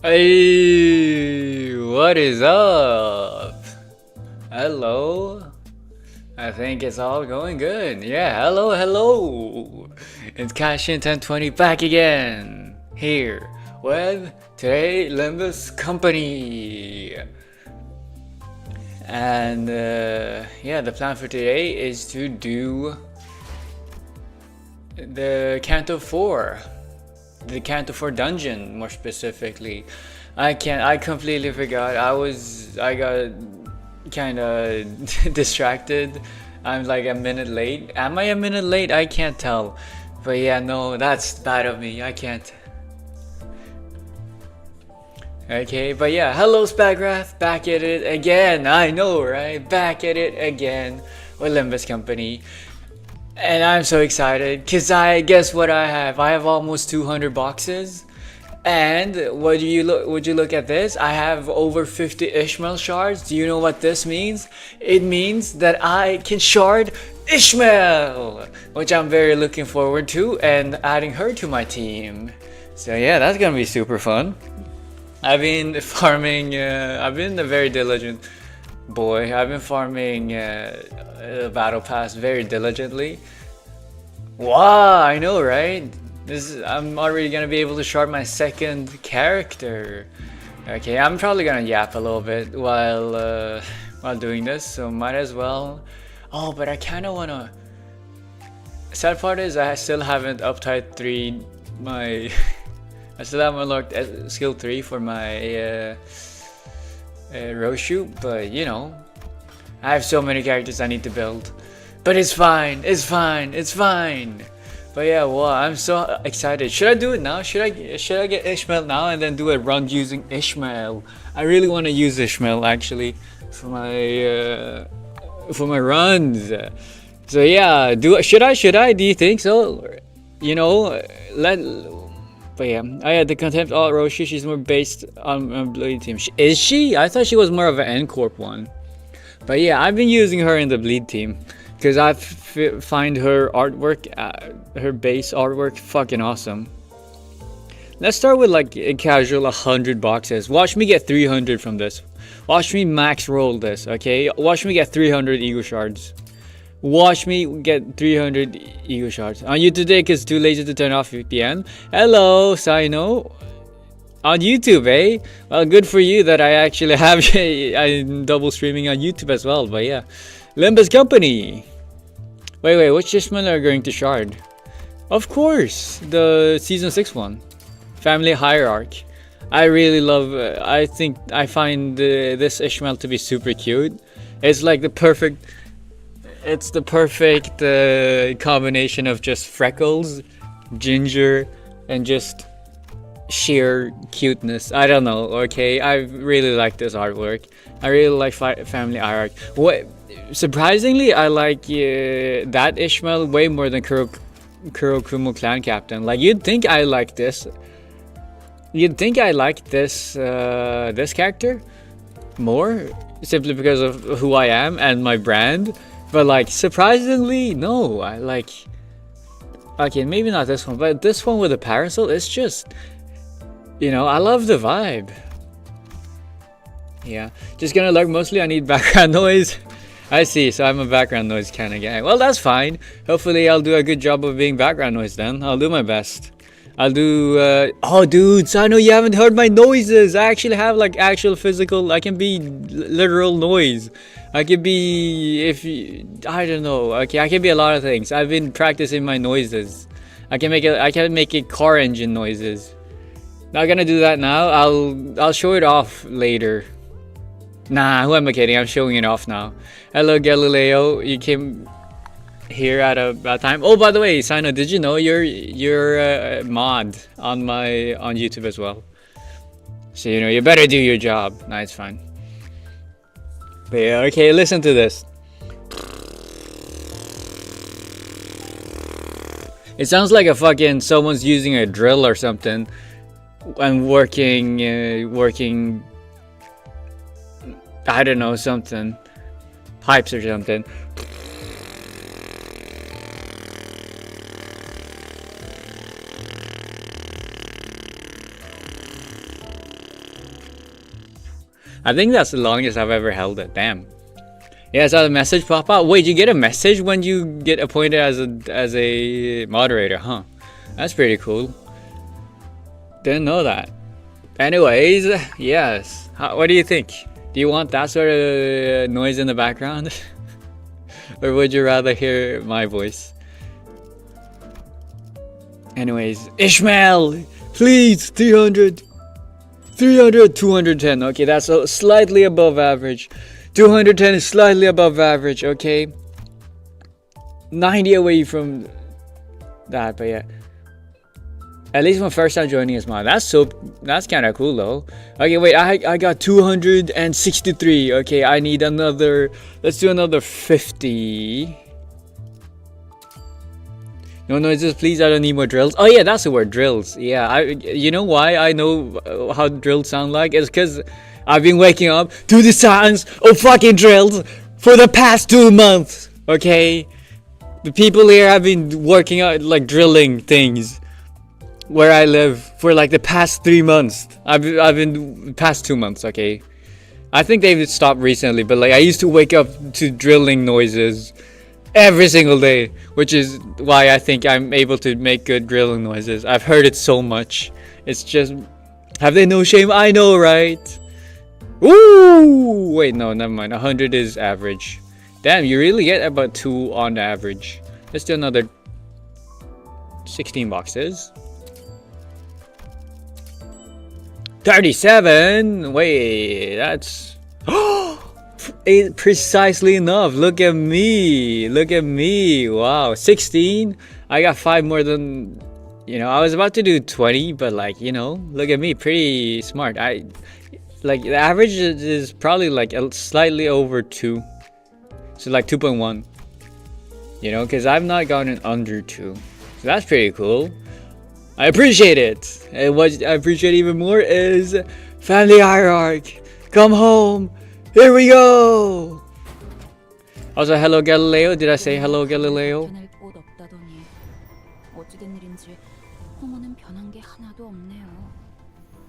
Hey, what is up? Hello. I think it's all going good. Yeah, hello. It's Cashin 1020 back again. Here with today Limbus Company. And yeah, the plan for today is to do the Canto 4. The Canto 4 dungeon, more specifically. I completely forgot. I got kind of distracted. I'm like a minute late. Am I a minute late? I can't tell. But yeah, no, that's bad of me. I can't. Okay, but yeah, hello Spagrath, back at it again. I know, right? Back at it again with Limbus Company. And I'm so excited because I guess what I have. I have almost 200 boxes. And would you look at this? I have over 50 Ishmael shards. Do you know what this means? It means that I can shard Ishmael, which I'm very looking forward to, and adding her to my team. So yeah, that's gonna be super fun. I've been farming. I've been a very diligent boy. I've been farming battle pass very diligently. Wow, I know, right? I'm already gonna be able to shard my second character. Okay, I'm probably gonna yap a little bit while doing this, so might as well. Oh, but I kind of wanna. Sad part is I still haven't uptight 3 my. I still haven't unlocked skill 3 for my Roshu, but you know, I have so many characters I need to build. But it's fine, it's fine, it's fine. But yeah, well, I'm so excited. Should I do it now? Should I get Ishmael now and then do a run using Ishmael? I really want to use Ishmael actually for my runs. So yeah, should I? Do you think so? You know, But yeah, I had the Contempt Alt Roshi. She's more based on Bleed team. Is she? I thought she was more of an N Corp one. But yeah, I've been using her in the Bleed team because I find her artwork, her base artwork, fucking awesome. Let's start with like a casual 100 boxes. Watch me get 300 from this. Watch me max roll this, okay? Watch me get 300 ego shards. Watch me get 300 ego shards. On YouTube today because too lazy to turn off VPN. Hello, Sino. On YouTube, eh? Well, good for you that I actually have I'm double streaming on YouTube as well. But yeah, Limbus Company. Wait, which Ishmael are going to shard? Of course, the season 6 one, Family Hierarch. I really love. I find this Ishmael to be super cute. It's like the perfect. It's the perfect combination of just freckles, ginger, and just sheer cuteness. I don't know, okay? I really like this artwork. I really like Family Hierarch. Surprisingly, I like that Ishmael way more than Kurokumo Clan Captain. Like, you'd think I like this. You'd think I like this character more, simply because of who I am and my brand. But like, surprisingly, no. I like. Okay, maybe not this one, but this one with the parasol, it's just, you know, I love the vibe. Yeah, just gonna lurk mostly. I need background noise. I see, so I'm a background noise kind of guy. Well, that's fine. Hopefully, I'll do a good job of being background noise then. I'll do my best. I'll do. Oh, dudes, I know you haven't heard my noises. I actually have like actual physical. I can be literal noise. I could be, I don't know. Okay, I can be a lot of things. I've been practicing my noises. I can make it car engine noises. Not gonna do that now. I'll show it off later. Nah, who am I kidding? I'm showing it off now. Hello, Galileo. You came here at a bad time. Oh, by the way, Sino, did you know you're a mod on YouTube as well? So you know you better do your job. Nah, it's fine. But yeah, okay, listen to this. It sounds like a fucking someone's using a drill or something and working, I don't know, something, pipes or something. I think that's the longest I've ever held it. Damn. Yeah, I saw the message pop up. Wait, you get a message when you get appointed as a moderator, huh? That's pretty cool. Didn't know that. Anyways, yes. What do you think? Do you want that sort of noise in the background? Or would you rather hear my voice? Anyways, Ishmael, please, 300, 210. Okay, that's slightly above average. 210 is slightly above average, okay? 90 away from that, but yeah. At least my first time joining is mine. That's kind of cool though. Okay, wait, I got 263. Okay, I need another. Let's do another 50. No noises, please. I don't need more drills. Oh yeah, that's the word, drills. Yeah, you know why I know how drills sound like? It's because I've been waking up to the sounds of fucking drills for the past 2 months. Okay, the people here have been working out like drilling things where I live for like the past 3 months. I've been past 2 months. Okay, I think they've stopped recently, but like I used to wake up to drilling noises every single day, which is why I think I'm able to make good drilling noises. I've heard it so much. It's just, have they no shame? I know, right? Ooh, wait, no, never mind. 100 is average. Damn, you really get about 2 on average. Let's do another 16 boxes. 37. Wait, that's precisely enough. Look at me. Look at me. Wow. 16. I got 5 more than, I was about to do 20, but like, look at me. Pretty smart. Like the average is probably like slightly over 2. So like 2.1. Because I've not gotten under 2. So that's pretty cool. I appreciate it. And what I appreciate even more is family hierarchy. Come home. Here we go. Also, hello Galileo. Did I say hello Galileo?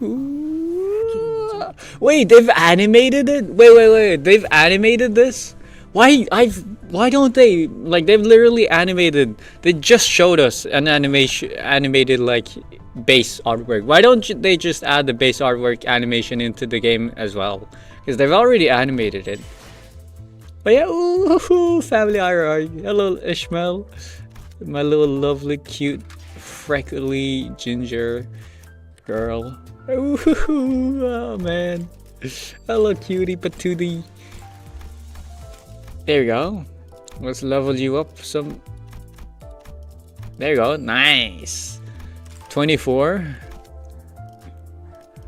Ooh. Wait, they've animated it? Wait. They've animated this? Why don't they? Like, they've literally animated. They just showed us an animated like base artwork. Why don't they just add the base artwork animation into the game as well? Because they've already animated it. But yeah, ooh, family hierarchy. Hello Ishmael, my little lovely, cute, freckly ginger girl. Ooh, oh man. Hello cutie patootie. There we go. Let's level you up some. There you go. Nice. 24.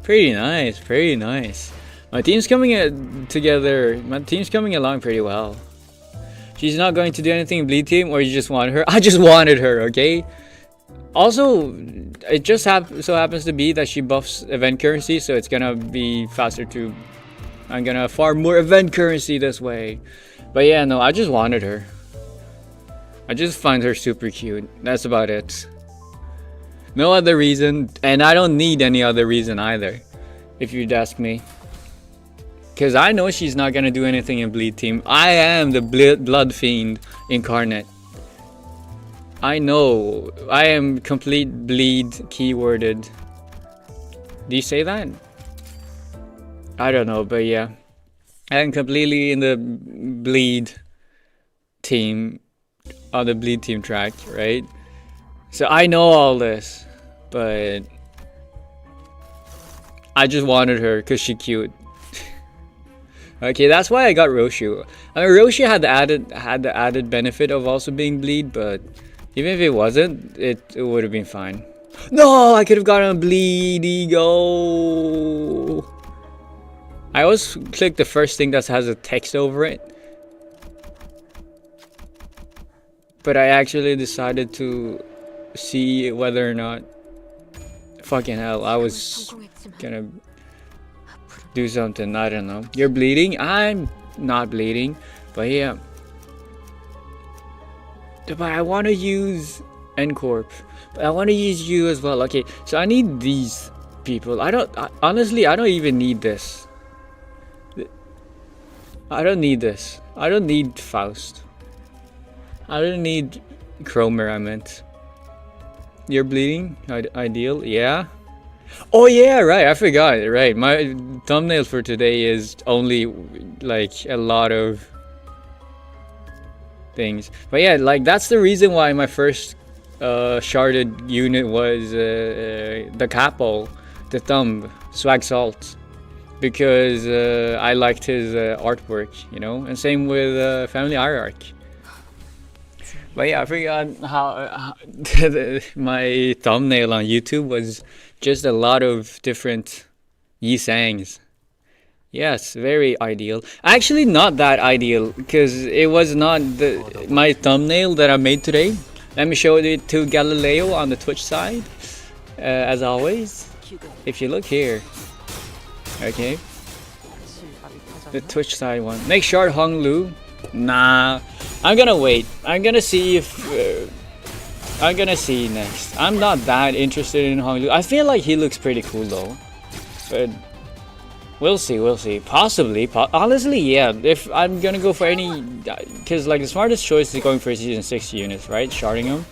Pretty nice. Pretty nice. My team's coming together. My team's coming along pretty well. She's not going to do anything in Bleed Team, or you just want her? I just wanted her, okay? Also, it just so happens to be that she buffs event currency, so it's gonna be faster to. I'm gonna farm more event currency this way. But yeah, no, I just wanted her. I just find her super cute. That's about it. No other reason, and I don't need any other reason either, if you'd ask me. Because I know she's not gonna do anything in Bleed Team. I am the Blood Fiend incarnate. I know. I am complete bleed keyworded. Do you say that? I don't know, but yeah. I am completely in the bleed team, on the bleed team track, right? So I know all this, but I just wanted her because she's cute. Okay, that's why I got Roshu. I mean, Roshu had the added benefit of also being bleed, but even if it wasn't, it would have been fine. No, I could have gotten a bleed ego. I always click the first thing that has a text over it. But I actually decided to see whether or not. Fucking hell, I was gonna do something, I don't know. You're bleeding? I'm not bleeding. But yeah. But I want to use N-Corp. But I want to use you as well. Okay, so I need these people. Honestly, I don't even need this. I don't need this. I don't need Faust. I don't need Cromer, I meant. You're bleeding? Ideal? Yeah. Oh yeah, right, I forgot. Right, my thumbnail for today is only like a lot of things. But yeah, like that's the reason why my first sharded unit was the capo, the thumb, Swag Salt. Because I liked his artwork, you know, and same with Family Hierarch. But yeah, I forgot how my thumbnail on YouTube was just a lot of different Yi Sangs. Yes, very ideal. Actually, not that ideal because it was not my thumbnail that I made today. Let me show it to Galileo on the Twitch side, as always. If you look here, okay, the Twitch side one. Make sure Hong Lu. Nah, I'm gonna wait. I'm gonna see if I'm gonna see next. I'm not that interested in Hong Lu. I feel like he looks pretty cool though, but we'll see. We'll see. Possibly. Honestly, yeah. If I'm gonna go for any, because like the smartest choice is going for season 6 units, right? Sharding them.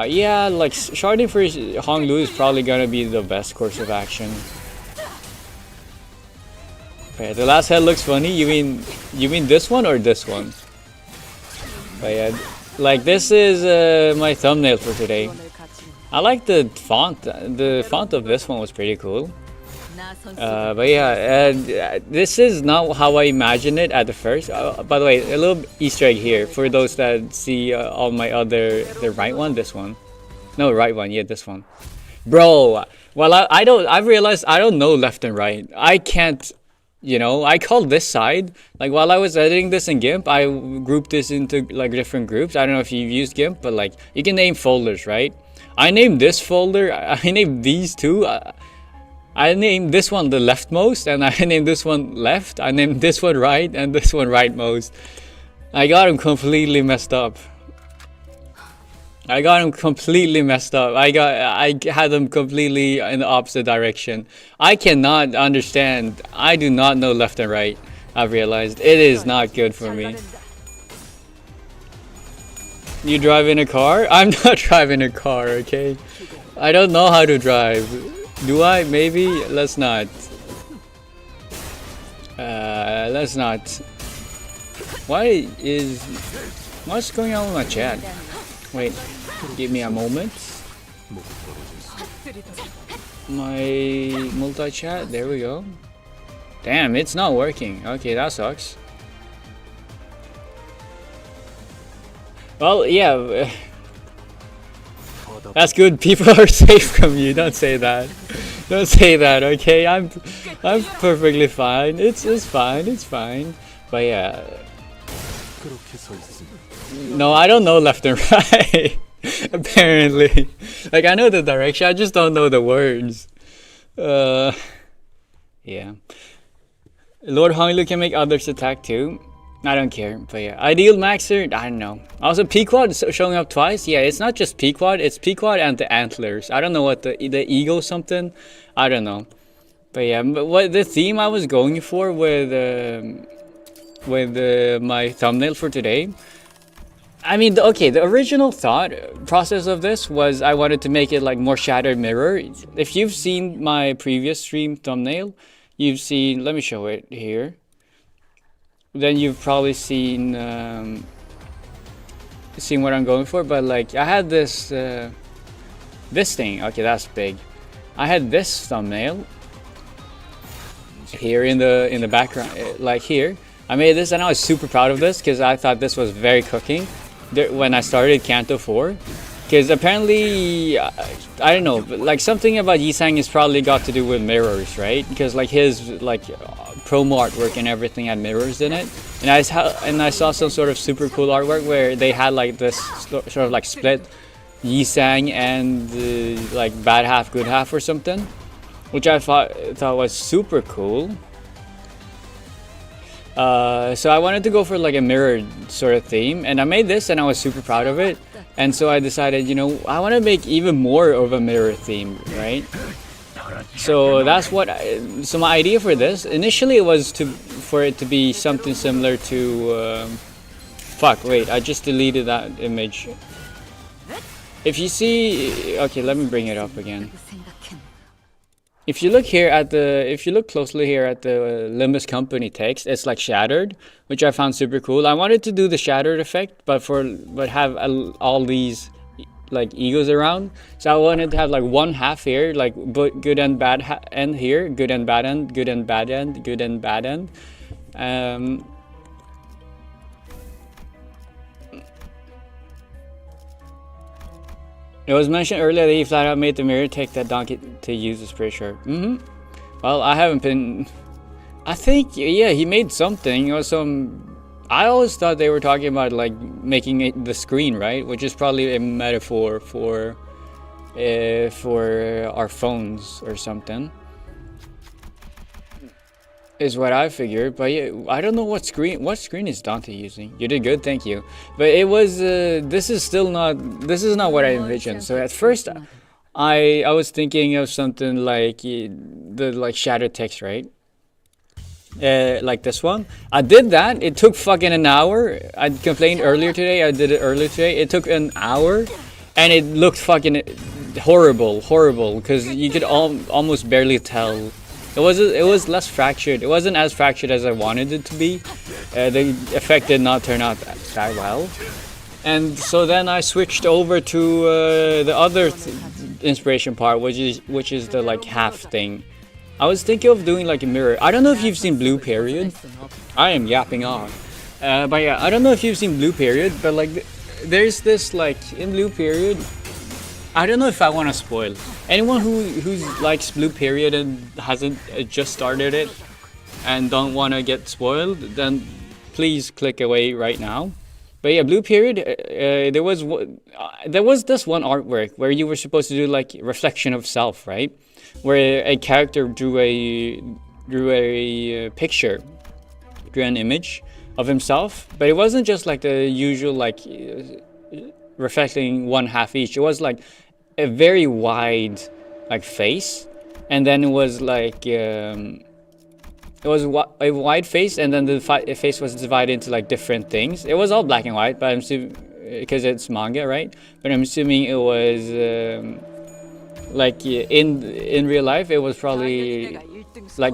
Yeah, like sharding for Hong Lu is probably gonna be the best course of action. Okay, the last head looks funny. You mean this one or this one? But yeah, like this is my thumbnail for today. I like the font. The font of this one was pretty cool. But yeah, this is not how I imagined it at the first. By the way, a little Easter egg here for those that see all my other, the right one, this one. No, right one, yeah, this one. Bro, well, I've realized I don't know left and right. I can't. You know, I called this side, like while I was editing this in GIMP, I grouped this into like different groups. I don't know if you've used GIMP, but like you can name folders, right? I named this folder, I named these two. I named this one the leftmost, and I named this one left. I named this one right, and this one rightmost. I got them completely messed up. I had them completely in the opposite direction. I cannot understand. I do not know left and right. I've realized it is not good for me. You driving a car? I'm not driving a car, okay? I don't know how to drive. Do I? Maybe? Let's not. Let's not. What's going on with my chat? Wait, give me a moment. My multi-chat, there we go. Damn, it's not working. Okay, that sucks. Well, yeah. That's good. People are safe from you. Don't say that. Don't say that, okay? I'm perfectly fine. It's fine. It's fine. But yeah. No, I don't know left and right. Apparently. Like, I know the direction, I just don't know the words. Yeah. Lord Honglu can make others attack too. I don't care, but yeah. Ideal Maxer, I don't know. Also, Pequod showing up twice. Yeah, it's not just Pequod, it's Pequod and the antlers. I don't know what the eagle something. I don't know. But yeah, what the theme I was going for with my thumbnail for today. I mean, okay, the original thought process of this was I wanted to make it like more shattered mirror. If you've seen my previous stream thumbnail, you've seen, let me show it here. Then you've probably seen what I'm going for, but like I had this this thing. Okay, that's big. I had this thumbnail here in the background, like here. I made this and I was super proud of this because I thought this was very cooking when I started Canto 4. Because apparently, I don't know, but like something about Yisang is probably got to do with mirrors, right? Because like his like promo artwork and everything had mirrors in it. And I saw some sort of super cool artwork where they had like this sort of like split Yisang and like bad half, good half or something. Which I thought was super cool. So I wanted to go for like a mirrored sort of theme, and I made this and I was super proud of it. And so I decided, you know, I want to make even more of a mirror theme, right? So that's what so my idea for this initially was for it to be something similar to fuck, wait, I just deleted that image. If you see, okay, let me bring it up again. If you look here at if you look closely here at the Limbus company text, it's like shattered, which I found super cool. I wanted to do the shattered effect, but have all these like egos around. So I wanted to have like one half here, like good and bad end here, good and bad end, good and bad end, good and bad end. It was mentioned earlier that he flat out made the mirror take that donkey to use his pretty sure. Well, I haven't been. I think yeah, he made something or some. I always thought they were talking about like making it the screen, right? Which is probably a metaphor for our phones or something. Is what I figured, but yeah, I don't know what screen is Dante using. You did good, thank you. But it was this is not what I envisioned. So at first I was thinking of something like the like shattered text, right? Like this one. I did that. It took fucking an hour. I complained earlier today. I did it earlier today. It took an hour, and it looked fucking horrible, because you could almost barely tell. It was less fractured. It wasn't as fractured as I wanted it to be. The effect did not turn out that well. And so then I switched over to the other inspiration part, which is the like half thing. I was thinking of doing like a mirror. I don't know if you've seen Blue Period. I am yapping on. But yeah, I don't know if you've seen Blue Period, but like there's this like in Blue Period. I don't know if I want to spoil. Anyone who likes Blue Period and hasn't just started it and don't want to get spoiled, then please click away right now. But yeah, Blue Period, there was this one artwork where you were supposed to do like reflection of self, right? Where a character drew a picture, drew an image of himself, but it wasn't just like the usual like reflecting one half each. It was like a very wide like face, and then it was like it was a wide face, and then the face was divided into like different things. It was all black and white, but I'm assuming because it's manga, right? But I'm assuming it was like in real life it was probably like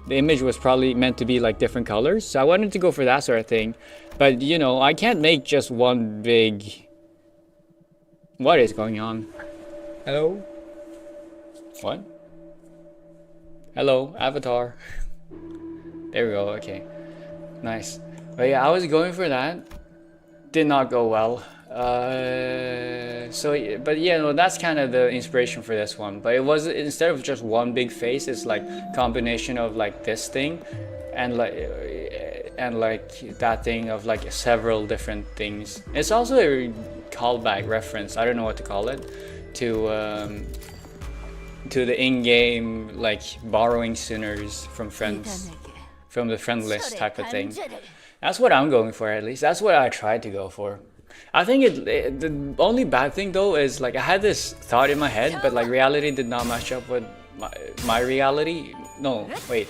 the image was probably meant to be like different colors. So I wanted to go for that sort of thing, but you know, I can't make just one big. What is going on? Hello? What? Hello, Avatar. There we go, okay. Nice. But yeah, I was going for that. Did not go well. But yeah, no, that's kind of the inspiration for this one. But it was, instead of just one big face, it's like combination of like this thing and like that thing of like several different things. It's also a callback reference, I don't know what to call it, to the in-game like borrowing sinners from friends, from the friend list type of thing. That's what I'm going for, at least. That's what I tried to go for. I think the only bad thing though is like I had this thought in my head, but like reality did not match up with my reality. No, wait.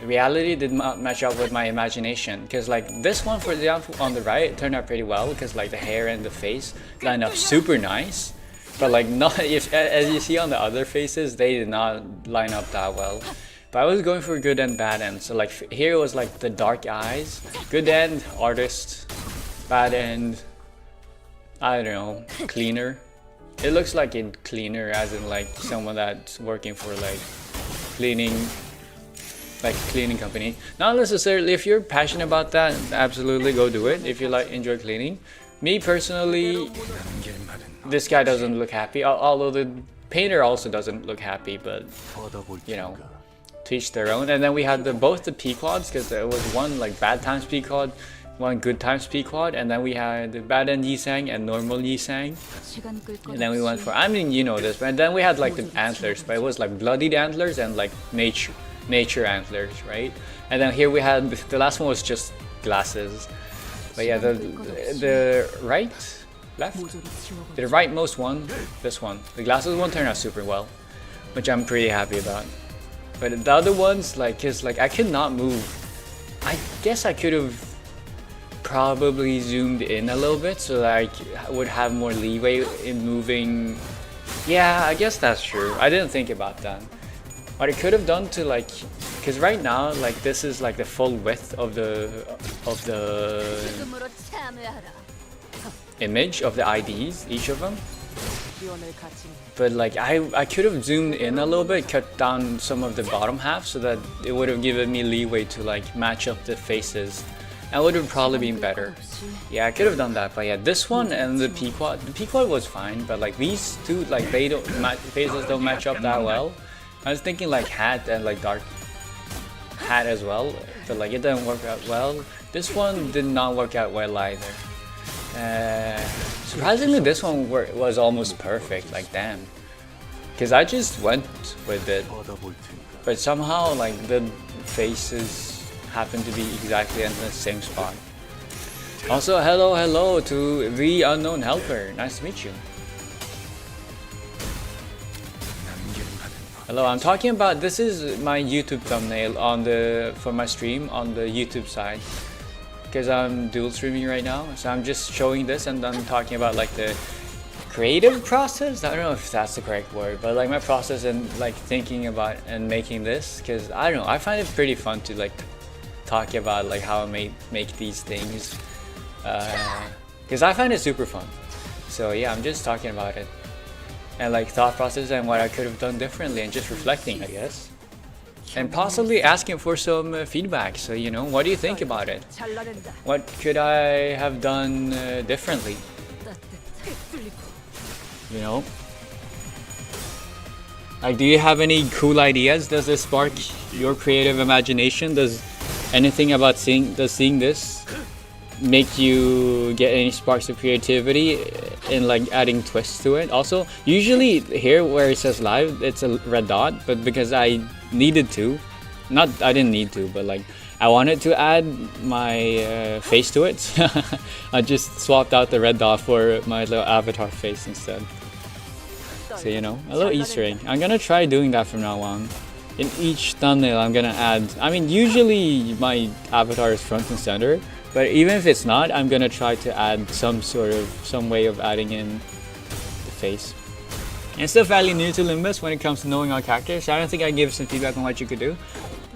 Reality did not match up with my imagination, because like this one, for example, on the right turned out pretty well, because like the hair and the face lined up super nice, but like not if as you see on the other faces, they did not line up that well. But I was going for good and bad end. So like here it was like the dark eyes, good end artist, bad end I don't know, cleaner. It looks like a cleaner, as in like someone that's working for like cleaning company. Not necessarily. If you're passionate about that, absolutely go do it. If you like enjoy cleaning. Me personally, this guy doesn't look happy. Although the painter also doesn't look happy, but you know, to each their own. And then we had both the P quads, because there was one like bad times P quad, one good times P quad, and then we had the bad end Yisang and normal Yisang. And then we went for, I mean, you know this, but then we had like the antlers, but it was like bloodied antlers and like nature antlers, right? And then here we had the last one was just glasses. But yeah, the rightmost one, this one, the glasses one turned out super well, which I'm pretty happy about. But the other ones, like, cause like I could not move. I guess I could have probably zoomed in a little bit so that I would have more leeway in moving. Yeah, I guess that's true. I didn't think about that. What I could have done to like, cause right now like this is like the full width of the image of the IDs, each of them. But like I could have zoomed in a little bit, cut down some of the bottom half so that it would have given me leeway to like match up the faces. And would have probably been better. Yeah, I could have done that, but yeah, this one and the Pequod was fine, but like these two, like they don't faces don't match up that well. I was thinking like hat and like dark hat as well, but like it didn't work out well. This one did not work out well either. Surprisingly, this one was almost perfect. Like damn, because I just went with it, but somehow like the faces happen to be exactly in the same spot. Also, hello to the unknown helper. Nice to meet you. Hello, I'm talking about, this is my YouTube thumbnail on for my stream on the YouTube side, because I'm dual streaming right now. So I'm just showing this and I'm talking about like the creative process. I don't know if that's the correct word, but like my process and like thinking about and making this, because I don't know, I find it pretty fun to like talk about like how I make these things, because I find it super fun. So yeah, I'm just talking about it and like thought process and what I could have done differently and just reflecting, I guess, and possibly asking for some feedback. So you know, what do you think about it? What could I have done differently? You know, like, do you have any cool ideas? Does this spark your creative imagination? Does anything about seeing this make you get any sparks of creativity in like adding twists to it? Also, usually here where it says live, it's a red dot, but because I needed to, I didn't need to, but like I wanted to add my face to it, I just swapped out the red dot for my little avatar face instead. So you know, a little Easter egg. I'm gonna try doing that from now on. In each thumbnail I'm gonna add, I mean usually my avatar is front and center, but even if it's not, I'm gonna try to add some way of adding in the face. I'm still fairly new to Limbus when it comes to knowing our characters, so I don't think I can give some feedback on what you could do.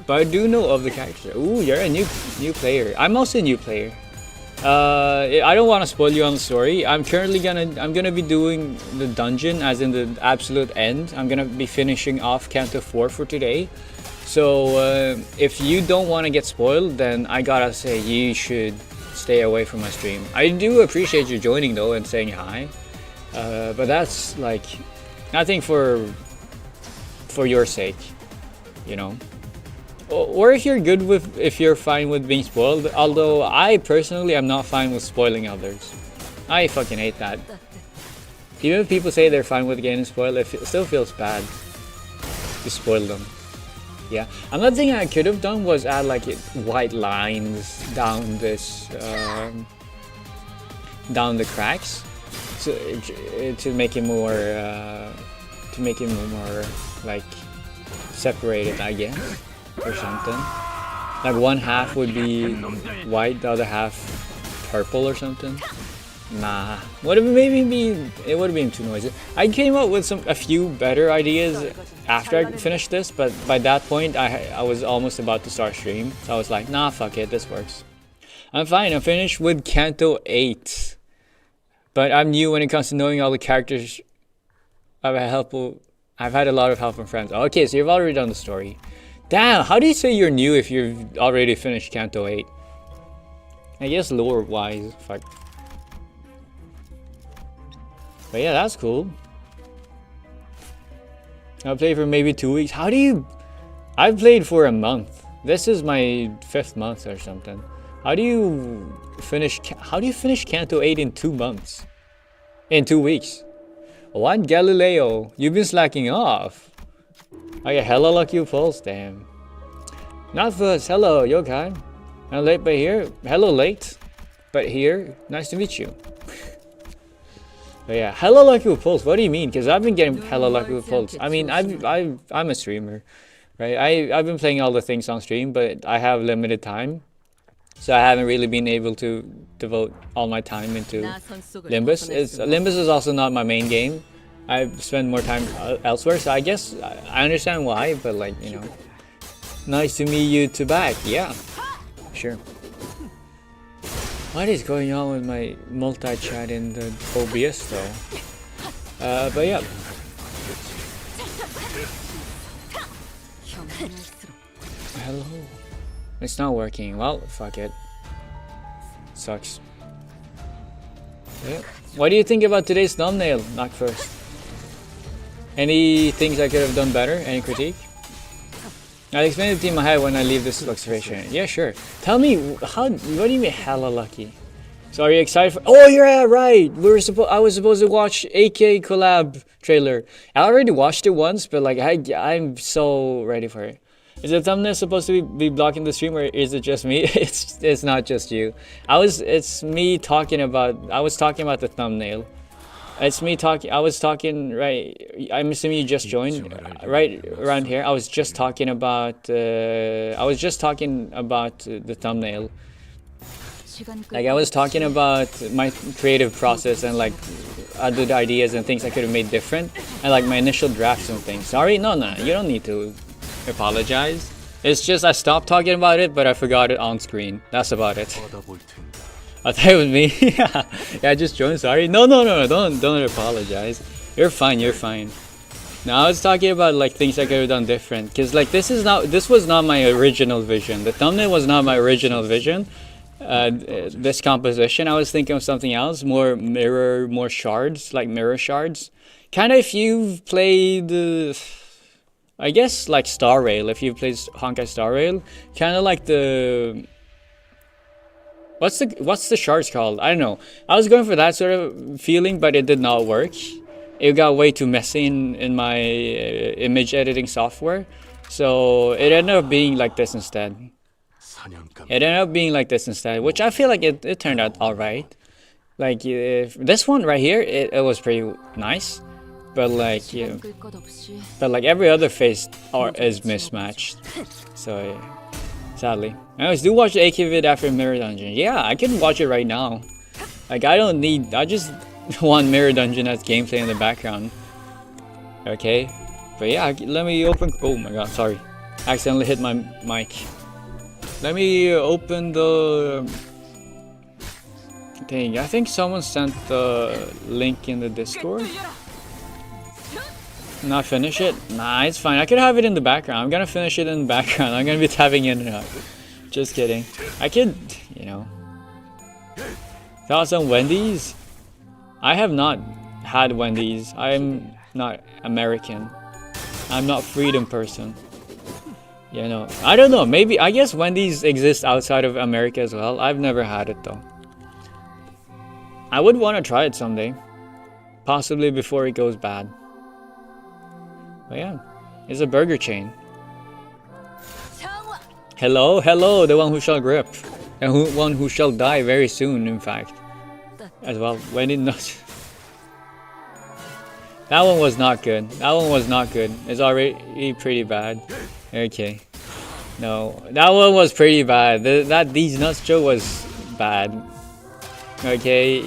But I do know of the character. Ooh, you're a new player. I'm also a new player. I don't want to spoil you on the story. I'm gonna be doing the dungeon, as in the absolute end. I'm gonna be finishing off Canto 4 for today. So if you don't want to get spoiled, then I gotta say you should stay away from my stream. I do appreciate you joining though and saying hi, but that's like, I think for your sake, you know. Or if you're good with, if you're fine with being spoiled, although I personally am not fine with spoiling others. I fucking hate that. Even if people say they're fine with getting spoiled, it still feels bad to spoil them. Yeah, another thing I could have done was add like white lines down this, down the cracks, to make it more, like separated, I guess. Or something. Like one half would be white, the other half purple or something. Nah, it would have been too noisy. I came up with a few better ideas after I finished this, but by that point I was almost about to start stream, so I was like, nah, fuck it, this works. I'm fine. I'm finished with Canto 8, but I'm new when it comes to knowing all the characters. I've had a lot of help from friends. Okay, so you've already done the story. Damn, how do you say you're new if you've already finished Canto 8? I guess lore-wise, fuck. But yeah, that's cool. I'll play for maybe 2 weeks. I've played for a month. This is my 5th month or something. How do you finish Canto 8 in 2 months? In 2 weeks? What, Galileo? You've been slacking off. I get hella lucky pulse, damn. Not first, hello, yokai. I'm late but here. Hello late, but here. Nice to meet you. But yeah, hella lucky pulse. What do you mean? Because I've been getting hella lucky pulse. I mean, I'm a streamer, right? I've been playing all the things on stream, but I have limited time, so I haven't really been able to devote all my time into Limbus. Limbus is also not my main game. I spend more time elsewhere, so I guess I understand why. But like, you know, nice to meet you to back. Yeah, sure. What is going on with my multi-chat in the OBS though? But yeah. Hello. It's not working. Well, fuck it. Sucks. Yeah. What do you think about today's thumbnail? Knock first. Any things I could have done better? Any critique? I'll explain the team I had when I leave this observation. Yeah, sure. Tell me, what do you mean hella lucky? So are you excited for— oh, you're right! I was supposed to watch AK collab trailer. I already watched it once, but like I'm so ready for it. Is the thumbnail supposed to be blocking the stream, or is it just me? It's not just you. It's me talking about— I was talking about the thumbnail. It's me talking— I was talking, right— I'm assuming you just joined right around here. I was just talking about the thumbnail. Like I was talking about my creative process and like other ideas and things I could have made different, and like my initial drafts and things. Sorry, no, you don't need to apologize. It's just I stopped talking about it, but I forgot it on screen. That's about it. I thought it was me. Yeah, I just joined. Sorry. No. Don't apologize. You're fine. You're fine. Now I was talking about like things I could have done different, cause like this was not my original vision. The thumbnail was not my original vision. This composition, I was thinking of something else, more shards, like mirror shards. Kind of if you've played, I guess like Star Rail. If you've played Honkai Star Rail, kind of like the— what's the shards called? I don't know. I was going for that sort of feeling, but it did not work. It got way too messy in my image editing software, so it ended up being like this instead. Which I feel like it turned out alright. Like this one right here, it was pretty nice, but like every other face is mismatched. So yeah, sadly. Anyways, do watch the AK vid after Mirror Dungeon. Yeah, I can watch it right now. Like I just want Mirror Dungeon as gameplay in the background. Okay, but yeah, let me open— oh my god, sorry, accidentally hit my mic. Let me open the thing. I think someone sent the link in the Discord. Not finish it? Nah, it's fine. I could have it in the background. I'm gonna finish it in the background. I'm gonna be tapping in and out. Just kidding. I could, you know. Thoughts on Wendy's? I have not had Wendy's. I'm not American. I'm not freedom person. Yeah, no. I don't know. Maybe— I guess Wendy's exists outside of America as well. I've never had it though. I would want to try it someday. Possibly before it goes bad. But yeah, it's a burger chain. Hello, the one who shall grip. And one who shall die very soon, in fact. As well. When it not— that one was not good. It's already pretty bad. Okay. No, that one was pretty bad. These nuts joke was bad. Okay.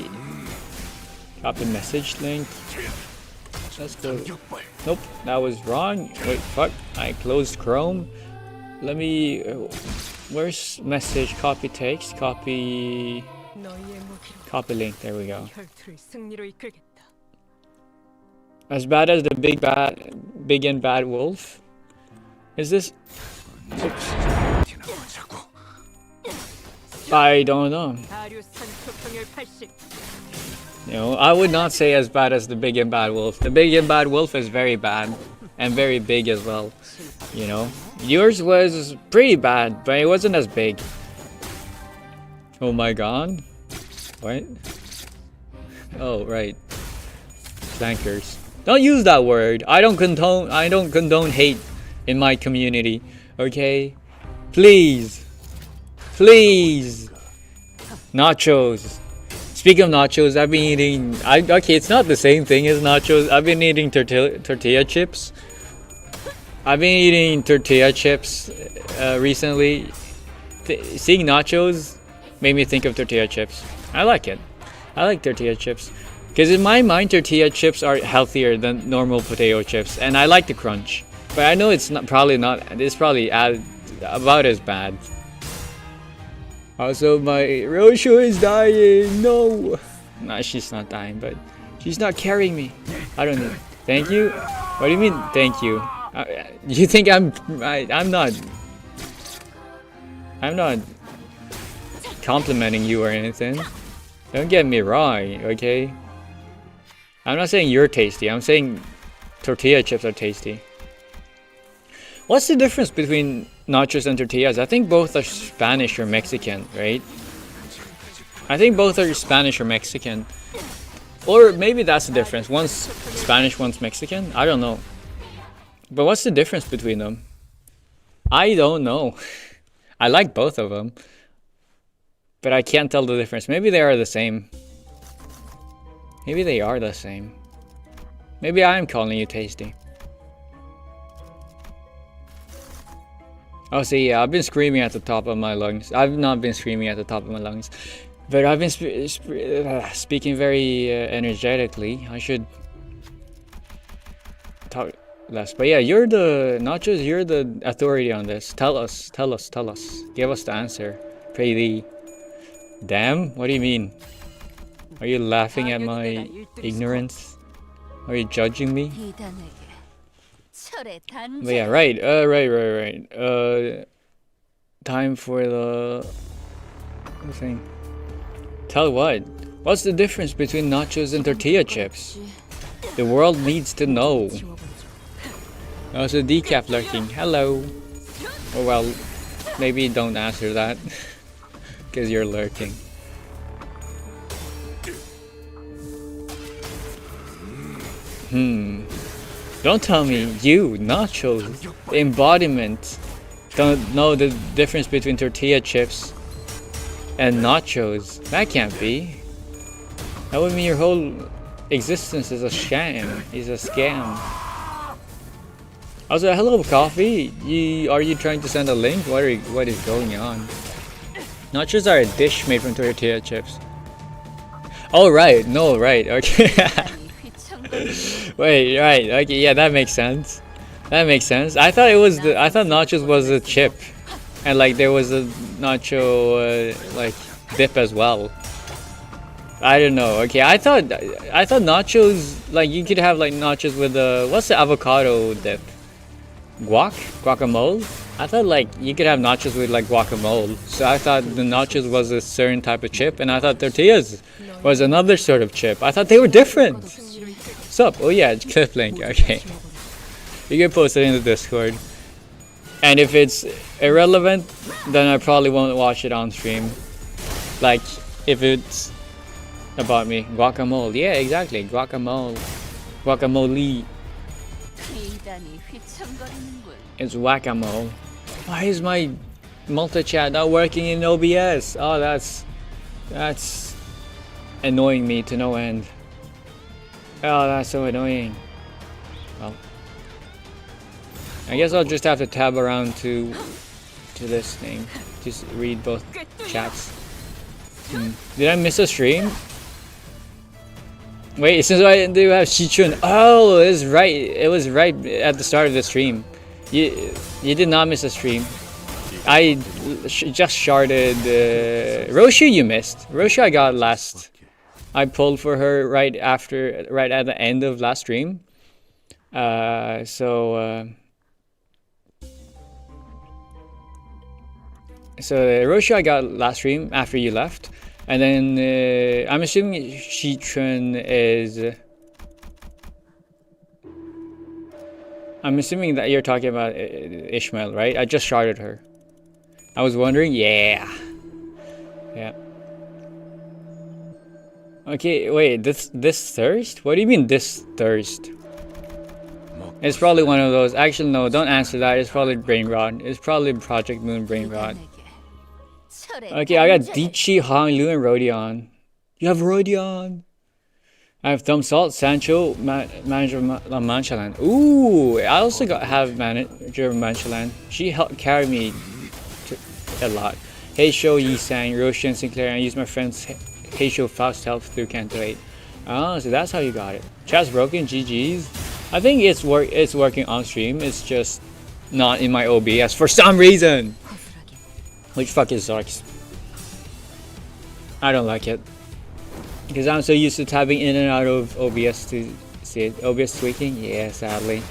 Copy message link. Let's go. Nope, that was wrong. Wait, fuck. I closed Chrome. Let me— where's message? Copy text. Copy link. There we go. As bad as the big and bad wolf? Is this— oops. I don't know. You know, I would not say as bad as the big and bad wolf. The big and bad wolf is very bad and very big as well. You know, yours was pretty bad, but it wasn't as big. Oh my god. What? Oh right. Flankers. Don't use that word. I don't condone hate in my community. Okay? Please. Please. Nachos. Speaking of nachos, I've been eating— okay, it's not the same thing as nachos. I've been eating tortilla chips. I've been eating tortilla chips recently. Seeing nachos made me think of tortilla chips. I like it. I like tortilla chips. Because in my mind, tortilla chips are healthier than normal potato chips. And I like the crunch. But I know it's probably not. It's probably about as bad. Also, my Roshu is dying. No. Nah, she's not dying, but she's not carrying me. I don't need. Thank you. What do you mean? Thank you. You think I'm not complimenting you or anything. Don't get me wrong, okay? I'm not saying you're tasty. I'm saying tortilla chips are tasty. What's the difference between nachos and tortillas? I think both are Spanish or Mexican, right? I think both are Spanish or Mexican. Or maybe that's the difference. One's Spanish, one's Mexican. I don't know. But what's the difference between them? I don't know. I like both of them. But I can't tell the difference. Maybe they are the same. Maybe they are the same. Maybe I'm calling you tasty. Oh, see, yeah, I've been screaming at the top of my lungs. I've not been screaming at the top of my lungs. But I've been speaking very energetically. I should talk less. But yeah, you're the nachos. You're the authority on this. Tell us. Tell us. Tell us. Give us the answer. Pray thee. Damn. What do you mean? Are you laughing at my ignorance? Are you judging me? But yeah, right. Right. Time for the thing. Tell what? What's the difference between nachos and tortilla chips? The world needs to know. Also, decaf lurking. Hello. Oh well, maybe don't answer that because you're lurking. Don't tell me you, nachos, the embodiment, don't know the difference between tortilla chips and nachos. That can't be. That would mean your whole existence is a sham, is a scam. Also, hello coffee. Are you trying to send a link? What is going on? Nachos are a dish made from tortilla chips. Oh right, no right, okay. Wait, right, okay, yeah, that makes sense. That makes sense. I thought nachos was a chip, and like there was a nacho like dip as well. I don't know. Okay, I thought nachos, like you could have like nachos with what's the avocado dip? Guacamole. I thought like you could have nachos with like guacamole. So I thought the nachos was a certain type of chip, and I thought tortillas was another sort of chip. I thought they were different. Sup? Oh yeah, clip link. Okay, you can post it in the Discord. And if it's irrelevant, then I probably won't watch it on stream. Like if it's about me, guacamole. Yeah, exactly, guacamole. It's whack-a-mole. Why is my multi-chat not working in OBS? Oh, that's annoying me to no end. Oh, that's so annoying. Well, I guess I'll just have to tab around to this thing. Just read both chats. Did I miss a stream? Wait, since I do have Shichun. Oh, it was right. It was right at the start of the stream. You did not miss a stream. I just sharded Roshu. You missed. Roshu I got last. I pulled for her right at the end of last stream. So Roshu I got last stream after you left, and then I'm assuming Shichun is. I'm assuming that you're talking about Ishmael, right? I just sharded her. I was wondering. Yeah. Okay, wait. This thirst? What do you mean this thirst? It's probably one of those. Actually, no. Don't answer that. It's probably brain rot. It's probably Project Moon brain rot. Okay, I got Dichi, Hong Lu, and Rodion. You have Rodion. I have Thumb Salt, Sancho, Manager Manchalan. Ooh, I also have Manager Manchalan. She helped carry me a lot. Heisho, Yisang, Roshan, Sinclair, and I use my friend's Heisho Faust help through Canto 8. Oh, so that's how you got it. Chat's broken, GG's. I think it's working on stream. It's just not in my OBS for some reason. Which fucking sucks. I don't like it. Because I'm so used to tapping in and out of OBS to see it. OBS tweaking? Yeah, sadly.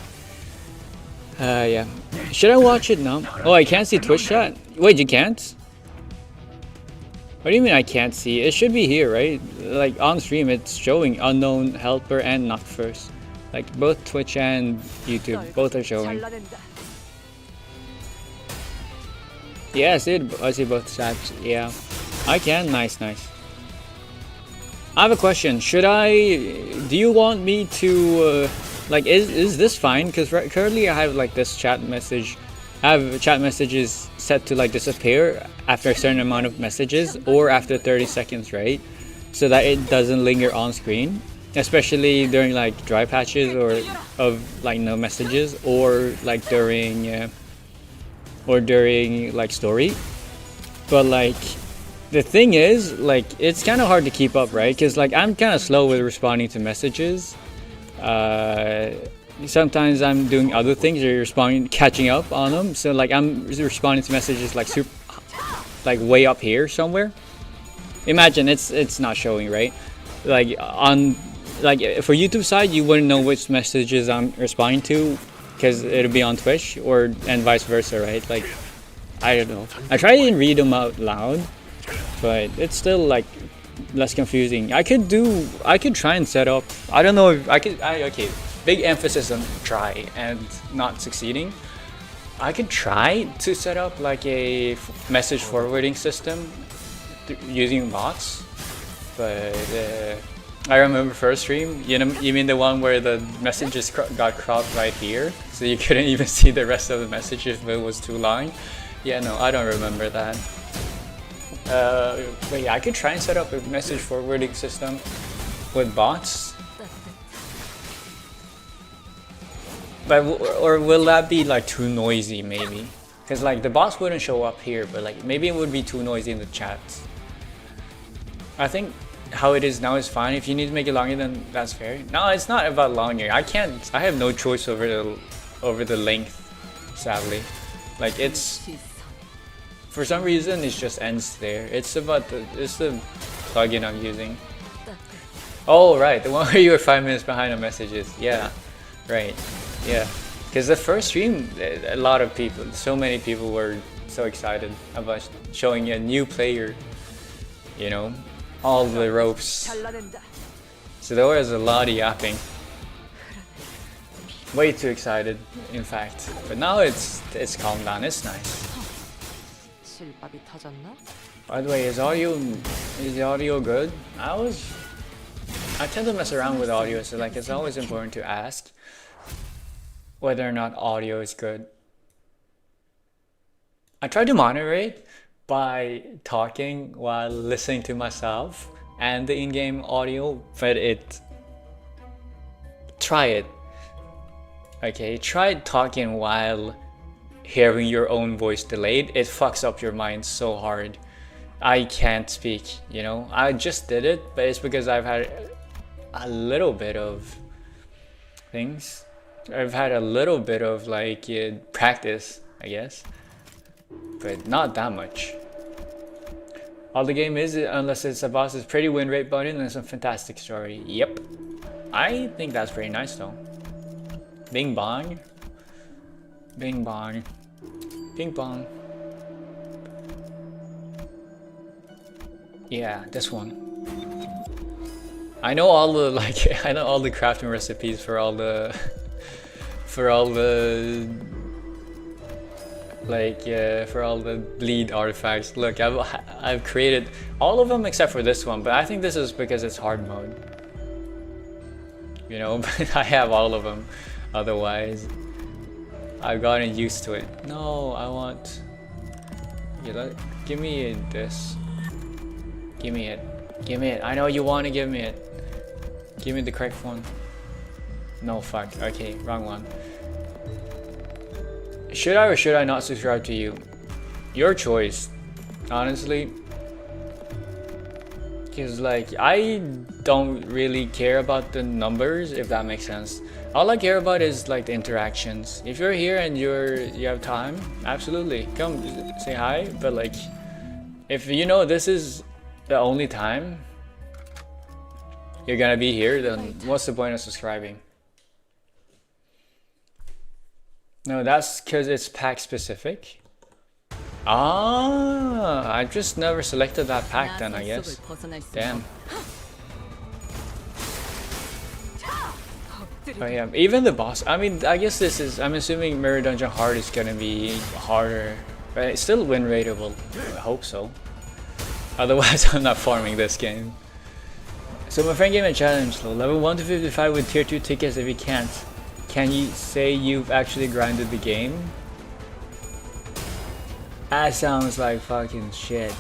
Yeah. Should I watch it now? Oh, I can't see Twitch chat? Wait, you can't? What do you mean I can't see? It should be here, right? Like on stream, it's showing unknown helper and not first. Like both Twitch and YouTube, both are showing. Yeah, I see both chats. Yeah, I can. Nice, nice. I have a question. Do you want me to, like, is this fine? Because currently I have like this chat message. I have chat messages set to like disappear after a certain amount of messages or after 30 seconds, right? So that it doesn't linger on screen, especially during like dry patches or of like no messages, or like during like story. But like the thing is, like, it's kind of hard to keep up, right? Because like I'm kind of slow with responding to messages. Sometimes I'm doing other things or catching up on them. So like I'm responding to messages like way up here somewhere. Imagine it's not showing, right? Like for YouTube side, you wouldn't know which messages I'm responding to because it'll be on Twitch and vice versa, right? Like I don't know. I try to read them out loud, but it's still like less confusing. I could try and set up. I don't know if I could. Okay. Big emphasis on try and not succeeding. I could try to set up like a message forwarding system using bots, but I remember first stream. You mean the one where the messages got cropped right here, so you couldn't even see the rest of the message if it was too long? Yeah, no, I don't remember that. But yeah, I could try and set up a message forwarding system with bots. But or will that be like too noisy maybe? Because like the bots wouldn't show up here, but like maybe it would be too noisy in the chats. I think how it is now is fine. If you need to make it longer, then that's fair. No, it's not about longer. I have no choice over the length, sadly. Like it's, for some reason it just ends there. It's the plugin I'm using. Oh right, the one where you were 5 minutes behind on messages. Yeah, right. Yeah, because the first stream, a lot of people, so many people were so excited about showing a new player, you know, all the ropes. So there was a lot of yapping. Way too excited, in fact. But now it's calmed down. It's nice. By the way, is the audio good? I tend to mess around with audio, so like it's always important to ask whether or not audio is good. I try to monitor it by talking while listening to myself and the in-game audio, but try it. Okay, try talking while hearing your own voice delayed. It fucks up your mind so hard. I can't speak, you know? I just did it, but it's because I've had a little bit of things. I've had a little bit of like practice, I guess, but not that much. All the game is, unless it's a boss's pretty win rate button and some fantastic story. Yep, I think that's pretty nice though. Bing bong, bing bong, ping pong. Yeah, this one. I know all the crafting recipes for all the bleed artifacts. Look, I've created all of them except for this one, but I think this is because it's hard mode. You know, but I have all of them. Otherwise, I've gotten used to it. No, I want. Give me this. Give me it. Give me it. I know you want to give me it. Give me the correct one. No, fuck. Okay, wrong one. Should I or should I not subscribe to you? Your choice, honestly. Because like, I don't really care about the numbers, if that makes sense. All I care about is like the interactions. If you're here and you have time, absolutely, come say hi. But like, if you know this is the only time you're gonna be here, then what's the point of subscribing? No, that's because it's pack specific. Ah, I just never selected that pack then, I guess. Damn. Oh yeah, even the boss, I mean, I guess this is, I'm assuming Mirror Dungeon Hard is gonna be harder, but it's still win rateable. I hope so. Otherwise, I'm not farming this game. So my friend gave me a challenge, level 1 to 55 with tier 2 tickets if you can't. Can you say you've actually grinded the game? That sounds like fucking shit.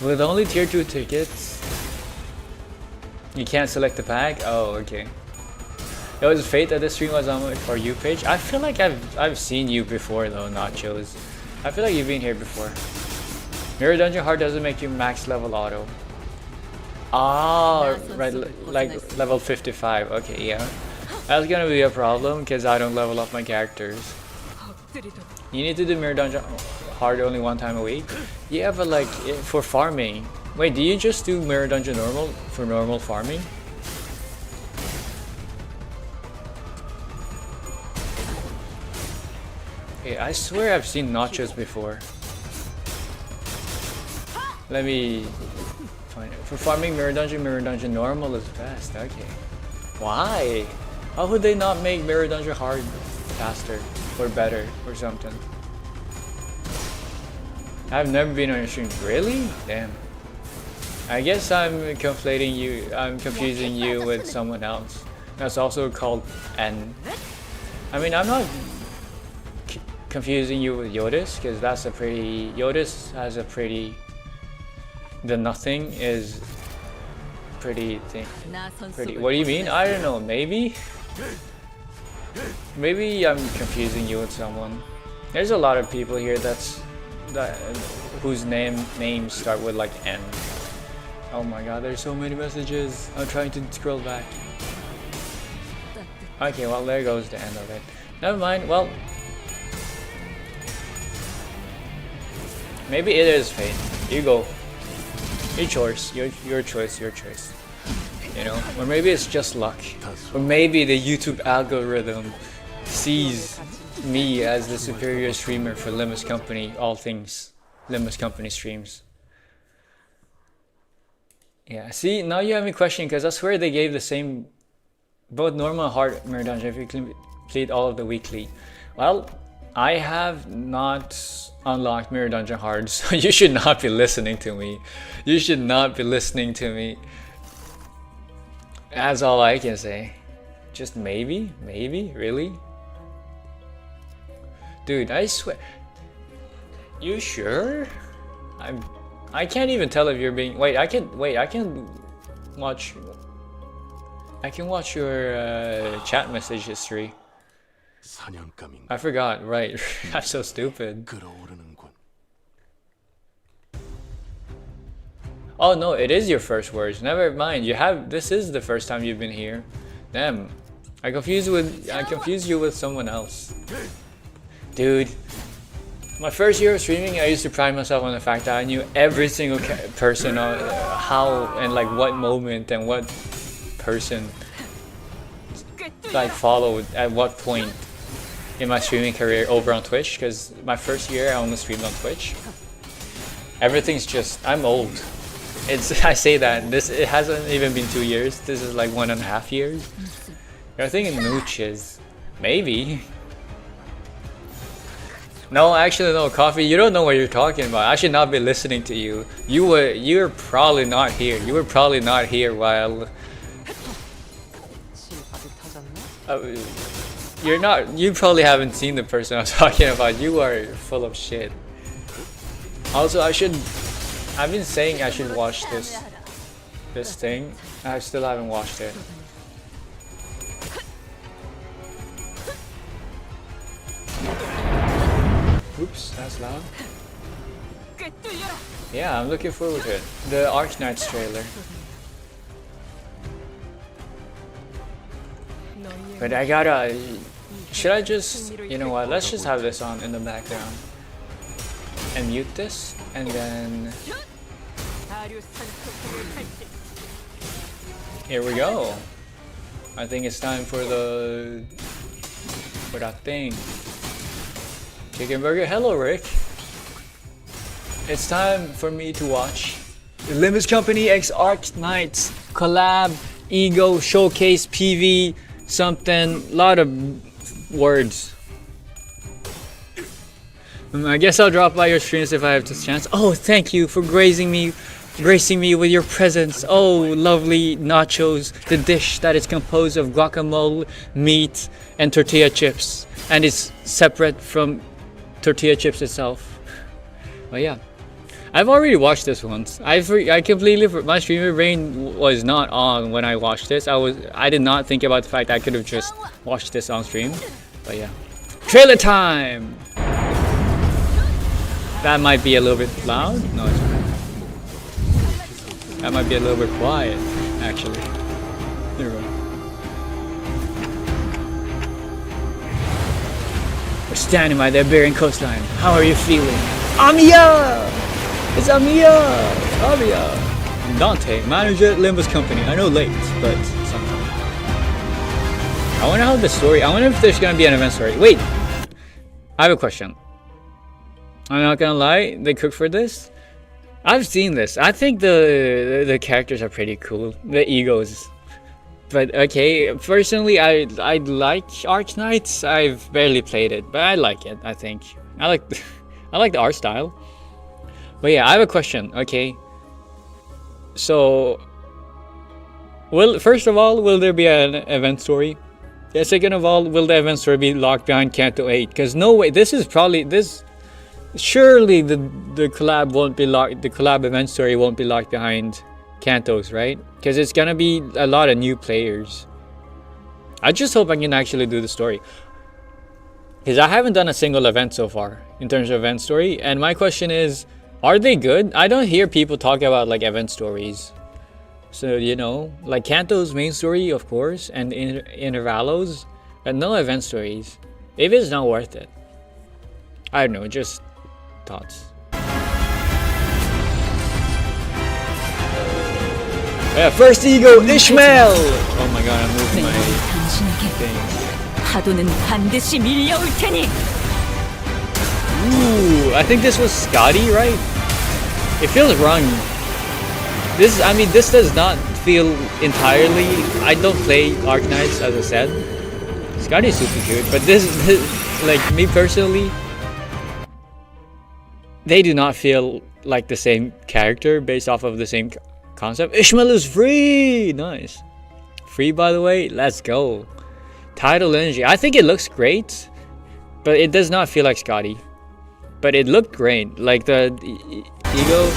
With only tier 2 tickets, you can't select the pack? Oh, okay. It was fate that this stream was on my For You page. I feel like I've seen you before though, Nachos. I feel like you've been here before. Mirror Dungeon Hard doesn't make you max level auto. Ah, right, like level 55. Okay, yeah. That's gonna be a problem because I don't level up my characters. You need to do Mirror Dungeon Hard only one time a week? Yeah, but like for farming. Wait, do you just do Mirror Dungeon normal for normal farming? Okay, I swear I've seen Nachos before. Let me find it. For farming Mirror Dungeon normal is best. Okay. Why? How would they not make Mirror Dungeon Hard faster or better or something? I've never been on your stream. Really? Damn. I guess I'm confusing you with someone else. That's also called N. I mean, I'm not confusing you with Yodis, because that's a pretty... Yodis has a pretty... The nothing is pretty thing. Pretty. What do you mean? I don't know. Maybe? Maybe I'm confusing you with someone. There's a lot of people here whose names start with like N. Oh my god, there's so many messages. I'm trying to scroll back. Okay, well there goes the end of it. Never mind. Well, maybe it is fate. You go. Your choice. Your choice. Your choice. You know, or maybe it's just luck, or maybe the YouTube algorithm sees me as the superior streamer for Limbus Company, all things Limbus Company streams. Yeah, see, now you have me questioning, because I swear they gave the same, both normal and hard Mirror Dungeon if you complete all of the weekly. Well, I have not unlocked Mirror Dungeon Hard, so you should not be listening to me. You should not be listening to me. That's all I can say. Just maybe? Maybe? Really? Dude, I swear. You sure? I can't even tell if you're being... Wait, I can watch... I can watch your chat message history. I forgot, right. I'm so stupid. Oh no, it is your first words. Never mind. This is the first time you've been here. Damn. I confused you with someone else. Dude. My first year of streaming, I used to pride myself on the fact that I knew every single person on how and like what moment and what person like followed at what point in my streaming career over on Twitch, because my first year I only streamed on Twitch. Everything's just, I'm old. I say that, it hasn't even been 2 years, this is like 1.5 years. You're thinking nooches. Maybe. No, actually no, Coffee, you don't know what you're talking about. I should not be listening to you. You're probably not here. You were probably not here while... you probably haven't seen the person I'm talking about. You are full of shit. Also, I've been saying I should watch this thing. I still haven't watched it. Oops, that's loud. Yeah, I'm looking forward to it. The Arc Knights trailer. But I gotta... Should I just... You know what, let's just have this on in the background. And mute this, and then... Here we go. I think it's time for the... For that thing. Chicken Burger, hello Rick. It's time for me to watch the Limbus Company X Arc Knights collab, ego, showcase, PV, something, lot of words. I guess I'll drop by your streams if I have this chance. Oh, thank you for gracing me with your presence. Oh, lovely nachos, the dish that is composed of guacamole, meat, and tortilla chips, and it's separate from tortilla chips itself. But yeah, I've already watched this once. I completely, my streamer brain was not on when I watched this. I did not think about the fact I could have just watched this on stream. But yeah, trailer time. That might be a little bit loud. No, it's fine. That might be a little bit quiet, actually. There we go. We're standing by the Iberian coastline. How are you feeling? Amiya! It's Amiya! Amiya! Dante, manager at Limbus Company. I know late, but sometime. I wonder how the story... I wonder if there's gonna be an event story. Wait! I have a question. I'm not gonna lie, they cooked for this. I've seen this. I think the characters are pretty cool. The egos. But okay, personally, I like Arc Knights. I've barely played it, but I like it. I think I like the art style. But yeah, I have a question. Okay, so first of all, will there be an event story? Yeah, second of all, will the event story be locked behind Canto 8? Because no way, this is probably this. Surely the collab won't be locked. The collab event story won't be locked behind Cantos, right? Because it's gonna be a lot of new players. I just hope I can actually do the story, because I haven't done a single event so far in terms of event story. And my question is, are they good? I don't hear people talk about like event stories. So you know, like Canto's main story, of course, and Intervalos, but no event stories. Maybe it's not worth it. I don't know, just thoughts. Yeah, first ego, Ishmael! Oh my god, I'm moving my thing. Ooh, I think this was Scotty, right? It feels wrong. This does not feel entirely... I don't play Arc Knights, as I said. Scotty's super cute, but this like, me personally, they do not feel like the same character based off of the same concept. Ishmael is free! Nice. Free, by the way? Let's go. Tidal Energy. I think it looks great, but it does not feel like Scotty. But it looked great. Like the ego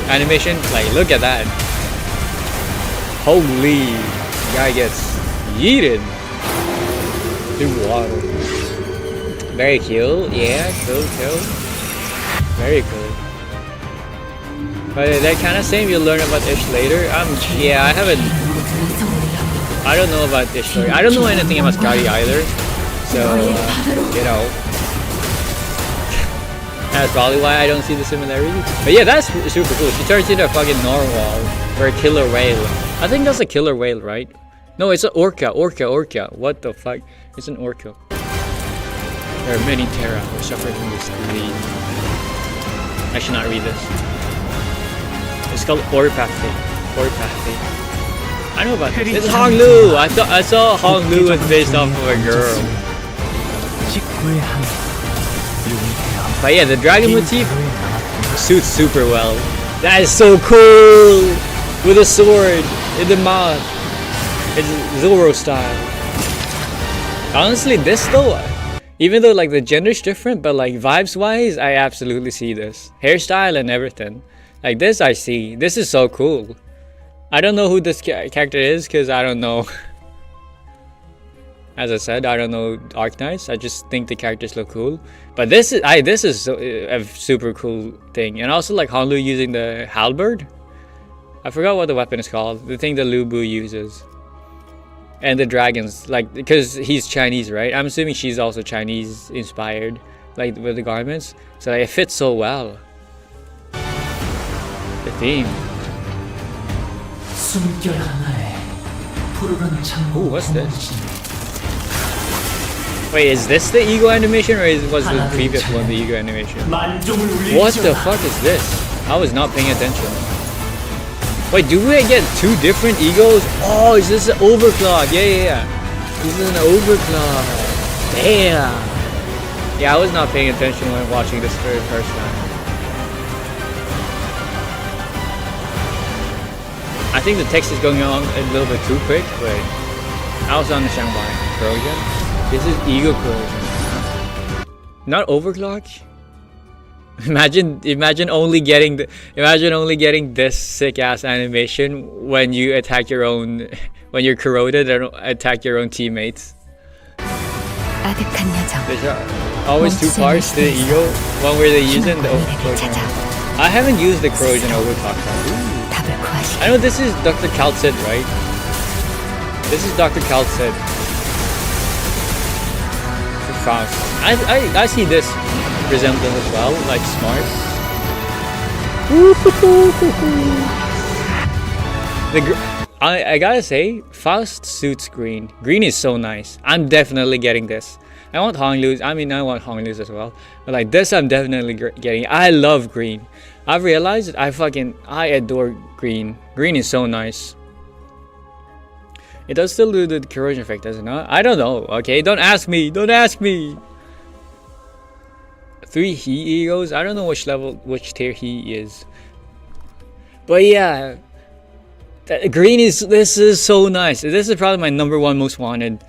animation, like look at that. Holy, guy gets yeeted through water. Very cool. Yeah, cool. Very cool. But that kind of same, you'll learn about Ish later. Yeah, I don't know about Ish story. I don't know anything about Scotty either. So, you know. That's probably why I don't see the similarity. But yeah, that's super cool. She turns into a fucking narwhal or a killer whale. I think that's a killer whale, right? No, it's an orca. What the fuck? It's an orca. There are many Terra who suffer from this disease. I should not read this. It's called oripathy. I know about this. It's Hong Lu! I saw Hong Lu was based off of a girl. But yeah, the dragon motif suits super well. That is so cool! With a sword in the mouth. It's Zoro style. Honestly, this though, even though like the gender's different, but like vibes wise, I absolutely see this. Hairstyle and everything. Like this I see. This is so cool. I don't know who this character is because I don't know. As I said, I don't know Arknights. I just think the characters look cool. But this is so, a super cool thing. And also like Hanlu using the halberd. I forgot what the weapon is called. The thing that Lu Bu uses. And the dragons, like, because he's Chinese, right? I'm assuming she's also Chinese inspired, like with the garments. So like, it fits so well. The theme. Ooh, what's this? Wait, is this the ego animation, or was the previous one the ego animation? What the fuck is this? I was not paying attention. Wait, do we get 2 different egos? Oh, is this an overclock? Yeah. This is an overclock. Damn. Yeah, I was not paying attention when watching this for the first time. I think the text is going on a little bit too quick, but I also understand why. Corrosion. This is ego corrosion. Not overclock. Imagine only getting this sick ass animation when you attack your own, when you're corroded and attack your own teammates. There's always 2 parts to the ego. One where they use it and the corrosion. I haven't used the corrosion overclock part. I know this is Dr. Kaltset, right? This is Dr. Kaltset. For Faust. I see this resemblance as well, like smart. I gotta say, Faust suits green. Green is so nice. I'm definitely getting this. I want Honglu's. I mean, I want Honglu's as well. But like this, I'm definitely getting. I love green. I've realized that I adore green. Green is so nice. It does still do the corrosion effect, does it not? I don't know. Okay, don't ask me. Don't ask me. 3 he egos. I don't know which tier he is. But yeah, green is. This is so nice. This is probably my #1 most wanted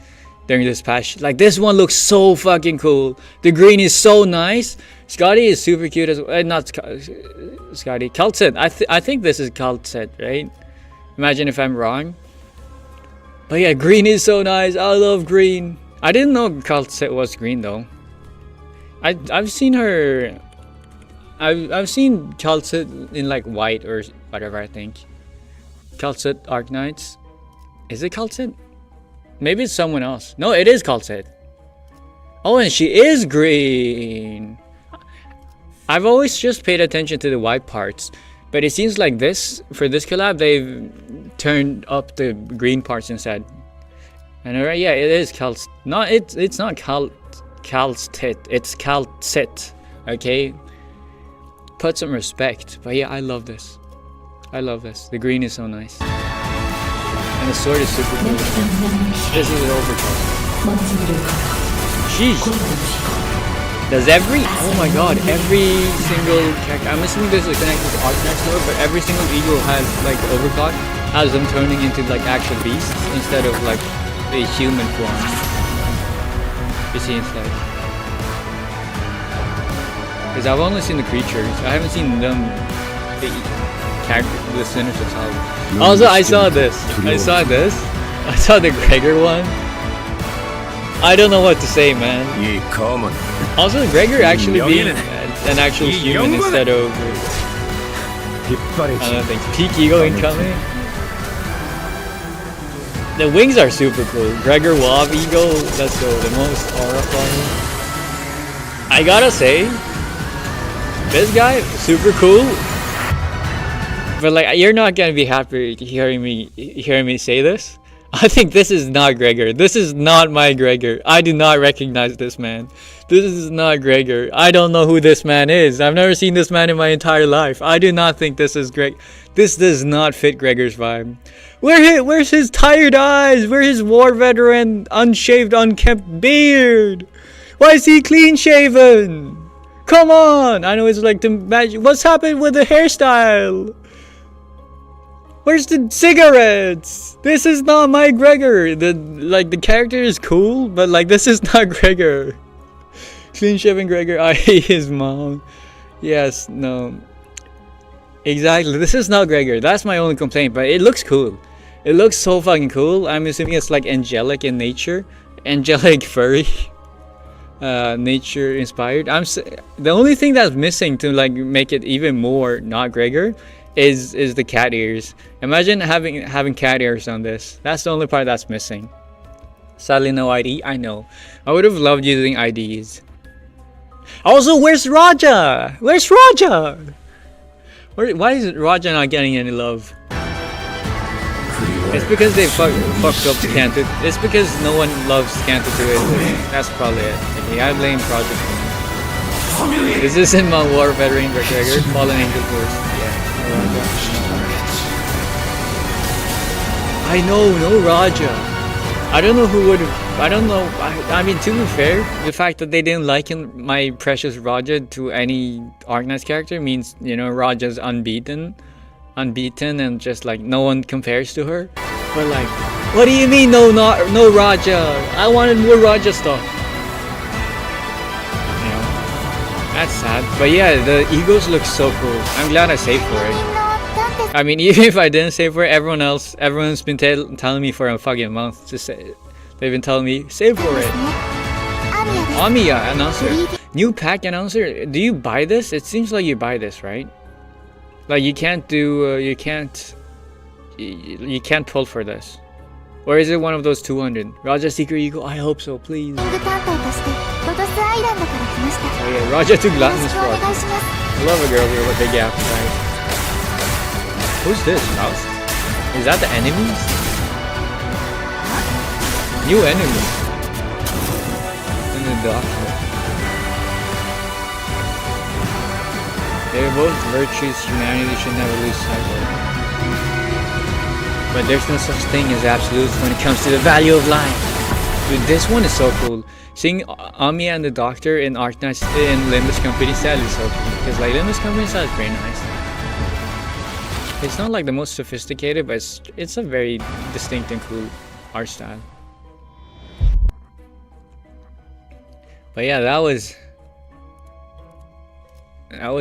during this patch. Like this one looks so fucking cool. The green is so nice. Scotty is super cute as well. Not Scotty. Kaltset. I think this is Kaltset, right? Imagine if I'm wrong. But yeah, green is so nice. I love green. I didn't know Kaltset was green though. I've seen her. I've seen Kaltset in like white or whatever. I think Kaltset Arknights. Is it Kaltset? Maybe it's someone else. No, it is Kaltset. Oh, and she is green. I've always just paid attention to the white parts, but it seems like for this collab they've turned up the green parts instead. And alright, yeah, it is Kaltset. No, it's not Kaltset. It's Kaltset. Okay, put some respect. But yeah, I love this. I love this. The green is so nice, and the sword is super cool. This is an overclock. Sheesh. Does oh my god, every single character, I'm assuming this is connected to Arknight's lore, but every single ego has, like, the overclock, has them turning into, like, actual beasts, instead of, like, a human form. You see instead. Because I've only seen the creatures, I haven't seen them, the sinners themselves. Also, I saw this. I saw the Gregor one. I don't know what to say, man. Also, Gregor actually being an actual human instead of I don't think peak ego incoming. The wings are super cool. Gregor Wav ego, let's go. The most horrifying. I gotta say, this guy super cool. But like, you're not gonna be happy hearing me say this. I think this is not Gregor. This is not my Gregor. I do not recognize this man. This is not Gregor. I don't know who this man is. I've never seen this man in my entire life. I do not think this is Greg. This does not fit Gregor's vibe. Where's his tired eyes? Where's his war veteran, unshaved, unkempt beard? Why is he clean shaven? Come on! I know it's like the magic. What's happened with the hairstyle? Where's the cigarettes? This is not my Gregor. The character is cool, but like this is not Gregor. Clean shaven Gregor. I hate his mom. Yes, no. Exactly. This is not Gregor. That's my only complaint. But it looks cool. It looks so fucking cool. I'm assuming it's like angelic in nature, angelic furry. Nature inspired. The only thing that's missing to like make it even more not Gregor is the cat ears. Imagine having cat ears on this. That's the only part that's missing. Sadly no ID. I know. I would have loved using IDs. Also, where's Raja? Where's Raja? Why is Raja not getting any love? It's because they fucked up Canto. It's because no one loves Canto to it. That's probably it. Okay, I blame Project. This isn't my war veteran Gregor. Fallen Angel Force. Yeah. I know, no Raja. I don't know who would have. I don't know. I mean, to be fair, the fact that they didn't liken my precious Raja to any Arknight's character means, you know, Raja's unbeaten and just like no one compares to her. But like, what do you mean no Raja? I wanted more Raja stuff. You know, that's sad. But yeah, the egos look so cool. I'm glad I saved for it. I mean, even if I didn't save for it, everyone's been telling me for a fucking month to say. They've been telling me save for it. Amiya announcer, new pack announcer. Do you buy this? It seems like you buy this, right? Like you can't do, you can't pull for this. Or is it one of those 200? Raja Secret Ego? I hope so, please. Oh yeah, Raja to Gluton's Frog. I love a girl with a big appetite. Who's this, Mouse? Is that the enemies? New enemies. And the doctor. They're both virtues humanity should never lose sight of. But there's no such thing as absolutes when it comes to the value of life. Dude, this one is so cool. Seeing Amiya and the Doctor in Arknight's in Limbus Company style is so cool. Because like Limbus Company style is very nice. It's not like the most sophisticated, but it's a very distinct and cool art style. But yeah, that was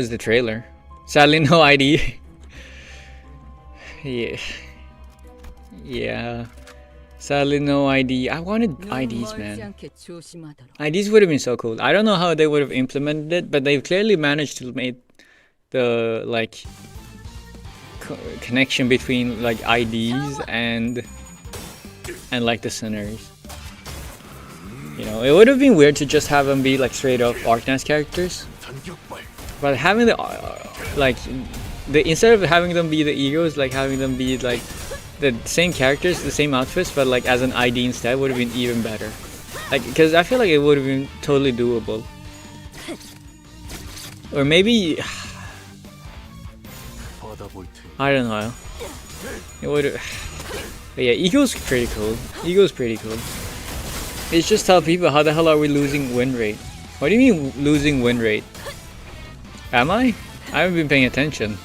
the trailer. Sadly, no ID. Yeah. Sadly, no ID. I wanted IDs, man. IDs would have been so cool. I don't know how they would have implemented it, but they've clearly managed to make the like connection between like IDs and like the sinners. You know, it would have been weird to just have them be like straight up Arknight's characters. But having the instead of having them be the egos, like having them be like the same characters, the same outfits, but like as an ID instead would have been even better. Like, because I feel like it would have been totally doable. Or maybe I don't know. It would have. But yeah, Ego's pretty cool. Ego's pretty cool. It's just tell people how the hell are we losing win rate? What do you mean losing win rate? Am I? I haven't been paying attention.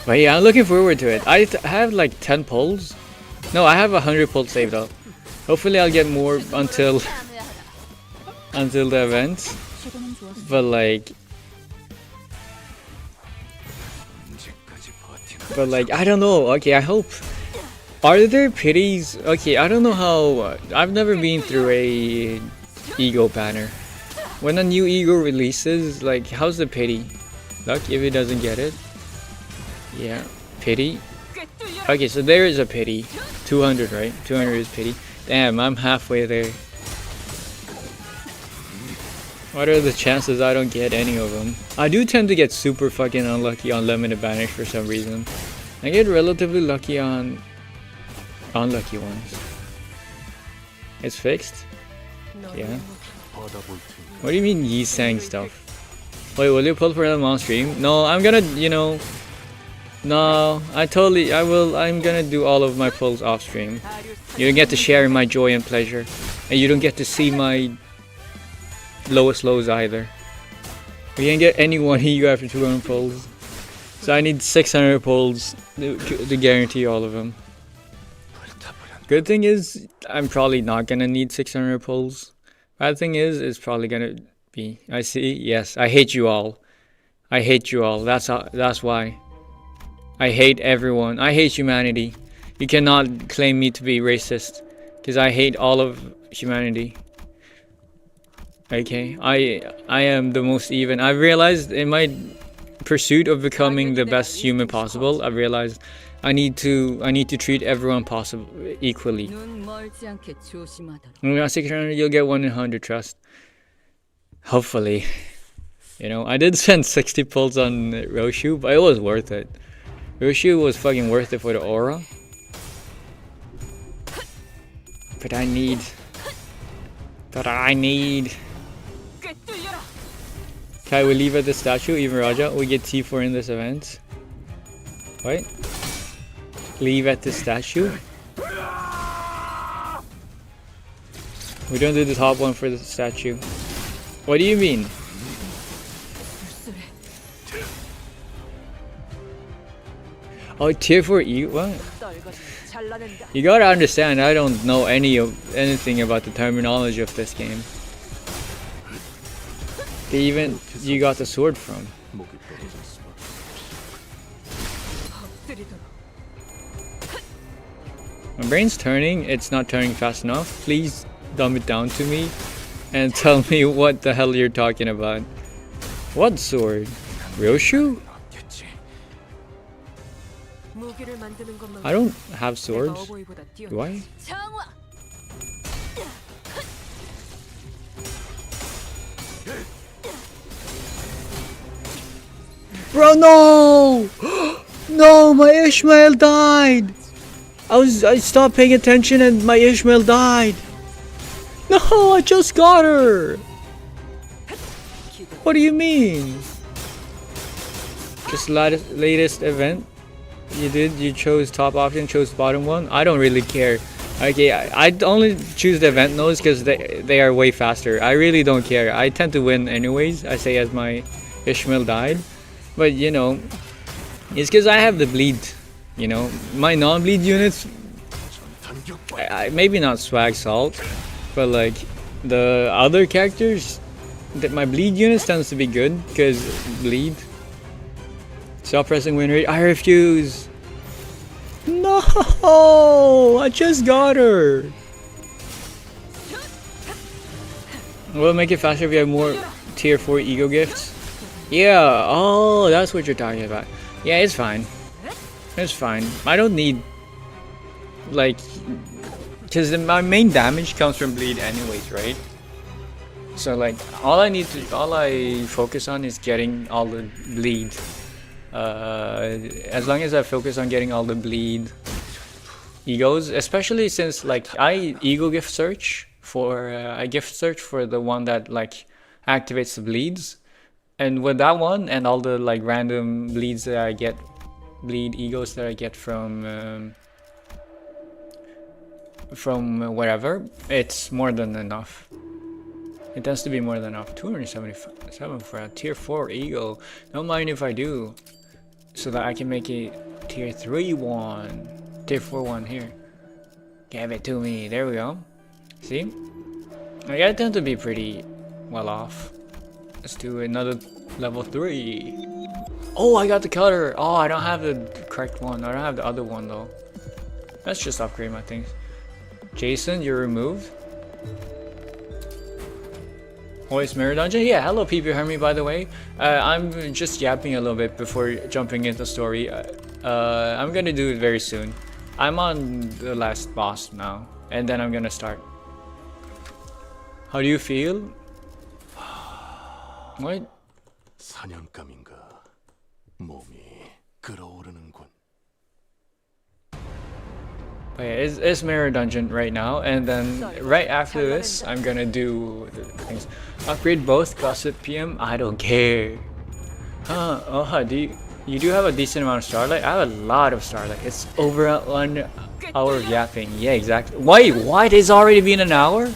But yeah, I'm looking forward to it. I have like 10 pulls. No, I have 100 pulls saved up. Hopefully I'll get more until the event. But like I don't know. Okay, I hope. Are there pities? Okay, I don't know how. I've never been through a ego banner. When a new ego releases, like, how's the pity? Luck if it doesn't get it. Yeah, pity. Okay, so there is a pity. 200, right? 200 is pity. Damn, I'm halfway there. What are the chances I don't get any of them? I do tend to get super fucking unlucky on limited banners for some reason. I get relatively lucky on unlucky ones. It's fixed? Yeah. What do you mean Yi sang stuff? Wait, will you pull for them on stream? No, I'm gonna, you know... No, I will, I'm gonna do all of my pulls off stream. You don't get to share in my joy and pleasure. And you don't get to see my lowest lows either. We can't get any one ego after 200 pulls. So I need 600 pulls to guarantee all of them. Good thing is, I'm probably not gonna need 600 pulls. Bad thing is, it's probably gonna be. I see. Yes, I hate you all. I hate you all. That's why. I hate everyone. I hate humanity. You cannot claim me to be racist. Because I hate all of humanity. Okay, I am the most even. I've realized in my pursuit of becoming the best human possible, I've realized I need to treat everyone possible equally. When you got 600, you'll get 1 in 100 trust. Hopefully. You know, I did spend 60 pulls on Roshu, but it was worth it. Roshu was fucking worth it for the aura. But I need... Okay, we leave at the statue, even Raja. We get T4 in this event. What? Leave at the statue? We don't do the top one for the statue. What do you mean? Oh, tier 4 E? What? You gotta understand, I don't know anything about the terminology of this game. The even you got the sword from. My brain's turning, it's not turning fast enough. Please dumb it down to me and tell me what the hell you're talking about. What sword? Ryoshu? I don't have swords. Do I? Bro, no! No, my Ishmael died! I stopped paying attention and my Ishmael died! No, I just got her! What do you mean? Just latest event? You chose top option, chose bottom one? I don't really care. Okay, I only choose the event nodes because they are way faster. I really don't care. I tend to win anyways, I say as my Ishmael died. But you know, it's because I have the bleed. You know, my non-bleed units, maybe not swag salt, but like the other characters, that my bleed units tends to be good because bleed. Stop pressing win rate. I refuse. No, I just got her. We'll make it faster if we have more tier 4 ego gifts. Yeah, oh, that's what you're talking about. Yeah, it's fine. It's fine. I don't need, like, because my main damage comes from bleed anyways, right? So like, all I focus on is getting all the bleed. As long as I focus on getting all the bleed egos, especially since like I gift search for the one that like activates the bleeds. And with that one and all the like random bleeds that I get, bleed egos that I get from wherever, it's more than enough. It tends to be more than enough. 277 for a tier 4 ego. Don't mind if I do, so that I can make a tier 3 one, tier 4 one here. Give it to me. There we go. See, I tend to be pretty well off. Let's do another level 3. Oh, I got the cutter. Oh, I don't have the correct one. I don't have the other one though. Let's just upgrade my things. Jason, you're removed. Voice Mirror Dungeon? Yeah, hello people who heard me by the way. I'm just yapping a little bit before jumping into the story. I'm gonna do it very soon. I'm on the last boss now, and then I'm gonna start. How do you feel? What? 사냥감인가 몸이 끓어오르는군. But yeah, it's Mirror Dungeon right now, and then right after this, I'm gonna do the things. Upgrade both Gossip PM. I don't care. You do have a decent amount of Starlight? I have a lot of Starlight. It's over 1 hour of yapping. Yeah, exactly. Wait, what? It's already been an hour?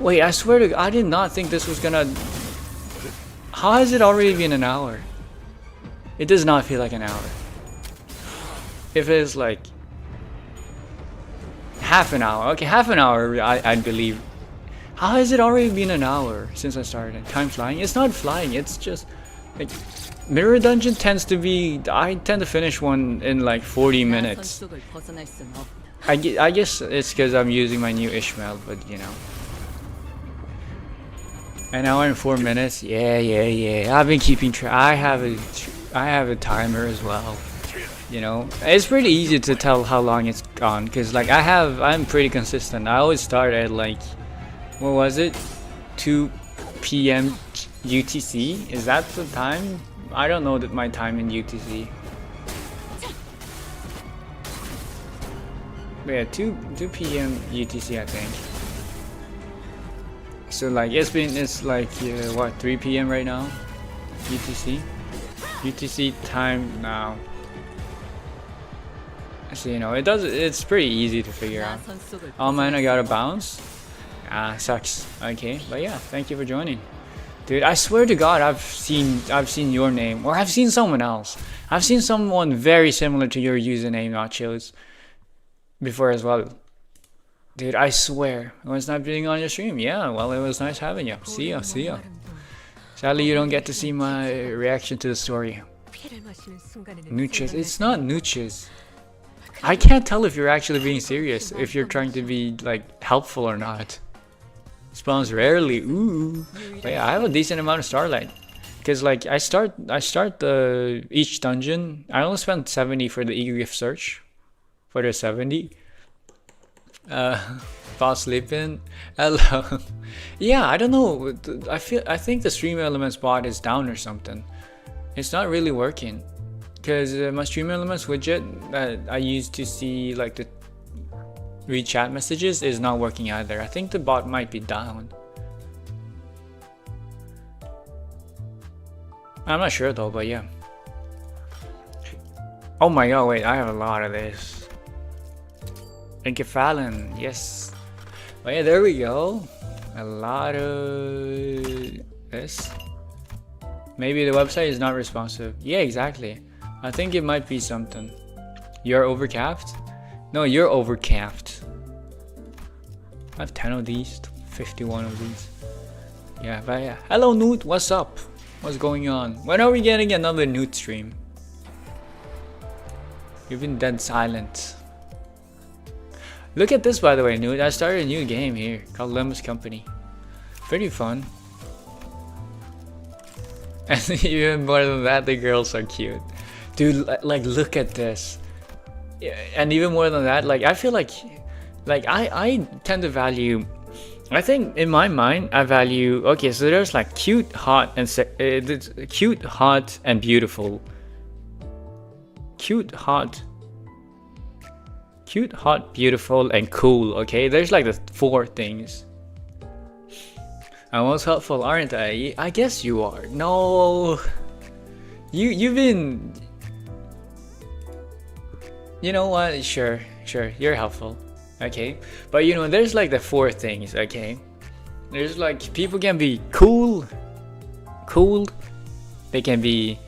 Wait, I swear to God, I did not think this was gonna... How has it already been an hour? It does not feel like an hour. If it's like half an hour, okay, half an hour, I'd believe. How has it already been an hour since I started? Time flying? It's not flying, it's just like Mirror Dungeon tends to be, I tend to finish one in like 40 minutes. I guess it's because I'm using my new Ishmael, but you know. An hour and 4 minutes. Yeah. I've been keeping track. I have a timer as well. You know, it's pretty easy to tell how long it's gone because like I'm pretty consistent. I always start at like, what was it, 2 p.m. UTC? Is that the time? I don't know my time in UTC. But yeah, 2 p.m. UTC I think. So like it's like what, 3 p.m. right now? UTC time now. So you know it's pretty easy to figure out. Oh man, I gotta bounce. Sucks. Okay, but yeah, thank you for joining. Dude, I swear to God, I've seen your name, or I've seen someone else. I've seen someone very similar to your username, Nachos, before as well. Dude, I swear. It was not being on your stream. Yeah, well, it was nice having you. See ya. Sadly, you don't get to see my reaction to the story. Nooches. It's not nooches. I can't tell if you're actually being serious, if you're trying to be like helpful or not. Spawns rarely. Ooh. But yeah, I have a decent amount of starlight. Cause like I start each dungeon. I only spent 70 for the e-gift search. For the 70. Fall sleeping. Hello. Yeah, I don't know. I think the stream elements bot is down or something. It's not really working. Because my stream elements widget that I used to see like the read chat messages is not working either. I think the bot might be down. I'm not sure though, but yeah. Oh my god, wait, I have a lot of this. Thank you, Fallon. Yes. Oh yeah, there we go. A lot of this. Maybe the website is not responsive. Yeah, exactly. I think it might be something. You're overcapped? No, you're overcapped. I have 10 of these, 51 of these. Yeah, but yeah. Hello, Newt. What's up? What's going on? When are we getting another Newt stream? You've been dead silent. Look at this, by the way, Newt. I started a new game here called Limbus Company. Pretty fun. And even more than that, the girls are cute. Dude, like look at this. And even more than that, like I feel like I tend to value, I think in my mind I value, okay, so there's like cute, hot and cute, hot and beautiful. Cute, hot, beautiful and cool, okay? There's like the 4 things. I'm most helpful, aren't I? I guess you are. No. You've been, you know what? Sure, you're helpful. Okay, but you know, there's like the 4 things. Okay, there's like people can be cool, they can be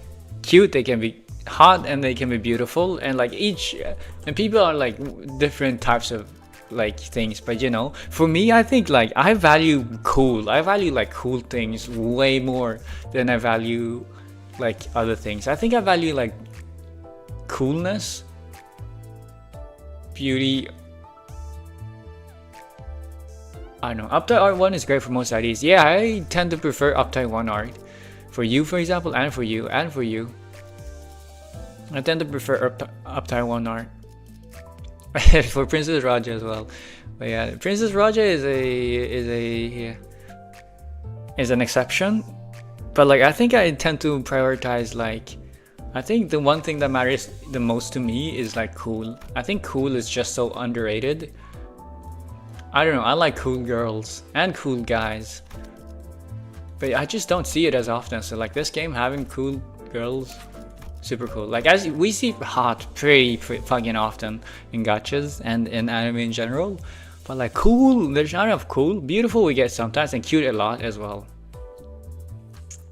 cute, they can be hot, and they can be beautiful. And like and people are like different types of like things. But you know, for me, I think like I value cool. I value like cool things way more than I value like other things. I think I value like coolness, beauty. I don't know. Uptight art 1 is great for most IDs. Yeah, I tend to prefer Uptight 1 art. For you, for example, and for you, I tend to prefer Uptight 1 art. For Princess Raja as well. But yeah, Princess Raja is an exception. But like I think I tend to prioritize like, I think the one thing that matters the most to me is like cool. I think cool is just so underrated. I don't know, I like cool girls and cool guys, but I just don't see it as often. So like this game having cool girls, super cool. Like as we see hot pretty fucking often in gachas and in anime in general, but like cool, there's not enough cool. Beautiful we get sometimes, and cute a lot as well.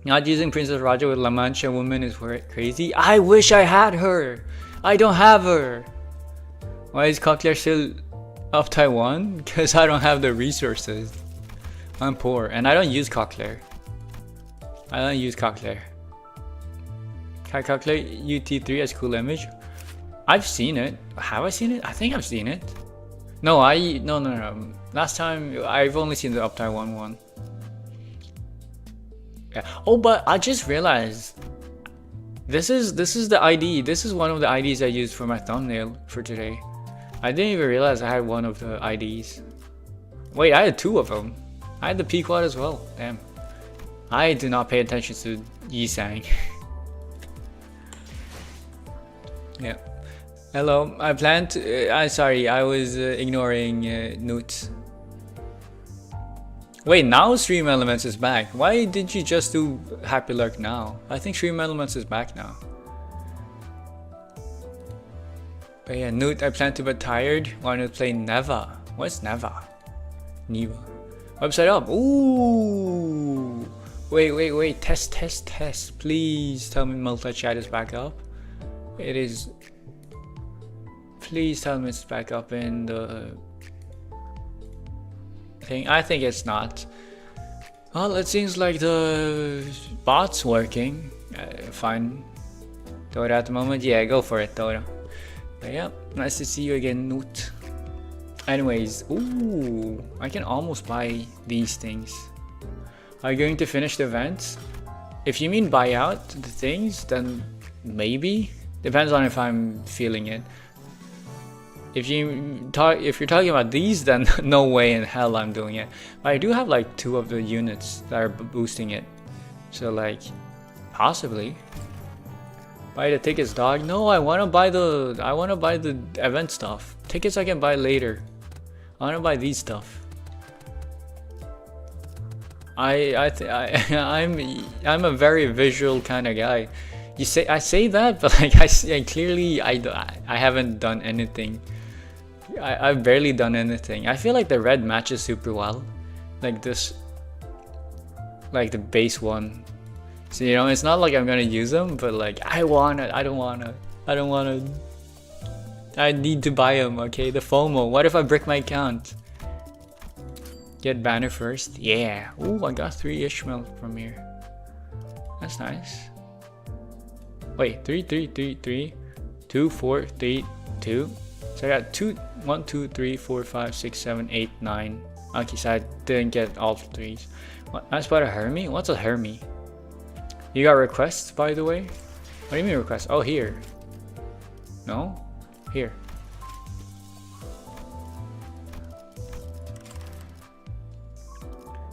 Not using Princess Raja with La Mancha woman is crazy. I wish I had her. I don't have her. Why is Cochlear still of Taiwan? Because I don't have the resources. I'm poor and I don't use Cochlear. Can I calculate UT3 as cool image? I've seen it. Have I seen it? I think I've seen it. No, no. Last time I've only seen the Uptime 1.1. Yeah. Oh, but I just realized this is the ID. This is one of the IDs I used for my thumbnail for today. I didn't even realize I had one of the IDs. Wait, I had two of them. I had the Pequod as well. Damn. I do not pay attention to Yisang. Yeah. Hello. I planned to. I'm sorry. I was ignoring Newt. Wait, now Stream Elements is back. Why did you just do Happy Lurk now? I think Stream Elements is back now. But yeah, Newt, I plan to be tired. Want to play Neva. What's Neva? Neva. Website up. Ooh. Wait. Test. Please tell me multi-chat is back up. It is. Please tell me it's back up in the thing. I think it's not. Well, it seems like the bot's working. Fine. Dora at the moment. Yeah, go for it, Dora. But yeah, nice to see you again, Newt. Anyways, ooh, I can almost buy these things. Are you going to finish the event? If you mean buy out the things, then maybe. Depends on if I'm feeling it. If you're talking about these, then no way in hell I'm doing it. But I do have like 2 of the units that are boosting it, so like possibly. Buy the tickets, dog. No, I wanna buy the event stuff. Tickets I can buy later. I wanna buy these stuff. I'm a very visual kind of guy. I say that, but like I clearly I haven't done anything. I've barely done anything. I feel like the red matches super well, like this, like the base one. So you know, it's not like I'm gonna use them, but like I don't wanna. I need to buy them. Okay, the FOMO. What if I break my account? Get banner first. Yeah. Ooh, I got 3 Ishmael from here. That's nice. Wait, 3, 2, 4, 3, 2. So I got 1, 2, 3, 4, 5, 6, 7, 8, 9. Okay, so I didn't get all 3s. What? That's about a Hermie? What's a Hermie? You got requests, by the way? What do you mean requests? Oh, here. No? Here.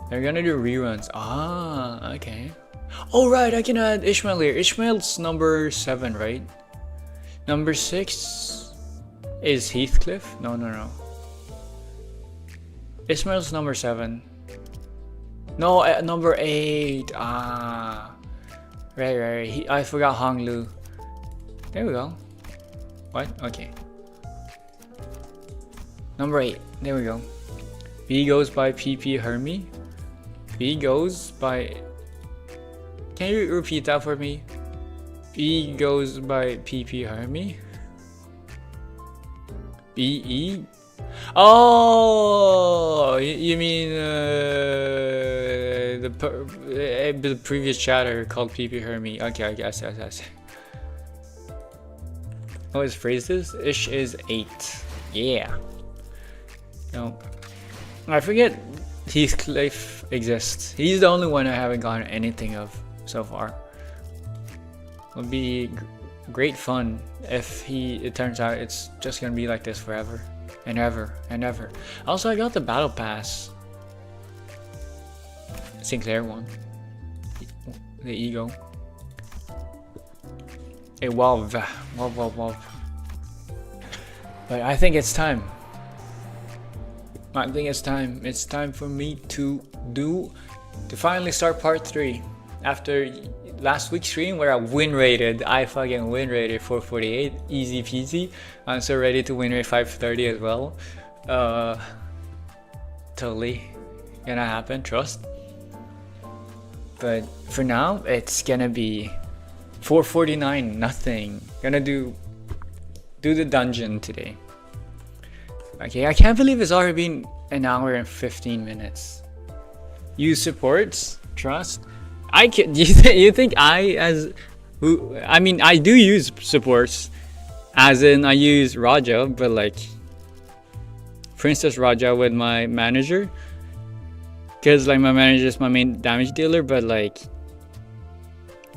They're gonna do reruns. Ah, okay. Oh right, I can add Ishmael here. Ishmael's number 7, right? Number 6 is Heathcliff. No. Ishmael's number 7. No, number 8. Ah, right. I forgot Honglu. There we go. What? Okay. Number 8. There we go. B goes by PP Hermie. B goes by. Can you repeat that for me? B goes by PP Hermie. BE. Oh, you mean the previous chatter called PP Hermie. Okay, I guess. Oh, his phrases. Ish is 8. Yeah. No, I forget Heathcliff exists. He's the only one I haven't gotten anything of so far. It'll be great fun if it turns out it's just gonna be like this forever and ever and ever. Also, I got the battle pass. Sinclair one. The ego. A wow. But I think it's time. It's time for me to finally start part 3 after last week's stream where I fucking win rated 448, easy peasy. I'm so ready to win rate 530 as well. Totally gonna happen, trust. But for now, it's gonna be 449 nothing. Gonna do the dungeon today. Okay, I can't believe it's already been an hour and 15 minutes. Use supports, trust. You think I, as Who? I mean, I do use supports, as in I use Raja, but like Princess Raja with my manager, because like my manager is my main damage dealer. But like,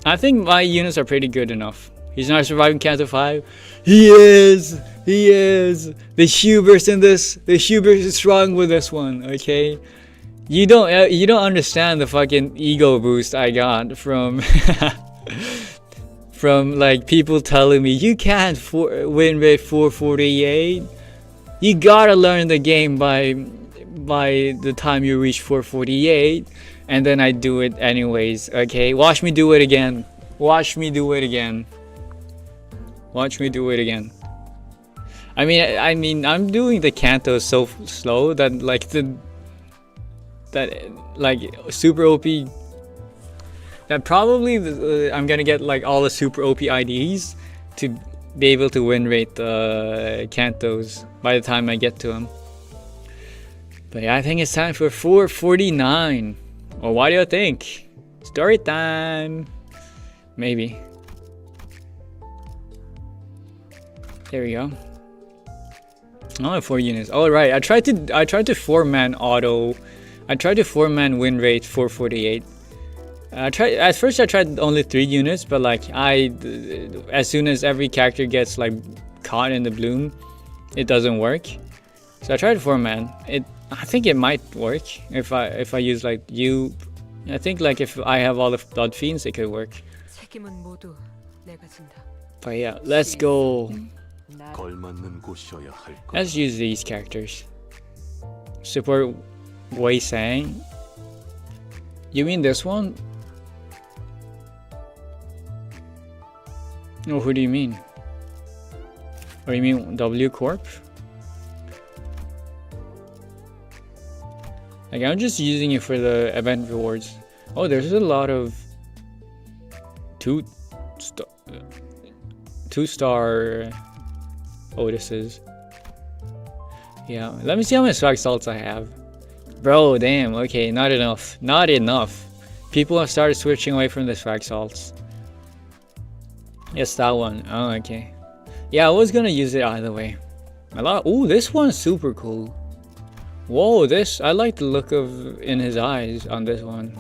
I think my units are pretty good enough. He's not surviving Canto 5. He is. He is. The Hubers in this. The Hubers is strong with this one. Okay. You don't understand the fucking ego boost I got from from like people telling me you can't win with 448. You gotta learn the game by the time you reach 448, and then I do it anyways. Okay, watch me do it again. Watch me do it again. Watch me do it again. I mean, I'm doing the Canto so slow that like super OP. That probably I'm gonna get like all the super OP IDs to be able to win rate the Cantos by the time I get to them. But yeah, I think it's time for 449. Or what do you think? Story time. Maybe. There we go. Only 4 units. All right. I tried to 4-man auto. I tried to 4-man win rate 448. At first I tried only 3 units, but like as soon as every character gets like caught in the bloom, it doesn't work. So I tried 4-man. I think it might work if I use like you. I think like if I have all the blood fiends, it could work. But yeah, let's go. Let's use these characters. Support Wei Sang. You mean this one? No, who do you mean? Or you mean W Corp? Like, I'm just using it for the event rewards. Oh, there's a lot of two-star Otises. Yeah, let me see how many swag salts I have. Bro, damn, okay, not enough. Not enough. People have started switching away from the swag salts. Yes, that one. Oh, okay. Yeah, I was gonna use it either way. Ooh, this one's super cool. Whoa, I like the look of in his eyes on this one.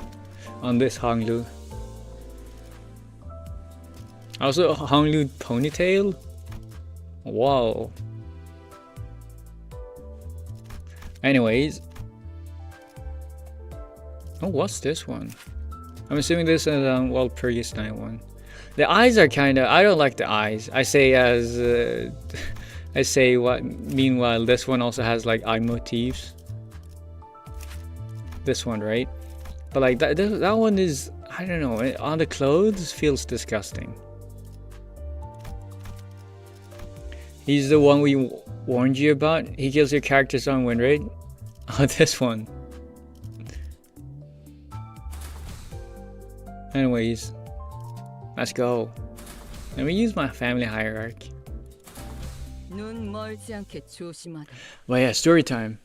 On this Honglu. Also, Honglu ponytail. Whoa. Anyways. Oh, what's this one? I'm assuming this is well, previous night one. The eyes are kinda. I don't like the eyes. I say what. Meanwhile, this one also has like eye motifs. This one, right? But like that one is. I don't know. On the clothes, feels disgusting. He's the one we warned you about. He kills your characters on win rate. Oh, this one. Anyways, let's go. Let me use my family hierarchy. But yeah, story time.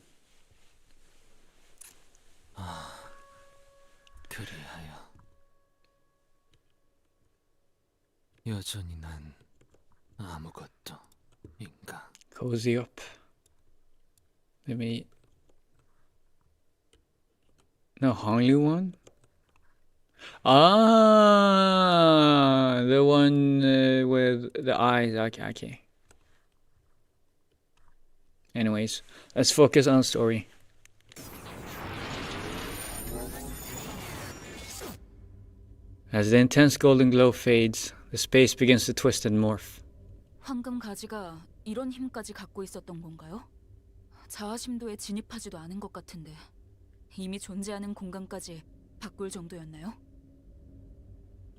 Cozy up. Let me. No, Honglu one? Ah, the one with the eyes. Okay. Anyways, let's focus on the story. As the intense golden glow fades, the space begins to twist and morph. 황금 가지가 이런 힘까지 갖고 있었던 건가요? 자아심도에 진입하지도 않은 것 같은데 이미 존재하는 공간까지 바꿀 정도였나요?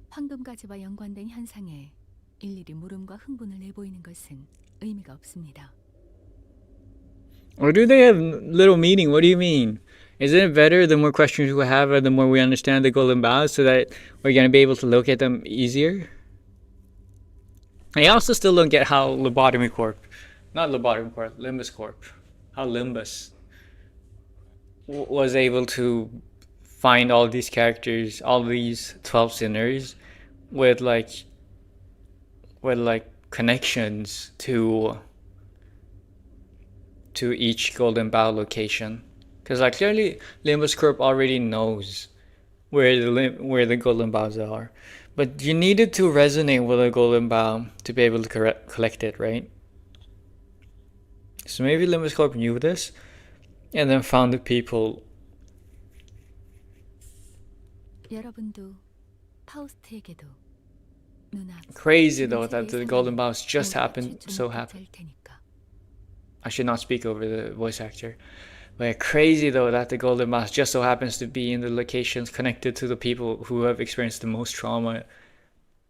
황금가지와 연관된 현상에 일일이 물음과 흥분을 내보이는 것은 의미가 없습니다. Or do they have little meaning? What do you mean? Isn't it better the more questions we have, the more we understand the golden bows, so that we're going to be able to locate them easier? I also still don't get how Limbus Corp, how Limbus was able to find all these characters, all these 12 sinners, with like with like connections to each Golden Bough location, because like clearly Limbus Corp already knows where the Golden Boughs are, but you needed to resonate with a Golden Bough to be able to collect it, right? So maybe Limbus Corp knew this, and then found the people. 여러분도 파우스트에게도 눈앞. Crazy though that the Golden Boughs just happened. I should not speak over the voice actor. But crazy though that the Golden Mouse just so happens to be in the locations connected to the people who have experienced the most trauma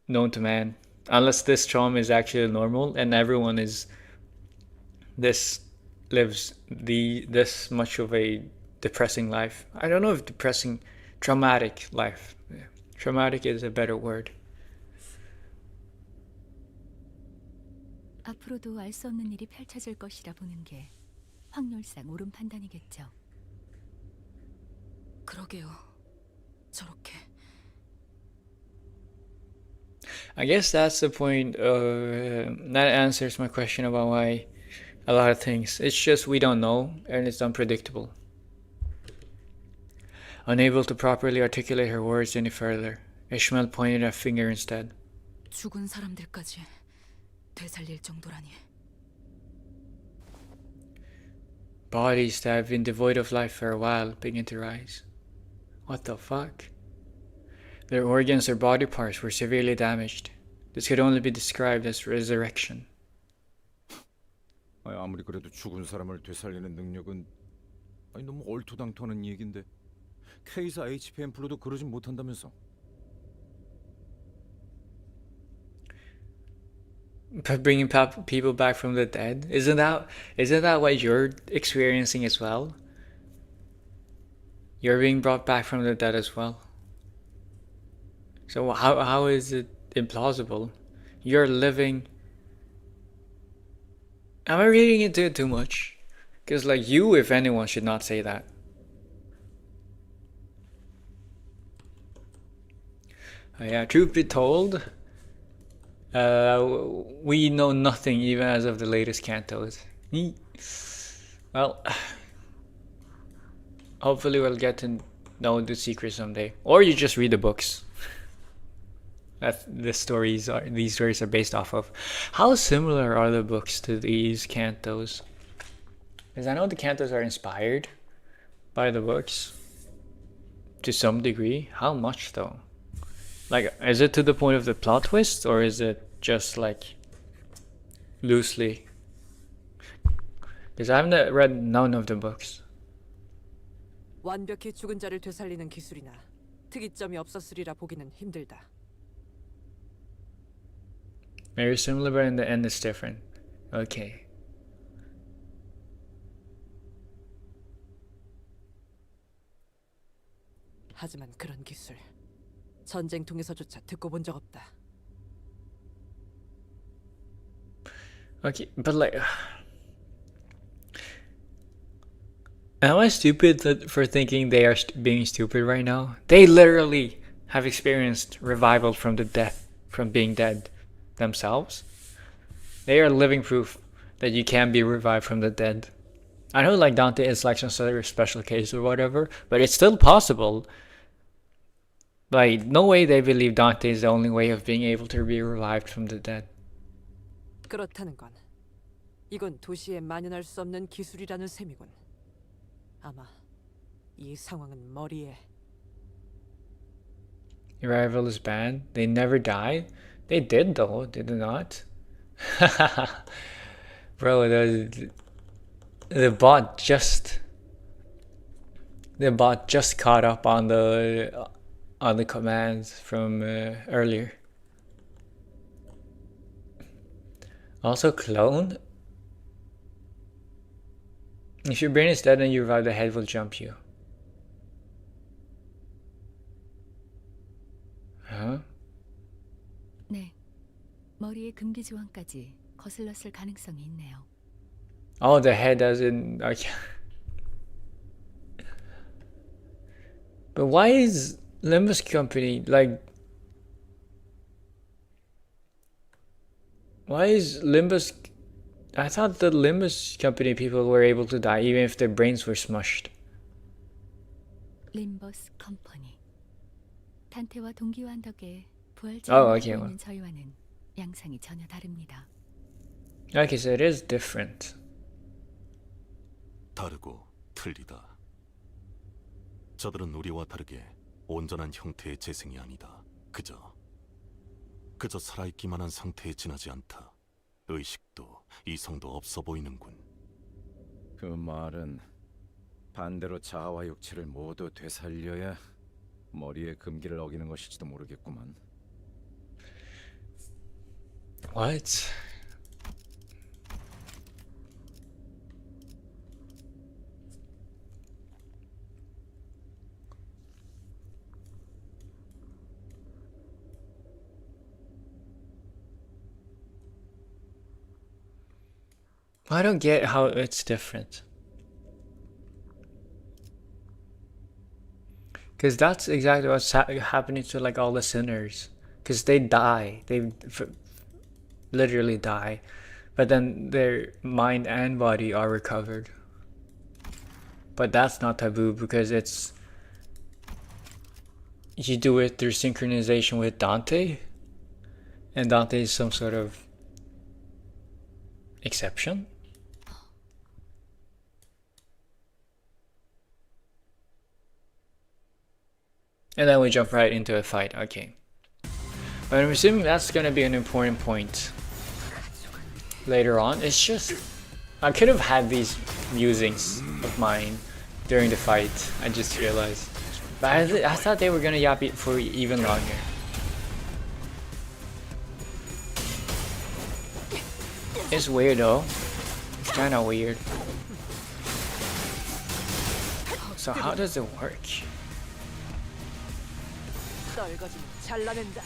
known to man. Unless this trauma is actually normal and everyone lives this much of a depressing life. I don't know if traumatic life. Yeah. Traumatic is a better word. 앞으로도 알 수 없는 일이 펼쳐질 것이라 보는 게 확률상 옳은 판단이겠죠. 그러게요. 저렇게. I guess that's the point. That answers my question about why a lot of things. It's just we don't know and it's unpredictable. Unable to properly articulate her words any further, Ishmael pointed a finger instead. 죽은 사람들까지 되살릴 정도라니. Bodies that have been devoid of life for a while begin to rise. What the fuck? Their organs or body parts were severely damaged. This could only be described as resurrection. 아무리 그래도 죽은 사람을 되살리는 능력은 너무 얼토당토하는 얘긴데 K사 HPM플로도 그러진 못한다면서. But bringing people back from the dead, isn't that what you're experiencing as well? You're being brought back from the dead as well. So how is it implausible? You're living. Am I reading into it too much? Because like you, if anyone, should not say that. Yeah, truth be told, we know nothing even as of the latest cantos. Well, hopefully we'll get to know the secret someday. Or you just read the books that these stories are based off of. How similar are the books to these cantos? Because I know the cantos are inspired by the books to some degree. How much though? Like, is it to the point of the plot twist, or is it just like loosely? Because I haven't read none of the books. 완벽히 죽은 자를 되살리는 기술이나 특이점이 없었으리라 보기는 힘들다. Very similar, but in the end it's different. Okay. 하지만 그런 기술 전쟁통에서조차 듣고 본 적 없다. Okay, but like, am I stupid for thinking they are being stupid right now? They literally have experienced revival from being dead themselves. They are living proof that you can be revived from the dead. I know like Dante is like some sort of special case or whatever, but it's still possible. Like, no way they believe Dante is the only way of being able to be revived from the dead. 그렇다는 건 이건 도시에 만연할 수 없는 기술이라는 셈이군. 아마 이 상황은 머리에. Revival is bad. They never died. They did though, did they not? Bro, the bot just caught up on the commands from earlier. Also, clone. If your brain is dead and you revive, the head will jump you. Huh? 네, 머리의 금기 지원까지 거슬렀을 가능성이 있네요. Oh, the head doesn't. Okay. But why is Limbus Company like? Why is Limbus? I thought the Limbus company people were able to die even if their brains were smushed. 림버스 컴퍼니. 탄테와 동기화한 덕에 부활 Oh, 체험을 okay, 하고 well. 있는 저희와는 양상이 전혀 다릅니다. Okay, so it is different. 다르고 틀리다. 저들은 우리와 다르게 온전한 형태의 재생이 아니다. 그저 살아있기만 한 상태에 지나지 않다. 의식도 이성도 없어 보이는군. 그 말은 반대로 자아와 육체를 모두 되살려야 머리의 금기를 어기는 것일지도 모르겠구만. What? I don't get how it's different. Because that's exactly what's happening to like all the sinners. Because they die. They literally die. But then their mind and body are recovered. But that's not taboo because it's... You do it through synchronization with Dante. And Dante is some sort of exception. And then we jump right into a fight. Okay. But I'm assuming that's gonna be an important point later on. It's just I could have had these musings of mine during the fight. I just realized. But I thought they were gonna yap it for even longer. It's weird though. It's kinda weird. So how does it work? 떨거지면 잘라낸다.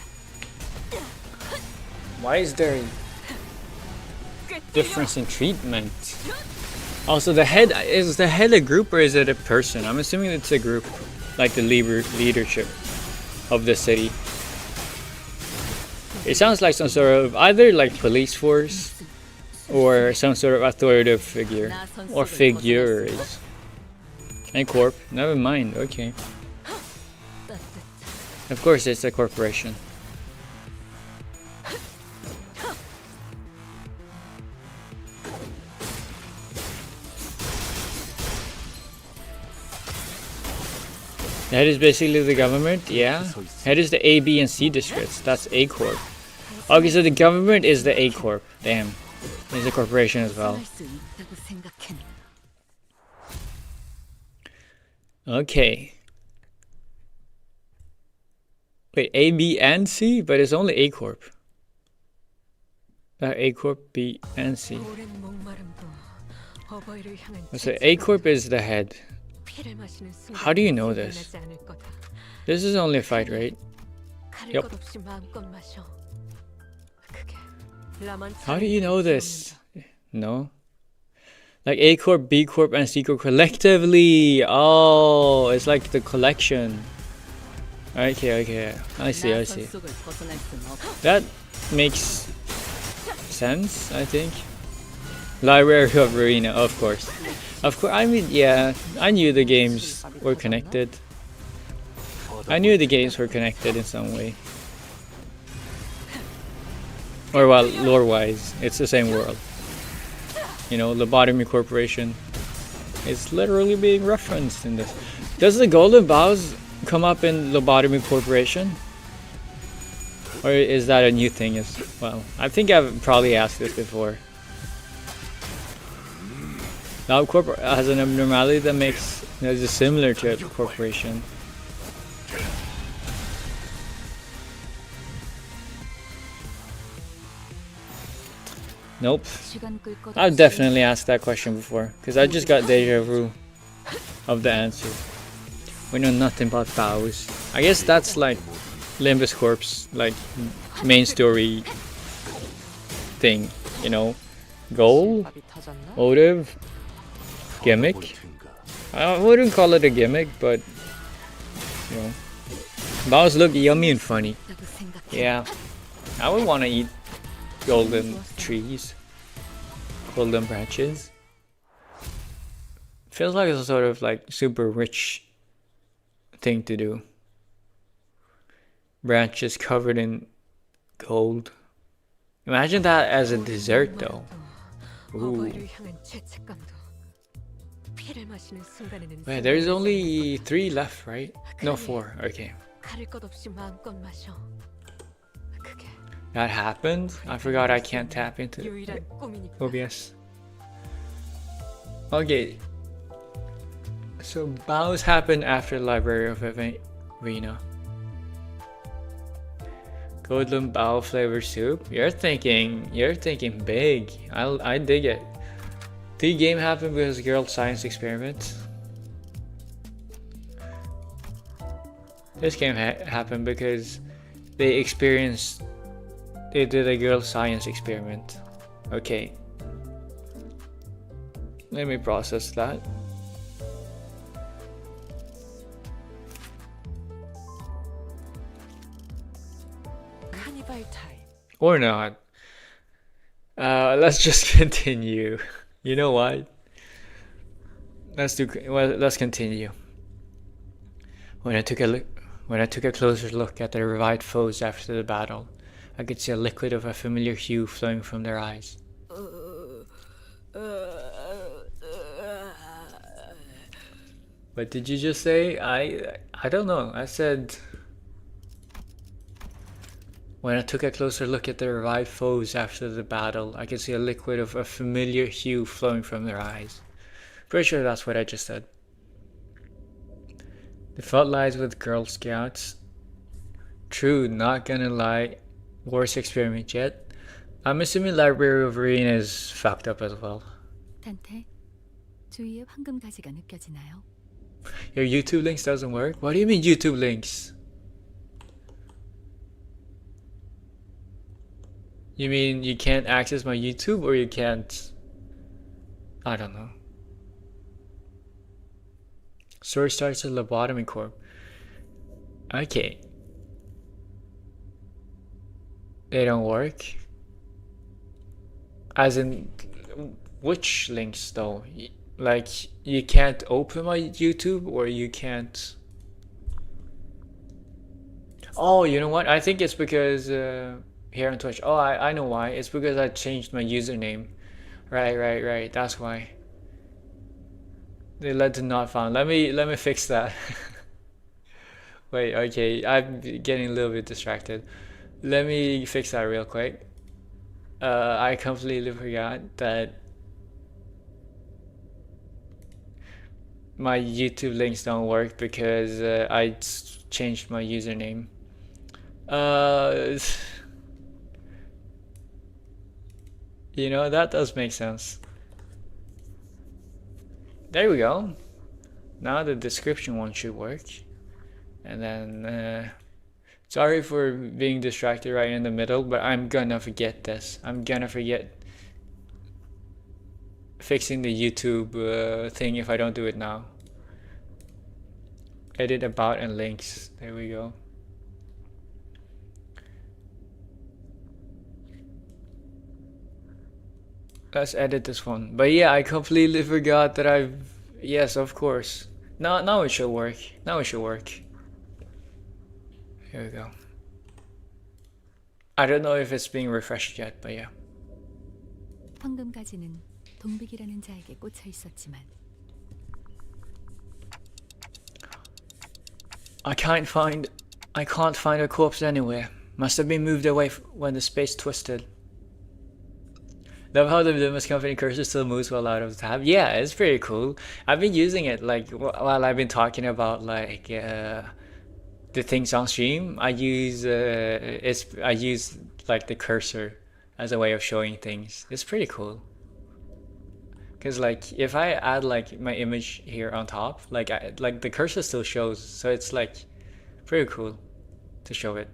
Why is there a difference in treatment? Also, the head, is the head a group or is it a person? I'm assuming it's a group, like the leadership of the city. It sounds like some sort of either like police force or some sort of authoritative figure or figures. And corp, never mind. Okay. Of course, it's a corporation. That is basically the government, yeah. That is the A, B, and C districts. That's A Corp. Okay, so the government is the A Corp. Damn. It's a corporation as well. Okay. Wait, A, B, and C? But it's only A Corp. A Corp, B, and C. So A Corp is the head. How do you know this? This is only a fight, right? Yep. How do you know this? No? Like A Corp, B Corp, and C Corp collectively. Oh, it's like the collection. Okay. I see. That makes sense, I think. Library of Arena, of course. I mean, yeah, I knew the games were connected. I knew the games were connected in some way. Or well, lore-wise, it's the same world. You know, Lobotomy Corporation is literally being referenced in this. Does the Golden Bows come up in Lobotomy Corporation? Or is that a new thing as well? I think I've probably asked this before. Now Corp has an abnormality that makes it similar to a corporation. Nope. I've definitely asked that question before because I just got deja vu of the answer. We know nothing about Baos. I guess that's like Limbus Corp's like main story thing, you know, goal, motive, gimmick. I wouldn't call it a gimmick, but you know, Baos look yummy and funny. Yeah, I would want to eat golden trees, golden branches. Feels like it's a sort of like super rich thing to do. Branches covered in gold. Imagine that as a dessert though. Ooh. 어버이를 향한 죄책감도 피를 마시는 순간에는 Wait, there's only 3 left, right? No, 4. Okay. 가릴 것 없이 마음껏 마셔. 그게 That happened? I forgot I can't tap into 유일한 꿈이니까. OBS. Okay. So bows happen after the Library of Arena. Golden bow flavor soup. You're thinking big. I dig it. The game happened because girl science experiment. This game happened because they did a girl science experiment. Okay. Let me process that. 카니발 타임. Or not. Let's just continue. You know what? Let's continue. When I took a closer look at the revived foes after the battle, I could see a liquid of a familiar hue flowing from their eyes. What did you just say? I don't know. I said when I took a closer look at the revived foes after the battle, I could see a liquid of a familiar hue flowing from their eyes. Pretty sure that's what I just said. The fault lies with Girl Scouts. True, not gonna lie. Worst experiment yet. I'm assuming Library of Arena is fucked up as well. 단테, 주위에 황금 가지가 느껴지나요? Your YouTube links doesn't work? What do you mean YouTube links? You mean you can't access my YouTube or you can't... I don't know. Story starts at Lobotomy Corp. Okay. They don't work? As in, which links though? Like, you can't open my YouTube or you can't... Oh, you know what? I think it's because here on Twitch. Oh, I know why. It's because I changed my username. Right. That's why. They led to not found. Let me fix that. Wait, okay. I'm getting a little bit distracted. Let me fix that real quick. I completely forgot that my YouTube links don't work because I changed my username. You know, that does make sense. There we go. Now the description one should work. And then sorry for being distracted right in the middle, but I'm gonna forget this. I'm gonna forget fixing the YouTube thing if I don't do it now. Edit about and links. There we go. Let's edit this one. But yeah, I completely forgot that I've... Yes, of course. Now it should work. Now it should work. Here we go. I don't know if it's being refreshed yet, but yeah. 황금 가지는 동백이라는 자에게 꽂혀 있었지만 I can't find a corpse anywhere. Must have been moved away when the space twisted. Love how the Limbus company cursor still moves well out of the tab. Yeah, it's pretty cool. I've been using it like while I've been talking about like the things on stream. I use like the cursor as a way of showing things. It's pretty cool. Cause like if I add like my image here on top, like the cursor still shows, so it's like pretty cool to show it.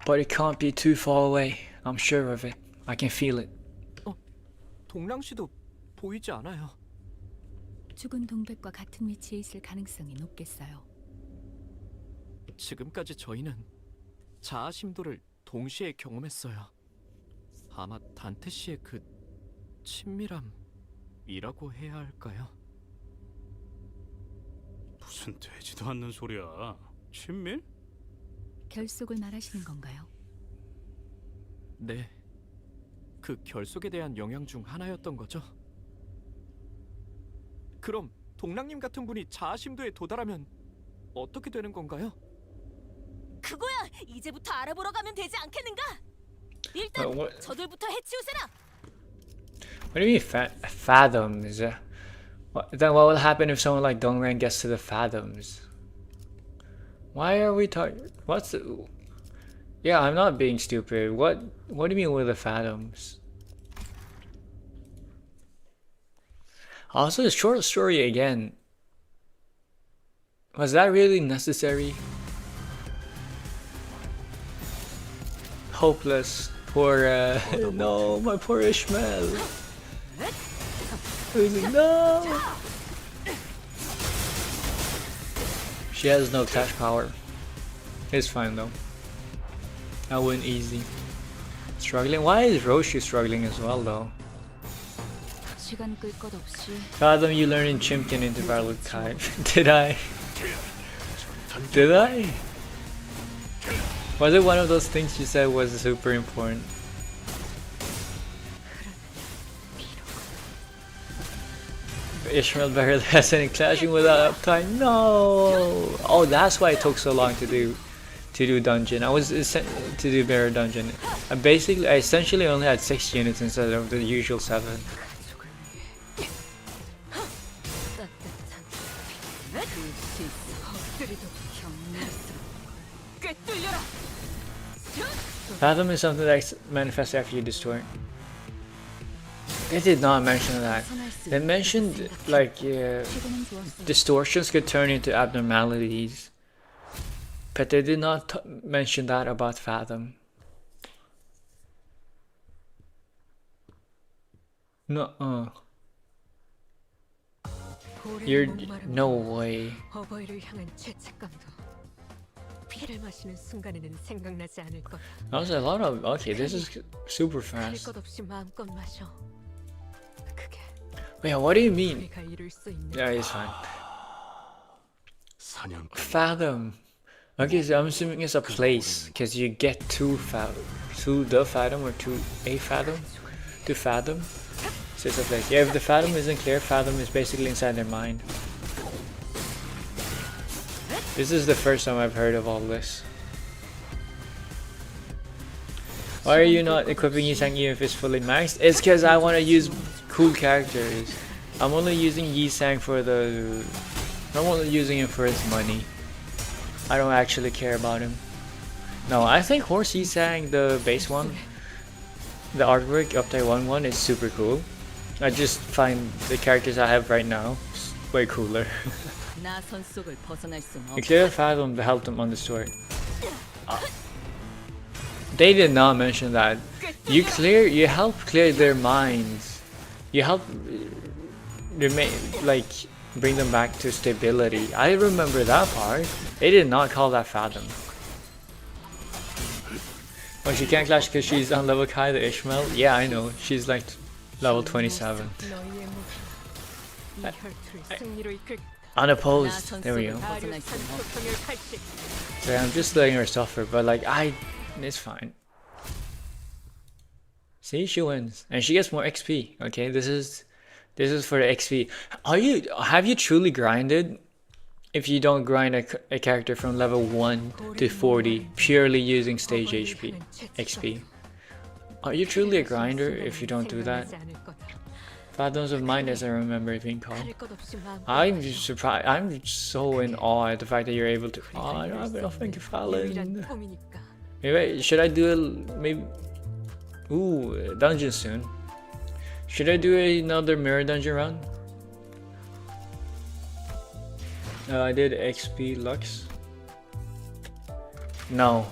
But it can't be too far away. I'm sure of it. I can feel it. 동랑씨도 보이지 않아요. 죽은 동백과 같은 위치에 있을 가능성이 높겠어요. 지금까지 저희는 자아심도를 동시에 경험했어요. 아마 단테 씨의 그 친밀함이라고 해야 할까요? 무슨 되지도 않는 소리야. 친밀? 결속을 말하시는 건가요? 네. 그 결속에 대한 영향 중 하나였던 거죠. 그럼 동랑님 같은 분이 자아심도에 도달하면 어떻게 되는 건가요? 그거야! 이제부터 알아보러 가면 되지 않겠는가? 일단 what 저들부터 해치우세라! do you mean fathoms? Then what will happen if someone like Dongran gets to the fathoms? Why are we talking? What's the? Yeah, I'm not being stupid. What do you mean with the fathoms? Also, the short story again. Was that really necessary? Hopeless. Poor, no, my poor Ishmael. No. She has no touch power. It's fine though. I win easy. Struggling? Why is Roshi struggling as well though? 시간 끌 것 없이 Fathom you learn in Chimkin into Violet Kai. Did I? Did I? Was it one of those things you said was super important? Ishmael barely has any clashing without uptime. No. Oh, that's why it took so long to do dungeon. I to do Barrier dungeon. I essentially only had 6 units instead of the usual 7. Fathom is something that manifests after you destroy. They did not mention that. They mentioned like distortions could turn into abnormalities, but they did not mention that about Fathom. No. You're no way. 어버이를 향한 죄책감도 피를 마시는 순간에는 생각나지 않을 거다. That was a lot of. Okay, this is super 다를 fast. 것 없이 마음껏 마셔. 그게 Wait, what do you mean? 우리가 이룰 수 있는 Yeah, it's fine. 사냥꾼. Fathom. Okay, so I'm assuming it's a place because you get to the Fathom or to a Fathom, to Fathom. So it's a place. Yeah, if the Fathom isn't clear, Fathom is basically inside their mind. This is the first time I've heard of all this. Why are you not equipping Yisang even if it's fully maxed? It's because I want to use cool characters. I'm only using Yisang for the... I'm only using him for his money. I don't actually care about him. No, I think Horse Yisang, the base one, the artwork update 1.1 is super cool. I just find the characters I have right now way cooler. 나선 속을 벗어날 순 You clear Fathom to help them on the story. They did not mention that. You help clear their minds. You help bring them back to stability. I remember that part. They did not call that Fathom. Oh, she can't clash because she's on level Kai the Ishmael? Yeah, I know. She's like level 27. 너희의 모습. 이 혈투를 승리로 이끌 Unopposed. There we go. 아류 산소통을 탈취. So I'm just letting her suffer, but like it's fine. See, she wins, and she gets more XP. Okay, this is for the XP. Have you truly grinded? If you don't grind a character from level 1 to 40 purely using stage XP, are you truly a grinder if you don't do that? Fathoms of Mind, as I remember it being called. I'm surprised. I'm so in awe at the fact that you're able to. Oh, I don't have enough Fallon. Maybe should I do maybe? Ooh, dungeon soon. Should I do another mirror dungeon run? I did XP Lux. No.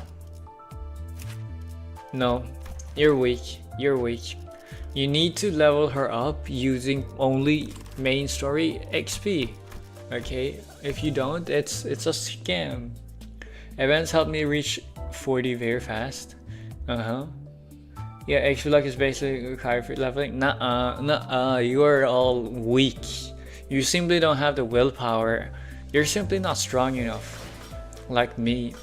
No. You're weak. You're weak. You need to level her up using only main story XP. Okay? If you don't, it's a scam. Events help me reach 40 very fast. Yeah, XP luck is basically required for leveling. Nuh-uh, you are all weak. You simply don't have the willpower. You're simply not strong enough, like me,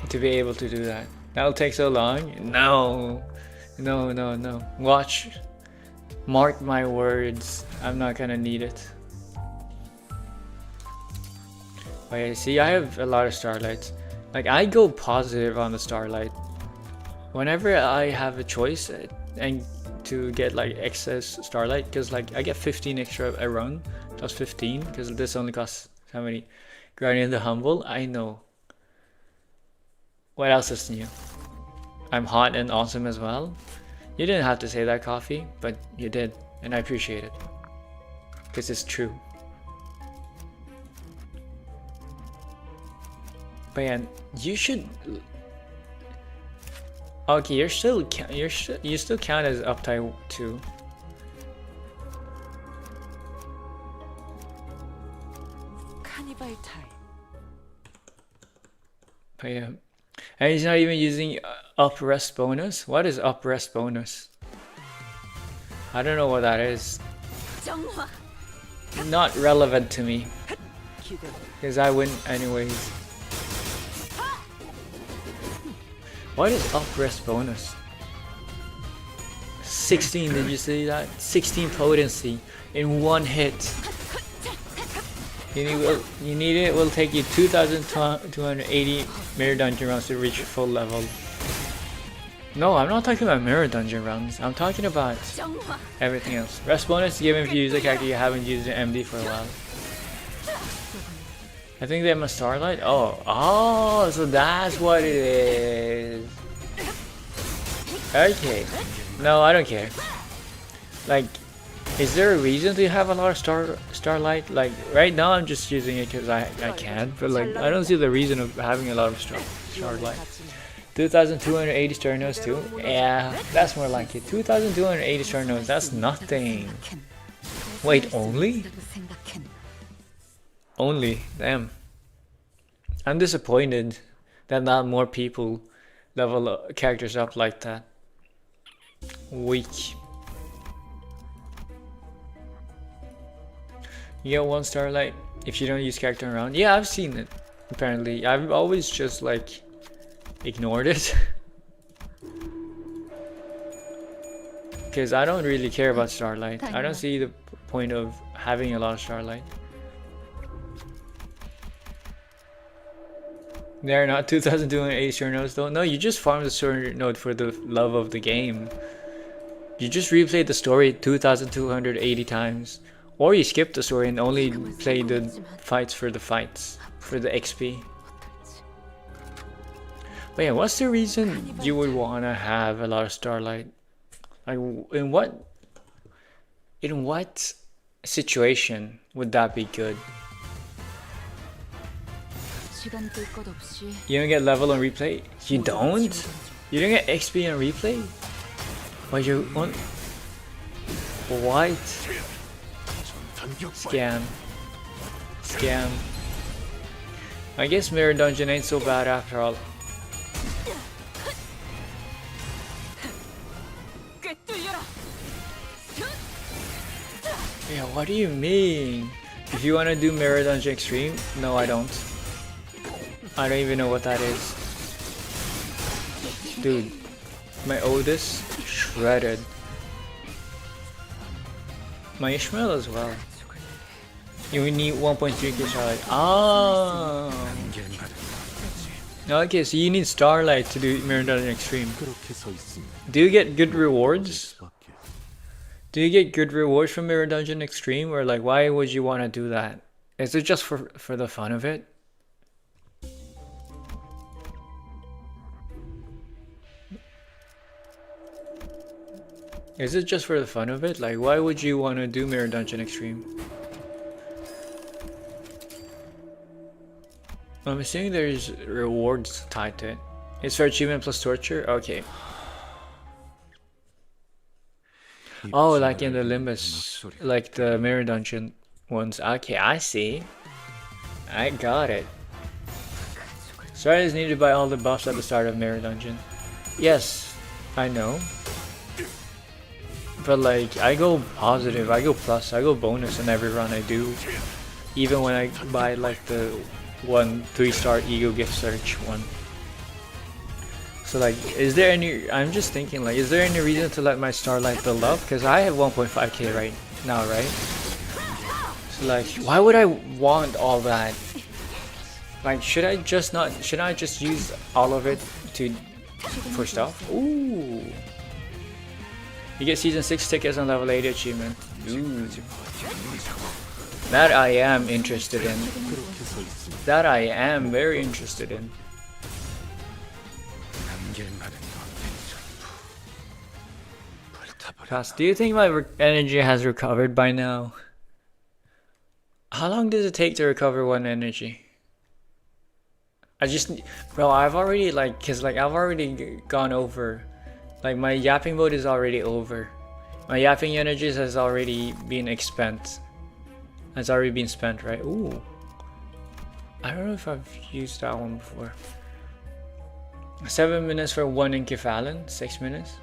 to be able to do that. That'll take so long. No. Watch. Mark my words. I'm not gonna need it. Wait, see, I have a lot of starlights. Like, I go positive on the starlight. Whenever I have a choice and to get like excess starlight, because like I get 15 extra a run, plus 15, because this only costs how many? Guardian the Humble. I know. What else is new? I'm hot and awesome as well. You didn't have to say that, Coffee, but you did, and I appreciate it, because it's true. But yeah, you should. Okay, you still count as uptime 2. 카니발 타임. But yeah, and he's not even using up rest bonus. What is up rest bonus? I don't know what that is. Not relevant to me, because I win anyways. What is up rest bonus? 16, did you see that? 16 potency in one hit. You need it. It will take you 2,280 mirror dungeon rounds to reach full level. No, I'm not talking about mirror dungeon rounds. I'm talking about everything else. Rest bonus given if you use a character you haven't used an MD for a while. I think they have a starlight. Oh, so that's what it is. Okay. No, I don't care. Like, is there a reason to have a lot of starlight? Like, right now I'm just using it because I can, but like, I don't see the reason of having a lot of starlight. 2,280 star nodes too? Yeah, that's more like it. 2,280 star nodes, that's nothing. Wait, only? Only? Damn. I'm disappointed that not more people level characters up like that. Weak. You get 1 starlight if you don't use character around. Yeah, I've seen it. Apparently, I've always just like ignored it because I don't really care about starlight. I don't see the point of having a lot of starlight. They're not 2,280 star nodes though. No, you just farm the star node for the love of the game. You just replay the story 2,280 times. Or you skip the story and only play the fights, for the XP. But yeah, what's the reason you would want to have a lot of starlight? Like, in what situation would that be good? You don't get level on replay? You don't? You don't get XP on replay? But you want... What? Scam. I guess Mirror Dungeon ain't so bad after all. Yeah, what do you mean? If you want to do Mirror Dungeon Extreme? No, I don't. I don't even know what that is. Dude, my Otis shredded. My Ishmael as well. You need 1.3k starlight. Oh. Okay, so you need starlight to do Mirror Dungeon Extreme. Do you get good rewards? Do you get good rewards from Mirror Dungeon Extreme, or like, why would you want to do that? Is it just for the fun of it? Is it just for the fun of it? Like, why would you want to do Mirror Dungeon Extreme? I'm assuming there's rewards tied to it. It's for achievement plus torture? Okay. Oh, like in the Limbus, like the Mirror Dungeon ones. Okay, I see. I got it. Strat is needed by all the buffs at the start of Mirror Dungeon. Yes, I know. But like, I go positive, I go plus, I go bonus in every run I do. Even when I buy like the 3-star Ego Gift Search one. So like, is there any, I'm just thinking like, is there any reason to let my Starlight build up? Because I have 1.5k right now, right? So like, why would I want all that? Like, should I just use all of it for stuff? Ooh. You get season 6 tickets on level 80 achievement. Ooh. That I am interested in. That I am very interested in. Cass, do you think my energy has recovered by now? How long does it take to recover one energy? Bro, I've already I've already gone over. Like, my yapping mode is already over. My yapping energies has already been spent. Has already been spent, right? Ooh. I don't know if I've used that one before. 7 minutes for 1 encephalon, 6 minutes.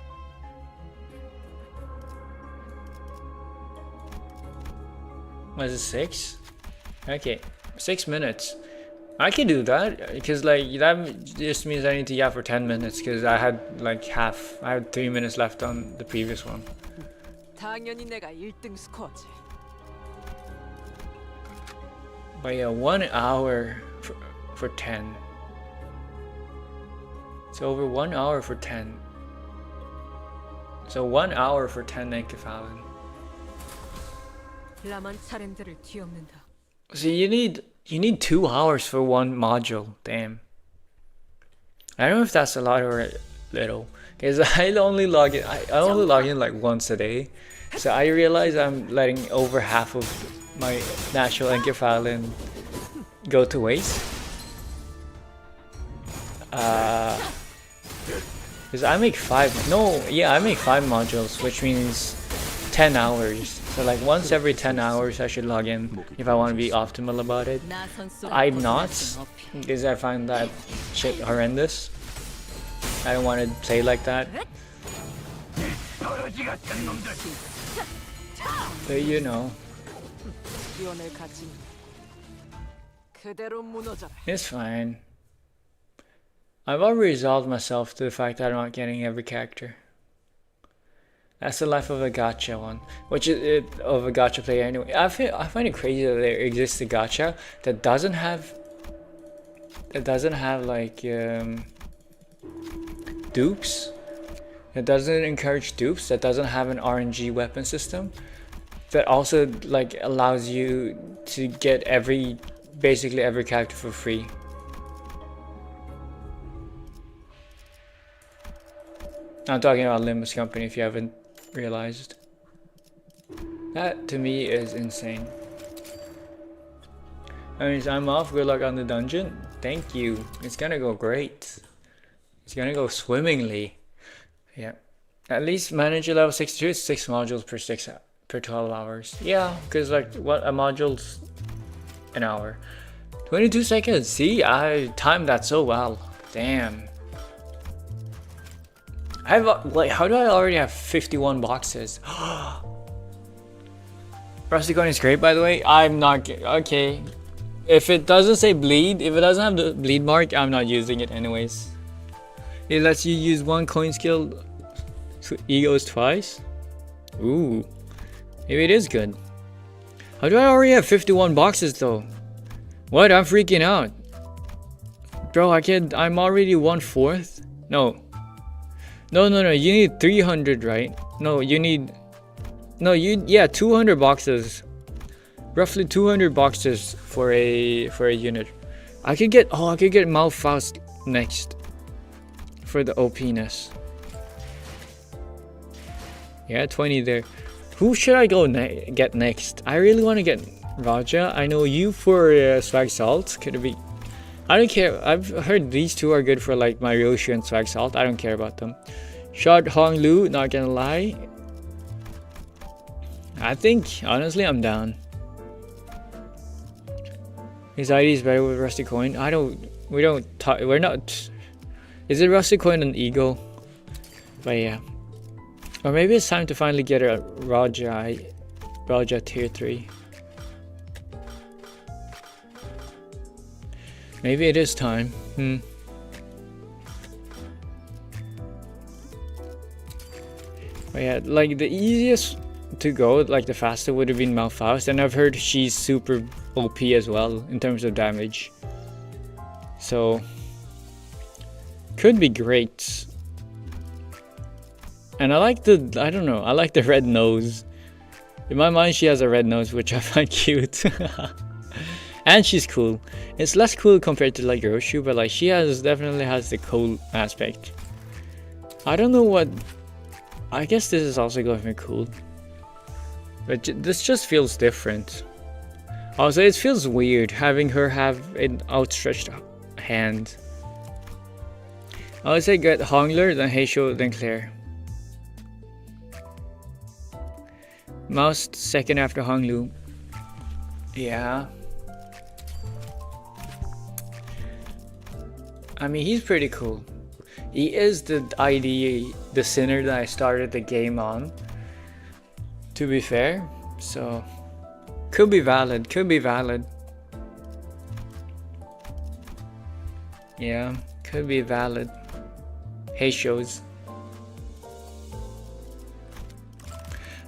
Was it 6? Okay, 6 minutes. I can do that because like that just means I need to yap for 10 minutes because I had like half. I had 3 minutes left on the previous one. 당연히 내가 1등 스코어지. But yeah, 1 hour for 10. It's over 1 hour for 10. So 1 hour for 10 encephalon. 라만 차렘들을 뒤엎는다. See, you need 2 hours for one module. Damn. I don't know if that's a lot or little, because I only log in. I only log in like once a day, so I realize I'm letting over half of my natural encephalon go to waste. Because I make 5. No, yeah, I make 5 modules, which means 10 hours. So like once every 10 hours I should log in if I want to be optimal about it. I'm not, because I find that shit horrendous. I don't want to play like that. But you know, it's fine. I've already resolved myself to the fact that I'm not getting every character. That's the life of a gacha one, which is of a gacha player anyway. I find it crazy that there exists a gacha that doesn't have like dupes. It doesn't encourage dupes. That doesn't have an RNG weapon system. That also like allows you to get basically every character for free. I'm talking about Limbus Company if you haven't realized. That to me is insane. I mean, I'm off. Good luck on the dungeon. Thank you. It's gonna go great. It's gonna go swimmingly. Yeah. At least manage a level 62. It's 6 modules per 12 hours. Yeah, because like what a module's an hour. 22 seconds. See, I timed that so well. Damn. I have like, how do I already have 51 boxes? Rusty coin is great, by the way. I'm not okay. If it doesn't say bleed, if it doesn't have the bleed mark, I'm not using it anyways. It lets you use 1 coin skill egos twice. Ooh, maybe it is good. How do I already have 51 boxes though? What? I'm freaking out, bro. I'm already 1/4. No. No, you need 300, right? Yeah, 200 boxes. Roughly 200 boxes for a unit. I could get Malfaust next for the OP-ness. Yeah, 20 there. Who should I go get next? I really want to get Raja. I know you for Swag Salt. Could it be? I don't care. I've heard these two are good for like my Ryoshi and Swag Salt. I don't care about them. Shard Hong Lu, not gonna lie. I think honestly I'm down. His ID is better with Rusty Coin. I don't We don't talk. We're not. Is it Rusty Coin and Eagle? But yeah. Or maybe it's time to finally get a Raja tier 3. Maybe it is time. But yeah, like the easiest to go, like the faster would have been Malphite, and I've heard she's super OP as well in terms of damage. So could be great. And I like the, I don't know, I like the red nose. In my mind she has a red nose, which I find cute. And she's cool. It's less cool compared to like Roshu, but like she definitely has the cool aspect. I don't know what, I guess this is also going to be cool. But this just feels different. Also, it feels weird having her have an outstretched hand. I would say get Hongler, then Heisho, then Claire. Mouse second after Honglu. Yeah. I mean, he's pretty cool. He is the ID, the sinner that I started the game on. To be fair, so could be valid. Could be valid. Yeah, could be valid. Hey, shows.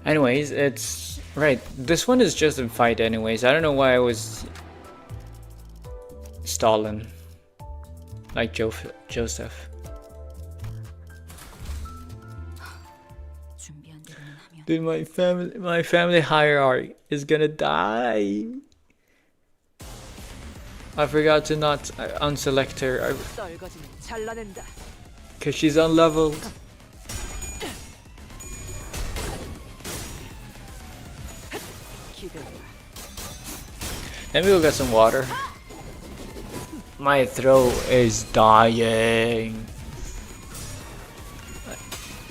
Anyways, it's right. This one is just a fight, anyways. I don't know why I was stalling like Joseph. Dude, my family hierarchy is gonna die. I forgot to not unselect her because she's unleveled. Let me go get some water. My throat is dying.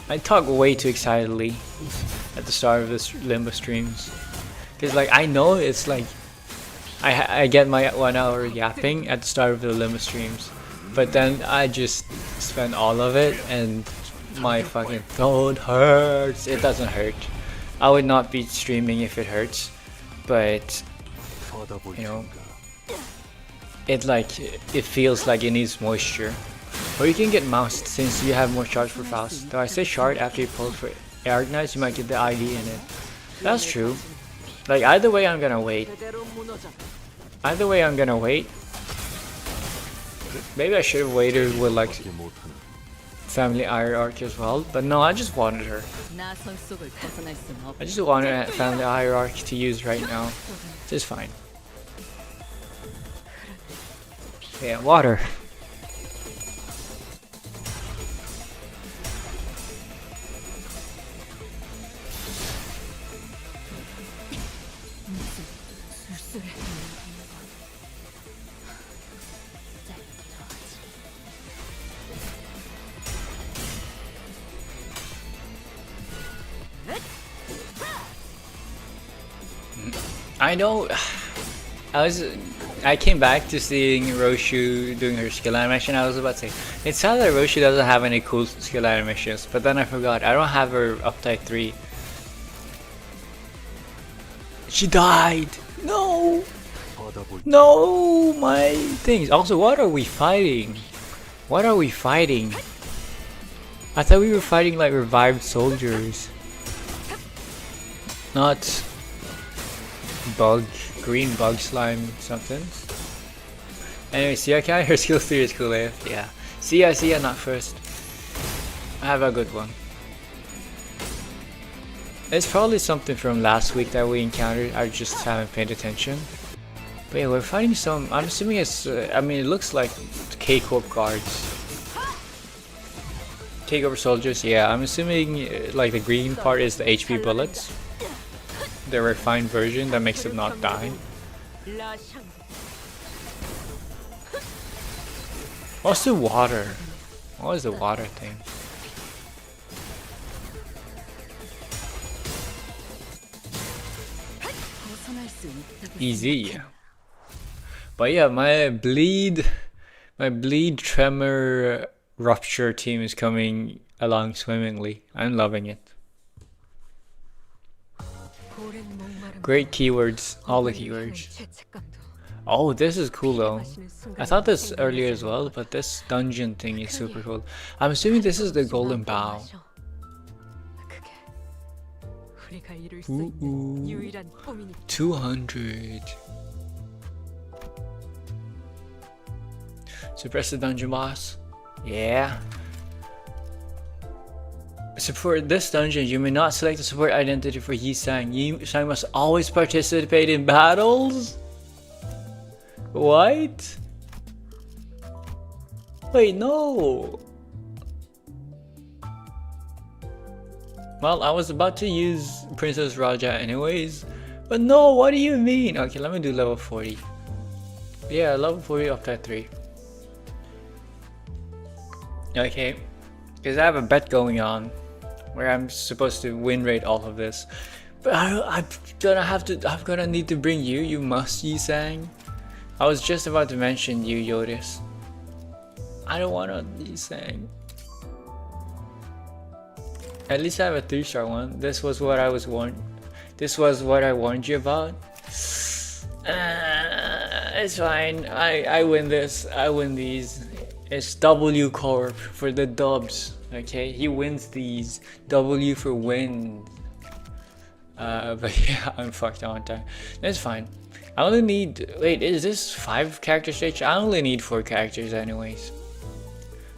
I talk way too excitedly at the start of this Limbus streams, because like I know it's like I get my 1 hour yapping at the start of the Limbus streams, but then I just spend all of it and my fucking throat hurts. It doesn't hurt. I would not be streaming if it hurts, but you know, it feels like it needs moisture. Or you can get moused since you have more charge for Faust. Though I say shard after you pull for Aragnites, you might get the ID in it. That's true. Like either way I'm gonna wait. Either way I'm gonna wait. Maybe I should have waited with like family hierarchy as well. But no, I just wanted her. I just wanted a family hierarchy to use right now. This is fine. Yeah, water. I know. I came back to seeing Roshu doing her skill animation. I was about to say, it's sad that Roshu doesn't have any cool skill animations, but then I forgot. I don't have her up type 3. She died! No! No! My things. Also, what are we fighting? What are we fighting? I thought we were fighting like revived soldiers. Not green bug slime something. Anyway, see, okay, her skill 3 is cool AF. Yeah. See ya, not first. Have a good one. It's probably something from last week that we encountered. I just haven't paid attention. But yeah, we're fighting some. I'm assuming it's. I mean, it looks like K-Corp guards. Takeover soldiers. Yeah, I'm assuming like the green part is the HP bullets. The refined version that makes it not die. What's the water? What is the water thing? Easy. But yeah, my bleed My bleed, tremor, rupture team is coming along swimmingly. I'm loving it. Great keywords, all the keywords. Oh, this is cool though. I thought this earlier as well, but this dungeon thing is super cool. I'm assuming this is the golden bow. Ooh, 200. Suppress the dungeon boss. Yeah. Support this dungeon. You may not select a support identity for Yi-Sang. Yi-Sang must always participate in battles? What? Wait, no. Well, I was about to use Princess Raja anyways. But no, what do you mean? Okay, let me do level 40. Yeah, level 40 of that 3. Okay, because I have a bet going on where I'm supposed to win rate all of this. But I'm gonna need to bring you. You must, Yi-Sang. I was just about to mention you, Yoris. I don't want to Yi-Sang. At least I have a 3-star one. This was what I was warned. This was what I warned you about. It's fine. I win this. I win these. It's W Corp for the dubs. Okay, he wins these. W for win. But yeah, I'm fucked on time. That's fine. I only need. Wait, is this 5 character stage? I only need 4 characters, anyways.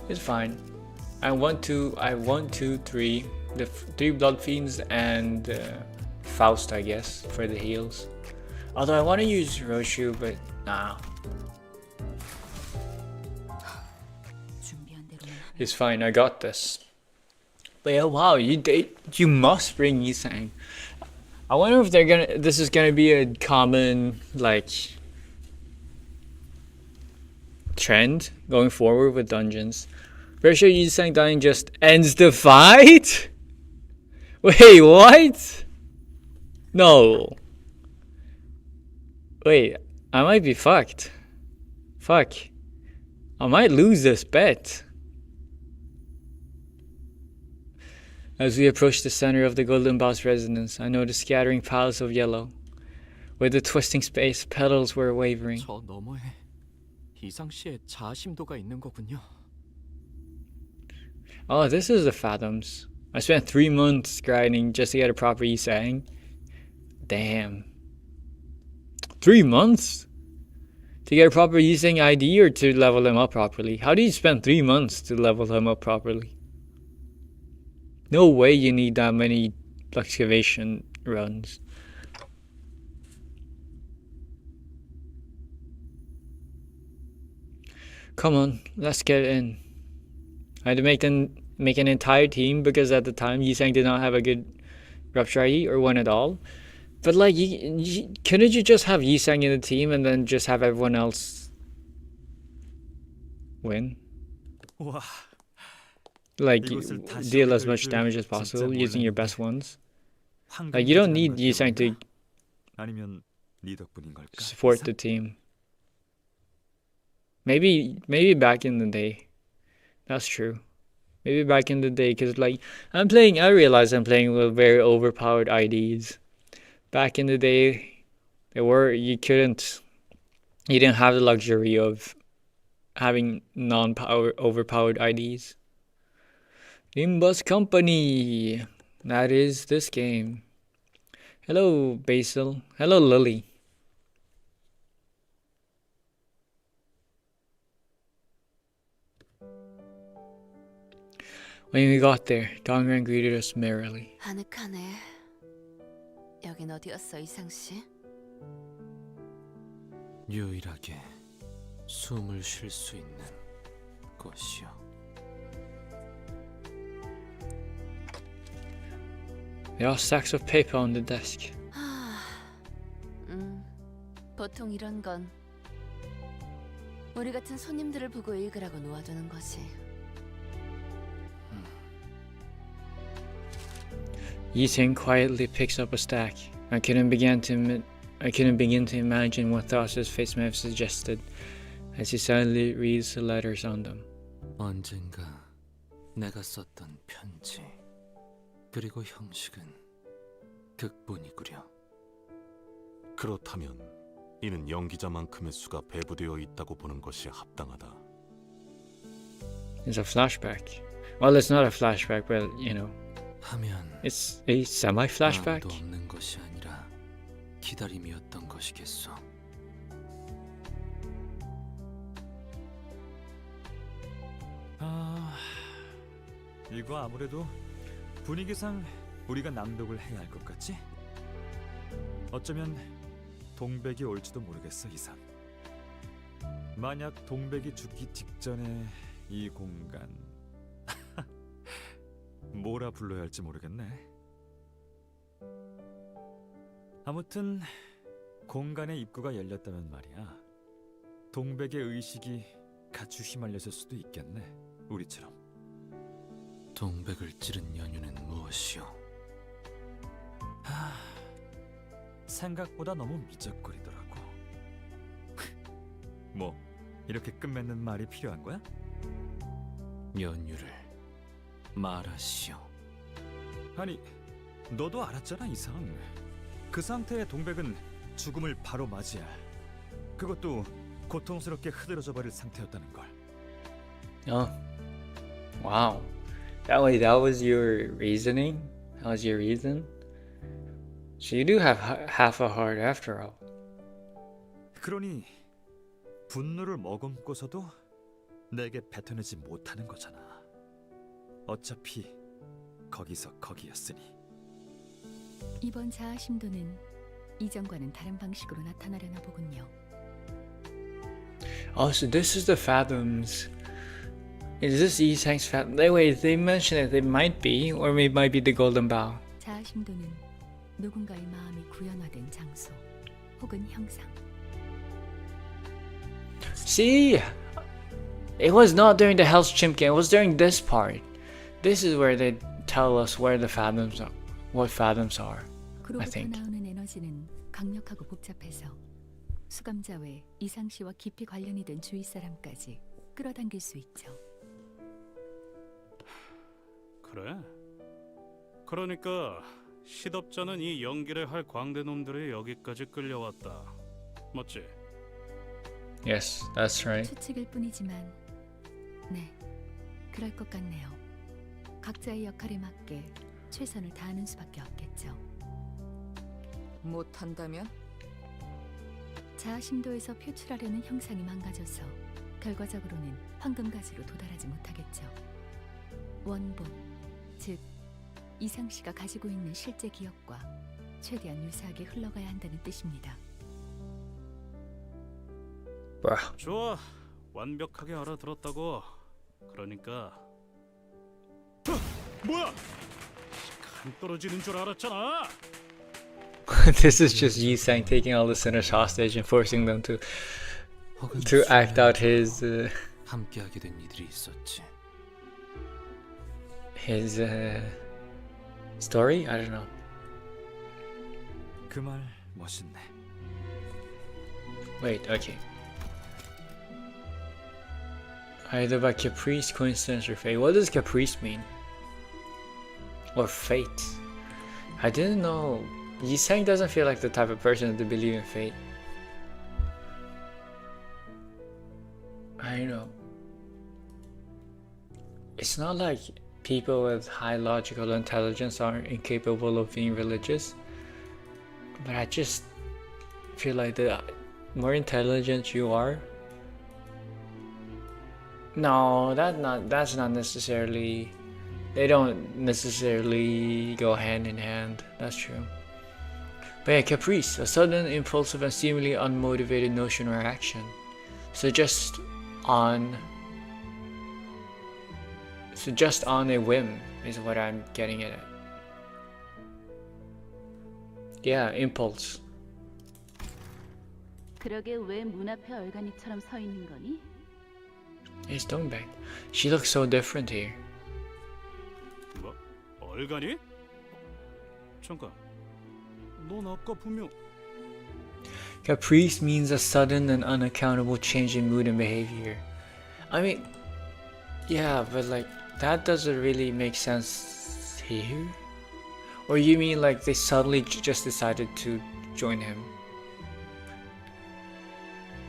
It's fine. I want 2, 3. The 3 Blood Fiends and Faust, I guess, for the heals. Although I want to use Roshu, but nah. It's fine, I got this. But yeah, wow, you must bring Yi-Sang. I wonder if this is gonna be a common like trend going forward with dungeons. Pretty sure Yi-Sang dying just ends the fight? Wait, what? No. Wait, I might be fucked. Fuck. I might lose this bet. As we approach the center of the Golden Bow's residence, I noticed scattering piles of yellow. With the twisting space, petals were wavering. 저 너머에 이상 씨의 자아심도가 있는 거군요. Oh, this is the Phantoms. I spent 3 months grinding just to get a proper Yi-Sang. Damn. 3 months? To get a proper Yi-Sang ID or to level him up properly? How do you spend 3 months to level him up properly? No way you need that many excavation runs. Come on, let's get in. I had to make an entire team because at the time Yi-Sang did not have a good Rupture ID or one at all. But like, couldn't you just have Yi-Sang in the team and then just have everyone else win? 와, Like, deal as much damage as possible using your best ones. Like, you don't need Yi-Sang to 아니면 네 덕분인걸까? support the team. Maybe back in the day. That's true. Maybe back in the day, because like, I realize I'm playing with very overpowered IDs. Back in the day, you didn't have the luxury of having overpowered IDs. Limbus Company. That is this game. Hello, Basil. Hello, Lily. When we got there, Dongran greeted us merrily. 아늑하네. 여긴 어디였어, 이상 씨? 유일하게 숨을 쉴 수 있는 곳이요. There are stacks of paper on the desk. 보통 이런 건 우리 같은 손님들을 보고 읽으라고 놓아두는 거지. Yi-Sang quietly picks up a stack. I couldn't begin to imagine what thoughts his face may have suggested. as he silently reads the letters on them. 언젠가 내가 썼던 편지 그리고 형식은 극본이구려. 그렇다면 이는 연기자만큼의 수가 배부되어 있다고 보는 것이 합당하다. It's a flashback. Well, it's not a flashback, but you know, 하면 it's a semi-flashback. 아무도 없는 것이 아니라 기다림이었던 것이겠소. 이거 아무래도 분위기상 우리가 낭독을 해야 할 것 같지? 어쩌면 동백이 올지도 모르겠어, 이상. 만약 동백이 죽기 직전에 이 공간 뭐라 불러야 할지 모르겠네. 아무튼 공간의 입구가 열렸다면 말이야. 동백의 의식이 같이 휘말렸을 수도 있겠네, 우리처럼. 동백을 찌른 연유는 무엇이오? 생각보다 너무 미적거리더라고. 뭐 이렇게 끝맺는 말이 필요한 거야? 연유를 말하시오. 아니, 너도 알았잖아, 이상. 그 상태의 동백은 죽음을 바로 맞이할, 그것도 고통스럽게 흐드러져 버릴 상태였다는 걸. Oh, wow. That was your reasoning? That was your reason? So you do have half a heart after all. 그러니 분노를 머금고서도 내게 뱉어내지 못하는 거잖아. 어차피 거기서 거기였으니. 이번 자아심도는 이전과는 다른 방식으로 나타나려나 보군요. Oh, so this is the Fathoms. Is this Isang's Fathom? Wait, they mentioned that it might be, or it might be the Golden Bough. 자아심도는 누군가의 마음이 구현화된 장소 혹은 형상. See? It was not during the Hell's Chimp game, it was during this part. This is where they tell us where the Fathoms are, what Fathoms are. I 그로부터 think. 나오는 에너지는 강력하고 복잡해서 수감자 외 이상씨와 깊이 관련이 된 주위 사람까지 끌어당길 수 있죠. 그래? 그러니까 시덥잖은 이 연기를 할 광대놈들이 여기까지 끌려왔다. 맞지? Yes, that's right. 추측일 뿐이지만 네, 그럴 것 같네요. 각자의 역할에 맞게 최선을 다하는 수밖에 없겠죠. 못한다면? 자아심도에서 표출하려는 형상이 망가져서 결과적으로는 황금가지로 도달하지 못하겠죠. 원본, 즉 이상씨가 가지고 있는 실제 기억과 최대한 유사하게 흘러가야 한다는 뜻입니다. Bruh. 좋아, 완벽하게 알아들었다고. 그러니까 뭐야? 간 떨어지는 줄 알았잖아. This is just Yisang taking all the sinners hostage and forcing them to act out his 함께하게 된 이들이 있었지. his story? I don't know. 그 말 멋있네. Wait, okay. Either by caprice, coincidence, or fate. What does caprice mean? Or fate? I didn't know. Yisang doesn't feel like the type of person to believe in fate. I know. It's not like people with high logical intelligence are incapable of being religious, but I just feel like the more intelligent you are, no, that's not necessarily, they don't necessarily go hand in hand. That's true. But yeah, caprice, a sudden, impulsive, and seemingly unmotivated notion or action. So just on a whim is what I'm getting at. Yeah, impulse. 그러게 왜 문 앞에 얼간이처럼 서 있는 거니? It's Dongbang. She looks so different here. 뭐? 얼간이? 잠깐. 넌 아까 분명 Caprice means a sudden and unaccountable change in mood and behavior. I mean, yeah, but like that doesn't really make sense here. Or you mean like they suddenly just decided to join him?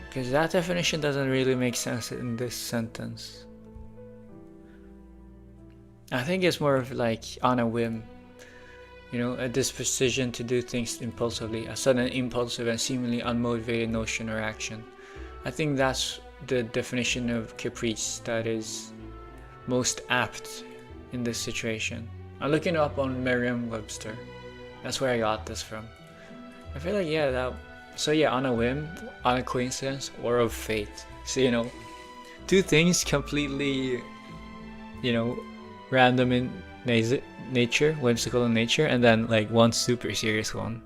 Because that definition doesn't really make sense in this sentence. I think it's more of like on a whim. You know, a disposition to do things impulsively, a sudden impulsive and seemingly unmotivated notion or action. I think that's the definition of caprice that is most apt in this situation. I'm looking it up on Merriam-Webster. That's where I got this from. I feel like, yeah, so yeah, on a whim, on a coincidence, or of fate. So, you know, two things completely, you know, random in nature, whimsical in nature, and then like one super serious one.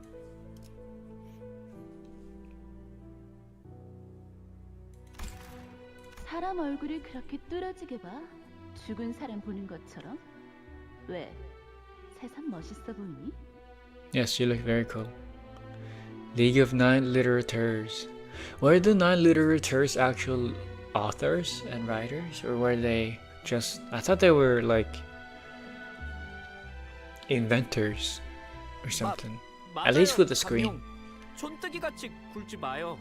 사람 얼굴이 그렇게 뚫어지게 봐? 죽은 사람 보는 것처럼? 왜? 새삼 멋있어 보이니? Yes, you look very cool. League of Nine Literateurs. Were the Nine Literateurs actual authors and writers, or were they just... I thought they were like inventors or something. At least with the screen. 촌뜨기 같이 굴지 마요.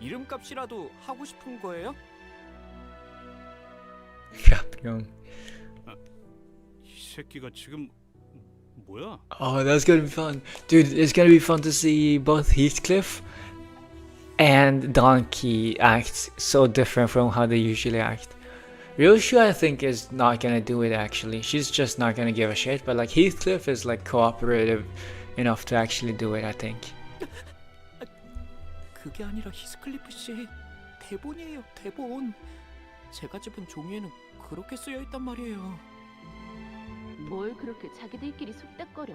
이름값이라도 하고 싶은 거예요? 감룡. 이 새끼가 지금 뭐야? Oh, that's gonna be fun. Dude, it's gonna be fun to see both Heathcliff and Donkey act so different from how they usually act. Ryoshu, I think, is not gonna do it actually. She's just not gonna give a shit, but like Heathcliff is like cooperative enough to actually do it, I think. 그게 아니라 히스클리프 씨 대본이에요, 대본. 제가 집은 종이에는 그렇게 쓰여 있단 말이에요. 뭘 그렇게 자기들끼리 속닥거려?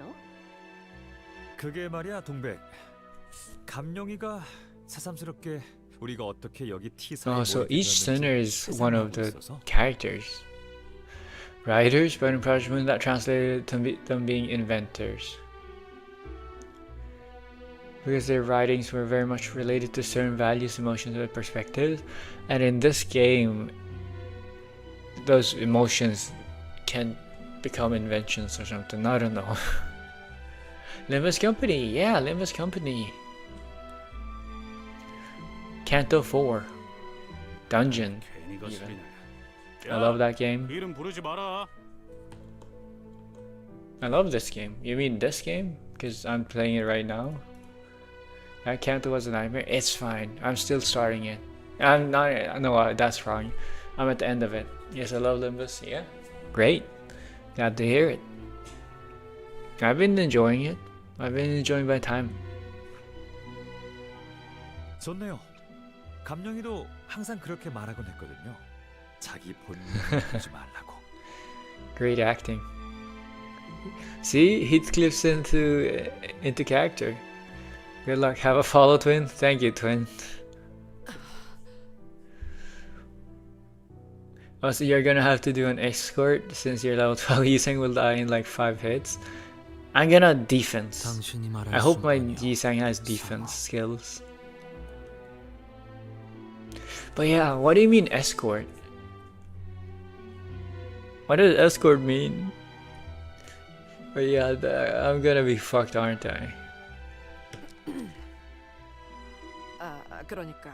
그게 말이야, 동백. 감룡이가 새삼스럽게 우리가 어떻게 여기 T사에 Oh, so each center is one of the 있어서. characters. Writers, but in Project that translated to them being inventors. Because their writings were very much related to certain values, emotions, and perspectives. And in this game, those emotions can become inventions or something. I don't know. Limbus Company, yeah, Limbus Company. Canto 4. Dungeon. 괜히 거슬리네. I love that game. 이름 부르지 마라. I love this game. You mean this game? Because I'm playing it right now. That Canto was a nightmare. It's fine. I'm still starting it. I'm not. No, that's wrong. I'm at the end of it. Yes, I love Limbus. Yeah. Great. Glad to hear it. I've been enjoying it. I've been enjoying my time. 좋네요. 감룡이도 항상 그렇게 말하곤 했거든요. 자기 본능을 보지 말라고. Great acting. See, Heathcliff's into character. Good luck. Have a follow, twin. Thank you, twin. Oh, so you're gonna have to do an escort since you're level 12. Yisang will die in like 5 hits. I'm gonna defense. I hope my Yisang has defense skills. But yeah, what do you mean escort? What does escort mean? But yeah, I'm gonna be fucked, aren't I? 그러니까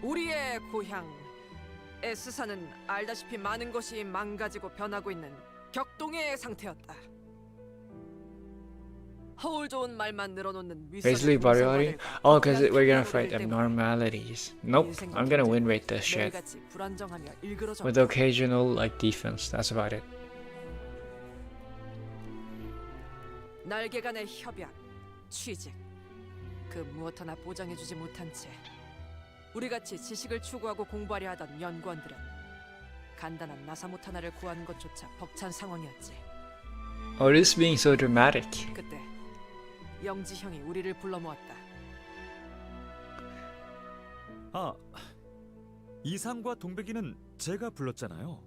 우리의 고향 S사는 알다시피 많은 것이 망가지고 변하고 있는 격동의 상태였다. 허울 좋은 말만 늘어놓는 Basically, Bariari? Oh, because we're gonna fight abnormalities. Nope, I'm gonna win rate this shit. With occasional, like, defense. That's about it. 날개 간의 협약, 취직, 그 무엇 하나 보장해주지 못한 채 우리같이 지식을 추구하고 공부하려 하던 연구원들은 간단한 나사못 하나를 구하는 것조차 벅찬 상황이었지. Oh, this being so dramatic. 그때 영지 형이 우리를 불러 모았다. 아, 이상과 동백이는 제가 불렀잖아요.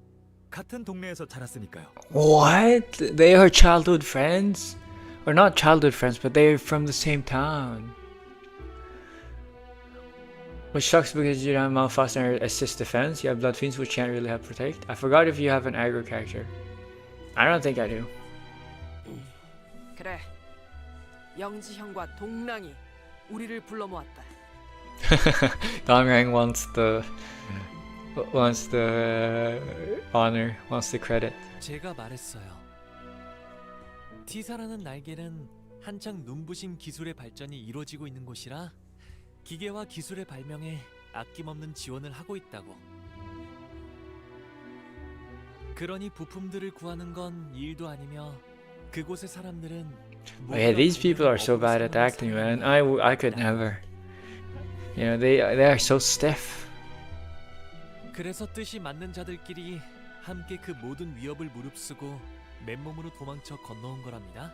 같은 동네에서 자랐으니까요. What? They are childhood friends? Or not childhood friends, but they're from the same town. Which sucks because you don't have Malphite and assist defense. You have Blood Fiends which can't really help protect. I forgot if you have an aggro character. I don't think I do. 그래. 영지 형과 동랑이 우리를 불러 모았다. Dongrang wants the honor, wants the credit. 제가 말했어요. T사라는 날개는 한창 눈부신 기술의 발전이 이루어지고 있는 곳이라 기계와 기술의 발명에 아낌없는 지원을 하고 있다고. 그러니 부품들을 구하는 건 일도 아니며 그곳의 사람들은 Yeah, these people are so bad at acting, man. I could never. You know, they are so stiff. 그래서 뜻이 맞는 자들끼리 함께 그 모든 위협을 무릅쓰고 맨몸으로 도망쳐 건너온 거랍니다.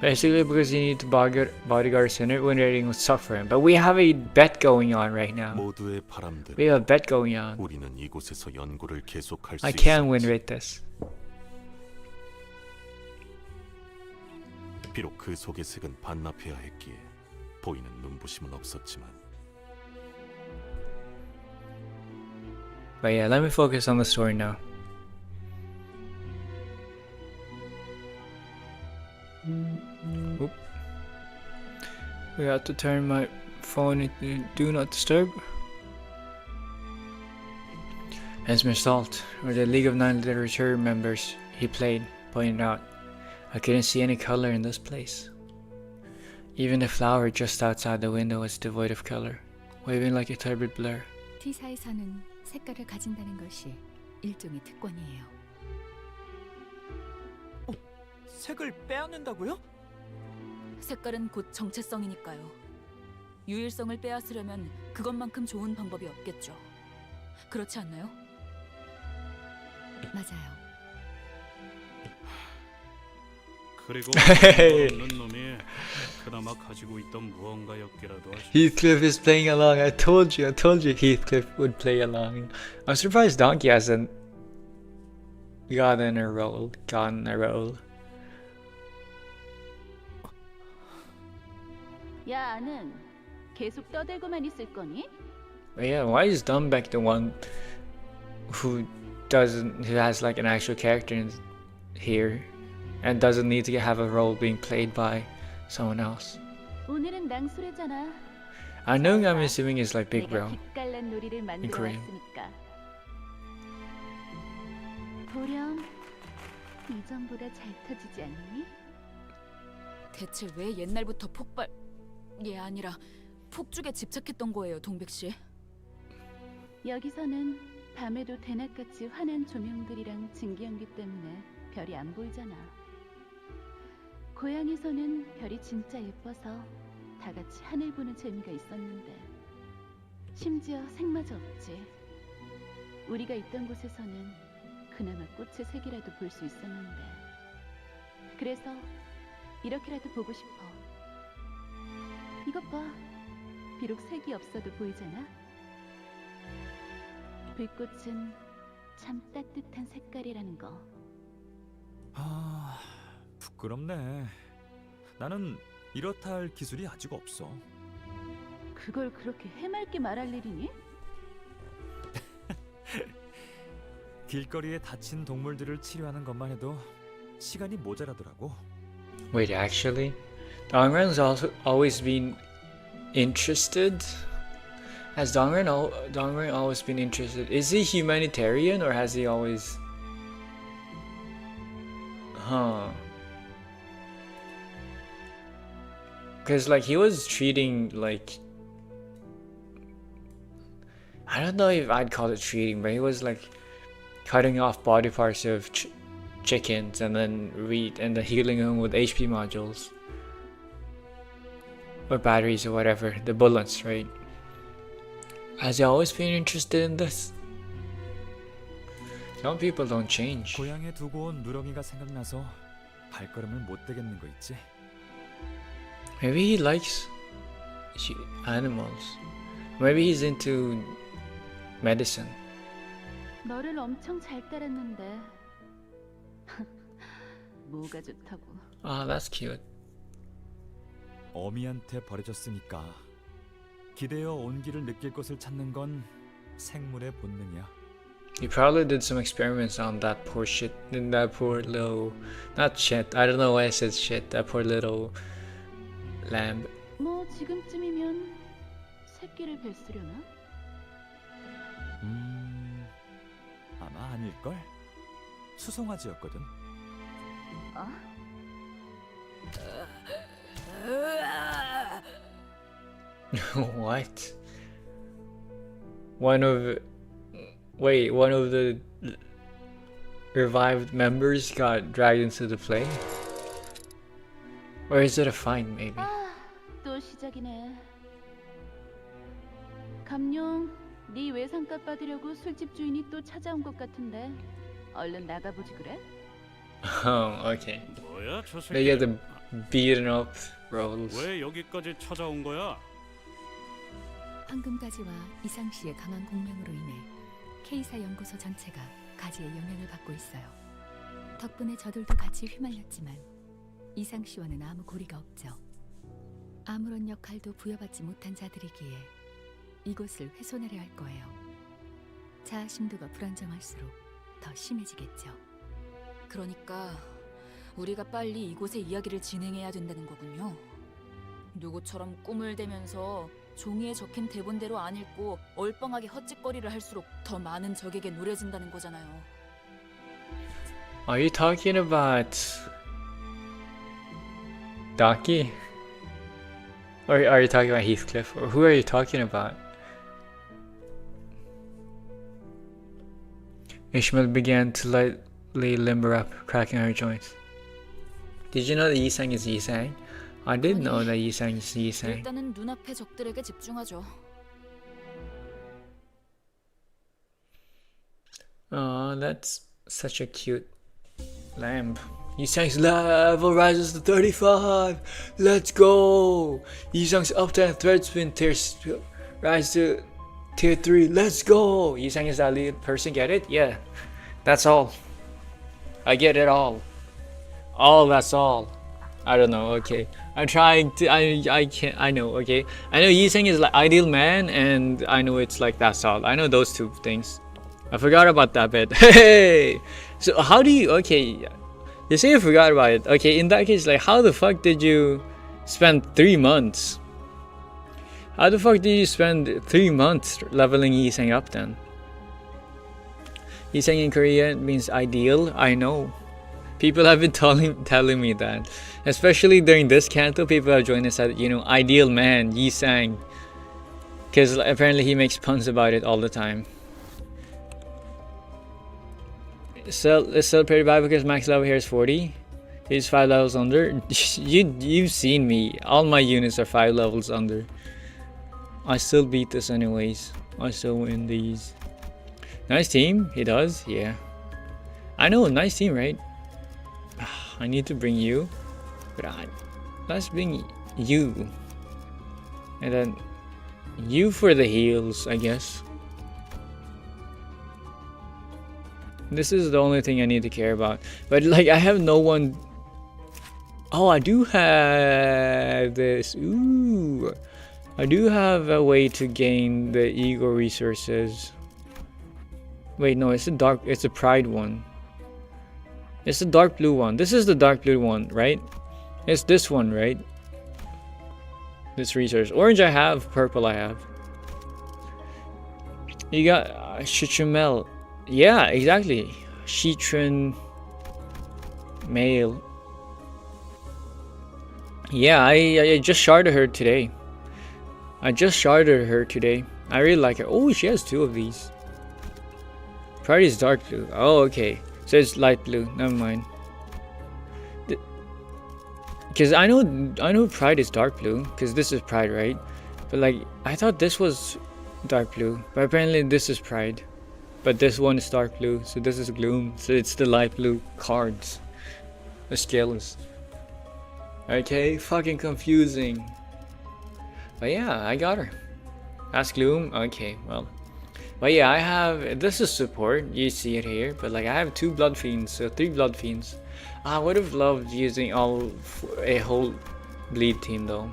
Basically because you need to bodyguard Sinner when raiding with suffering. But we have a bet going on right now. 모두의 바람대로 We have a bet going on. 우리는 이곳에서 연구를 계속할 수 I can win 있을지. with this. 비록 그 속의 색은 반납해야 했기에 보이는 눈부심은 없었지만 But yeah, let me focus on the story now. Oop. We have to turn my phone into do not disturb. As Salt, or the League of Nine Literature members he played, pointed out, I couldn't see any color in this place. Even the flower just outside the window was devoid of color, waving like a turbid blur. T사에서는 색깔을 가진다는 것이 일종의 특권이에요. 색을 빼앗는다고요? 색깔은 곧 정체성이니까요. 유일성을 빼앗으려면 그것만큼 좋은 방법이 없겠죠. 그렇지 않나요? 맞아요. 그리고 없는 놈이 그나마 가지고 있던 무언가였기라도 하죠. Heathcliff is playing along. I told you Heathcliff would play along. I'm surprised Donkey hasn't gotten a role. 야, 아는 계속 떠들고만 있을 거니? But yeah, why is Dumbbeck the one who has like an actual character here and doesn't need to have a role being played by someone else? 오늘은 낭수래잖아. I know I'm assuming it's like Big Bro 내가 빛깔난 놀이를 in 만들어 Korean. 왔으니까. 보렴, 이전보다 잘 터지지 않니? 대체 왜 옛날부터 아니라 폭죽에 집착했던 거예요, 동백 씨? 여기서는 밤에도 대낮같이 환한 조명들이랑 증기연기 때문에 별이 안 보이잖아. 고향에서는 별이 진짜 예뻐서 다 같이 하늘 보는 재미가 있었는데 심지어 색마저 없지. 우리가 있던 곳에서는 그나마 꽃의 색이라도 볼 수 있었는데 그래서 이렇게라도 보고 싶어. 이것 봐. 비록 색이 없어도 보이잖아. 불꽃은 참 따뜻한 색깔이라는 거. 아, 부끄럽네. 나는 이렇다 할 기술이 아직 없어. 그걸 그렇게 해맑게 말할 일이니? 길거리에 다친 동물들을 치료하는 것만 해도 시간이 모자라더라고. Wait, actually? Dongren's also always been interested? Has Dongren always been interested? Is he humanitarian or has he always... Huh. Because like he was treating like... I don't know if I'd call it treating, but he was like cutting off body parts of chickens and then healing them with HP modules. Or batteries or whatever, the bullets, right? Has he always been interested in this? Some people don't change. 고향에 두고 온 누렁이가 생각나서 발걸음을 못 대겠는 거 있지? Maybe he likes animals. Maybe he's into medicine. 너를 엄청 잘 따랐는데 뭐가 좋다고? Ah, that's cute. 어미한테 버려졌으니까 기대어 온기를 느낄 것을 찾는 건 생물의 본능이야. He probably did some experiments on that poor shit, that poor little, not shit, I don't know why I said shit, that poor little lamb. 뭐 지금쯤이면 새끼를 뱄으려나? 아마 아닐걸? 수송아지였거든. What? One of the revived members got dragged into the play? Or is it a fine, maybe? 또 시작이네. 감룡, 네 외상값 받으려고 술집 주인이 또 찾아온 것 같은데 얼른 나가보지 그래? Oh, okay. 뭐야 저 They 새끼? get the beaten up roles. 왜 여기까지 찾아온 거야? 황금가지와 이상 씨의 강한 공명으로 인해 K사 연구소 전체가 가지의 영향을 받고 있어요. 덕분에 저들도 같이 휘말렸지만 이상 씨와는 아무 고리가 없죠. 아무런 역할도 부여받지 못한 자들이기에 이곳을 훼손하려 할 거예요. 자아심도가 불안정할수록 더 심해지겠죠. 그러니까 우리가 빨리 이곳의 이야기를 진행해야 된다는 거군요. 누구처럼 꿈을 대면서 종이에 적힌 대본대로 안 읽고 얼빵하게 헛짓거리를 할수록 더 많은 적에게 노려진다는 거잖아요. Are you talking about Donkey? Or are you talking about Heathcliff? Or who are you talking about? Ishmael began to lightly limber up, cracking her joints. Did you know that Yisang is Yisang? I did know that Yisang is Yisang. 일단은 눈앞의 적들에게 집중하죠. Oh, that's such a cute lamb. Yisang's level rises to 35. Let's go. Yisang's uptime threat spin tiers rise to tier 3. Let's go. Yisang is that lead person. Get it? Yeah. That's all. I get it all. All, that's all. I don't know. Okay. I'm trying to. I can't. I know. Okay. I know Yisang is like ideal man, and I know it's like that's all. I know those two things. I forgot about that bit. Hey. So how do you? Okay. You say you forgot about it. Okay. In that case, like, how the fuck did you spend 3 months? How the fuck did you spend 3 months leveling Yisang up then? Yisang in Korean means ideal. I know. People have been telling me that. Especially during this Canto, people have joined us at, you know, ideal man, Yisang. Because apparently he makes puns about it all the time. It's still pretty bad because max level here is 40. He's 5 levels under. You've seen me. All my units are 5 levels under. I still beat this anyways. I still win these. Nice team. He does. Yeah. I know. Nice team, right? I need to bring you. But let's bring you. And then you for the heals, I guess. This is the only thing I need to care about. But like, I have no one. Oh, I do have this. Ooh. I do have a way to gain the ego resources. Wait, no, it's a pride one. It's the dark blue one. This is the dark blue one, right? It's this one, right? This resource. Orange I have, purple I have. You got Shitrimel. Yeah, exactly. Shitrin male. Yeah, I just sharded her today. I really like her. Oh, she has 2 of these. Pride is dark blue. Oh, okay. So it's light blue. Never mind. Because I know Pride is dark blue. Because this is Pride, right? But like, I thought this was dark blue. But apparently this is Pride. But this one is dark blue. So this is Gloom. So it's the light blue cards. The skills. Okay, fucking confusing. But yeah, I got her. That's Gloom. Okay, well. But yeah, I have, this is support, you see it here, but like I have 2 Blood Fiends, so 3 Blood Fiends. I would have loved using a whole bleed team though.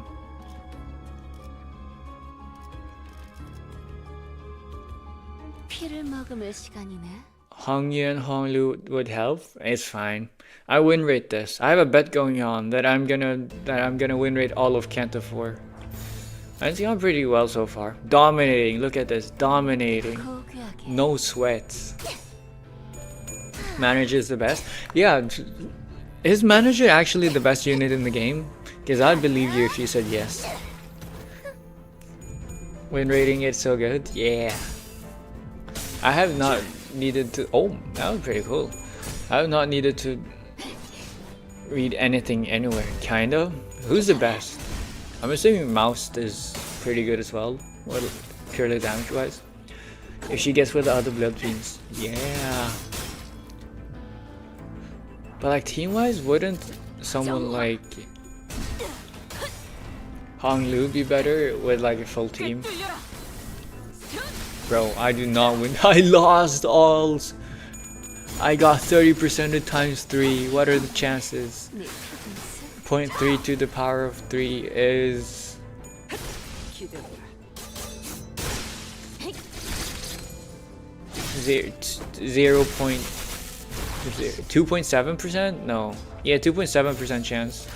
피를 머금을 시간이네. Hongyun, Honglu would help. It's fine. I win rate this. I have a bet going on that I'm gonna win rate all of Canto 4. And it's gone pretty well so far. Dominating. Look at this. Dominating. No sweats. Manager is the best. Yeah. Is manager actually the best unit in the game? Because I'd believe you if you said yes. Win rating it so good. Yeah. I have not needed to. Oh, that was pretty cool. I have not needed to read anything anywhere. Kinda. Who's the best? I'm assuming Mouse is pretty good as well. Well, purely damage wise. If she gets with the other blood fiends. Yeah. But like team wise, wouldn't someone like Honglu be better with like a full team? Bro, I do not win. I lost alls. I got 30% times 3. What are the chances? 0.3 to the power of 3 is 2.7%? No. Yeah, 2.7% chance.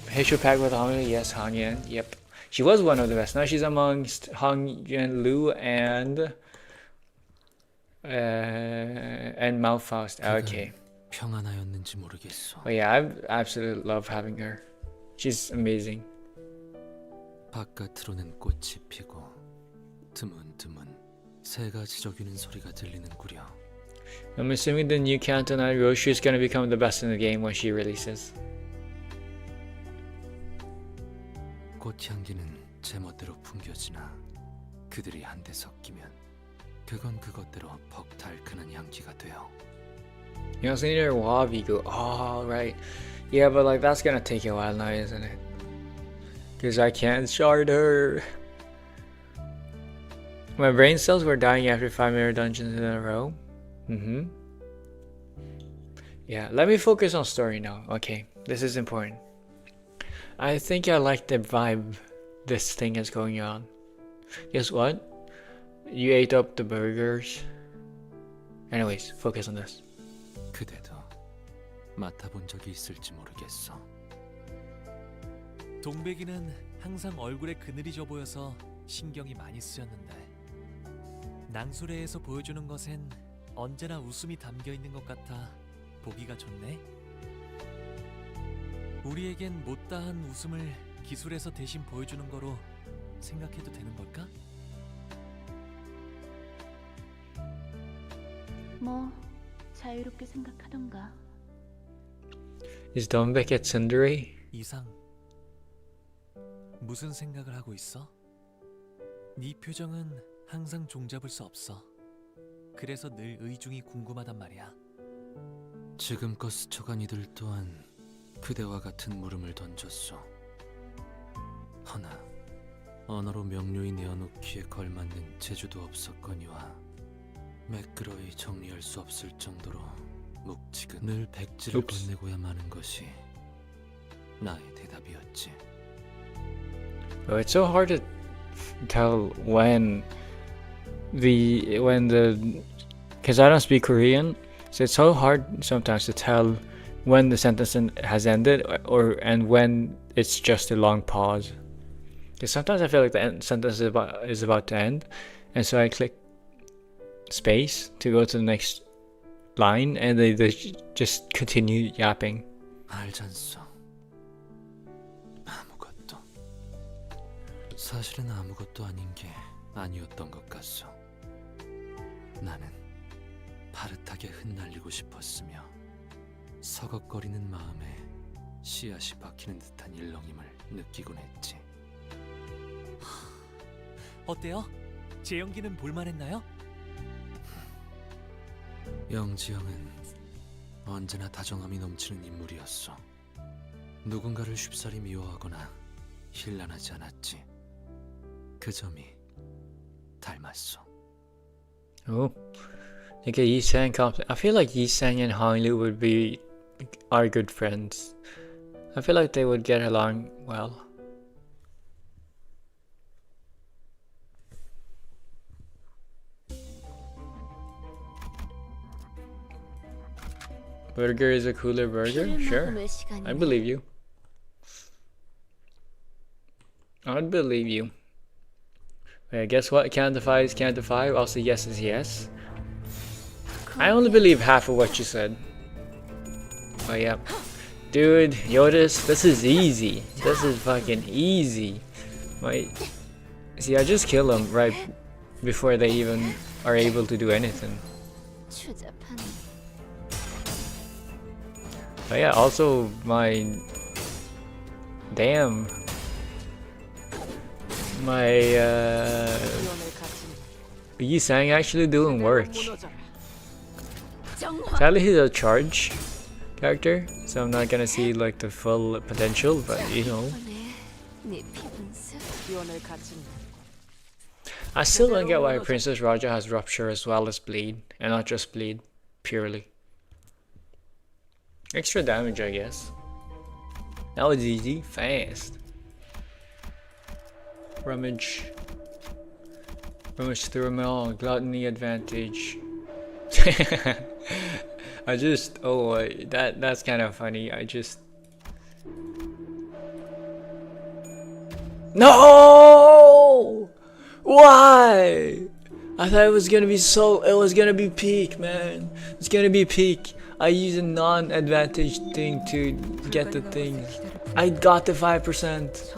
Hit your pack with Hongyu? Yes, Hongyan. Yep. She was one of the best. Now she's amongst Hongyan Lu and Malfaust. Okay. 평안하였는지 모르겠어. But yeah, I absolutely love having her. She's amazing. 바깥으로는 꽃이 피고 드문드문 새가 지저귀는 소리가 들리는구려. I'm assuming the new Canto Knight Roshi is gonna become the best in the game when she releases. 꽃향기는 제멋대로 풍겨지나 그들이 한데 섞이면 그건 그것대로 벅달큰한 향기가 돼요. You also need her Wabi go. Oh, right. Yeah, but like that's gonna take a while now, isn't it? Because I can't shard her. My brain cells were dying after 5 mirror dungeons in a row. Yeah, let me focus on story now. Okay, this is important. I think I like the vibe this thing is going on. Guess what? You ate up the burgers. Anyways, focus on this. 그대도 맡아본 적이 있을지 모르겠어. 동백이는 항상 얼굴에 그늘이 져 보여서 신경이 많이 쓰였는데 낭수레에서 보여주는 것엔 언제나 웃음이 담겨 있는 것 같아 보기가 좋네. 우리에겐 못다한 웃음을 기술에서 대신 보여주는 거로 생각해도 되는 걸까? 뭐 자유롭게 생각하던가. Is Dombek at Tsundere? 이상 무슨 생각을 하고 있어? 네 표정은 항상 종잡을 수 없어. 그래서 늘 의중이 궁금하단 말이야. 지금껏 스쳐간 이들 또한 그대와 같은 물음을 던졌소. 허나 언어로 명료히 내어놓기에 걸맞는 재주도 없었거니와 매끄러이 정리할 수 없을 정도로 묵직은 늘 백지를 건네고야 마는 것이 나의 대답이었지. Oh, it's so hard to tell when because I don't speak Korean, so it's so hard sometimes to tell when the sentence has ended and when it's just a long pause. Because sometimes I feel like the sentence is about to end, and so I click space to go to the next line, and they just continue yapping. 알잖소. 아무것도. 사실은 아무것도 아닌 게 아니었던 것 같소. 나는 파릇하게 흩날리고 싶었으며 서걱거리는 마음에 씨앗이 박히는 듯한 일렁임을 느끼곤 했지. 어때요? 제 연기는 볼만했나요? 영지영은 언제나 다정함이 넘치는 인물이었어. 누군가를 쉽사리 미워하거나 힐난하지 않았지. 그 점이 닮았어. Oh, like a Yi-sang I feel like Yi-sang and Honglu are good friends. I feel like they would get along well. Burger is a cooler burger? Sure. I believe you. I'd believe you. Wait, guess what? Count to 5 is count to 5. Also, yes is yes. I only believe half of what you said. Oh, yeah. Dude, Yotis, this is easy. This is fucking easy. Wait. See, I just kill them right before they even are able to do anything. But yeah, also my... Damn. My Yi Sang actually doing work. Sadly he's a charge character, so I'm not gonna see like the full potential, but you know. I still don't get why Princess Raja has Rupture as well as Bleed, and not just Bleed, purely. Extra damage, I guess. Now it's easy, fast. Rummage through them all, gluttony advantage. I just, that's kind of funny. No! Why? I thought it was gonna be peak, man. It's gonna be peak. I use a non-advantage thing to get the things. I got the 5%.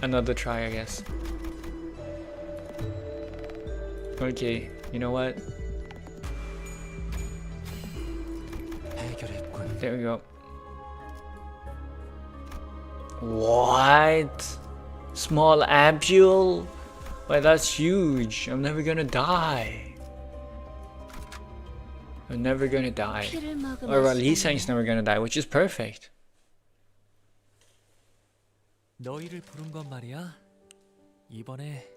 Another try, I guess. Okay, you know what? There we go. What? Small ampule? Wait, that's huge. I'm never gonna die. I'm never gonna die. Or well, Lee Sang's never gonna die, which is perfect. 너희를 부른 건 말이야. 이번에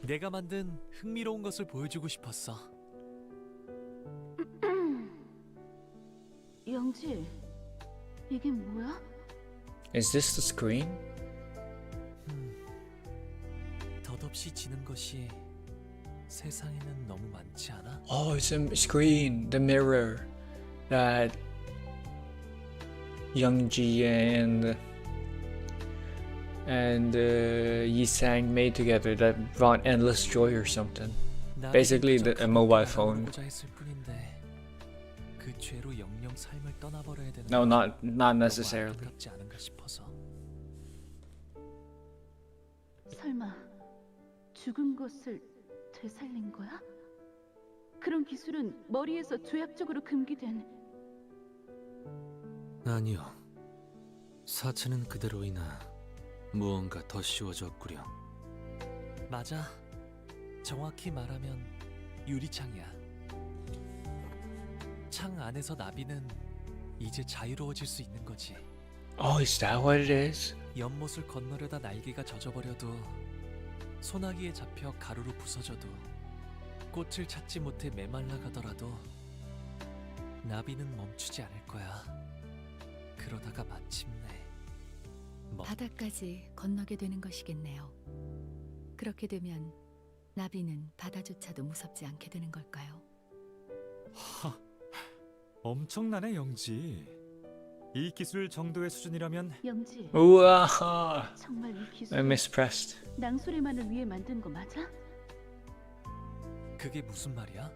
내가 만든 흥미로운 것을 보여주고 싶었어. 영지, 이게 뭐야? Is this the screen? 덧없이 지는 것이 세상에는 너무 많지 않아? Oh, it's a screen, the mirror that Youngji and Yi Sang made together that brought endless joy or something. Basically, a mobile phone. No, not necessarily. 설마 죽은 것을 되살린 거야? 그런 기술은 머리에서 조약적으로 금기된. 아니요. 사체는 그대로이나 무언가 더 씌워졌구려. 맞아. 정확히 말하면 유리창이야. 창 안에서 나비는 이제 자유로워질 수 있는 거지. Oh, is that what it is? 연못을 건너려다 날개가 젖어버려도 소나기에 잡혀 가루로 부서져도 꽃을 찾지 못해 메말라가더라도 나비는 멈추지 않을 거야. 그러다가 마침내 바다까지 건너게 되는 것이겠네요. 그렇게 되면 나비는 바다조차도 무섭지 않게 되는 걸까요? 하, 엄청나네 영지. 이 기술 정도의 수준이라면 영지. 우와. 정말 이 기술. I mispressed. 낭소래만을 위해 만든 거 맞아? 그게 무슨 말이야?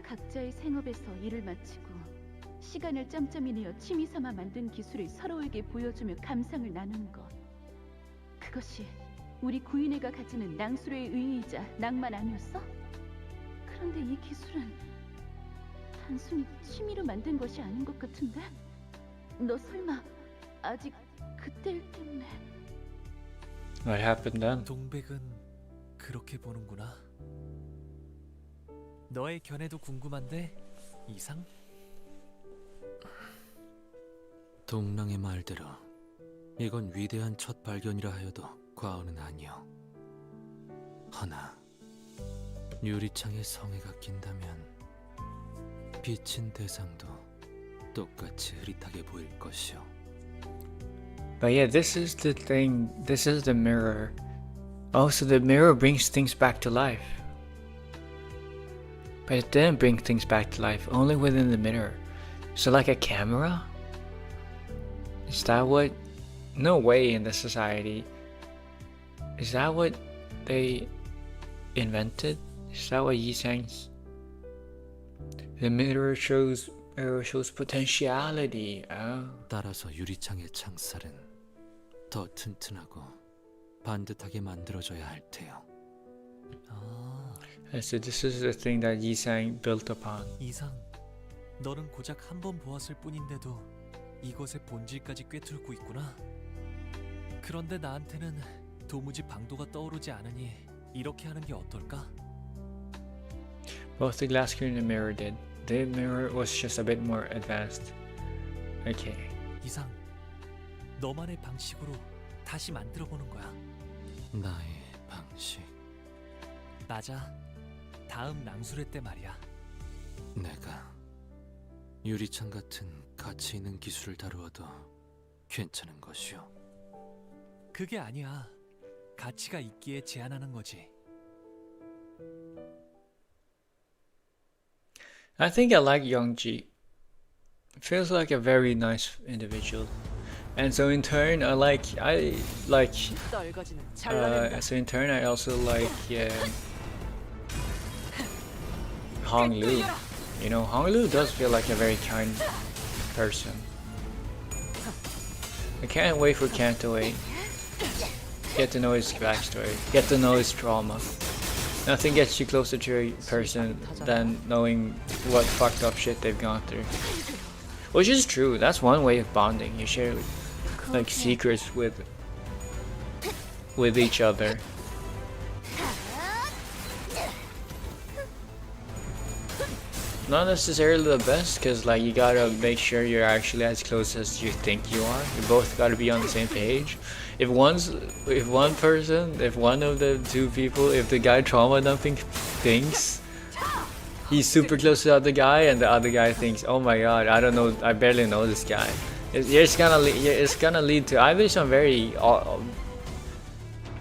각자의 생업에서 일을 마치고 시간을 짬짬이 내어 취미 삼아 만든 기술을 서로에게 보여주며 감상을 나누는 것. 그것이 우리 구인회가 가지는 낭수래의 의의이자 낭만 아니었어? 그런데 이 기술은 단순히 취미로 만든 것이 아닌 것 같은데? 너 설마 아직 그때 일 때문에... What happened then? 동백은 그렇게 보는구나. 너의 견해도 궁금한데, 이상? 동랑의 말대로 이건 위대한 첫 발견이라 하여도 과언은 아니오. 허나 유리창에 성에가 낀다면 비친 대상도 똑같이 흐릿하게 보일 것이오. But yeah, this is the thing. This is the mirror. Oh, so the mirror brings things back to life. but it didn't bring things back to life, only within the mirror. So like a camera? Is that what? No way in this society. Is that what they invented? Is that what Yisang's? The mirror shows potentiality. Oh. 따라서 유리창의 창살은 더 튼튼하고 반듯하게 만들어져야 할 테요. So this is the thing that Yisang built upon. 이상, 너는 고작 한 번 보았을 뿐인데도 이것의 본질까지 꿰뚫고 있구나. 그런데 나한테는 도무지 방도가 떠오르지 않으니 이렇게 하는 게 어떨까? Both the glass screen and the mirror did. The mirror was just a bit more advanced. Okay. 이상, 너만의 방식으로 다시 만들어 보는 거야. 나의 방식. 맞아. 다음 낭수회 때 말이야. 내가 유리창 같은 가치 있는 기술을 다루어도 괜찮은 것이오. 그게 아니야. 가치가 있기에 제안하는 거지. I think I like Youngji. Feels like a very nice individual, and so in turn I like. So in turn I also like Hong Lu. You know, Hong Lu does feel like a very kind person. I can't wait for Canto 8. Get to know his backstory. Get to know his trauma. Nothing gets you closer to a person than knowing what fucked up shit they've gone through. Which is true. That's one way of bonding. You share like secrets with each other. Not necessarily the best, because like you gotta make sure you're actually as close as you think you are. You both gotta be on the same page. If one of the two people, if the guy trauma dumping thinks he's super close to the other guy, and the other guy thinks, oh my god, I don't know, I barely know this guy, it's gonna lead to either some very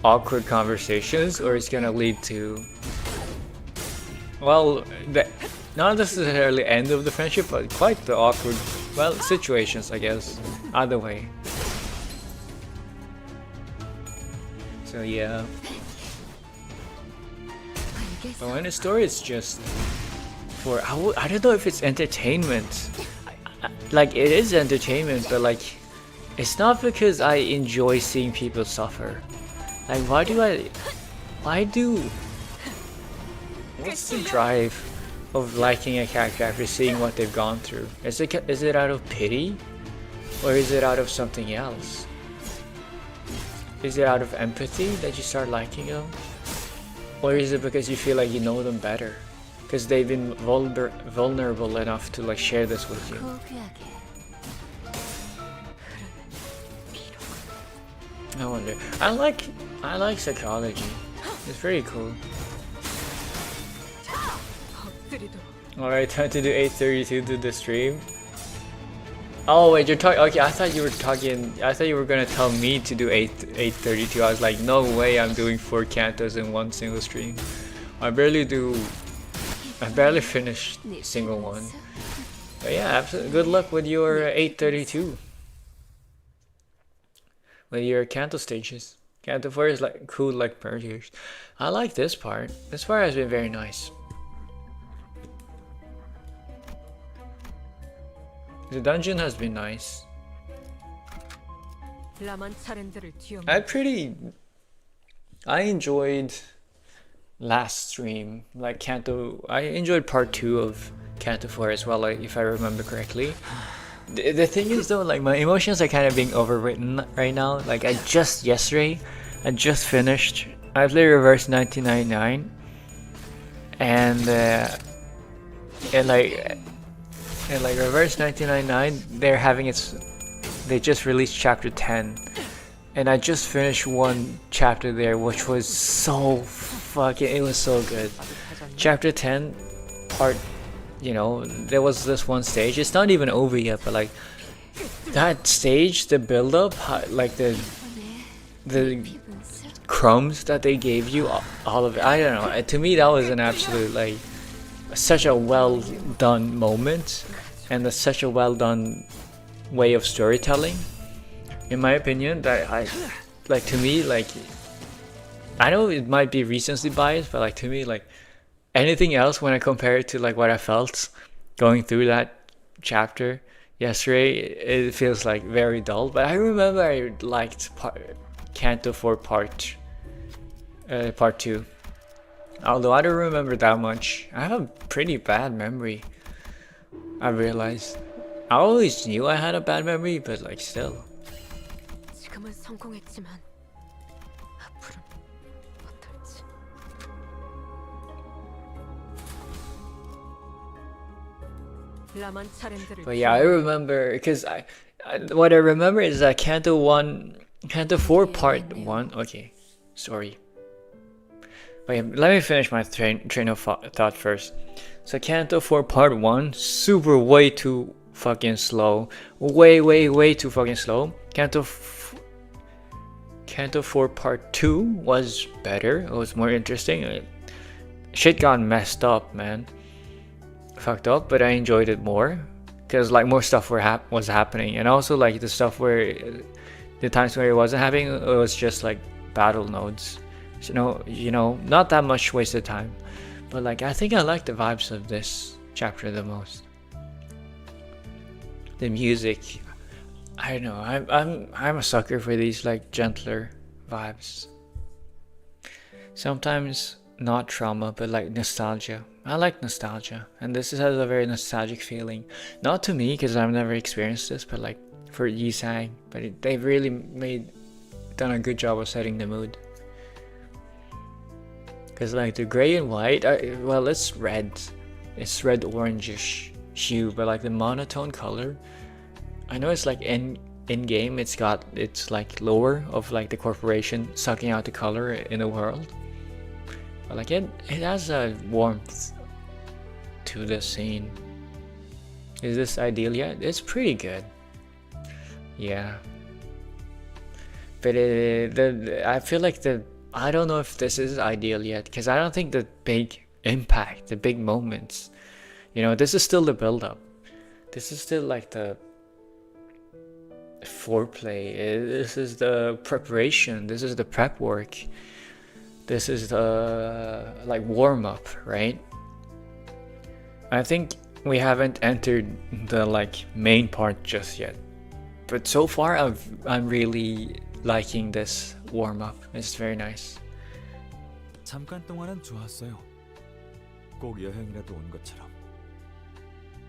awkward conversations, or it's gonna lead to, well, not necessarily end of the friendship, but quite the awkward, well, situations, I guess. Either way. So yeah. But when a story is just for, I don't know if it's entertainment. Like, it is entertainment, but like, it's not because I enjoy seeing people suffer. Like, what's the drive of liking a character after seeing what they've gone through? Is it out of pity, or is it out of something else? Is it out of empathy that you start liking them, or is it because you feel like you know them better, because they've been vulnerable enough to like share this with you? I wonder. I like psychology. It's pretty cool. Alright, time to do 8:32 to the stream. Oh wait, you're talking. Okay, I thought you were gonna tell me to do 8:32. I was like, no way, I'm doing 4 cantos in one single stream. I barely finished single one. But yeah, absolutely. Good luck with your 8:32. With your canto stages. Canto 4 is like cool, like Purgers. I like this part. This part has been very nice. The dungeon has been nice. I enjoyed last stream, like Canto. I enjoyed part 2 of Canto 4 as well, like, if I remember correctly. The thing is though, like, my emotions are kind of being overwritten right now. Like, I just finished. I played Reverse 1999, and like Reverse 1999, they just released chapter 10, and I just finished one chapter there, which was so it was so good. Chapter 10 part, you know, there was this one stage, it's not even over yet, but like that stage, the build up, like the crumbs that they gave you, all of it, I don't know, to me that was an absolute like such a well done moment and such a well done way of storytelling, in my opinion, that I like, to me, like, I know it might be recency bias, but like, to me, like, anything else when I compare it to like what I felt going through that chapter yesterday, it feels like very dull. But I remember I liked Canto 4 part 2. Although I don't remember that much. I have a pretty bad memory, I realized. I always knew I had a bad memory, but like, still. 지금은 성공했지만 앞으로는 어떨지. 라만 차렌들을. But yeah, I remember, because what I remember is that Canto 4 part 1. Okay, sorry. But yeah, let me finish my train of thought first. So Canto 4 part 1, super way too fucking slow. Way too fucking slow. Canto 4 part 2 was better. It was more interesting. Shit got messed up, man. Fucked up, but I enjoyed it more. Because like more stuff was happening. And also like the stuff where, the times where it wasn't happening, it was just like battle nodes. So, you know, not that much wasted time. But like, I think I like the vibes of this chapter the most. The music, I don't know, I'm a sucker for these like gentler vibes. Sometimes not trauma, but like nostalgia. I like nostalgia, and this has a very nostalgic feeling. Not to me, because I've never experienced this, but like for Yisang. But they've really done a good job of setting the mood. Because like the gray and white, well, it's red orangish hue, but like the monotone color, I know it's like in game it's like lower of like the corporation sucking out the color in the world, but like it has a warmth to the scene. Is this ideal yet? It's pretty good, yeah. But I feel like I don't know if this is ideal yet, because I don't think the big impact, the big moments, you know, this is still the build-up. This is still like the foreplay. This is the preparation. This is the prep work. This is the like warm-up, right? I think we haven't entered the like main part just yet. But so far, I'm really liking this warm-up. It's very nice. 잠깐 동안은 좋았어요. 꼭 여행이라도 온 것처럼.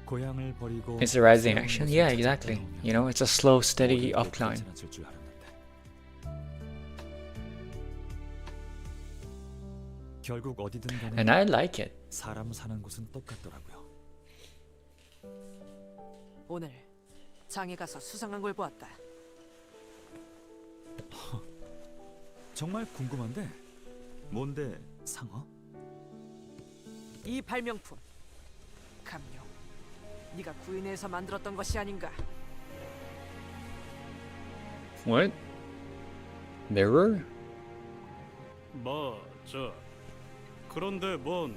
고향을 버리고. It's a rising action. Yeah, exactly. You know, it's a slow, steady upcline. 결국 어디든 가는. And I like it. 사람 사는 곳은 똑같더라고요. 오늘 장에 가서 수상한 걸 보았다. 정말 궁금한데 뭔데 상어? 이 발명품 감룡, 네가 구인해서 만들었던 것이 아닌가? What? Mirror? 그런데 뭔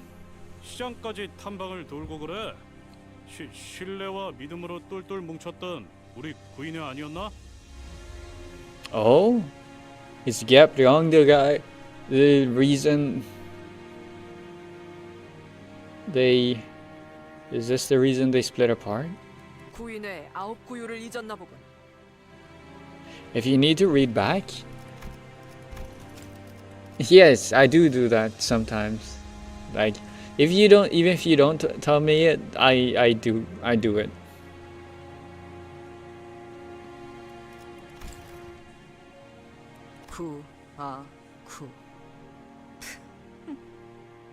시장까지 탐방을 돌고 그래? 신뢰와 믿음으로 똘똘 뭉쳤던 우리 구인회 아니었나? Oh? Is Gap Ryong the guy? The reason they... Is this the reason they split apart? 구인회 9구유를 잊었나 보군. If you need to read back? Yes, I do that sometimes. Like, even if you don't tell me it, I do it.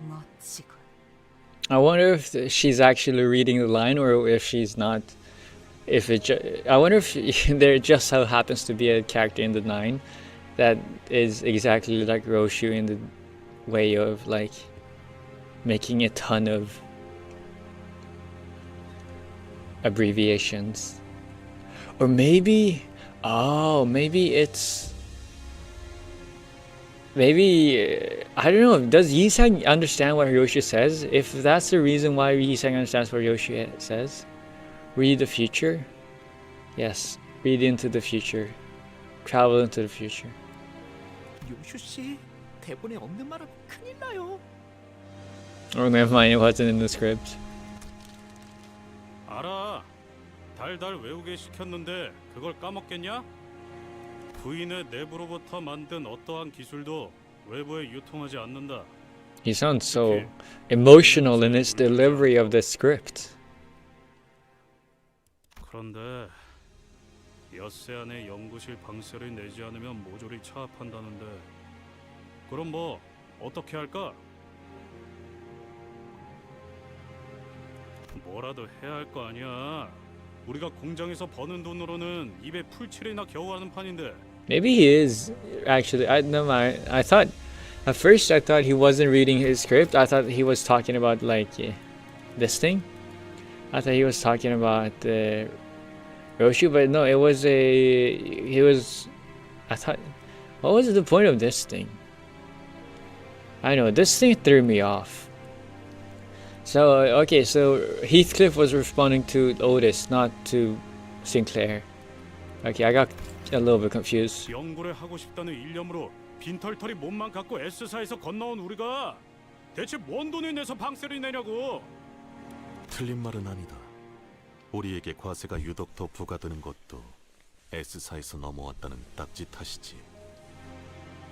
멋지군. I wonder if she's actually reading the line, or if she's not. I wonder if there just so happens to be a character in the 9 that is exactly like Roshu in the way of like making a ton of abbreviations. Or maybe, maybe it's maybe I don't know. Does Yisang understand what Yoshi says? If that's the reason why Yisang understands what Yoshi says, read the future. Yes, read into the future. Travel into the future. 요슈 씨, 대본에 없는 말은 큰일 나요. Oh, never mind. It wasn't in the script. 알아. 달달 외우게 시켰는데 그걸 까먹겠냐? 부인의 내부로부터 만든 어떠한 기술도 외부에 유통하지 않는다. He sounds so emotional in his delivery of the script. 그런데 엿새 안에 연구실 방세를 내지 않으면 모조리 차압한다는데 그럼 뭐 어떻게 할까? 뭐라도 해야 할 거 아니야. 우리가 공장에서 버는 돈으로는 입에 풀칠이나 겨우 하는 판인데. Maybe he is actually. I thought at first I thought he wasn't reading his script. I thought he was talking about like this thing. I thought he was talking about Roshi, but no, it was I thought, what was the point of this thing? I know this thing threw me off. So okay, so Heathcliff was responding to Otis, not to Sinclair. Okay, I got a little bit confused. 연구를 하고 싶다는 일념으로 빈털터리 몸만 갖고 S사에서 건너온 우리가 대체 뭔 돈을 내서 방세를 내냐고. 틀린 말은 아니다. 우리에게 과세가 유독 더 부과되는 것도 S사에서 넘어왔다는 딱지 탓이지.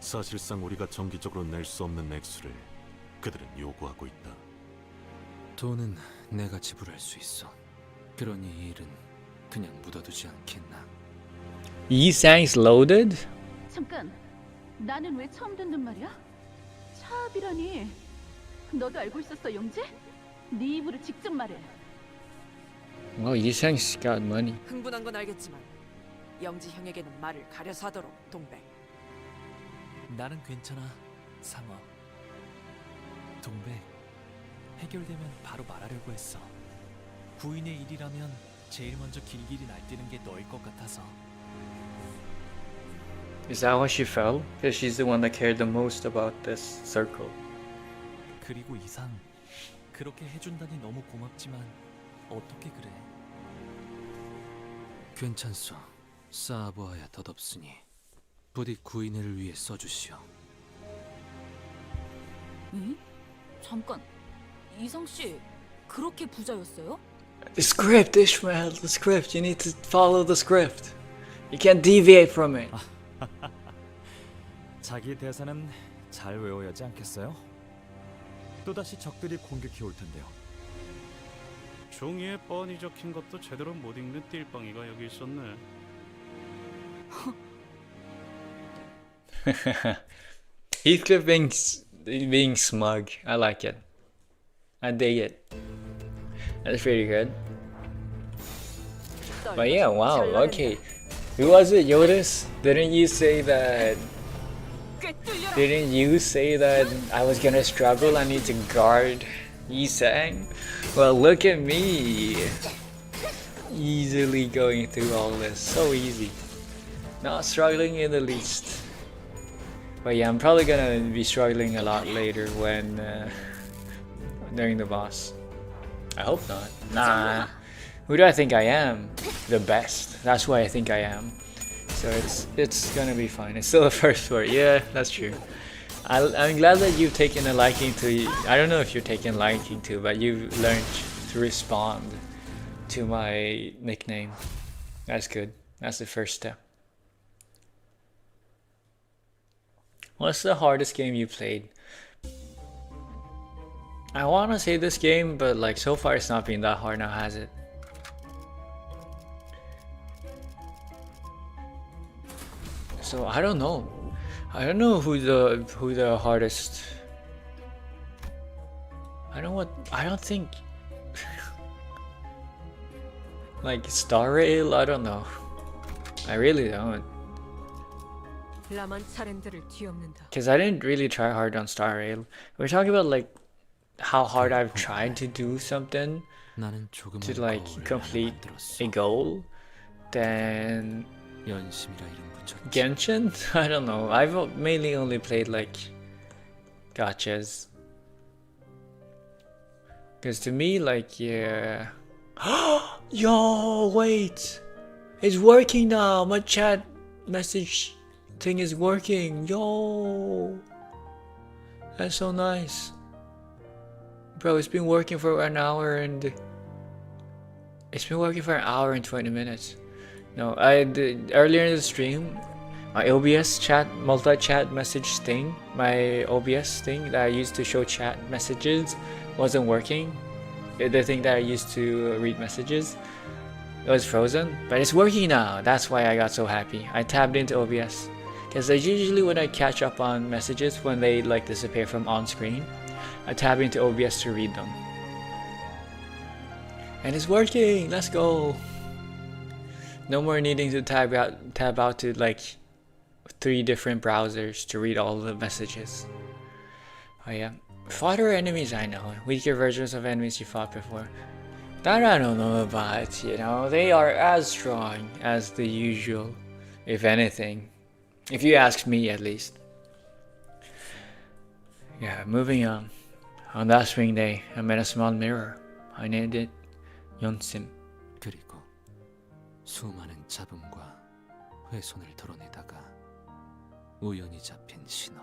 사실상 우리가 정기적으로 낼 수 없는 액수를 그들은 요구하고 있다. 돈은 내가 지불할 수 있어. 그러니 이 일은 그냥 묻어두지 않겠나? Yisang's loaded? 잠깐, 나는 왜 처음 듣는 말이야? 차압이라니. 너도 알고 있었어, 영재? 네 입으로 직접 말해. Well, Yisang's got money. 흥분한 건 알겠지만 영지 형에게는 말을 가려서 하도록, 동백. 나는 괜찮아, 상어. 동백, 해결되면 바로 말하려고 했어. 부인의 일이라면 제일 먼저 길길이 날뛰는 게 너일 것 같아서. Is that what she felt? Because she's the one that cared the most about this circle. 그리고 이상, 그렇게 해준다니 너무 고맙지만 어떻게 그래? 괜찮소. 쌓아보아야 덧없으니 부디 구인을 위해 써주시오. 응? 잠깐, 이성 씨 그렇게 부자였어요? The script, Ishmael. The script. You need to follow the script. You can't deviate from it. 자기 대사는 잘 외워야 하지 않겠어요? 또다시 적들이 공격해 올 텐데요. 종이에 뻔히 적힌 것도 제대로 못 읽는 띨빵이가 여기 있었네. Heathcliff being smug. I like it. I dig it. That's pretty good. But yeah, wow, okay. Who was it, Yotis? Didn't you say that I was gonna struggle? I need to guard Yisang? Well, look at me. Easily going through all this. So easy. Not struggling in the least. But yeah, I'm probably gonna be struggling a lot later when during the boss. I hope not. Nah. Who do I think I am? The best. That's who I think I am. So it's gonna be fine. It's still the first word. Yeah, that's true. I'm glad that you've taken a liking to. I don't know if you're taking a liking to, but you've learned to respond to my nickname. That's good. That's the first step. What's the hardest game you played? I want to say this game, but like so far it's not been that hard now, has it? So I don't know. I don't know who the hardest. I don't think like Star Rail. I don't know. I really don't. 라만 차렌들을 뒤엎는다. Because I didn't really try hard on Star Rail. We're talking about like how hard I've tried to do something to like complete a goal. Then 연심이라 이름 붙였지. Genshin? I don't know. I've mainly only played like gachas. Because to me, like, yeah. Yo, wait! It's working now! My chat message thing is working! Yo! That's so nice. Bro, it's been working for an hour and... It's been working for an hour and 20 minutes. No, I did earlier in the stream, my OBS chat, multi-chat message thing, my OBS thing that I used to show chat messages wasn't working. The thing that I used to read messages, it was frozen, but it's working now. That's why I got so happy. I tabbed into OBS because usually when I catch up on messages when they like disappear from on screen, I tab into OBS to read them. And it's working. Let's go. No more needing to tab out to like 3 different browsers to read all the messages. Oh yeah. Fodder enemies, I know. Weaker versions of enemies you fought before. That I don't know about, you know. They are as strong as the usual, if anything. If you ask me, at least. Yeah, moving on. On that spring day, I met a small mirror. I named it 연심. 그리고 수많은 잡음과 훼손을 덜어내다가 우연히 잡힌 신호.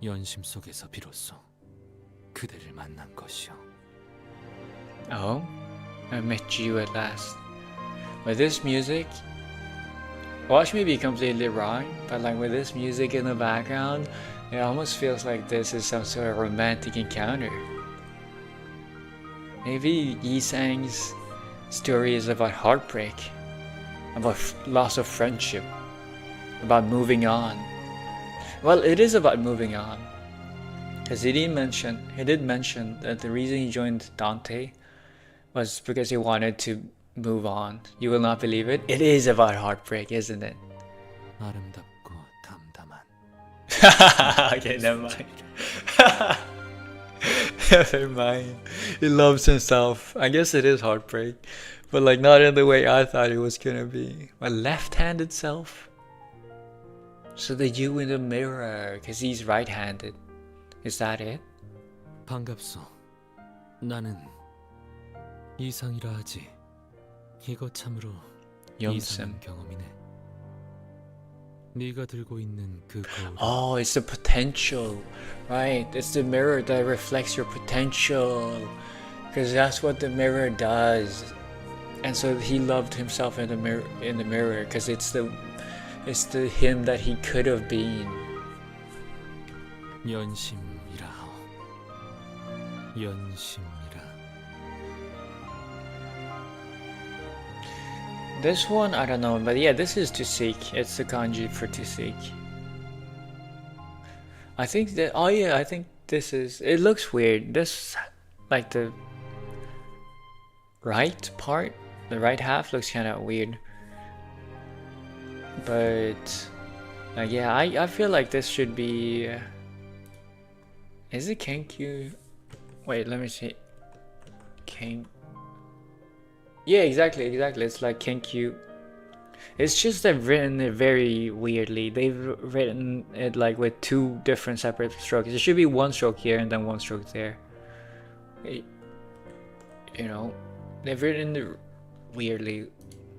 연심 속에서 비로소 그대를 만난 것이요. Oh, I met you at last. With this music, watch me be completely wrong, but like with this music in the background, it almost feels like this is some sort of romantic encounter. Maybe Yi-Sang's story is about heartbreak, about loss of friendship, about moving on. Well, it is about moving on, because he did mention that the reason he joined Dante was because he wanted to move on. You will not believe it. It is about heartbreak, isn't it? 아름답고 담담한. Okay, never mind. Never mind. He loves himself. I guess it is heartbreak, but like not in the way I thought it was gonna be. My left-handed self. So the you in the mirror, because he's right-handed. Is that it? 반갑소. 나는 이상이라 하지. 이거 참으로 이상한 경험이네. 네가 들고 있는 그 거울. Oh, it's the potential, right? It's the mirror that reflects your potential, because that's what the mirror does. And so he loved himself in the mirror, because it's the him that he could have been. 연심이라 하오. 연심이라. This one, I don't know, but yeah, this is to seek. It's the kanji for to seek. I think that, oh yeah, I think this is, it looks weird. This, like the right part, the right half looks kind of weird. But, yeah, I feel like this should be, is it Kenkyu? Wait, let me see. Yeah, exactly. It's like Kenkyu. It's just they've written it very weirdly. They've written it like with 2 different separate strokes. It should be 1 stroke here and then 1 stroke there. You know, they've written it weirdly.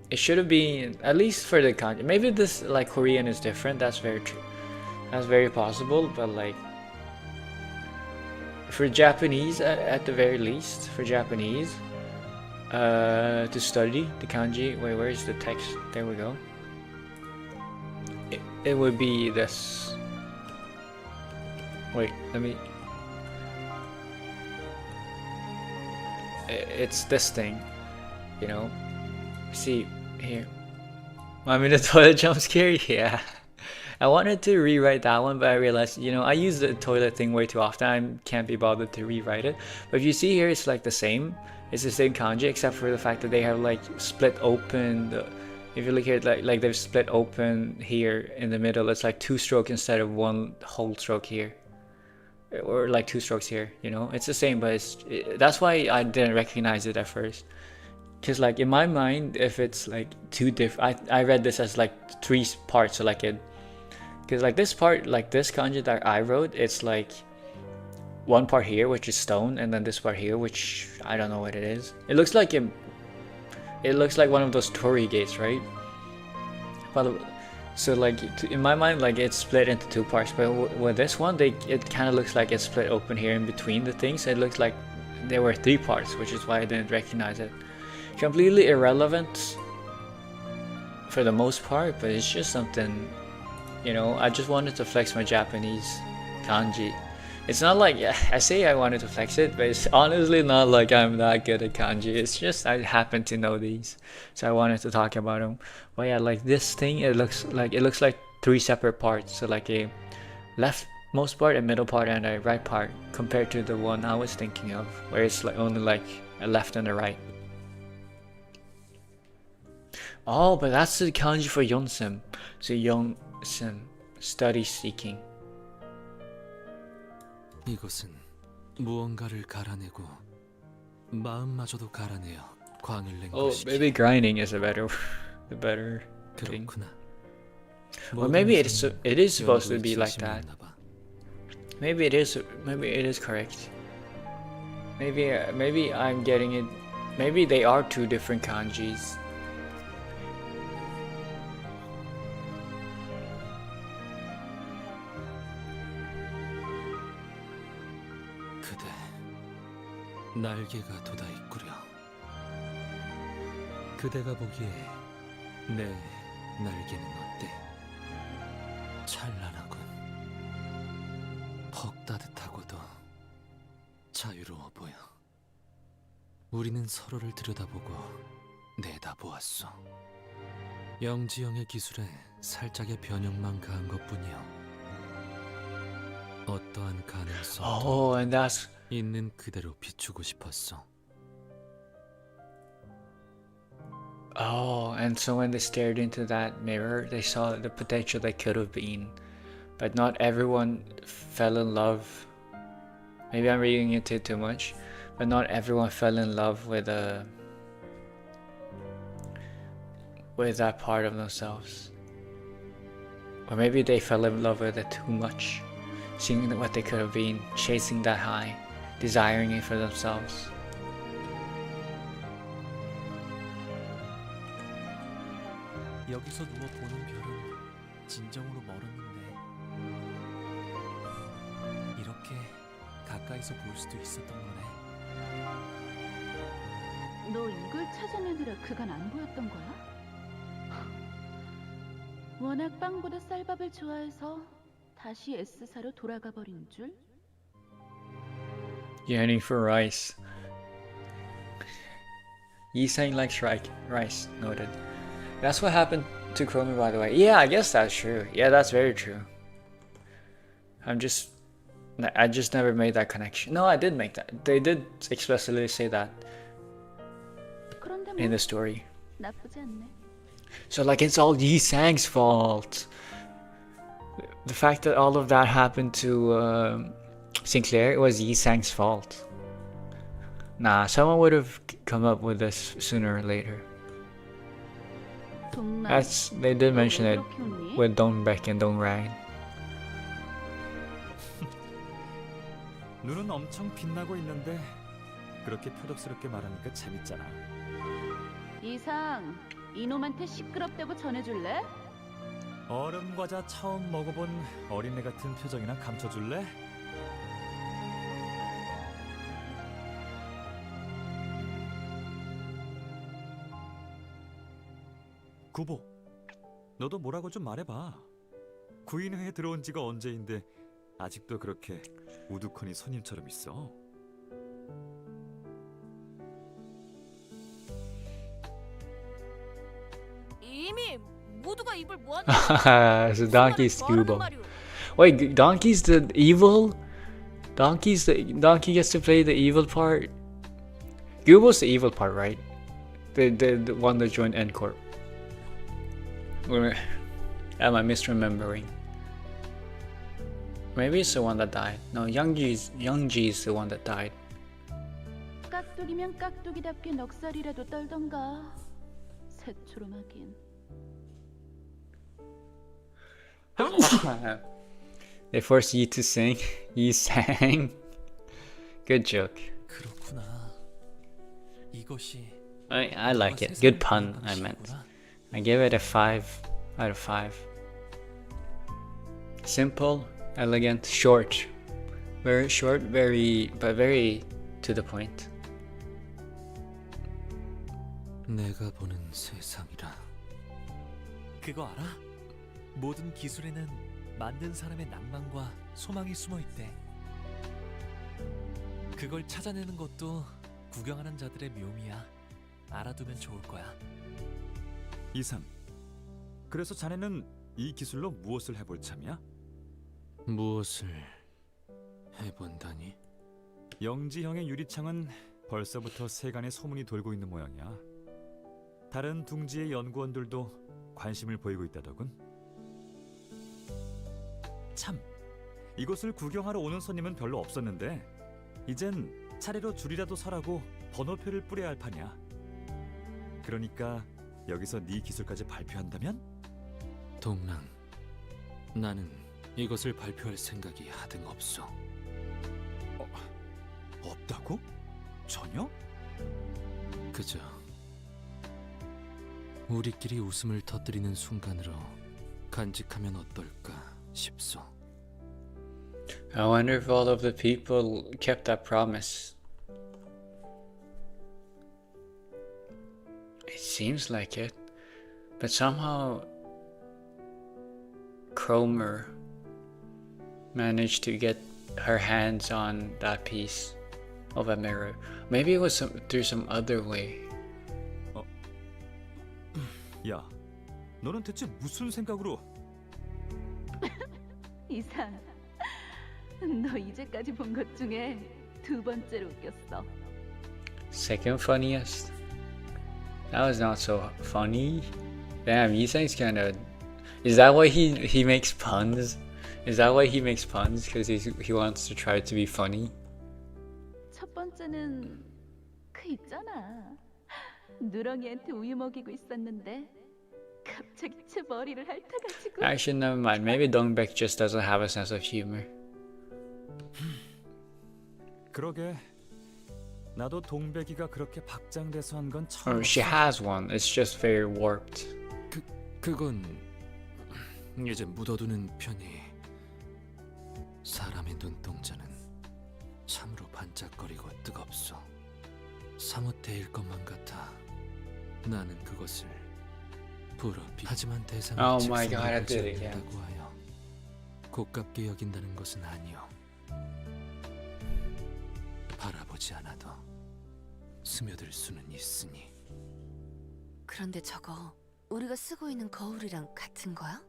It should have been, at least for the kanji. Maybe this like Korean is different. That's very true. That's very possible. But like for Japanese, at the very least, for Japanese. To study the kanji. Wait, where is the text? There we go. It would be this. Wait, let me. It's this thing, you know. See here. I mean, the toilet jump scare. Yeah. I wanted to rewrite that one, but I realized, you know, I use the toilet thing way too often. I can't be bothered to rewrite it. But if you see here, it's like the same. It's the same kanji, except for the fact that they have like split open. If you look here, like they've split open here in the middle. It's like 2 strokes instead of 1 whole stroke here, or like 2 strokes here. You know, it's the same, but that's why I didn't recognize it at first. Because like in my mind, if it's like two different, I read this as like three parts. So like it, because like this part, like this kanji that I wrote, it's like one part here which is stone, and then this part here which I don't know what it is. It looks like it looks like one of those torii gates, right? But so like in my mind, like it's split into two parts. But with this one, it kind of looks like it's split open here in between the things. It looks like there were three parts, which is why I didn't recognize it. Completely irrelevant for the most part, but it's just something, you know, I just wanted to flex my Japanese kanji. It's not like, I say I wanted to flex it, but it's honestly not like I'm that good at kanji. It's just I happen to know these, so I wanted to talk about them. But yeah, like this thing, it looks like three separate parts. So like a leftmost part, a middle part, and a right part, compared to the one I was thinking of, where it's like only like a left and a right. Oh, but that's the kanji for Yonsim. So Yonsim, study seeking. 이곳은 무언가를 갈아내고 마음마저도 갈아내어 광을 낸 Oh, 것이지. maybe grinding is the better thing. 그렇구나. Or maybe it is supposed to be like that. Maybe it is correct. Maybe I'm getting it. Maybe they are two different kanjis. 그대 날개가 돋아 있구려. 그대가 보기에 내 날개는 어때? 찬란하군. 퍽 따뜻하고도 자유로워 보여. 우리는 서로를 들여다보고 내다보았어. 영지영의 기술에 살짝의 변형만 가한 것뿐이여. 어떠한 가능성도 Oh, and that's 있는 그대로 비추고 싶었어. Oh, and so when they stared into that mirror, they saw the potential they could have been. But not everyone fell in love. Maybe I'm reading into it too much, but not everyone fell in love with that part of themselves. Or maybe they fell in love with it too much, seeing what they could have been, chasing that high, desiring it for themselves. 여기서 누워 보는 별은 진정으로 멀었는데 이렇게 가까이서 볼 수도 있었던 거네. 너 이걸 찾아내느라 그간 안 보였던 거야? 워낙 빵보다 쌀밥을 좋아해서 다시 S사로 돌아가 버린 줄? Yearning for rice. Yisang likes rice. Noted. That's what happened to Chromie, by the way. Yeah, I guess that's true. Yeah, that's very true. I just never made that connection. No, I did make that. They did explicitly say that in the story. 나쁘지 않네. So like it's all Yisang's fault. The fact that all of that happened to Sinclair, it was Yisang's fault. Nah, someone would have come up with this sooner or later. They did mention it with Don't Beck and Don't Rang. 눈은 엄청 빛나고 있는데 그렇게 표독스럽게 말하니까 재밌잖아. 이상, 이놈한테 시끄럽다고 전해줄래? 얼음 과자 처음 먹어본 어린애 같은 표정이나 감춰줄래? 구보, 너도 뭐라고 좀 말해봐. 구인회에 들어온 지가 언제인데 아직도 그렇게 우두커니 손님처럼 있어? 이미 모두가 입을 모았는데 It's a donkey scuba. Wait, Donkey's the evil? Donkey gets to play the evil part? Gubo's the evil part, right? The one that joined N Corp. Or am I misremembering? Maybe it's the one that died. No, Youngji's the one that died. 깍두기면 깍두기답게 넉살이라도 떨던가. 새초롬하긴. They forced you to sing. You sang. Good joke. 그렇구나. 이것이 I like it. Good pun, I meant. I give it a 5 out of 5. Simple, elegant, short. Very short, but very to the point. 내가 보는 세상이라. 그거 알아? 모든 기술에는 만든 사람의 낭만과 소망이 숨어 있대. 그걸 찾아내는 것도 구경하는 자들의 묘미야. 알아두면 좋을 거야. 이상. 그래서 자네는 이 기술로 무엇을 해볼 참이야? 무엇을 해본다니? 영지형의 유리창은 벌써부터 세간에 소문이 돌고 있는 모양이야. 다른 둥지의 연구원들도 관심을 보이고 있다더군. 참, 이곳을 구경하러 오는 손님은 별로 없었는데 이젠 차례로 줄이라도 서라고 번호표를 뿌려야 할 판이야. 그러니까 여기서 네 기술까지 발표한다면? 동랑, 나는 이것을 발표할 생각이 하등 없어. 없다고? 전혀? 그저 우리끼리 웃음을 터뜨리는 순간으로 간직하면 어떨까 싶소. I wonder if all of the people kept that promise. It seems like it, but somehow Cromer managed to get her hands on that piece of a mirror. Maybe it was through some other way. 야, 너는 대체 무슨 생각으로? 이상. 너 이제까지 본 것 중에 두 번째로 웃겼어. Second funniest? That was not so funny. Damn, Yisang's kind of... Is that why he makes puns? Is that why he makes puns? Because he wants to try to be funny? 첫 번째는 그 있잖아. 누렁이한테 우유 먹이고 있었는데 갑자기 제 머리를 핥아가지고. Actually, never mind. Maybe Dongbek just doesn't have a sense of humor. 그러게. 나도 동백이가 그렇게 박장대소 한 건 처음. Or she has one. It's just very warped. 그건 이제 묻어두는 편이. 사람의 눈동자는 참으로 반짝거리고 뜨겁소. 사뭇 데일 것만 같아. 나는 그것을 부럽이. 하지만 대상을 Oh my God, I 직선으로 did it again. 보지 않는다고 하여 고깝게 여긴다는 것은 아니오. 바라보지 않아도 스며들 수는 있으니. 그런데 저거 우리가 쓰고 있는 거울이랑 같은 거야?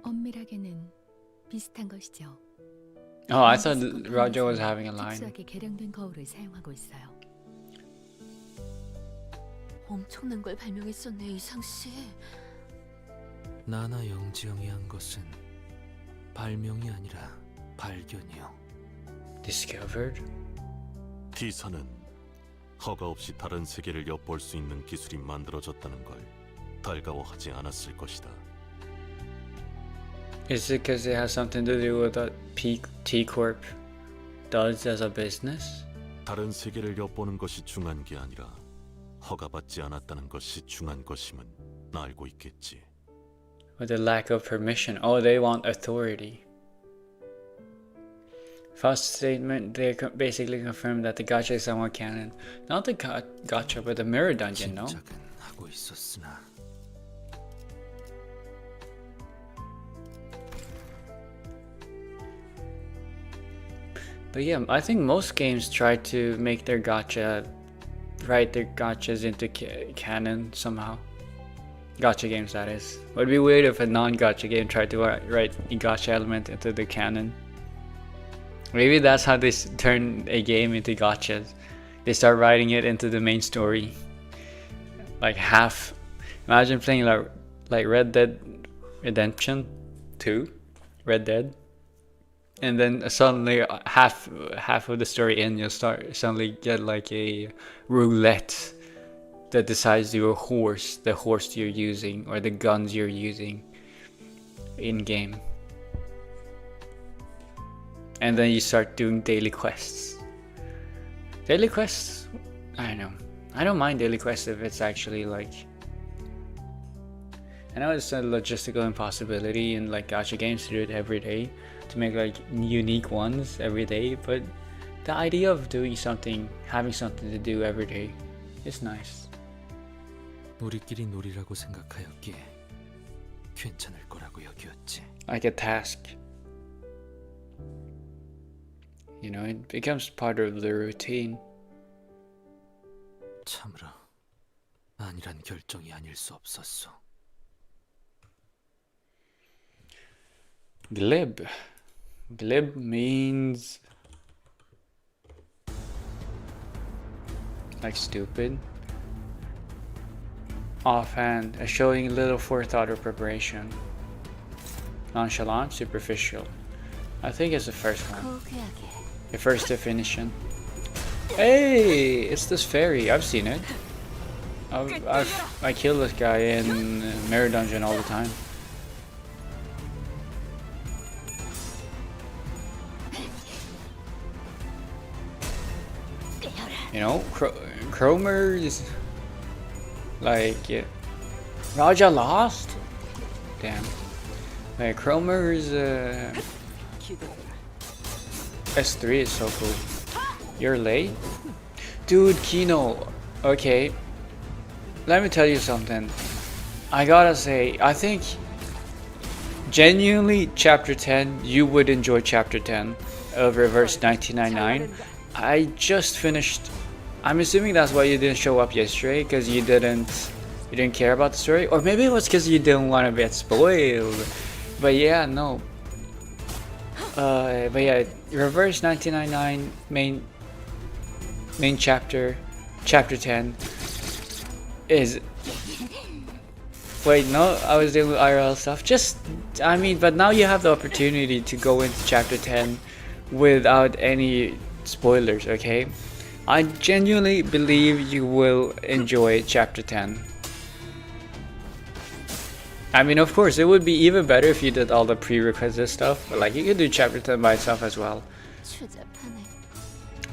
엄밀하게는 비슷한 것이죠. Oh, I thought Roger was having a line. 특수하게 개량된 거울을 사용하고 있어요. 엄청난 걸 발명했었네, 이상 씨. 나나 영지영이 한 것은 발명이 아니라 발견이요. Discovered? T사는 허가 없이 다른 세계를 엿볼 수 있는 기술이 만들어졌다는 걸 달가워하지 않았을 것이다. Is it because it has something to do with what T-Corp does as a business? 다른 세계를 엿보는 것이 중요한 게 아니라 허가받지 않았다는 것이 중요한 것임은 알고 있겠지. With the lack of permission. Oh, they want authority. First statement, they basically confirmed that the gacha is somewhat canon. Not the gacha, but the mirror dungeon, no? 짐작은 하고 있었으나. But yeah, I think most games try to make their gacha, write their gachas into canon somehow. Gacha games, that is. Would be weird if a non-gacha game tried to write a gacha element into the canon. Maybe that's how they turn a game into gachas. They start writing it into the main story. Like half. Imagine playing like Red Dead Redemption 2, Red Dead, and then suddenly half of the story in, you'll suddenly get like a roulette that decides your horse, the horse you're using, or the guns you're using in game. And then you start doing daily quests. Daily quests, I don't know. I don't mind daily quests if it's actually like, I know it's a logistical impossibility in like gacha games to do it every day, to make like unique ones every day, but the idea of doing something, having something to do every day is nice. 우리끼리 놀이라고 생각하였기에 괜찮을 거라고 여기었지. Like a task. You know, it becomes part of the routine. 참으로 아니란 결정이 아닐 수 없었어. Glib. Glib means like stupid. Offhand, showing little forethought or preparation. Nonchalant, superficial. I think it's the first one. The first definition. Hey, it's this fairy. I've seen it. I kill this guy in Mirror Dungeon all the time. You know, Cromer's like Raja lost. Damn. Like Cromer's S3 is so cool. You're late? Dude, Kino. Okay. Let me tell you something. I gotta say, I think genuinely chapter 10, you would enjoy chapter 10 of Reverse 1999. I just finished. I'm assuming that's why you didn't show up yesterday, because you didn't care about the story, or maybe it was because you didn't want to get spoiled. But yeah, no. But yeah, Reverse 1999 main chapter 10 is. Wait, no, I was doing IRL stuff. Just, I mean, but now you have the opportunity to go into chapter 10 without any spoilers, okay? I genuinely believe you will enjoy chapter 10. I mean, of course, it would be even better if you did all the prerequisite stuff, but like, you could do chapter 10 by itself as well.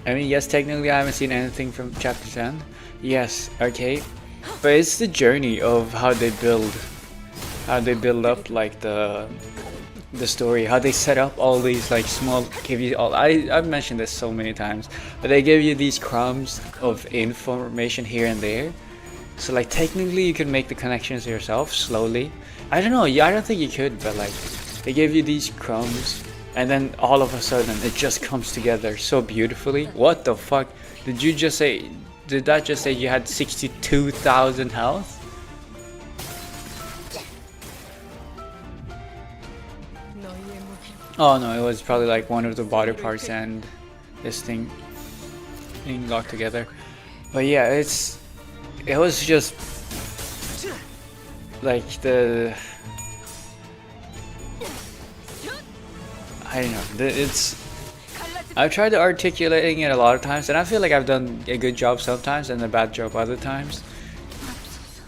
I mean, yes, technically I haven't seen anything from chapter 10. Yes, okay. But it's the journey of how they build up like the story, how they set up all these like small, give you all, I've mentioned this so many times, but they give you these crumbs of information here and there. So like technically you can make the connections yourself slowly. I don't know, I don't think you could, but like they give you these crumbs and then all of a sudden it just comes together so beautifully. What the fuck? Did you just say, did that just say you had 62,000 health? Oh no, it was probably like one of the body parts and this thing being locked together. But yeah, it was just like I don't know, I've tried to articulating it a lot of times, and I feel like I've done a good job sometimes and a bad job other times.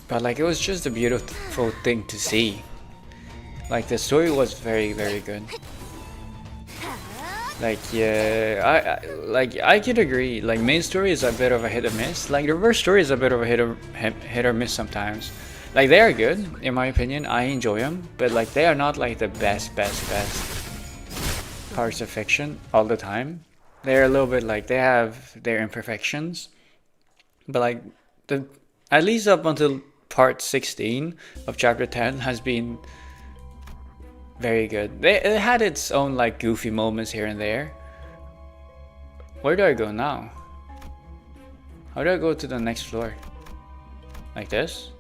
But like, it was just a beautiful thing to see. Like, the story was very, very good. Like, yeah, I could agree. Like, main story is a bit of a hit or miss. Like, reverse story is a bit of a hit or miss sometimes. Like, they are good, in my opinion. I enjoy them, but like, they are not like the best parts of fiction all the time. They're a little bit like, they have their imperfections, but like at least up until part 16 of chapter 10 has been very good. It had its own like goofy moments here and there. Where do I go now? How do I go to the next floor? Like this?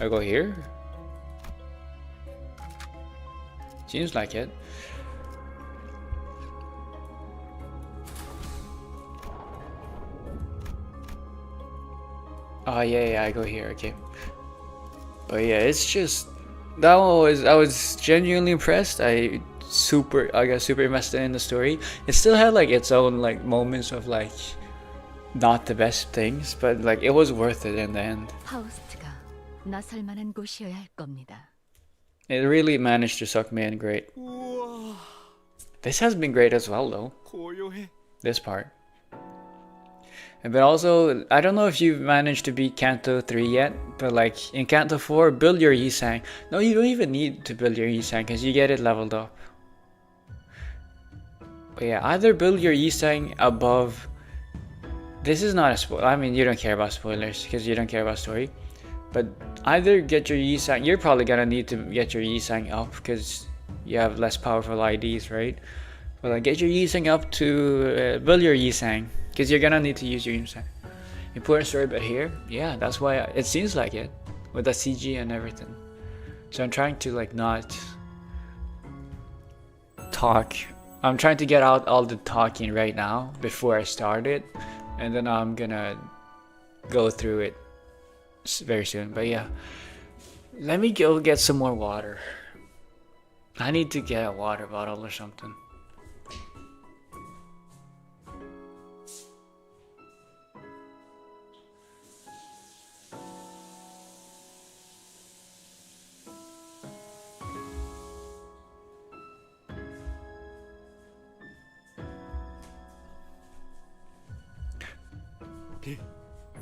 I go here? Seems like it. Oh yeah, I go here, okay. But yeah, it's just I was genuinely impressed. I got super invested in the story. It still had like its own like moments of like not the best things, but like it was worth it in the end. 파우스트가 나설 만한 곳이어야 할 겁니다. It really managed to suck me in great. This has been great as well though. 고요해. This part. But also, I don't know if you've managed to beat Canto 3 yet, but like in Canto 4, build your Yisang. No, you don't even need to build your Yisang because you get it leveled up. But yeah, either build your Yisang above. This is not a spoiler. I mean, you don't care about spoilers because you don't care about story. But either get your Yisang. You're probably gonna need to get your Yisang up because you have less powerful IDs, right? But like, get your Yisang up to build your Yisang. Because you're gonna need to use your Yisang. Important story, but here, yeah, that's why it seems like it. With the CG and everything. So I'm trying to like not talk. I'm trying to get out all the talking right now before I start it. And then I'm gonna go through it very soon. But yeah, let me go get some more water. I need to get a water bottle or something.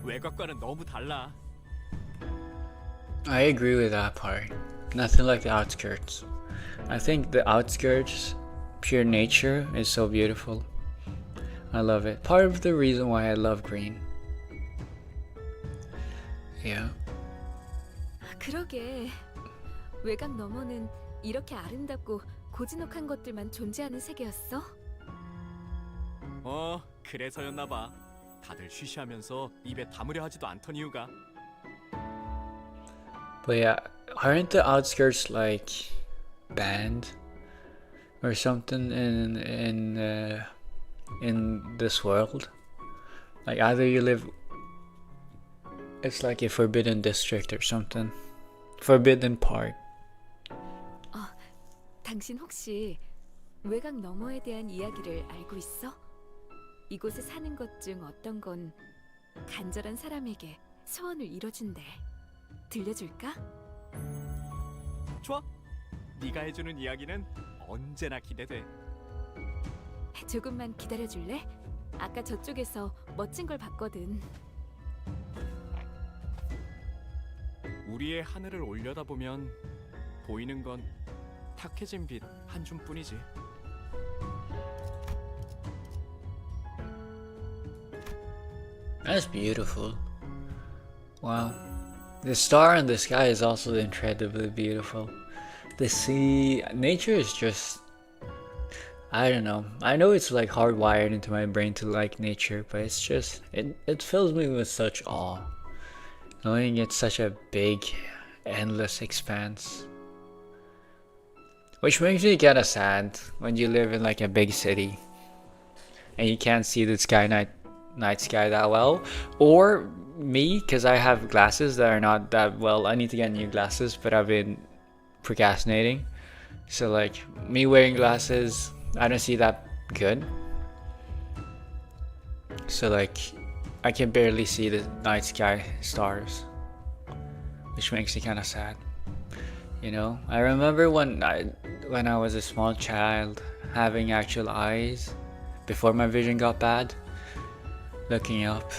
외곽과는 너무 달라. I agree with that part. Nothing like the outskirts. I think the outskirts, pure nature, is so beautiful. I love it. Part of the reason why I love green. Yeah. 그러게. 외곽 너머는 이렇게 아름답고 고즈넉한 것들만 존재하는 세계였어? 그래서였나 봐. 다들 쉬쉬하면서 입에 담으려 하지도 않던 이유가. But yeah, aren't the outskirts like banned or something in this world? Like either you live, it's like a forbidden district or something, forbidden part. 당신 혹시 외곽 너머에 대한 이야기를 알고 있어? 이곳에 사는 것 중 어떤 건 간절한 사람에게 소원을 이뤄준대. 들려줄까? 좋아. 네가 해주는 이야기는 언제나 기대돼. 조금만 기다려줄래? 아까 저쪽에서 멋진 걸 봤거든. 우리의 하늘을 올려다보면 보이는 건 탁해진 빛 한 줌뿐이지. That's beautiful. Wow. The star in the sky is also incredibly beautiful. The sea, nature is just, I don't know. I know it's like hardwired into my brain to like nature, but it's just, it fills me with such awe. Knowing it's such a big, endless expanse. Which makes me kind of sad when you live in like a big city and you can't see the night sky that well. Or me, because I have glasses that are not that well. I need to get new glasses, but I've been procrastinating. So like me wearing glasses, I don't see that good. So like I can barely see the night sky stars, which makes me kind of sad. You know, I remember when I was a small child having actual eyes before my vision got bad, looking up.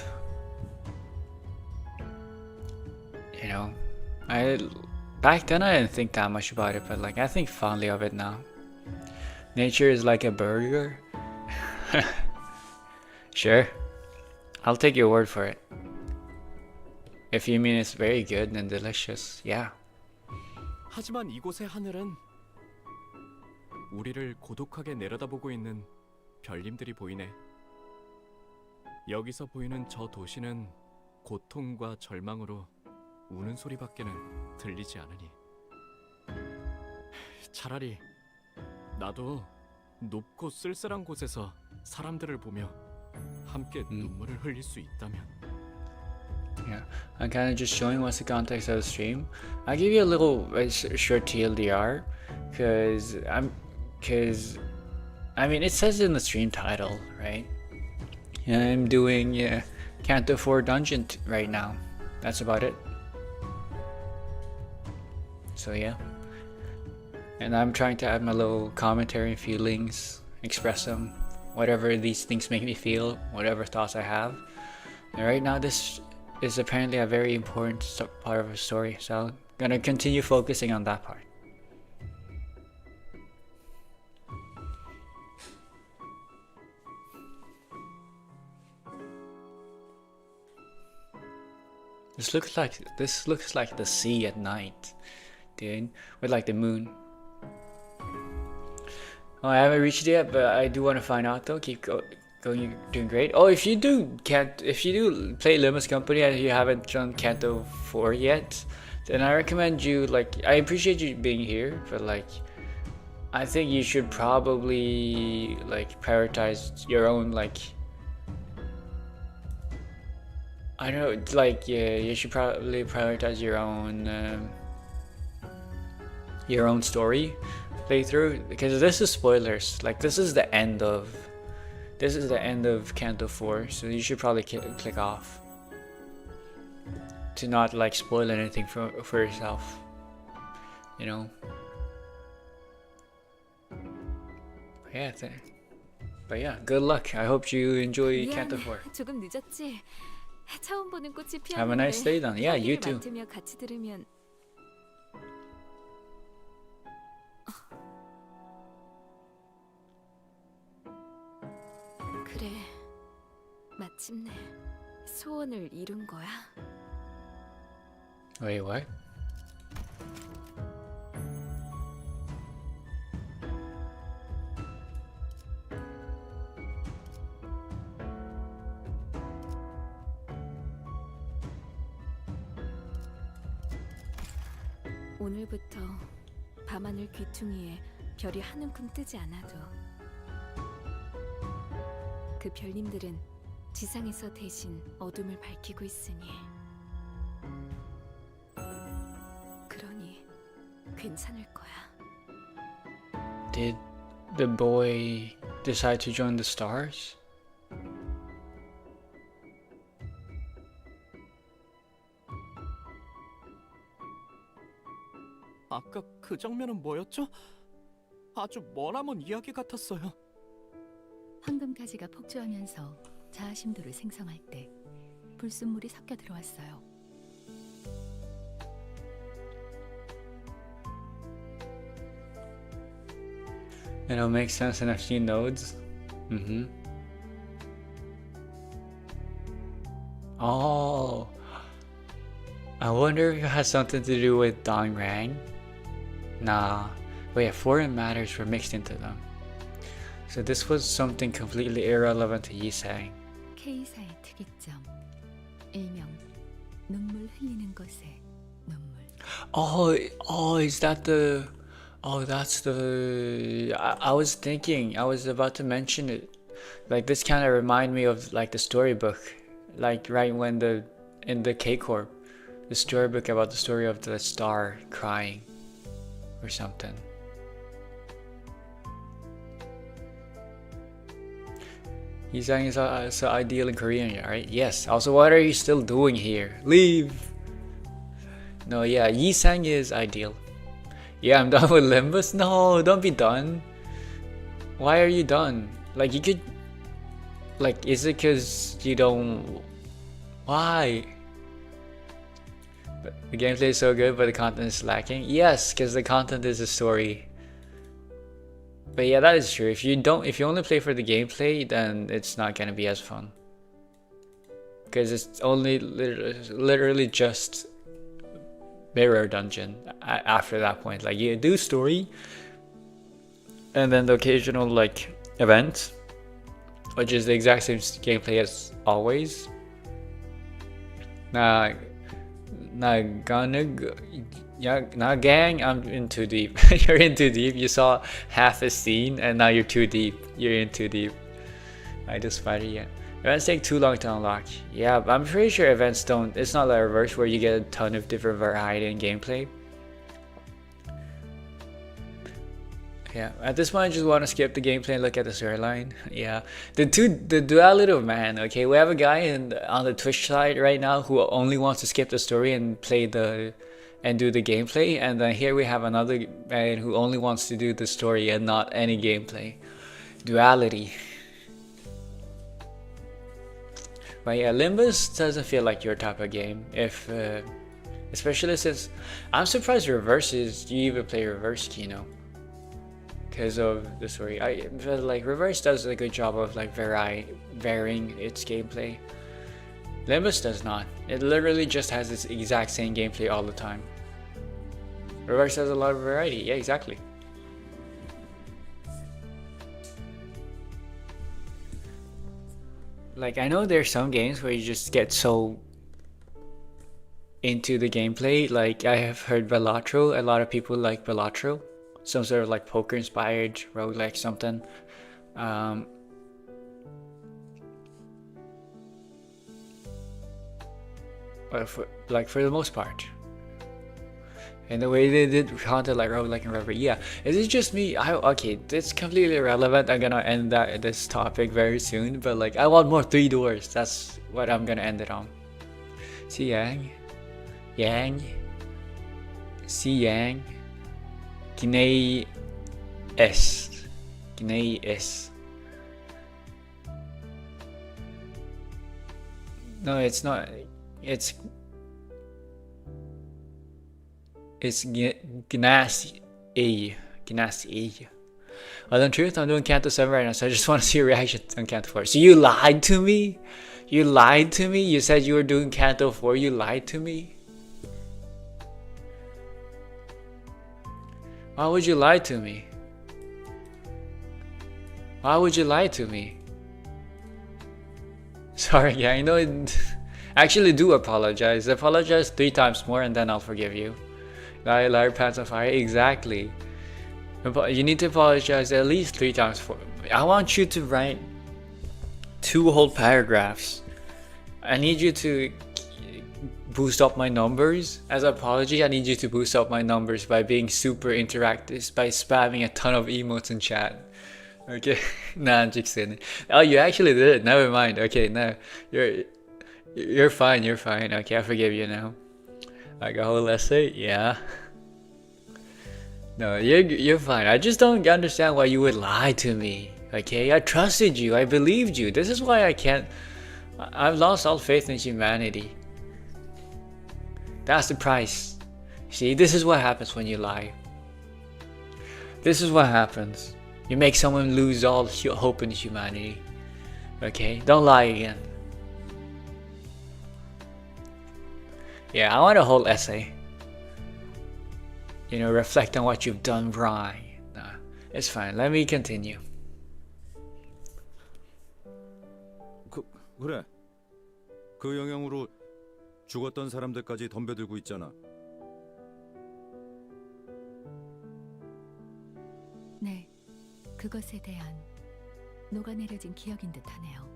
You know, back then I didn't think that much about it, but like I think fondly of it now. Nature is like a burger. Sure, I'll take your word for it. If you mean it's very good and delicious, yeah. 하지만 이곳의 하늘은 우리를 고독하게 내려다보고 있는 별님들이 보이네. 여기서 보이는 저 도시는 고통과 절망으로 우는 소리밖에는 들리지 않으니 차라리 나도 높고 쓸쓸한 곳에서 사람들을 보며 함께 눈물을 흘릴 수 있다면. Yeah, I'm kind of just showing what's the context of the stream. I'll give you a little short TLDR, because I mean, it says in the stream title, right? And I'm doing Canto 4 dungeon right now. That's about it. So yeah. And I'm trying to add my little commentary and feelings, express them, whatever these things make me feel, whatever thoughts I have. And right now this is apparently a very important part of the story, so I'm gonna continue focusing on that part. This looks like the sea at night, dude, with like the moon. Oh, I haven't reached it yet, but I do want to find out though. Keep going, you're doing great. Oh, if you do play Limbus Company and you haven't done Canto 4 yet, then I recommend you, like, I appreciate you being here, but like, I think you should probably like prioritize your own, like, I don't know, like, yeah, you should probably prioritize your own story playthrough, because this is spoilers. Like, this is the end of Canto 4, so you should probably click off to not like spoil anything for yourself, you know. But yeah, good luck. I hope you enjoy Canto 4. 조금 늦었지. 처음 보는 꽃이 피었는데. Have a nice day then. Yeah, you too. 맡으며 같이 들으면. 그래, 마침내 소원을 이룬 거야. Wait, what? 오늘부터 밤하늘 귀퉁이에 별이 한 움큼 뜨지 않아도 그 별님들은 지상에서 대신 어둠을 밝히고 있으니 그러니 괜찮을 거야. Did the boy decide to join the stars? 아까 그 장면은 뭐였죠? 아주 머나먼 이야기 같았어요. 황금가지가 폭주하면서 자아심도를 생성할 때 불순물이 섞여 들어왔어요. It'll make sense in a few nodes. Oh, I wonder if it has something to do with Dong Rang. Nah, but yeah, foreign matters were mixed into them. So this was something completely irrelevant to Yisang. K사의 특이점, 일명 눈물 흘리는 것의 눈물. Oh, is that the? Oh, that's the. I was thinking. I was about to mention it. Like, this kind of remind me of like the storybook, like right when in the K-Corp, the storybook about the story of the star crying, or something. Yisang is so ideal in Korean, right? Yes. Also, what are you still doing here? Leave. No, yeah, Yisang is ideal. Yeah, I'm done with Limbus. No, don't be done. Why are you done? Like, you could... Like, is it because you don't... Why? But the gameplay is so good, but the content is lacking. Yes, because the content is a story. But yeah, that is true. If you only play for the gameplay, then it's not gonna be as fun. Because it's only literally just mirror dungeon after that point. Like, you do story, and then the occasional like event, which is the exact same gameplay as always. Nah, gang, I'm in too deep. You're in too deep. You saw half a scene and now you're too deep. You're in too deep. I just spider, yeah. Events take too long to unlock. Yeah, but I'm pretty sure events don't. It's not like reverse where you get a ton of different variety in gameplay. Yeah, at this point I just want to skip the gameplay and look at the storyline. Yeah, the duality of man. Okay, we have a guy on the Twitch side right now who only wants to skip the story and play and do the gameplay, and then here we have another man who only wants to do the story and not any gameplay. Duality. But yeah, Limbus doesn't feel like your type of game. If especially since I'm surprised Reverse you even play Reverse Kino. Because of the story. I feel like Reverse does a good job of like varying its gameplay. Limbus does not. It literally just has its exact same gameplay all the time. Reverse has a lot of variety. Yeah, exactly. Like, I know there's some games where you just get so into the gameplay. Like, I have heard Balatro. A lot of people like Balatro. Some sort of like poker inspired roguelike something. But for the most part. And the way they did content like roguelike and whatever, yeah. Is it just me? Okay, it's completely irrelevant. I'm gonna end this topic very soon. But like, I want more 3 doors. That's what I'm gonna end it on. Si Yang. Si Yang. Ginei S. No, it's not. It's Gnassi. Well, in truth, I'm doing Canto 7 right now, so I just want to see your reaction on Canto 4. So you lied to me? You lied to me? You said you were doing Canto 4, you lied to me? Why would you lie to me? Why would you lie to me? Sorry, yeah, I know it. Actually, do apologize. Apologize 3 times more and then I'll forgive you. Liar, pants on fire. Exactly. You need to apologize at least 3 times for. I want you to write 2 whole paragraphs. I need you to boost up my numbers. As an apology, I need you to boost up my numbers by being super interactive, by spamming a ton of emotes in chat. Okay? Nah, I'm just kidding. Oh, you actually did it. Never mind. Okay, no. You're fine. You're fine. Okay, I forgive you now. Like a whole essay? Yeah. No, you're fine. I just don't understand why you would lie to me. Okay, I trusted you. I believed you. This is why I can't. I've lost all faith in humanity. That's the price. See, this is what happens when you lie. This is what happens. You make someone lose all hope in humanity. Okay, don't lie again. Yeah, I want a whole essay. You know, reflect on what you've done wrong. Nah, it's fine. Let me continue. 그래. 그 영향으로 죽었던 사람들까지 덤벼들고 있잖아. 네, 그것에 대한 녹아내려진 기억인 듯하네요.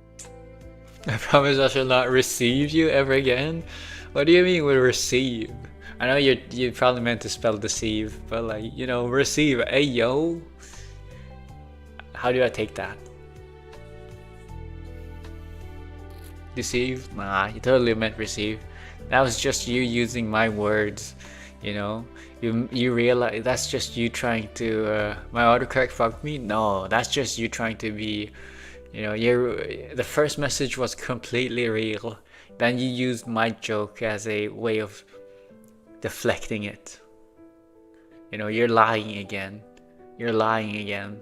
I promise I shall not receive you ever again. What do you mean with receive? I know you probably meant to spell deceive, but like, you know, receive. Hey yo. How do I take that? Deceive? Nah, you totally meant receive. That was just you using my words. You know, you realize that's just you trying to. My autocorrect fucked me. No, that's just you trying to be. You know, the first message was completely real. Then you used my joke as a way of deflecting it. You know, you're lying again. You're lying again.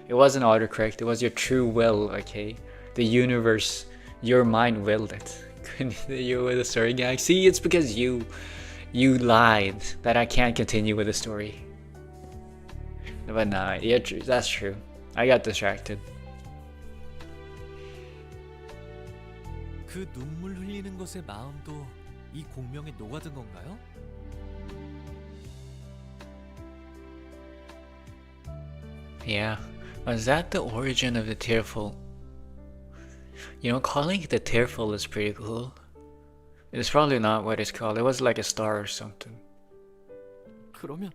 It wasn't autocorrect. It was your true will. Okay, the universe, your mind willed it. You were the story guy. See, it's because you lied that I can't continue with the story. But nah, yeah, that's true. I got distracted. 그 눈물 흘리는 것의 마음도 이 공명에 녹아든 건가요? Yeah, Was that the origin of the tearful? You know, calling it the tearful is pretty cool. It's probably not what it's called. It was like a star or something. 그러면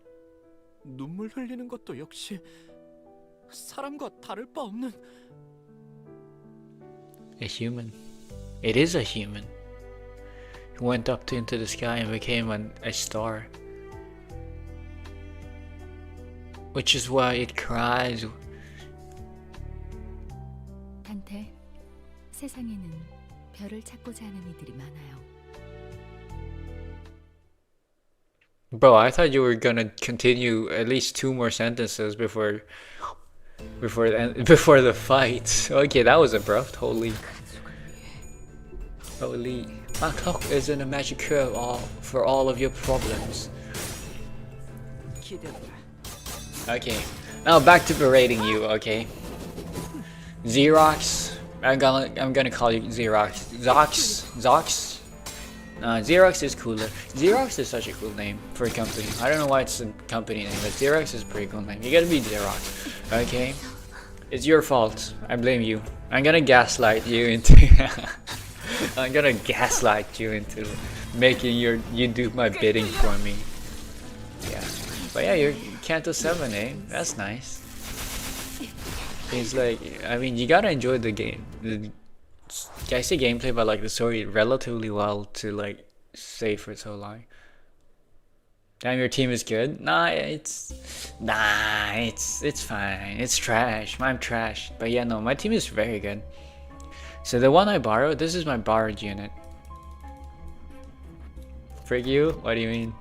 눈물 흘리는 것도 역시 사람과 다를 바 없는 A human. It is a human. Who went up into the sky and became a star. Which is why it cries. 단테, 세상에는 별을 찾고자 하는 이들이 많아요. Bro, I thought you were gonna continue at least 2 more sentences before the fight. Okay, that was abrupt. Holy. My clock isn't a magic cure for all of your problems. Okay, now back to berating you. Okay, Xerox. I'm gonna call you Xerox. Zox. Xerox is cooler. Xerox is such a cool name for a company. I don't know why it's a company name, but Xerox is a pretty cool name. You gotta be Xerox, okay? It's your fault. I blame you. I'm gonna gaslight you into. I'm gonna gaslight you into making you do my bidding for me. Yeah, but yeah, you're Canto 7, eh? That's nice. It's like, I mean, you gotta enjoy the game. I say gameplay, but like the story relatively well to like stay for so long. Damn, your team is good. Nah, it's fine. It's trash. I'm trash. But yeah, no, my team is very good. So the one I borrowed, this is my borrowed unit. Frig you? What do you mean?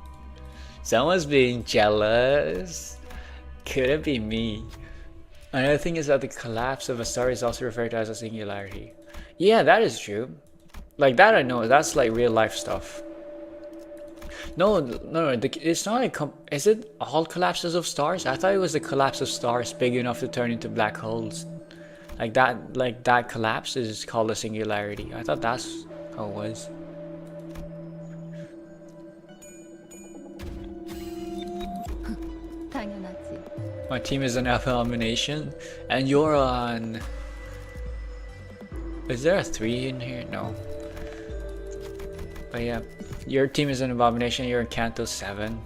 Someone's being jealous. Could it be me? Another thing is that the collapse of a star is also referred to as a singularity. Yeah, that is true. Like that I know. That's like real life stuff. No. It's not a is it all collapses of stars? I thought it was the collapse of stars big enough to turn into black holes. Like that collapse is called a singularity. I thought that's how it was. 당연하지. My team is an abomination, and you're on. Is there a 3 in here? No. But yeah, your team is an abomination. You're in Canto 7.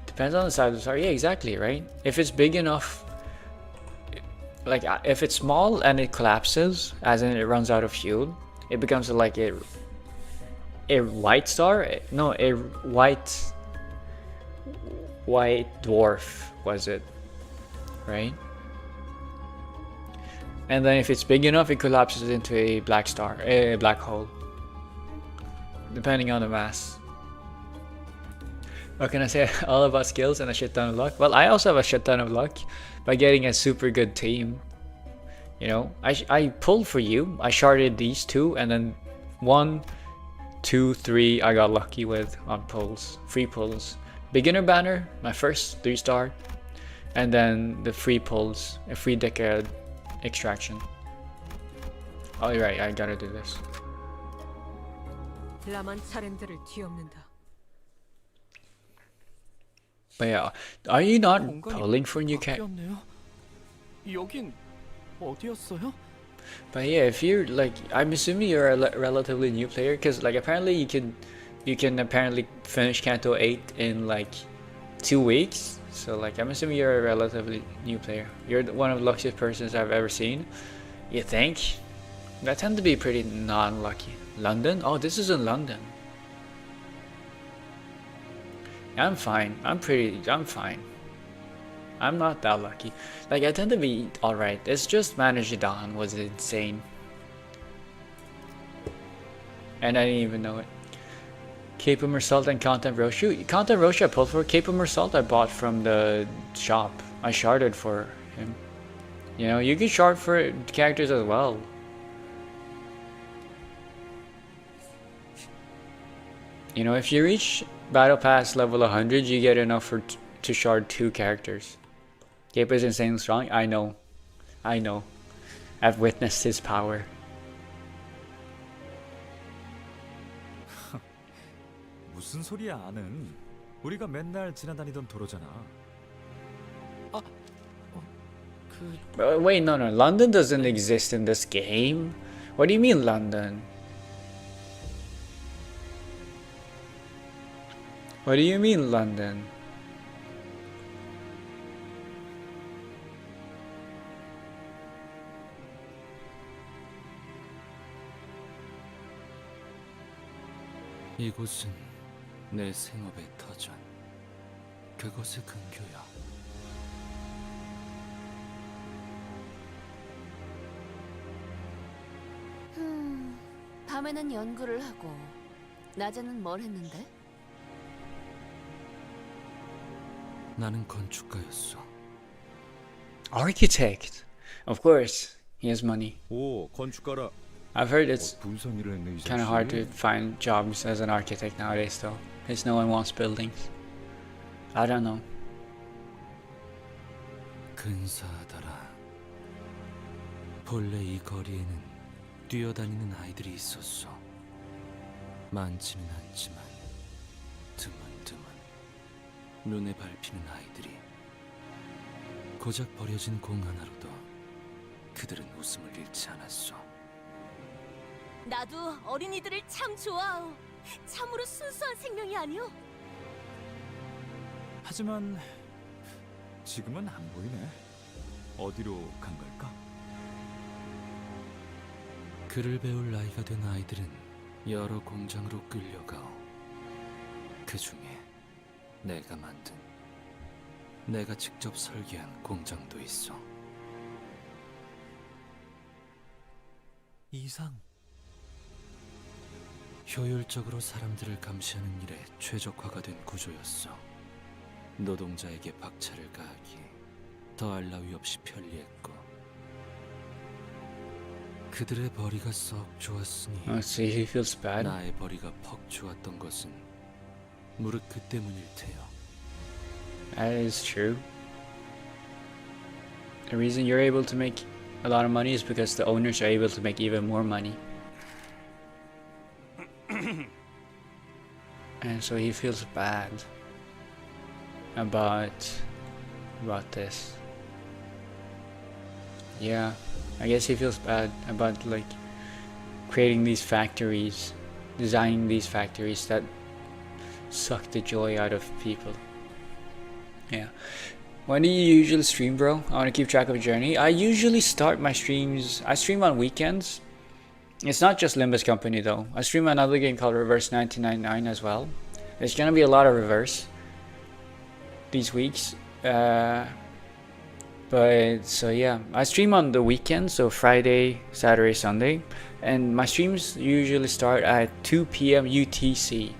Depends on the size of the star. Yeah, exactly, right? If it's big enough, like if it's small and it collapses, as in it runs out of fuel, it becomes like a white star. No, a white dwarf was it, right? And then if it's big enough, it collapses into a black star, a black hole, depending on the mass. What can I say? All about skills and a shit ton of luck. Well, I also have a shit ton of luck by getting a super good team. You know, I pulled for you. I sharded these 2, and then 1, 2, 3 I got lucky with on pulls, free pulls. Beginner banner, my first 3-star, and then the free pulls, a free decade extraction. Oh, you're right, I gotta do this. 라만 차렌드를 뒤엎는다. But yeah, are you not pulling for new cat? 여긴 어디였어요? But yeah, if you're like, I'm assuming you're a relatively new player, because like apparently you can apparently finish Canto 8 in like 2 weeks. So like I'm assuming you're a relatively new player. You're one of the luckiest persons I've ever seen. You think? I tend to be pretty non-lucky. London? Oh, this is in London. I'm fine. I'm fine. I'm not that lucky. Like I tend to be alright. It's just Manager Dawn was insane. And I didn't even know it. Cape of Mersault and Content Roshu. Content Roshu I pulled for. Cape of Mersault I bought from the shop. I sharded for him. You know, you can shard for characters as well. You know, if you reach Battle Pass level 100, you get enough to shard 2 characters. Cape is insanely strong. I know. I've witnessed his power. 무슨 소리야, 아는? 우리가 맨날 지나다니던 도로잖아. Wait, no, no. London doesn't exist in this game. What do you mean, London? What do you mean, London? 이곳은 내 생업의 터전. 그것의 근교야. 밤에는 연구를 하고 낮에는 뭘 했는데? 나는 건축가였어. Architect. Of course, he has money. 오, 건축가라. I've heard it's 부유상 일을 했네, 이 kind of hard to 자식. find jobs as an architect nowadays, though, because no one wants buildings. I don't know. 근사하더라. 본래 이 거리에는 뛰어다니는 아이들이 있었어. 많지는 않지만 드문드문 눈에 밟히는 아이들이. 고작 버려진 공 하나로도 그들은 웃음을 잃지 않았어. 나도 어린이들을 참 좋아하오. 참으로 순수한 생명이 아니오. 하지만 지금은 안 보이네. 어디로 간 걸까? 글을 배울 나이가 된 아이들은 여러 공장으로 끌려가오. 그 중에 내가 만든, 내가 직접 설계한 공장도 있어. 이상. 효율적으로 사람들을 감시하는 일에 최적화가 된 구조였어. 노동자에게 박차를 가하기 더할 나위 없이 편리했고, 그들의 벌이가 썩 좋았으니 So he feels bad. 나의 벌이가 퍽 좋았던 것은 무릇 그 때문일 테요. That is true. The reason you're able to make a lot of money is because the owners are able to make even more money. And so he feels bad about this. Yeah, I guess he feels bad about like creating these factories, designing these factories that suck the joy out of people. Yeah. When do you usually stream, bro? I want to keep track of journey. I usually start my streams. I stream on weekends. It's not just Limbus Company though. I stream another game called Reverse 1999 as well. There's gonna be a lot of Reverse these weeks. But so yeah, I stream on the weekends, so Friday, Saturday, Sunday, and my streams usually start at 2 p.m. UTC.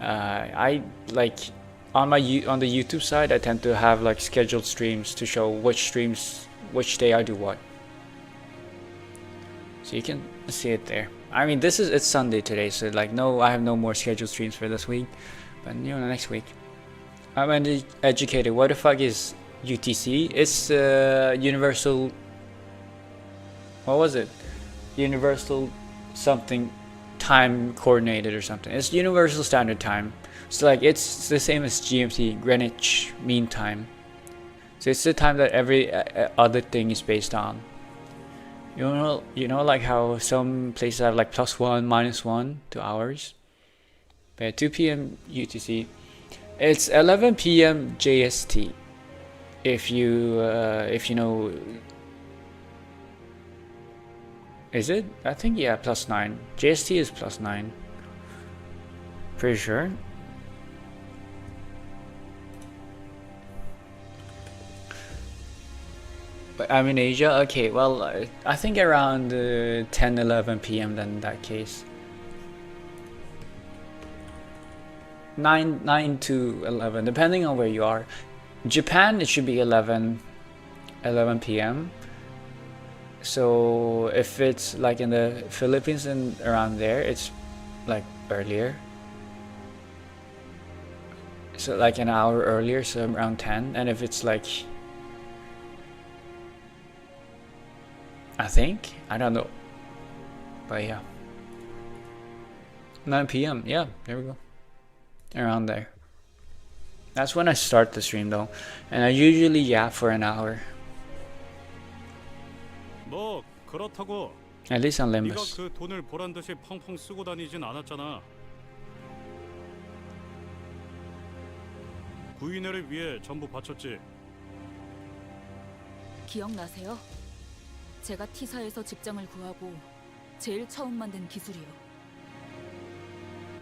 I like on the YouTube side, I tend to have like scheduled streams to show which day I do what. So you can see it there. I mean, it's Sunday today, so like I have no more scheduled streams for this week, but you know, next week. I'm educated. What the fuck is UTC? It's Universal. What was it? Universal something time coordinated or something. It's Universal Standard Time. So like it's the same as GMT, Greenwich Mean Time. So it's the time that every other thing is based on. You know, like how some places have like +1, -1 to hours. But at 2 p.m. UTC, it's 11 p.m. JST. If you know, is it? I think yeah, +9. JST is +9. Pretty sure. But I'm in Asia. Okay, well, I think around 10-11 p.m. then in that case. 9 to 11, depending on where you are. Japan, it should be 11 p.m. So if it's like in the Philippines and around there, it's like earlier. So like an hour earlier, so around 10. And if it's like, I think, I don't know, but yeah, 9 p.m. Yeah, there we go, around there. That's when I start the stream though, and I usually yap for an hour. 뭐 그렇다고 At least on 네가 Limbus. 그 돈을 보란 듯이 펑펑 쓰고 다니진 않았잖아. 구인회를 위해 전부 바쳤지. 기억나세요? 제가 T사에서 직장을 구하고 제일 처음 만든 기술이요.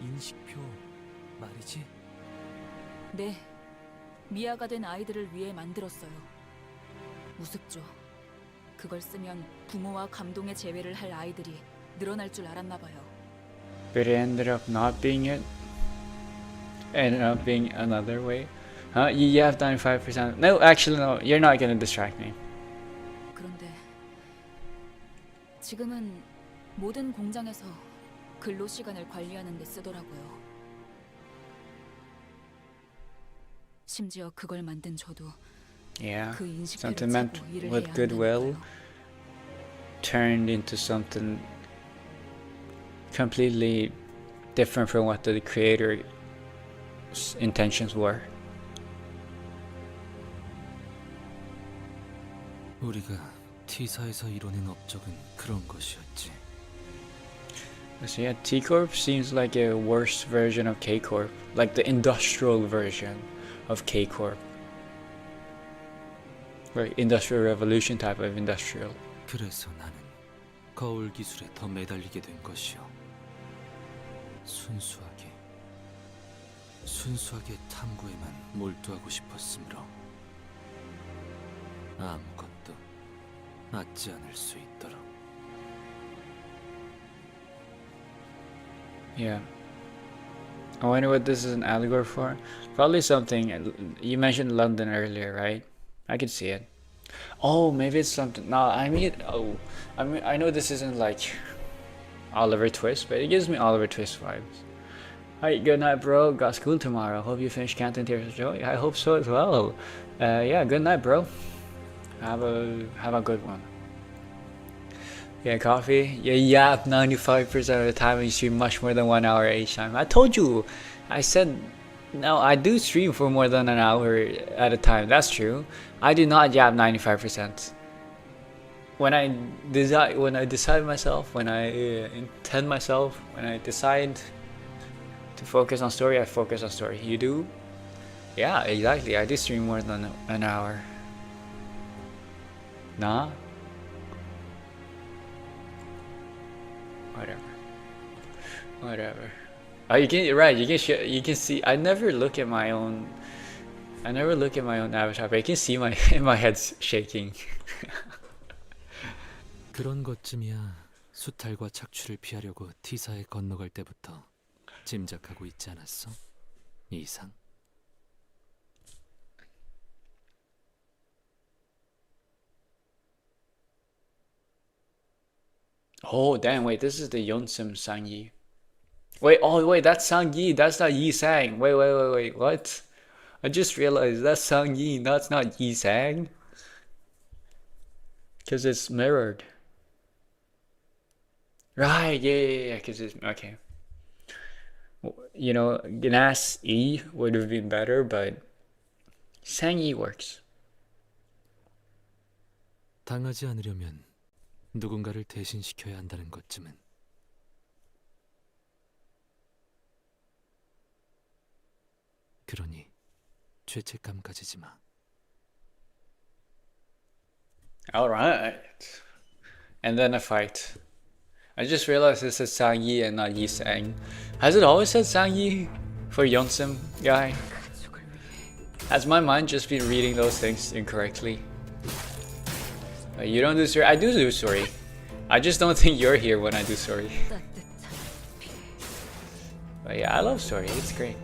인식표 말이지? 네, 미아가 된 아이들을 위해 만들었어요. 우습죠. 그걸 쓰면 부모와 감동의 재회를 할 아이들이 늘어날 줄 알았나 봐요. But it ended up not being it. Ended up being another way. Huh? You have 95%. No, actually, no. You're not gonna distract me. 그런데 지금은 모든 공장에서 근로 시간을 관리하는 데 쓰더라고요. 심지어 그걸 만든 저도 Yeah. 그 인식표를 Something meant 찾고 일을 with 해야 goodwill 한다니까요. turned into something completely different from what the creator's intentions were. 우리가 T사에서 이뤄낸 업적은 그런 것이었지. So yeah, T Corp seems like a worse version of K Corp, like the industrial version of K Corp, right? Industrial Revolution type of industrial. 그래서 나는 거울 기술에 더 매달리게 된 것이요. 순수하게 탐구에만 몰두하고 싶었으므로 아무것도 앗지 않을 수 있도록. Yeah. I wonder what this is an allegory for. Probably something. You mentioned London earlier, right? I could see it. Oh, maybe it's something. No, I mean, I know this isn't like Oliver Twist, but it gives me Oliver Twist vibes. Alright, good night, bro. Got school tomorrow. Hope you finish Canto and Tears of Joy. I hope so as well. Yeah, good night, bro. Have a good one. Yeah, coffee. Yeah, yap 95% of the time you stream much more than 1 hour each time. I told you. I said no. I do stream for more than an hour at a time. That's true. I do not yap 95%. When I decide myself, when I intend myself, when I decide to focus on story, I focus on story. You do? Yeah, exactly. I do stream more than an hour. Nah. Whatever. Oh, you can. Right. You can see. I never look at my own avatar, but I can see my head's shaking. 그런 것쯤이야. 수탈과 착취를 피하려고 T사에 건너갈 때부터 짐작하고 있지 않았어? 이상. Oh damn! Wait, this is the Yeonsim Sangyi. Wait, that's Sangyi. That's not Yi Sang. Wait. What? I just realized that's Sangyi. That's not Yi Sang. Cause it's mirrored. Right? Yeah. Cause it's okay. You know, Gnas E would have been better, but Sangyi works. 당하지 않으려면 누군가를 대신시켜야 한다는 것쯤은. 그러니 죄책감 가지지 마. Alright. And then a fight. I just realized it says Sangyi and not Yi Sang. Has it always said Sangyi for Yeonsim guy? Has my mind just been reading those things incorrectly? You don't do story? I do story. I just don't think you're here when I do story. But yeah, I love story. It's great.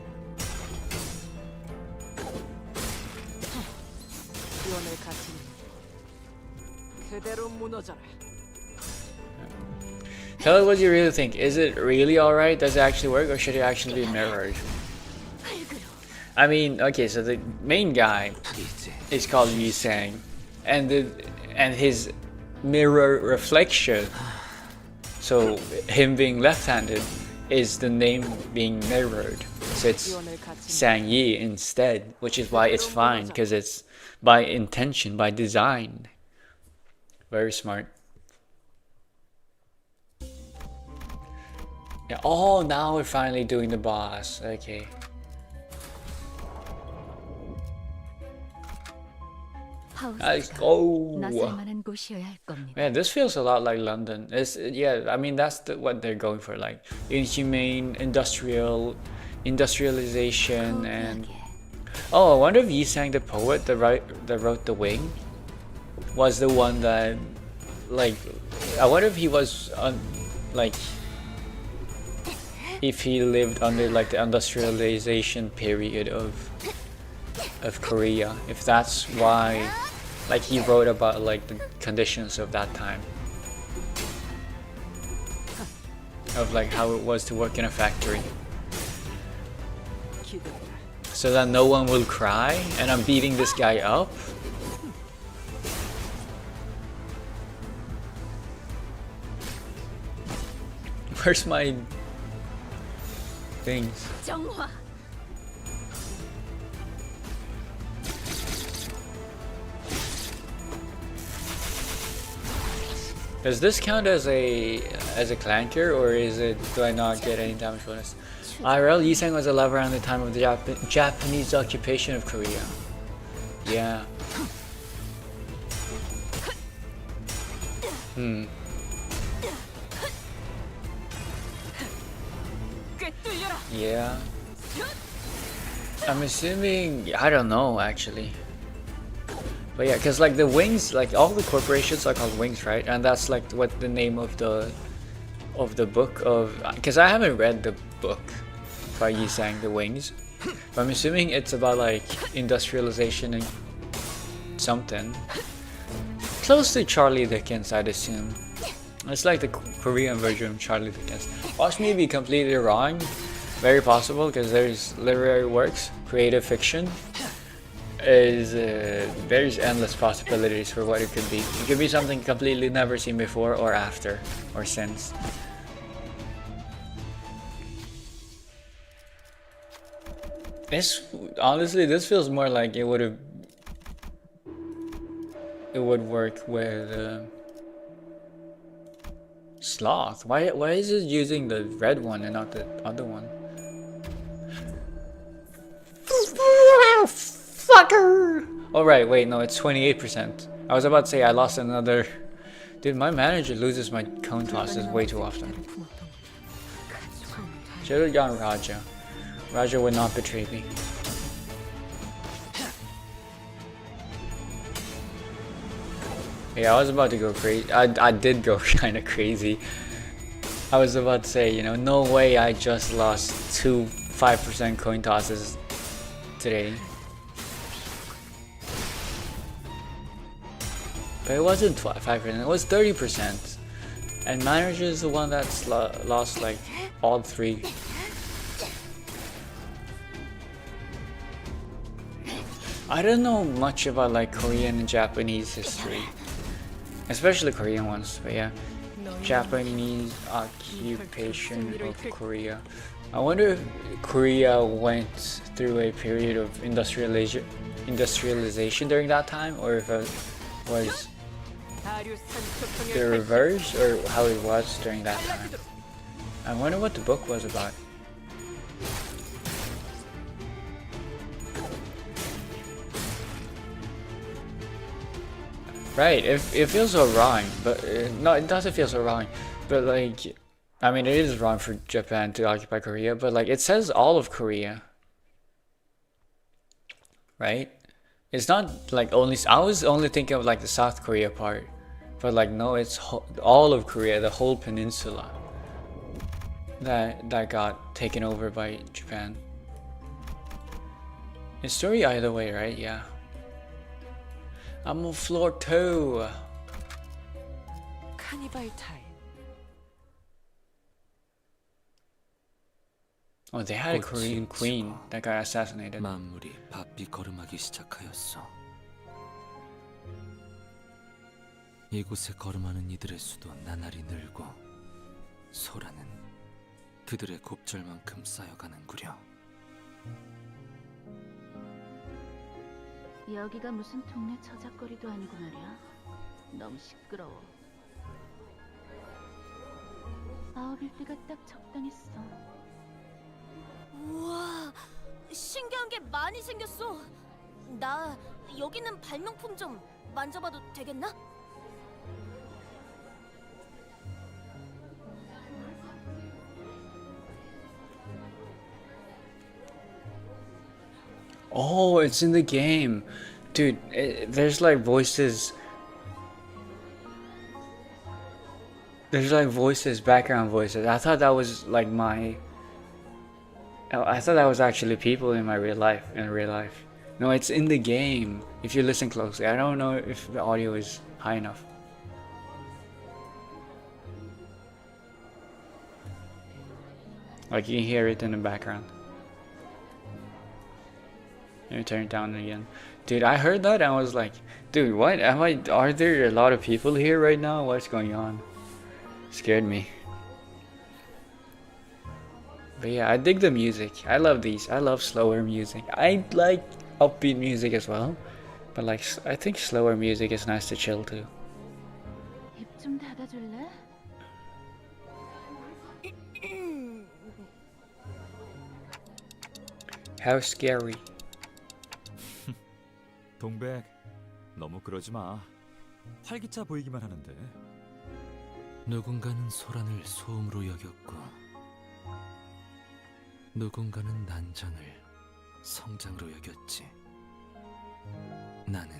기원의 가치는 그대로 무너져라. Tell us what you really think. Is it really alright? Does it actually work, or should it actually be mirrored? I mean, okay, so the main guy is called Yi Sang, and his mirror reflection, so him being left-handed, is the name being mirrored. So it's Sang Yi instead, which is why it's fine, because it's by intention, by design. Very smart. Yeah. Oh, now we're finally doing the boss. Okay. Let's 하우스가 go. 낯설 만한 곳이어야 할 겁니다. Yeah, this feels a lot like London. It's yeah. I mean, that's what they're going for, like inhumane, industrialization, and oh, I wonder if Yisang, the poet that wrote The Wing, was the one that, like, I wonder if he was like, if he lived under like the industrialization period of Korea. If that's why. Like he wrote about like the conditions of that time, of like how it was to work in a factory, so that no one will cry and I'm beating this guy up. Where's my things? Does this count as a clanker, or is it, do I not get any damage bonus? IRL, Yisang was alive around the time of the Japanese occupation of Korea. Yeah. Yeah. I'm assuming, I don't know actually. But yeah, because like the wings, like all the corporations are called wings, right? And that's like what the name of the book of, because I haven't read the book by Yisang, The Wings. But I'm assuming it's about like industrialization and something. Close to Charlie Dickens, I'd assume. It's like the Korean version of Charlie Dickens. Watch me be completely wrong. Very possible, because there's literary works, creative fiction. There's endless possibilities for what it could be. It could be something completely never seen before, or after, or since. This, honestly, this feels more like it would work with Sloth. Why is it using the red one and not the other one? Fucker! Oh right, wait, no, it's 28%. I was about to say I lost another. Dude, my manager loses my cone tosses way too often. Should have gone Raja. Raja would not betray me. Yeah, I was about to go crazy. I did go kind of crazy. I was about to say, you know, no way I just lost two 5% coin tosses today. But it wasn't 5%, it was 30%. And manager is the one that's lost like all three. I don't know much about like Korean and Japanese history. Especially Korean ones, but yeah. Japanese occupation of Korea. I wonder if Korea went through a period of industrialization during that time, or if it was the reverse, or how it was during that time. I wonder what the book was about. Right, it feels so wrong, but no, it doesn't feel so wrong. But like, I mean, it is wrong for Japan to occupy Korea, but like, it says all of Korea, right? It's not like only. I was only thinking of like the South Korea part, but like no, it's all of Korea, the whole peninsula that got taken over by Japan. It's story either way, right? Yeah. I'm on floor 2. 카니발 타임. Oh, they had a Korean queen that got assassinated. 만물이 바삐 걸음하기 시작하였어. 이곳에 걸음하는 이들의 수도 나날이 늘고 소라는 그들의 곱절만큼 쌓여가는구려. 여기가 무슨 동네 저작거리도 아니고 말이야. 너무 시끄러워. 9 먹일 때가 딱 적당했어. 우와, 신기한 게 많이 생겼어. 나 여기 있는 발명품 좀 만져봐도 되겠나? Oh, it's in the game. Dude, there's like voices. There's like voices, background voices. I thought that was like I thought that was actually people in my real life. No, it's in the game. If you listen closely, I don't know if the audio is high enough. Like you can hear it in the background. Let me turn it down again. Dude, I heard that and I was like, dude, what? Are there a lot of people here right now? What's going on? Scared me. But yeah, I dig the music. I love these. I love slower music. I like upbeat music as well. But like, I think slower music is nice to chill to. 입 좀 닫아줄래? How scary. 동백, 너무 그러지 마. 활기차 보이기만 하는데. 누군가는 소란을 소음으로 여겼고 누군가는 난장을 성장으로 여겼지. 나는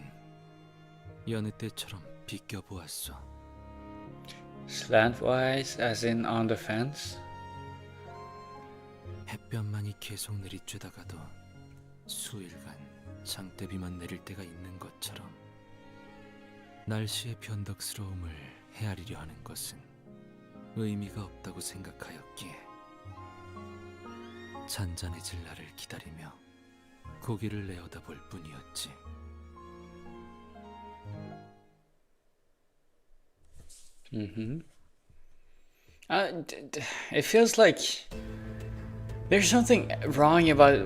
여느 때처럼 비껴보았어. Slantwise, as in on the fence? 햇볕만이 계속 내리쬐다가도 수일간 장대비만 내릴 때가 있는 것처럼 날씨의 변덕스러움을 헤아리려 하는 것은 의미가 없다고 생각하였기에 잔잔해질 날을 기다리며 고개를 내어다볼 뿐이었지. It feels like there's something wrong about,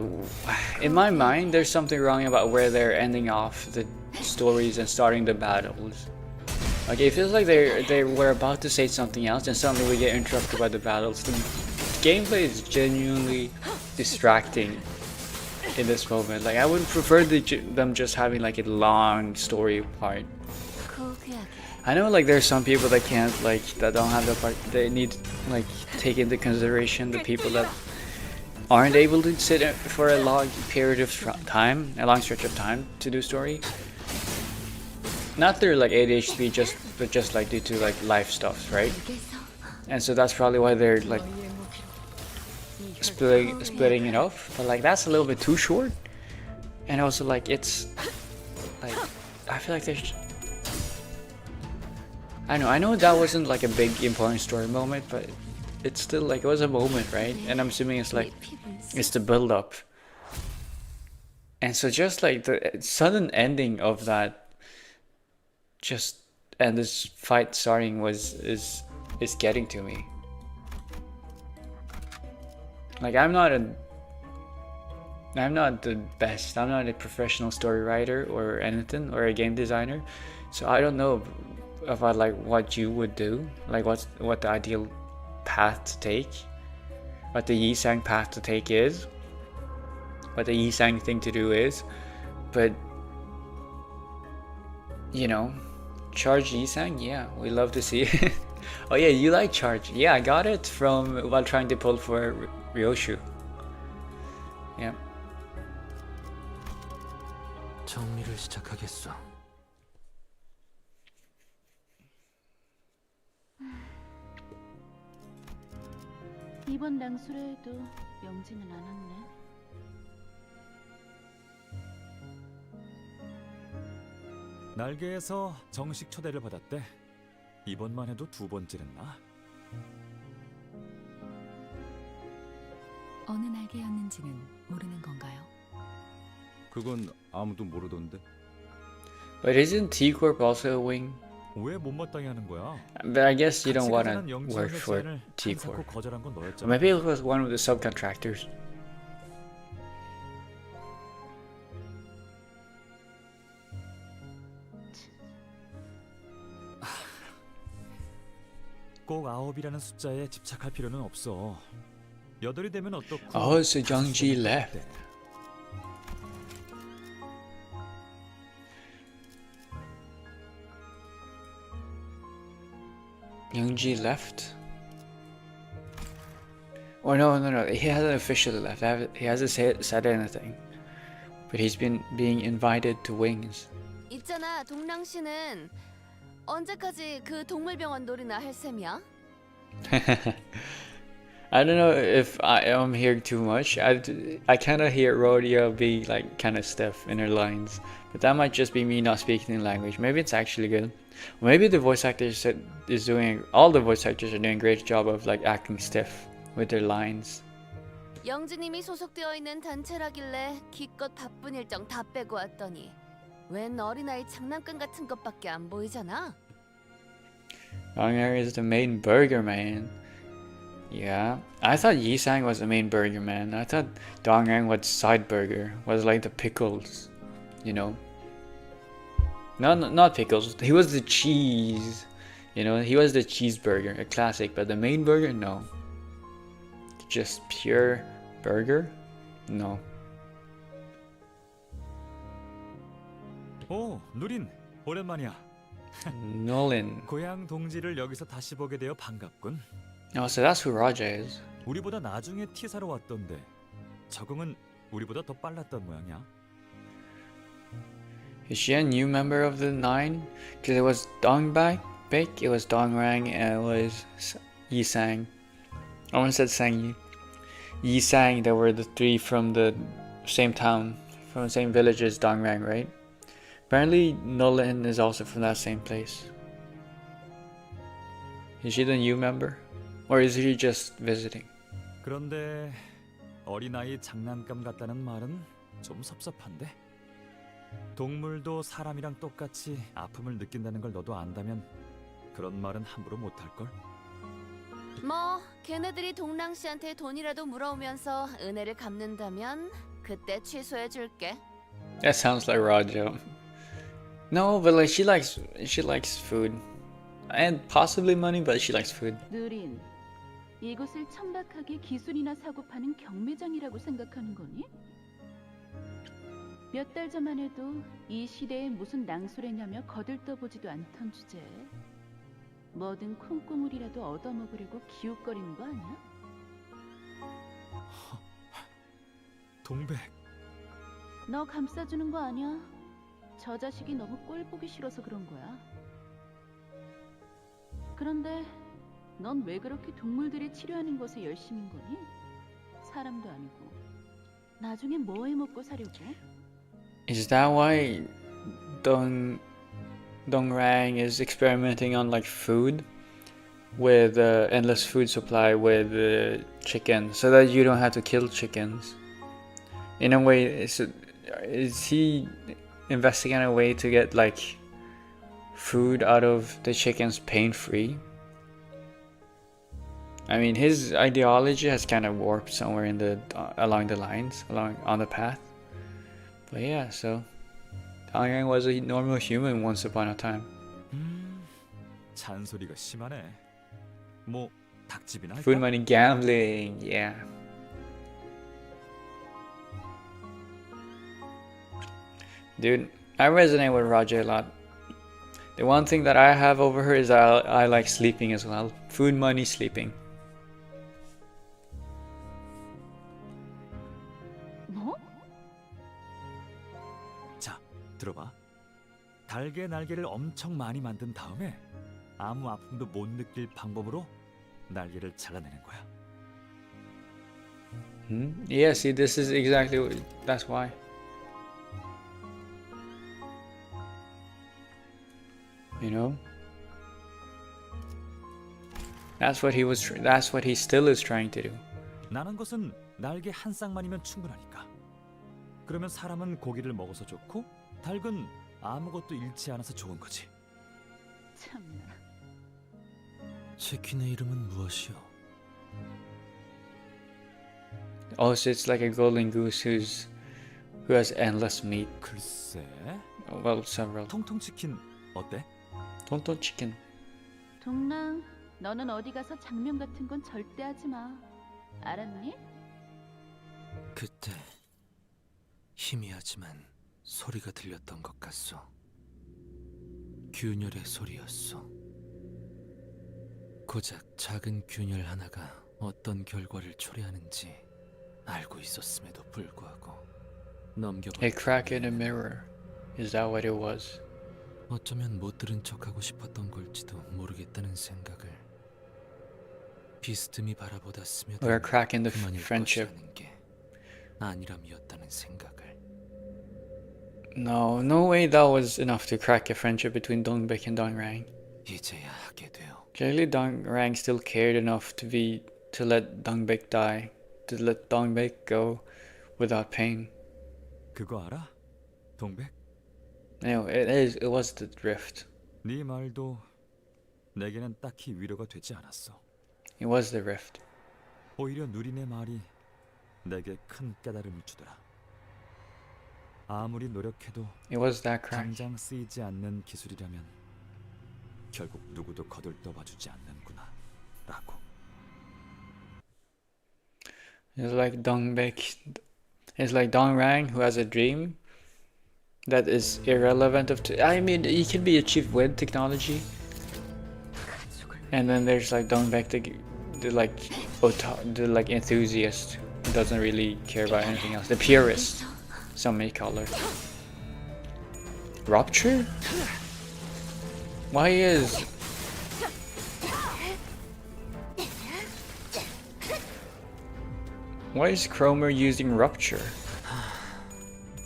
in my mind, there's something wrong about where they're ending off the stories and starting the battles. Like it feels like they were about to say something else and suddenly we get interrupted by the battles. The gameplay is genuinely distracting in this moment. Like I would prefer them just having like a long story part. I know like there's some people that can't, like, that don't have the part, they need like take into consideration the people that aren't able to sit for a long period of time, a long stretch of time to do story. Not through like ADHD, but just like due to like life stuff, right? And so that's probably why they're like splitting it off. But like that's a little bit too short. And also like it's like I feel like there's, I know that wasn't like a big important story moment, but it's still like it was a moment, right? And I'm assuming it's like it's the build up. And so just like the sudden ending of that and this fight starting is getting to me. Like I'm not the best. I'm not a professional story writer or anything, or a game designer. So I don't know about like what you would do, like what the ideal path to take, what the Yisang path to take is, what the Yisang thing to do is. But you know, Charge Yisang, yeah, we love to see it. Oh yeah, you like Charge. Yeah, I got it from while trying to pull for Ryoshu. Yeah. 정리를 시작하겠어. 이번 낭수레에도 명지는 않았네. 날개에서 정식 초대를 받았대. 이번만 해도 두 번째랬나? 어느 날개였는지는 모르는 건가요? 그건 아무도 모르던데. But isn't T-Corp also a wing? 왜 못마땅해 하는 거야? But I guess you don't want to work for T-Corp. 거절한 건 너였잖아. Maybe it was one of the subcontractors. 꼭 9이라는 숫자에 집착할 필요는 없어. 8이 되면 어떻고? Oh, so Jung Ji 5이 되면 left. 어때? Young Ji left? Or no, he hasn't officially left. He hasn't said anything. But he's been being invited to Wings. 있잖아, 동랑 씨는 언제까지 그 동물병원 놀이나 할 셈이야? I don't know if I am hearing too much. I kind of hear Rodeo being like kind of stiff in her lines. But that might just be me not speaking the language. Maybe it's actually good. Or maybe the voice actor is doing, all the voice actors are doing a great job of like acting stiff with their lines. 영지님이 소속되어 있는 단체라길래 기껏 바쁜 일정 다 빼고 왔더니 웬 어린아이 장난감 같은 것밖에 안 보이잖아. Dong is the main burger man. Yeah, I thought Yi-sang was the main burger man. I thought Dong was side burger, was like the pickles, you know. No, not pickles. He was the cheese, you know. He was the cheeseburger, a classic. But the main burger, no. Just pure burger, no. 오, 누린. 오랜만이야. Nolan. 고향 동지를 여기서 다시 보게 되어 반갑군. Oh, so that's who Raja is. 우리보다 나중에 T사로 왔던데 적응은 우리보다 더 빨랐던 모양이야. Is she a new member of the Nine? Because it was Dongbak, it was Dongrang, and it was Yi-sang. I almost said Sang Yi. Sang, they were the three from the same town, from the same village as Dongrang, right? Apparently, Nolan is also from that same place. Is she the new member? Or is she just visiting? 그런데 어린아이 장난감 같다는 말은 좀 섭섭한데. 동물도 사람이랑 똑같이 아픔을 느낀다는 걸 너도 안다면 그런 말은 함부로 못할걸? 뭐 걔네들이 동랑 씨한테 돈이라도 물어오면서 은혜를 갚는다면 그때 취소해 줄게. That sounds like Raja. No, but like she likes food. And possibly money, but she likes food. 느린, 이곳을 천박하게 기술이나 사고 파는 경매장이라고 생각하는 거니? 몇 달 전만 해도 이 시대에 무슨 낭소래냐며 거들떠보지도 않던 주제에 뭐든 콩고물이라도 얻어먹으려고 기웃거리는 거 아니야? 동백. 너 감싸주는 거 아니야? 저 자식이 너무 꼴 보기 싫어서 그런 거야. 그런데 넌 왜 그렇게 동물들이 치료하는 것에 열심인 거니? 사람도 아니고 나중에 뭐 해먹고 사려고? Is that why Dongrang is experimenting on like food with endless food supply with chicken, so that you don't have to kill chickens? In a way, is he investing in a way to get like food out of the chickens pain-free? I mean, his ideology has kind of warped somewhere in the along the lines, on the path. But yeah, so Dongrang was a normal human once upon a time. 잔소리가 심하네. 뭐 닭집이나 할까? Food money gambling, yeah. Dude, I resonate with Raja a lot. The one thing that I have over her is I like sleeping as well. Food money, sleeping. 뭐? 자, 들어봐. 달개 날개를 엄청 많이 만든 다음에 아무 아픔도 못 느낄 방법으로 날개를 잘라내는 거야. Yeah, see, this is exactly that's why. You know, that's what he still is trying to do. 나는 것은 날개 한 쌍만이면 충분하니까. 그러면 사람은 고기를 먹어서 좋고 닭은 아무것도 잃지 않아서 좋은 거지. 참나. 치킨의 이름은 무엇이오? Also, it's like a golden goose who has endless meat. 글쎄. Well, several. 통통 치킨 어때? Tonton chicken. 동랑, 너는 어디 가서 장면 같은 건 절대 하지 마. 알았니? 그때 희미하지만 소리가 들렸던 것 같소. 균열의 소리였소. 고작 작은 균열 하나가 어떤 결과를 초래하는지 알고 있었음에도 불구하고 넘겨버린 A crack in a mirror. Is that what it was? 어쩌면 못 들은 척하고 싶었던 걸지도 모르겠다는 생각을 비스듬히 바라보다 스며든 Or a crack in the 그만일 friendship. 것이라는 게 아니람이었다는 생각을. No, no way that was enough to crack a friendship between Dongbek and Dongrang. 이제야 하게 되어 Clearly Dongrang still cared enough to let Dongbek die, to let Dongbek go without pain. 그거 알아? 동백? No, it was the rift. 네 말도 내게는 딱히 위로가 되지 않았어. It was the rift. 오히려 누리네 말이 내게 큰 깨달음을 주더라. 아무리 노력해도 It was that crack. 당장 쓰이지 않는 기술이라면 결국 누구도 거들떠봐주지 않는구나 라고. It's like it's like Dongrang who has a dream that is irrelevant I mean, it can be achieved with technology. And then there's like Dongbek, the like enthusiast who doesn't really care about anything else. The purist, some may call her. Rupture? Why is Cromer using Rupture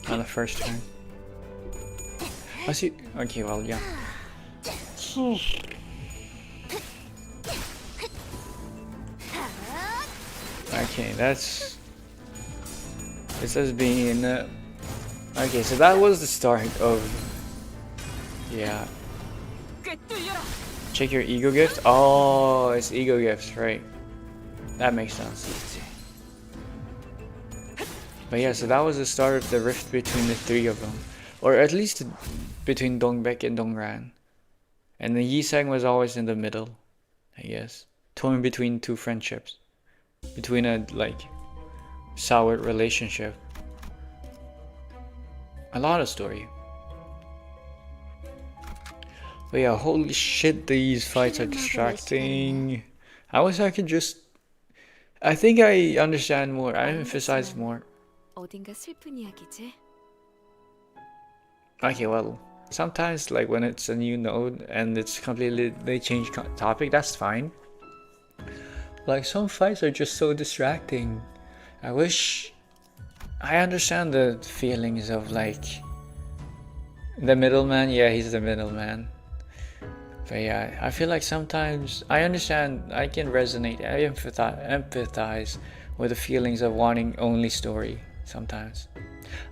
on the first turn? I see. Okay, well, yeah. Okay, this has been. Okay, so that was the start of. Yeah. Check your ego gift. Oh, it's ego gifts, right? That makes sense. But yeah, so that was the start of the rift between the three of them, or at least between Dongbek and Dongran. And the Yisang was always in the middle, I guess, torn between two friendships, between a like soured relationship. A lot of story. But yeah, holy shit, these fights are distracting. I wish I could just. I think I understand more. I emphasize more. 어딘가 슬픈 이야기지? Okay, well, sometimes like when it's a new node and it's completely they change topic, that's fine. Like some fights are just so distracting. I wish I understand the feelings of like the middleman. Yeah, he's the middleman. But yeah, I feel like sometimes I understand. I can resonate. I empathize with the feelings of wanting only story. Sometimes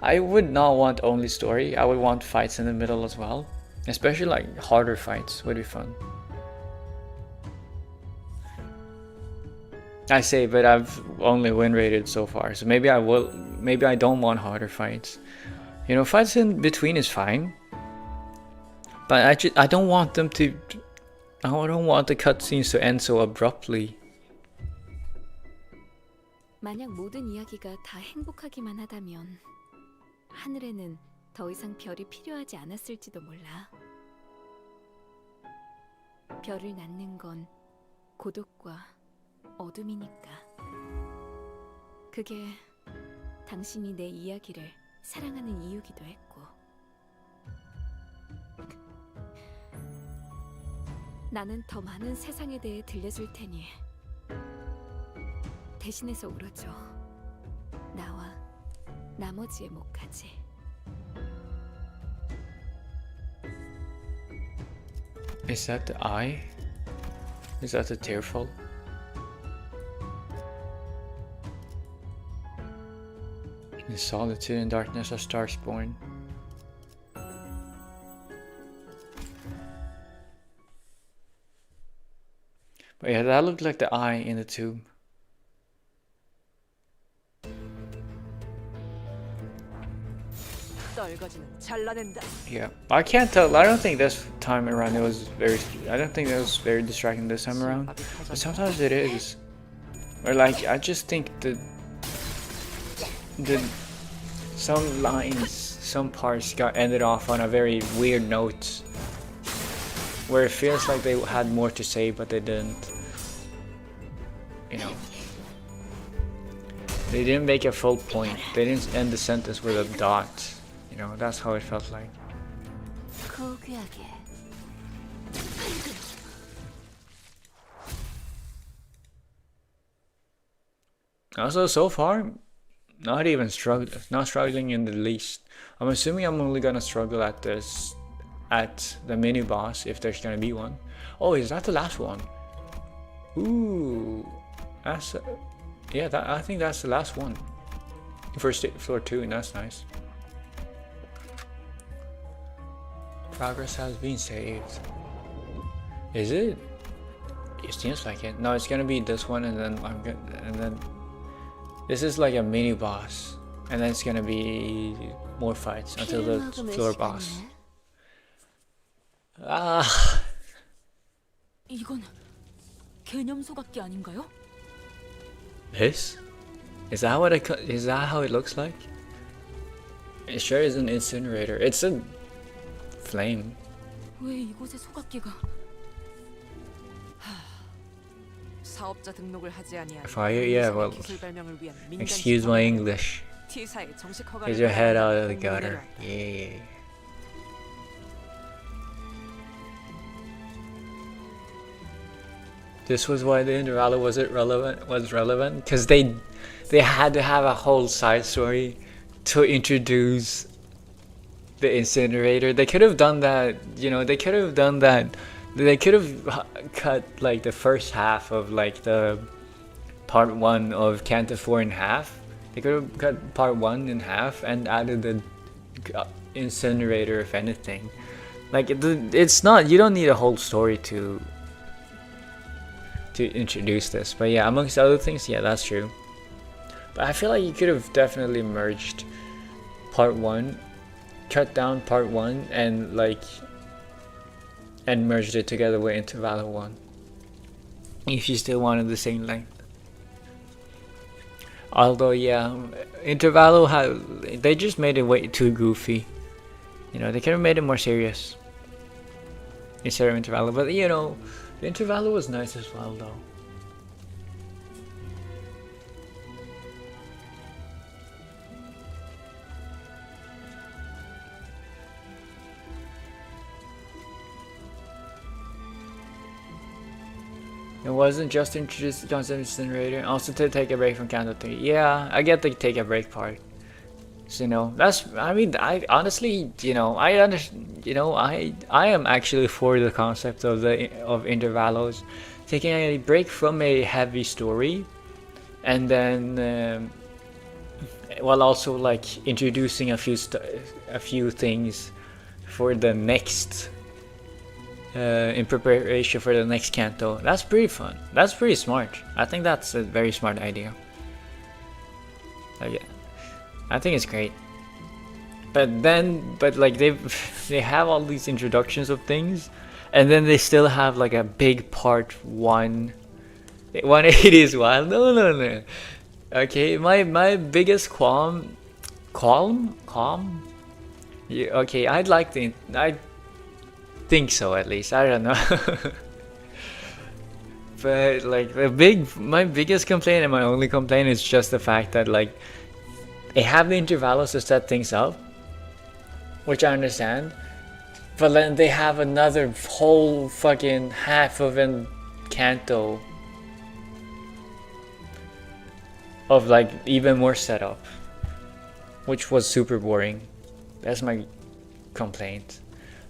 I would not want only story. I would want fights in the middle as well, especially like harder fights would be fun. I say, but I've only win rated so far, so maybe I will. Maybe I don't want harder fights. You know, fights in between is fine, but I don't want them to. I don't want the cutscenes to end so abruptly. 만약 모든 이야기가 다 행복하기만 하다면 하늘에는 더 이상 별이 필요하지 않았을지도 몰라. 별을 낳는 건 고독과 어둠이니까. 그게 당신이 내 이야기를 사랑하는 이유기도 했고. 나는 더 많은 세상에 대해 들려줄 테니 대신해서 울어줘. 나와 나머지의 목까지. Is that the eye? Is that the tearful? In solitude and darkness are stars born. But yeah, that looked like the eye in the tube. 달거지는 잘라낸다. Yeah, I can't tell. I don't think this time around it was very. I don't think it was very distracting this time around. But sometimes it is. Or like I just think the some lines, some parts got ended off on a very weird note, where it feels like they had more to say but they didn't. You know. They didn't make a full point. They didn't end the sentence with a dot. You know, that's how it felt like. Also, so far, not struggling in the least. I'm assuming I'm only gonna struggle at the mini boss if there's gonna be one. Oh, is that the last one? Ooh, that's. Yeah, I think that's the last one. First floor 2, and that's nice. Progress has been saved. Is it? It seems like it. No, it's gonna be this one, and then this is like a mini boss, and then it's gonna be more fights until the floor boss. Ah. 이건 개념 소각기 아닌가요? This? Is that what is that how it looks like? It sure is an incinerator. It's a flame. 왜 이곳에 소각기가? 사업자 등록을 하지 아니한 Fire? Yeah, well, 기술 발명을 위한 민간 excuse my English. T사의 정식 허가를 Get your head out of the 공문을 gutter. 내려왔다. Yeah. This was why the intervallo was relevant because they had to have a whole side story to introduce the incinerator. They could have done that, you know, they could have cut like the first half of like the part 1 of Canto 4 in half. They could have cut part 1 in half and added the incinerator, if anything. Like it's not, you don't need a whole story to introduce this. But yeah, amongst other things, yeah, that's true. But I feel like you could have definitely merged part 1, cut down part 1, and merged it together with Intervallo 1, if you still wanted the same length. Although yeah, Intervallo they just made it way too goofy. You know, they could have made it more serious instead of Intervallo. But you know, the Intervallo was nice as well, though. It wasn't just introduced the concept of incinerator, also to take a break from Canto 3. Yeah, I get the take a break part. So, you know, I honestly, you know, I am actually for the concept of intervallos, taking a break from a heavy story, and then while also like introducing a few things for the next, in preparation for the next Canto. That's pretty fun. That's pretty smart. I think that's a very smart idea. Like, I think it's great. But like they have all these introductions of things, and then they still have like a big part 1. 180 is wild. No. Okay, my biggest qualm. Yeah, okay, I think so, at least. I don't know. But like my biggest complaint and my only complaint is just the fact that like they have the intervallos to set things up, which I understand, but then they have another whole fucking half of a Canto of like even more setup, which was super boring. That's my complaint.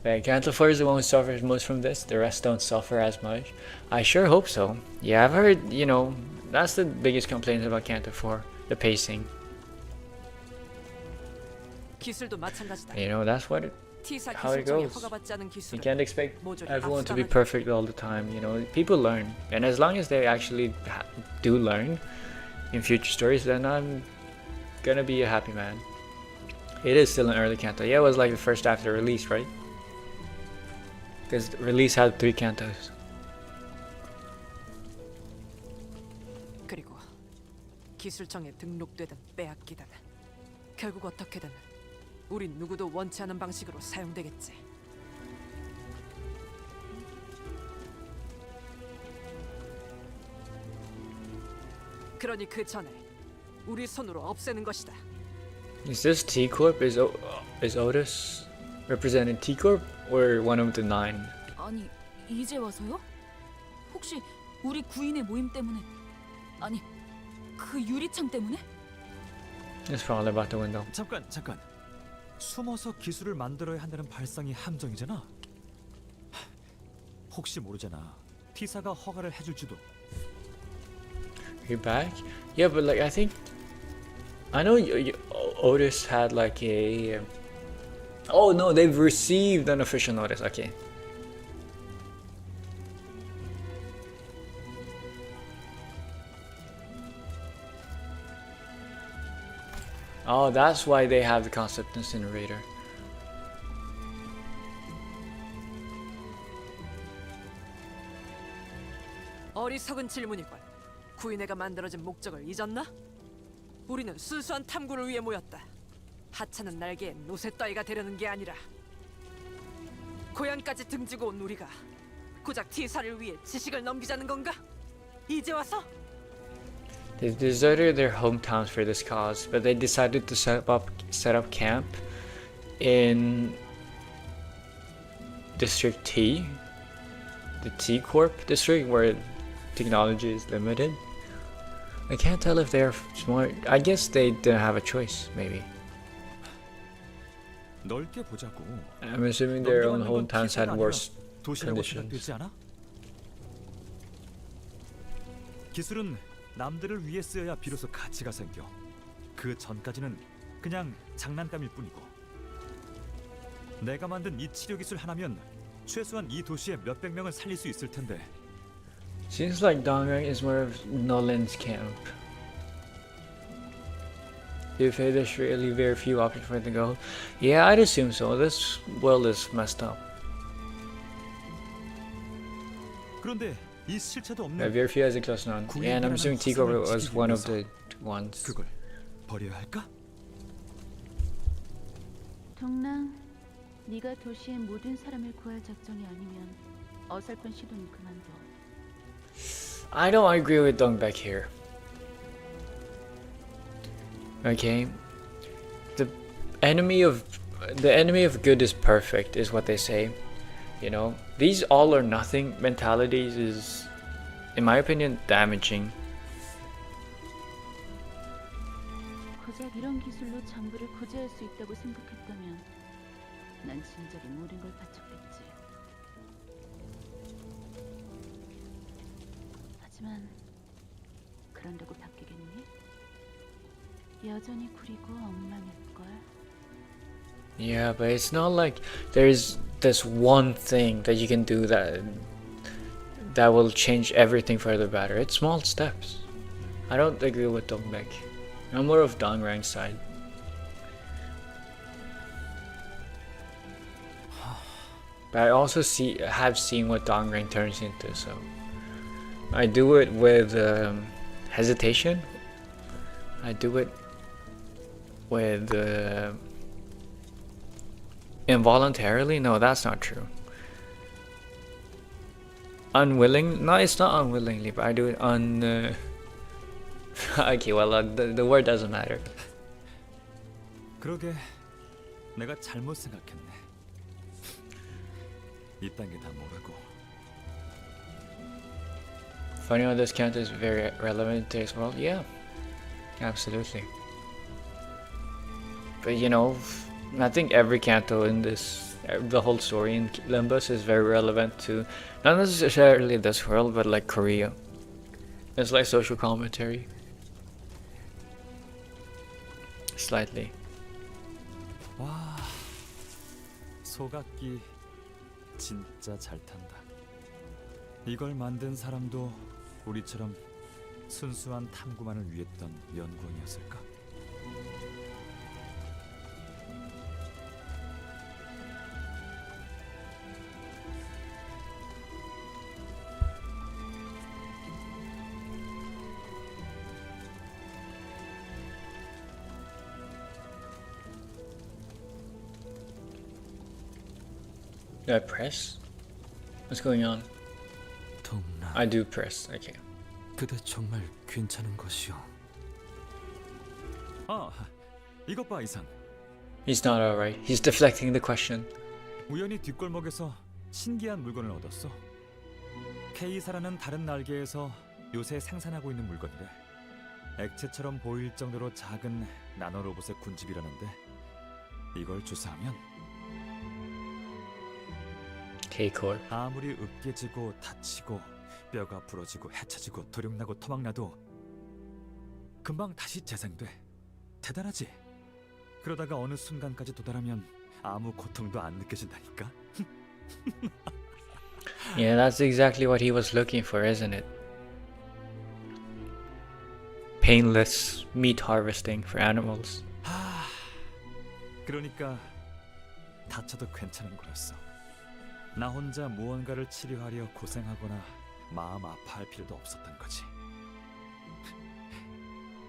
Like, Canto 4 is the one who suffers most from this, the rest don't suffer as much. I sure hope so. Yeah, I've heard, you know, that's the biggest complaint about Canto 4, the pacing. You know, that's how it goes. You can't expect everyone to be perfect all the time, you know. People learn, and as long as they actually do learn in future stories, then I'm gonna be a happy man. It is still an early canto. Yeah, it was like the first after release, right? Because release had 3 cantos. 그리고 기술청에 등록되든 빼앗기든 결국 어떻게든 우린 누구도 원치 않은 방식으로 사용되겠지. 그러니 그 전에 우리 손으로 없애는 것이다. Is this T Corp? Is Otis representing T Corp or one of the 9? 아니, 이제 와서요? 혹시 우리 구인의 모임 때문에? 아니, 그 유리창 때문에? It's probably about the window. 잠깐. 숨어서 기술을 만들어야 한다는 발상이 함정이잖아. 혹시 모르잖아. T사가 허가를 해줄지도. You're back? Yeah, but like I think I know Otis had like a. Oh no, they've received an official notice. Okay. Oh, that's why they have the concept incinerator. 어리석은 질문이군. 구인회가 만들어진 목적을 잊었나? 우리는 순수한 탐구를 위해 모였다. 하찮은 날개에 노새 따위가 되려는 게 아니라 고향까지 등지고 온 우리가 고작 T사를 위해 지식을 넘기자는 건가? 이제 와서? They deserted their hometowns for this cause, but they decided to set up camp in District T, the T Corp district where technology is limited. I can't tell if they're smart. I guess they didn't have a choice, maybe. 넓게 보자고. I'm assuming their own hometowns had worse 도시라고 conditions. 생각되지 않아? 기술은 남들을 위해 쓰여야 비로소 가치가 생겨. 그 전까지는 그냥 장난감일 뿐이고. 내가 만든 이 치료 기술 하나면 최소한 이 도시에 몇백 명을 살릴 수 있을 텐데. Seems like Dongrang is more of Nolan's camp. If there's really very few options for it to go. Yeah, I'd assume so. This world is messed up. 그런데 이 실체도 없는 Very few as a close none. Yeah, and I'm assuming Tico was one of the ones. 그걸 버려야 할까? 동랑, 네가 도시의 모든 사람을 구할 작정이 아니면 어설픈 시도는 그만둬. I don't agree with Dongbek here. Okay, the enemy of good is perfect, is what they say. You know, these all or nothing mentalities is, in my opinion, damaging. 고작 이런 기술로 전부를 구제할 수 있다고 생각했다면 난 진작에 모든 걸 바쳤겠지. 하지만 그런다고 바뀌겠니? 여전히 구리고 엉망일걸. Yeah, but it's not like there's this one thing that you can do that will change everything for the better. It's small steps. I don't agree with Dongbek. I'm more of Dongrang's side. But I also have seen what Dongrang turns into, so I do it with hesitation. I do it with involuntarily. No, that's not true. Unwilling? No, it's not unwillingly, but I do it okay, well, the word doesn't matter. 그러게 내가 잘못 생각했네. 이딴 게 다 뭐라고. Funny how this Canto is very relevant to this world. Yeah, absolutely. But you know, I think every Canto in this, the whole story in Limbus is very relevant to not necessarily this world, but like Korea. It's like social commentary. Slightly. 와, 소각기 진짜 잘 탄다. 이걸 만든 사람도 우리처럼 순수한 탐구만을 위했던 연구원이었을까? Do I press? What's going on? 동남. I do press. Okay. 그대 정말 괜찮은 것이오. 아, 이것 봐 이상. He's not alright. He's deflecting the question. 우연히 뒷골목에서 신기한 물건을 얻었어. K사라는 다른 날개에서 요새 생산하고 있는 물건이래. 액체처럼 보일 정도로 작은 나노로봇의 군집이라는데 이걸 주사하면 K-core. 아무리 으깨지고 다치고 뼈가 부러지고 해쳐지고 도륙나고 토막나도 금방 다시 재생돼. 대단하지? 그러다가 어느 순간까지 도달하면 아무 고통도 안 느껴진다니까. Yeah, that's exactly what he was looking for, isn't it? Painless meat harvesting for animals. 그러니까 다쳐도 괜찮은 거였어. 나 혼자 무언가를 치료하려 고생하거나 마음 아파할 필요도 없었던 거지.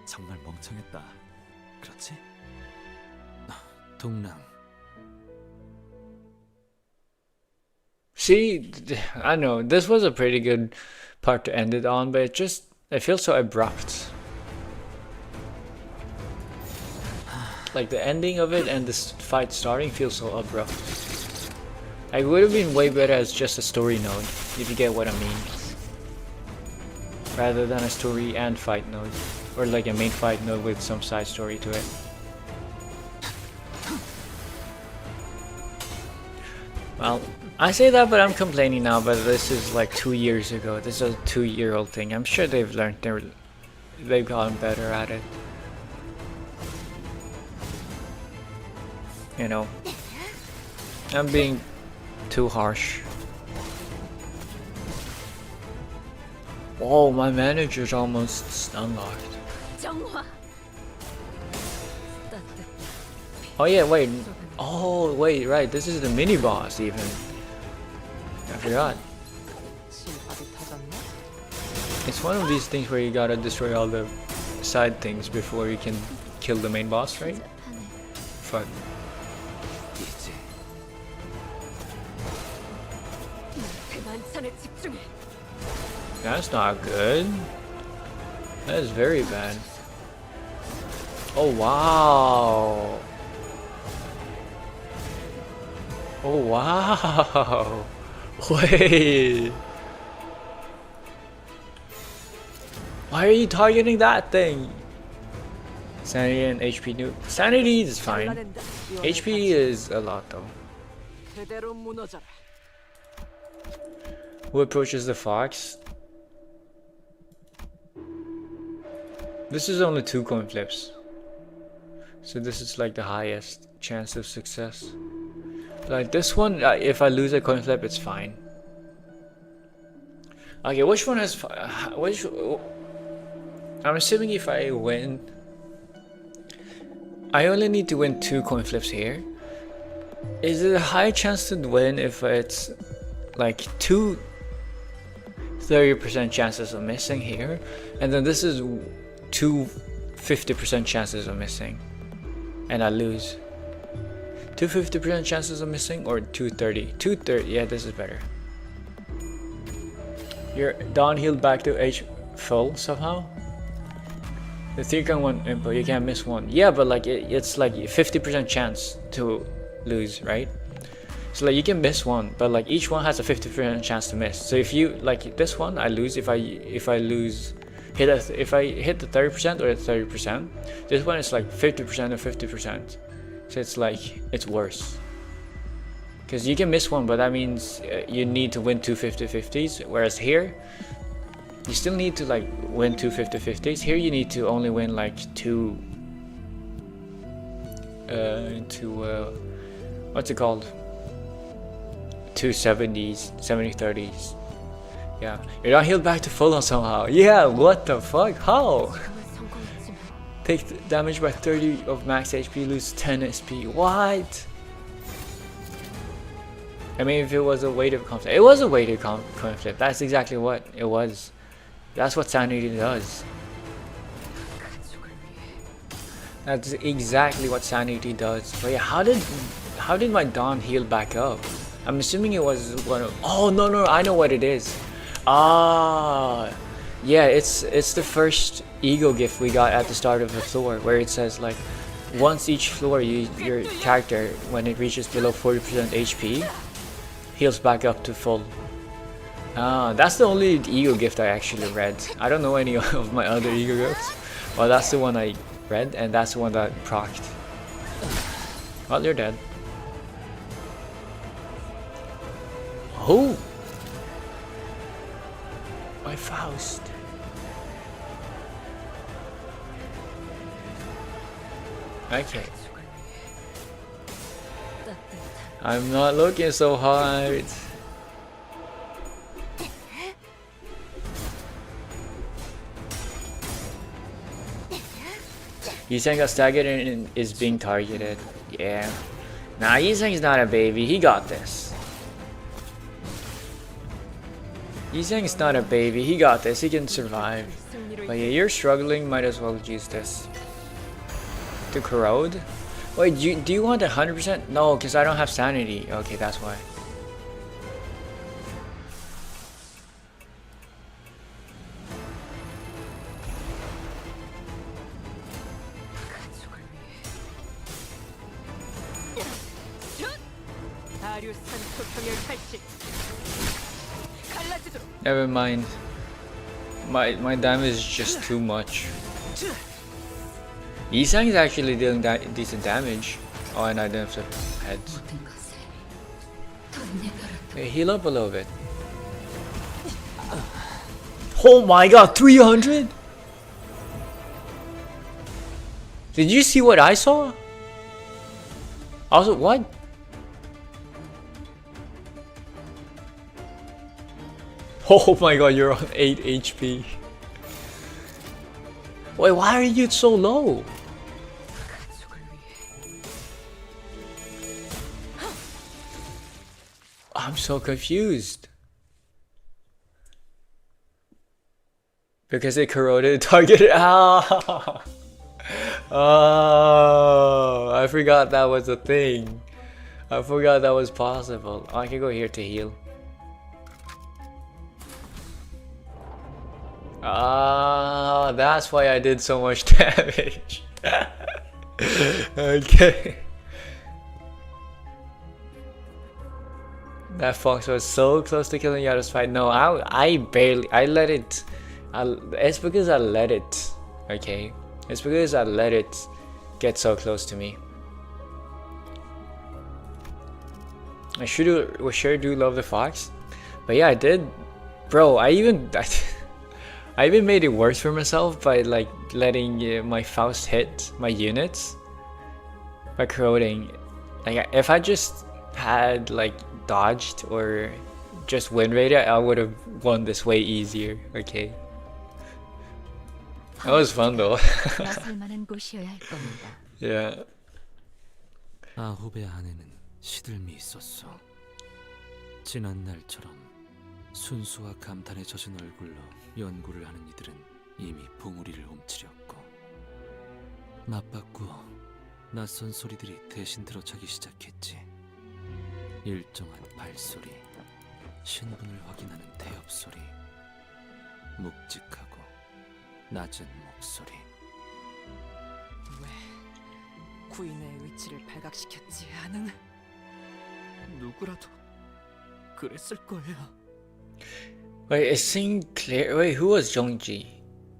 정말 멍청했다. 그렇지? 동남. See, I know this was a pretty good part to end it on, but it feels so abrupt. Like the ending of it and this fight starting feels so abrupt. Like, it would have been way better as just a story node, if you get what I mean. Rather than a story and fight node. Or like a main fight node with some side story to it. Well, I say that, but I'm complaining now, but this is like 2 years ago. This is a 2-year-old thing. I'm sure they've learned, they've gotten better at it. You know, I'm being too harsh. Whoa, my manager's almost unlocked. Oh yeah, wait. Oh wait, right. This is the mini boss even. I forgot. It's one of these things where you gotta destroy all the side things before you can kill the main boss, right? Fuck. That's not good. That is very bad. Oh wow. Oh wow. Wait. Why are you targeting that thing? Sanity and HP new. Sanity is fine. HP is a lot though. Who approaches the fox? This is only 2 coin flips. So this is like the highest chance of success. Like this one, if I lose a coin flip, it's fine. Okay, which one has... which... I'm assuming if I win... I only need to win 2 coin flips here. Is it a high chance to win if it's like 2 30% chances of missing here, and then this is 2 50% chances of missing, and I lose? 2 50% chances of missing or 2 30? 2 30, yeah, this is better. You're downhill back to H full somehow. The 3-1 input, you can't miss one. Yeah, but like it's like 50% chance to lose, right? So like you can miss one, but like each one has a 50% chance to miss. So if you like this one, I lose if I lose if I hit the 30% or the 30%. This one is like 50% or 50%. So it's like it's worse. Because you can miss one, but that means you need to win 2 50-50s. Whereas here, you still need to like win 2 50-50s. Here you need to only win like 2 what's it called? 2 70s, 70-30s. Yeah, you're not healed back to full on somehow. Yeah, what the fuck? How? Take damage by 30 of max HP, lose 10 SP. What? I mean, if it was a weighted conflict, it was a weighted conflict. That's exactly what it was. That's what sanity does. That's exactly what sanity does. But yeah, how did my Dawn heal back up? I'm assuming it was one of. Oh no, I know what it is. Ah, yeah, it's the first ego gift we got at the start of the floor, where it says like, once each floor, your character, when it reaches below 40% HP, heals back up to full. Ah, that's the only ego gift I actually read. I don't know any of my other ego gifts. Well, that's the one I read, and that's the one that procced. Well, you're dead. Oh! My Faust. Okay. I'm not looking so hard. Yiseng got staggered and is being targeted. Yeah. Nah, Yiseng's not a baby. He got this. Yiseng's not a baby. He got this. He can survive. But yeah, you're struggling. Might as well use this. To corrode? Wait, do you want 100%? No, because I don't have sanity. Okay, that's why. Never mind. My damage is just too much. Yisang is actually dealing decent damage. Oh, and I don't have to heads. Okay, heal up a little bit. Oh my god, 300? Did you see what I saw? Also, what? Oh my god, you're on 8 HP. Wait, why are you so low? I'm so confused. Because it corroded target. Ah. Oh, I forgot that was a thing. I forgot that was possible. I can go here to heal. Ah, that's why I did so much damage. Okay. That fox was so close to killing Yato's fight. No, I let it. It's because I let it. Okay, it's because I let it get so close to me. I sure do love the fox, but yeah, I did, bro. I even made it worse for myself by like letting my Faust hit my units by corroding. Like if I just had like dodged or just win rated, I would have won this way easier. Okay. That was fun though. Yeah. 아후베 안에는 시들미 있었어. 지난 날처럼 순수와 감탄에 젖은 얼굴로 연구를 하는 이들은 이미 봉우리를 훔치렸고 맞받고 낯선 소리들이 대신 들어차기 시작했지. 일정한 발소리, 신분을 확인하는 대업소리, 묵직하고 낮은 목소리. 왜 구인의 위치를 발각시켰지 않은? 누구라도 그랬을 거예요. Wait, it seemed clear. Wait, who was Jongji?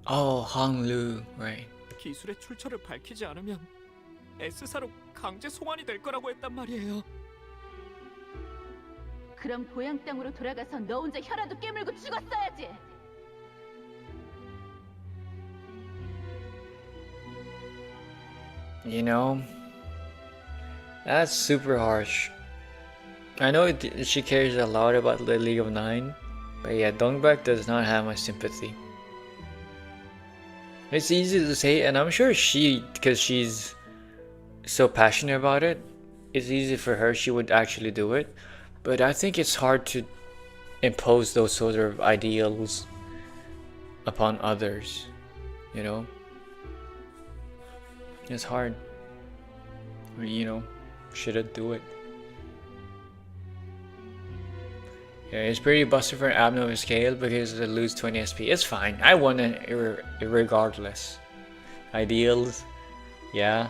Oh, Honglu, right? 기술의 출처를 밝히지 않으면 S사로 강제 송환이 될 거라고 했단 말이에요. 그럼 고향 땅으로 돌아가서 너 혼자 혀라도 깨물고 죽었어야지. You know, that's super harsh. I know she cares a lot about the League of Nine, but yeah, Dongbak does not have my sympathy. It's easy to say, and I'm sure because she's so passionate about it, it's easy for her, she would actually do it. But I think it's hard to impose those sort of ideals upon others, you know? It's hard. You know, shouldn't do it. Yeah, it's pretty busted for an abnormal scale because it lose 20 SP. It's fine. I won it regardless. Ideals. Yeah.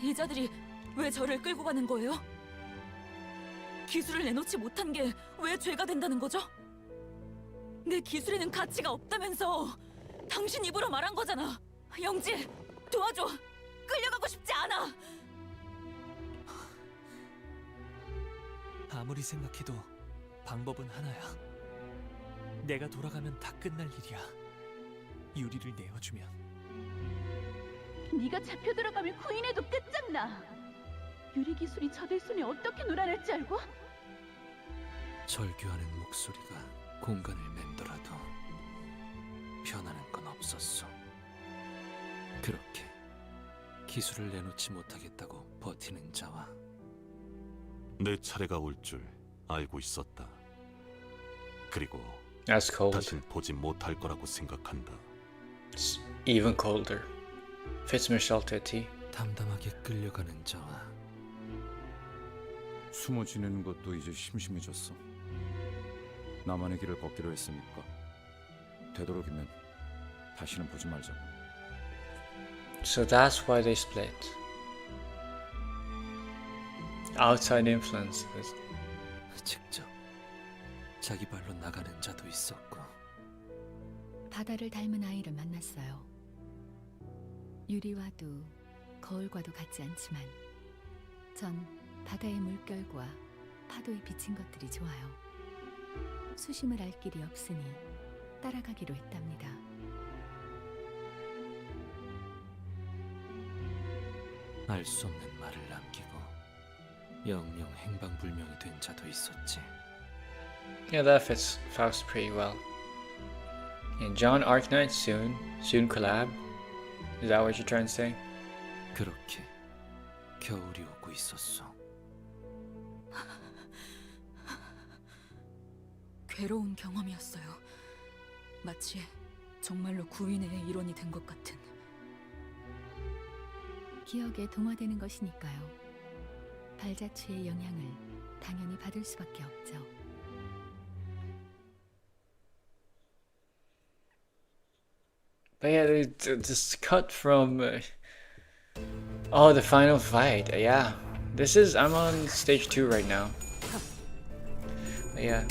이 자들이 왜 저를 끌고 가는 거예요? 기술을 내놓지 못한 게 왜 죄가 된다는 거죠? 내 기술에는 가치가 없다면서 당신 입으로 말한 거잖아. 영지, 도와줘. 끌려가고 싶지 않아. 아무리 생각해도 방법은 하나야. 내가 돌아가면 다 끝날 일이야. 유리를 내어주면. 네가 잡혀 들어가면 구인해도 끝장나. 유리 기술이 저들 손에 어떻게 놀아날지 알고? 절규하는 목소리가 공간을 맴돌아도 변하는 건 없었어. 그렇게 기술을 내놓지 못하겠다고 버티는 자와 내 차례가 올 줄 알고 있었다. 그리고 That's cold. 다신 보지 못할 거라고 생각한다. It's even colder. Fits myself to a T. 담담하게 끌려가는 자와 숨어 지내는 것도 이제 심심해졌어. 나만의 길을 걷기로 했으니까 되도록이면 다시는 보지 말자. So that's why they split. Outside influences. 직접 자기 발로 나가는 자도 있었고. 바다를 닮은 아이를 만났어요. 유리와도 거울과도 같지 않지만 전 바다의 물결과 파도에 비친 것들이 좋아요. 수심을 알 길이 없으니 따라가기로 했답니다. 알 수 없는 말을 남기고 영영 행방불명이 된 자도 있었지. Yeah, that fits Faust pretty well. And John Arknight soon collab. Is that what you're trying to say? 그렇게 겨울이 오고 있었어. 괴로운 경험이었어요. 마치 정말로 구인의 일원이 된 것 같은. 기억에 동화되는 것이니까요. 발자취의 영향을 당연히 받을 수밖에 없죠. But yeah, this cut from oh, the final fight. Yeah, I'm on stage 2 right now. But yeah,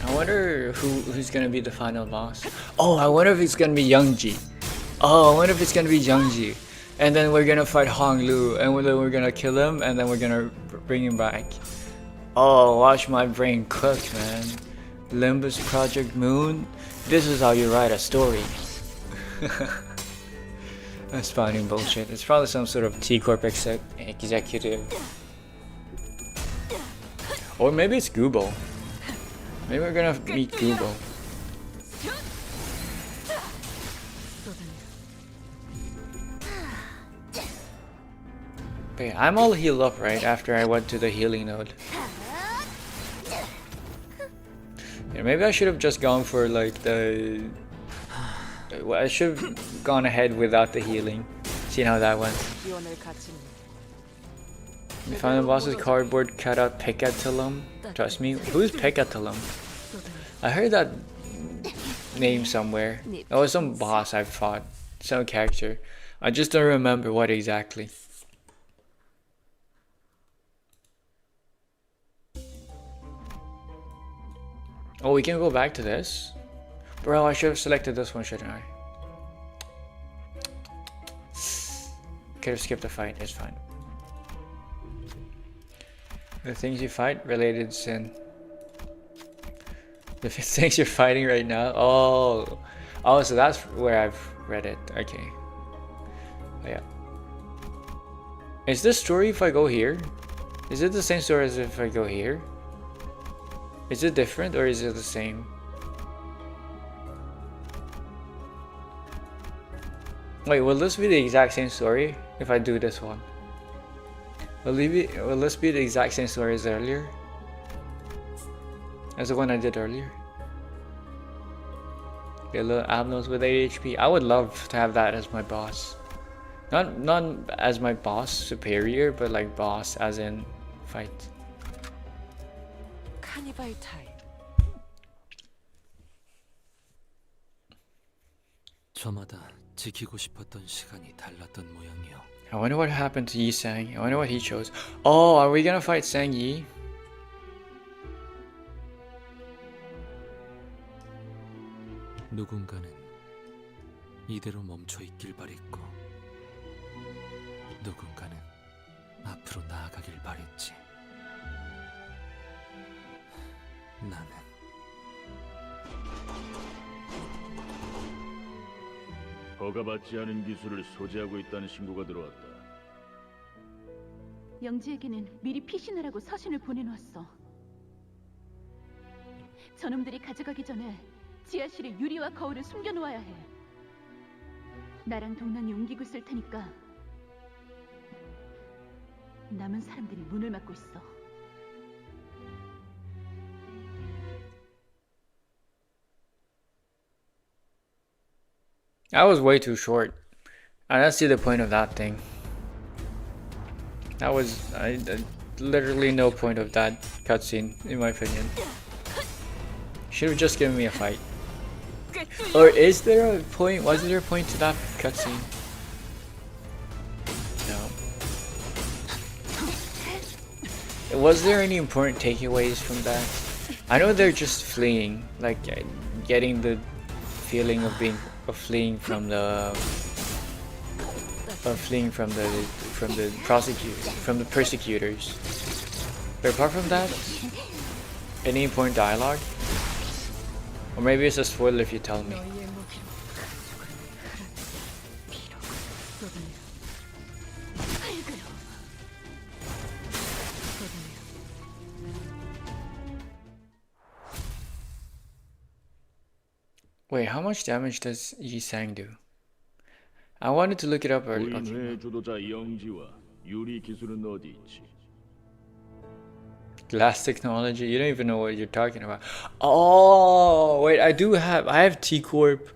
I wonder who's gonna be the final boss. Oh, I wonder if it's gonna be Youngji. Oh, I wonder if it's gonna be Youngji. And then we're gonna fight Hong Lu, and then we're gonna kill him, and then we're gonna bring him back. Oh, watch my brain cook, man. Limbus Project Moon. This is how you write a story. I'm spouting bullshit. It's probably some sort of T Corp executive. Or maybe it's Google. Maybe we're gonna meet Google. Okay, I'm all healed up, right? After I went to the healing node. Yeah, maybe I should have just gone for like the... Well, I should have gone ahead without the healing. See how that went. We found the boss's cardboard cutout Pekatulum. Trust me. Who's Pekatulum? I heard that name somewhere. That was some boss I fought. Some character. I just don't remember what exactly. Oh, we can go back to this? Bro, I should have selected this one, shouldn't I? Could have skipped the fight, it's fine. The things you fight, related sin. The things you're fighting right now? Oh, so that's where I've read it. Okay. Oh, yeah. Is this story if I go here? Is it the same story as if I go here? Is it different or is it the same? Wait, will this be the exact same story if I do this one? Will this be the exact same story as earlier? As the one I did earlier? Get little Abnos with 8 HP. I would love to have that as my boss. Not as my boss superior, but like boss as in fight. 모바일 타임. 저마다 지키고 싶었던 시간이 달랐던 모양이요. I wonder what happened to Yi Sang. I wonder what he chose. Oh, are we gonna fight Sang Yi? 누군가는 이대로 멈춰 있길 바랬고, 누군가는 앞으로 나아가길 바랬지. 나는 허가받지 않은 기술을 소지하고 있다는 신고가 들어왔다. 영지에게는 미리 피신하라고 서신을 보내놓았어. 저놈들이 가져가기 전에 지하실에 유리와 거울을 숨겨놓아야 해. 나랑 동란이 옮기고 있을 테니까 남은 사람들이 문을 막고 있어. That was way too short. I don't see the point of that thing. That was literally no point of that cutscene, in my opinion. Should have just given me a fight. Or is there a point? Was there a point to that cutscene? No. Was there any important takeaways from that? I know they're just fleeing, like getting the feeling of fleeing from the persecutors. But apart from that, any important dialogue? Or maybe it's a spoiler if you tell me. Wait, how much damage does Yi Sang do? I wanted to look it up earlier. 고인회 주도자 영지와 유리 기술은 어디 있지? Glass technology? You don't even know what you're talking about. Oh, wait, I have T-Corp.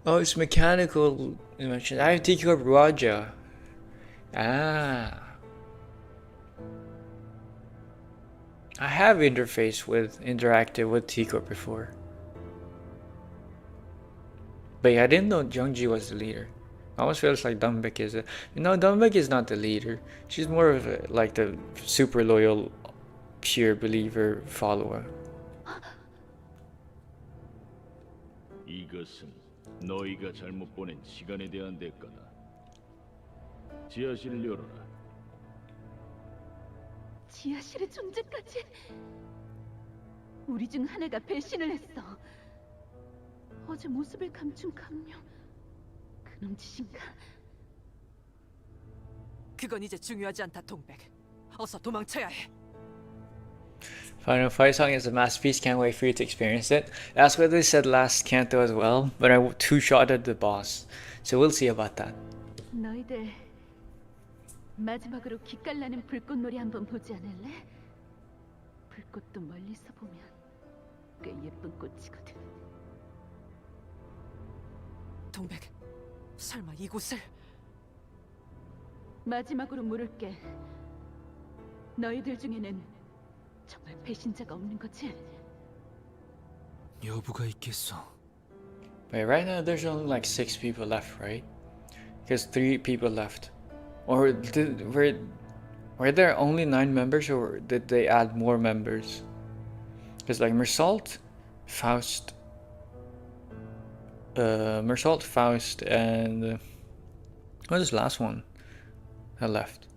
Oh, it's mechanical dimension. I have T-Corp Raja. Ah. I have interacted with T-Corp before. But yeah, I didn't know Jeongji was the leader. I almost feels like Dumbek is no, Dumbek is not the leader. She's more of like the super loyal, pure believer follower. 이것은 너희가 잘못 보낸 시간에 대한 대가다. 지하실을 열어라. 지하실의 존재까지. 우리 중 하나가 배신을 했어. 어제 모습을 감춘 감명. 그놈 짓인가? 그건 이제 중요하지 않다, 동백. 어서 도망쳐야 해. Final Fight Song is a masterpiece. Can't wait for you to experience it. That's what they said last Canto as well. But I two-shotted the boss, so we'll see about that. 너희들 마지막으로 기깔나는 불꽃놀이 한번 보지 않을래? 불꽃도 멀리서 보면 꽤 예쁜 꽃이거든. 동백, 설마 이곳을? 마지막으로 물을게. 너희들 중에는 정말 배신자가 없는 거지? 여부가 있겠어. Wait, right now there's only like 6 people left, right? Because 3 people left. Or were there only 9 members, or did they add more members? Because like Mersault, Faust, and what was the last one that left?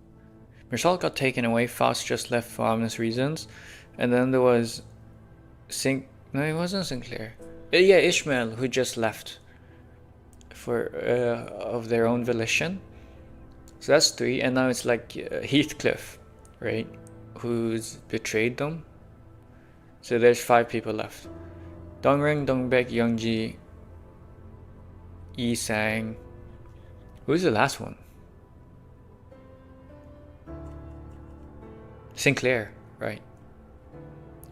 Mersault got taken away. Faust just left for obvious reasons, and then there was no, it wasn't Sinclair. Yeah, Ishmael, who just left for of their own volition. So that's 3, and now it's like Heathcliff, right? Who's betrayed them. So there's 5 people left. Dongring, Dongbek, Youngji, Yi Sang. Who's the last one? Sinclair, right?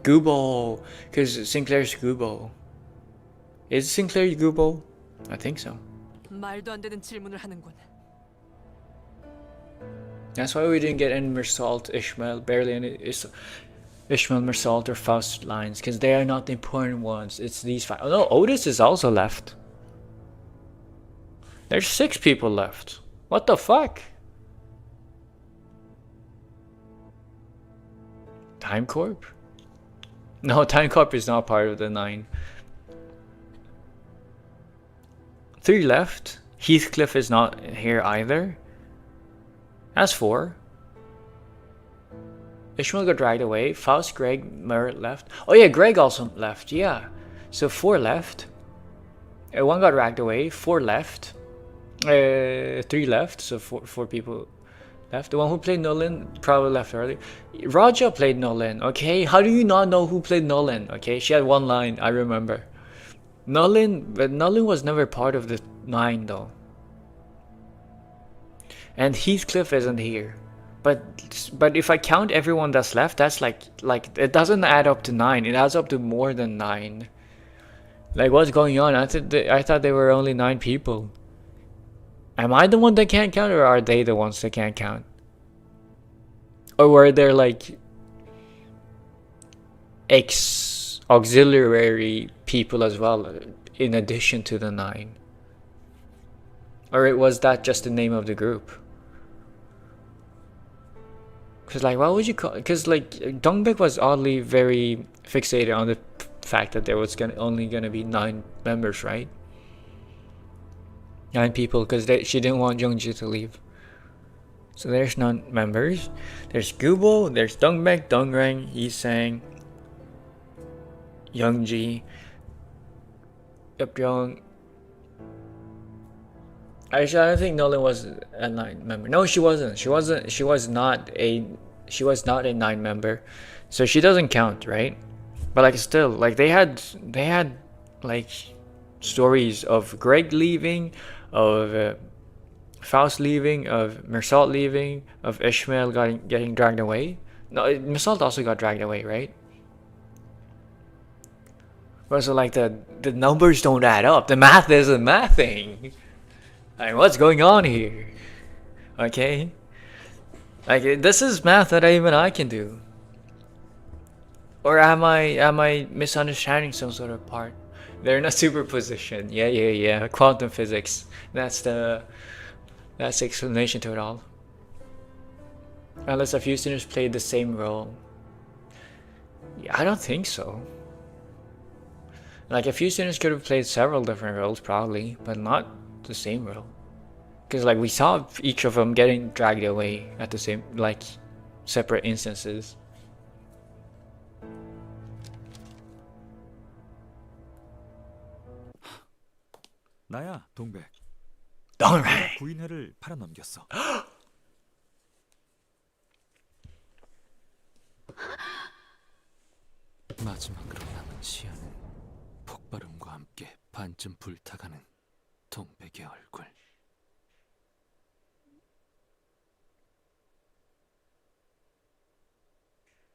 Gubo, because Sinclair's Gubo. Is Sinclair Gubo? I think so. 말도 안 되는 질문을 하는군. That's why we didn't get any Mersault, Ishmael, barely any. Ishmael, Mersault, or Faust lines, because they are not the important ones. It's these 5. Oh no, Otis is also left. There's 6 people left. What the fuck? Time Corp? No, Time Corp is not part of the 9. 3 left. Heathcliff is not here either. That's 4. Ishmael got dragged away. Faust, Greg, Merritt left. Oh yeah, Greg also left. Yeah. So 4 left. 1 got dragged away. 4 left. 3 left. So 4 people left. The one who played Nolan probably left early. Raja played Nolan. Okay. How do you not know who played Nolan? Okay. She had 1 line. I remember. But Nolan was never part of the 9 though. And Heathcliff isn't here. But if I count everyone that's left, that's like it doesn't add up to 9. It adds up to more than 9. Like, what's going on? I thought there were only 9 people. Am I the one that can't count, or are they the ones that can't count? Or were there like auxiliary people as well in addition to the 9? Or was that just the name of the group? Because like, why would you call? Because like, Dongbek was oddly very fixated on the fact that there was only gonna be 9 members, right? 9 people, because she didn't want Youngji to leave. So there's 9 members. There's Gubo, there's Dongbek, Dongrang, Yisang, Youngji, Yupyeong. Actually, I don't think Nolan was a 9 member. No, she wasn't. She was not a 9 member. So she doesn't count, right? But like, still, like, they had like stories of Greg leaving, of Faust leaving, of Mersault leaving, of Ishmael getting dragged away. No, Mersault also got dragged away, right? But so like, the numbers don't add up. The math isn't mathing. Like, what's going on here? Okay, like, this is math that even I can do. Or am I misunderstanding some sort of part? They're in a superposition. Yeah. Quantum physics. That's the explanation to it all. Unless a few students played the same role. Yeah, I don't think so. Like, a few students could have played several different roles probably, but not the same role. Because like, we saw each of them getting dragged away at the same, like, separate instances. 나야, 동백. 동백. 구인회를 팔아넘겼어. 마지막으로 남은 시야는 폭발음과 함께 반쯤 불타가는 동백의 얼굴.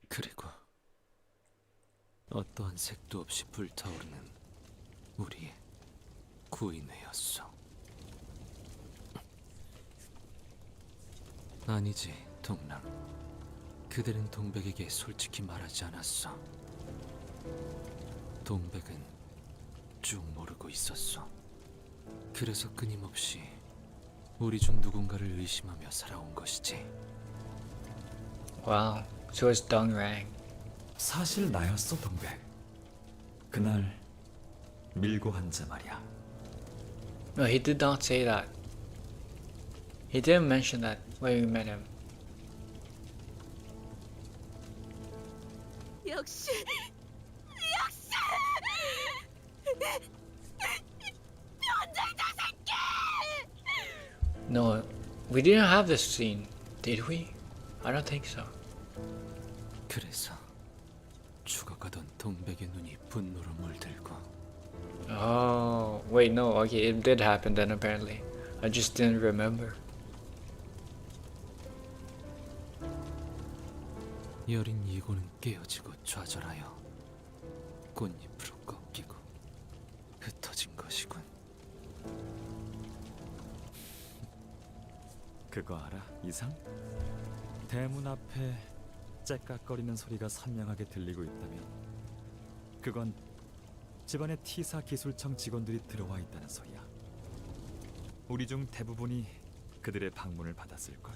그리고 어떠한 색도 없이 불타오르는 우리의 구인회였어. 아니지, 동랑. 그들은 동백에게 솔직히 말하지 않았어. 동백은 쭉 모르고 있었어. 그래서 끊임없이 우리 중 누군가를 의심하며 살아온 것이지. Wow, so it's Dongrang. 사실 나였어, 동백. 그날 밀고 한 자 말이야. No, he did not say that. He didn't mention that when we met him. 역시 변절자 새끼! No, we didn't have this scene, did we? I don't think so. 그래서 죽어가던 동백의 눈이 분노로 물들고. Oh, wait, no, okay, it did happen then apparently. I just didn't remember. 여린 이고는 깨어지고 좌절하여 꽃잎으로 꺾이고 흩어진 것이군. 그거 알아, 이상? 대문 앞에 째깍거리는 소리가 선명하게 들리고 있다면 그건 집안에 T사 기술청 직원들이 들어와 있다는 소리야. 우리 중 대부분이 그들의 방문을 받았을걸.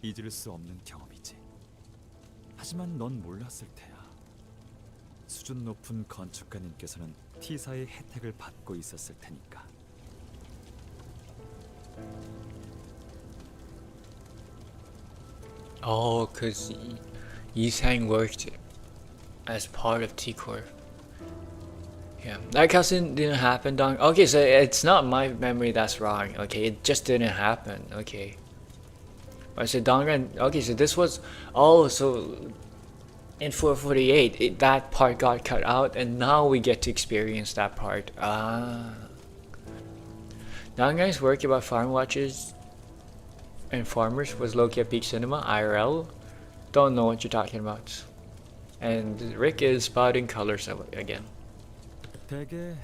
잊을 수 없는 경험이지. 하지만 넌 몰랐을 테야. 수준 높은 건축가님께서는 T사의 혜택을 받고 있었을 테니까. Oh, because Yisang worked as part of T Corp. Yeah, that cousin didn't happen, Dong. Okay, so it's not my memory that's wrong. Okay, it just didn't happen. Okay. I said Dongren. Okay, so this was. Oh, so in 448, that part got cut out, and now we get to experience that part. Ah. Dongren's work about farm watches and farmers was low-key at Peak Cinema IRL. Don't know what you're talking about. And Rick is spotting colors again. 대개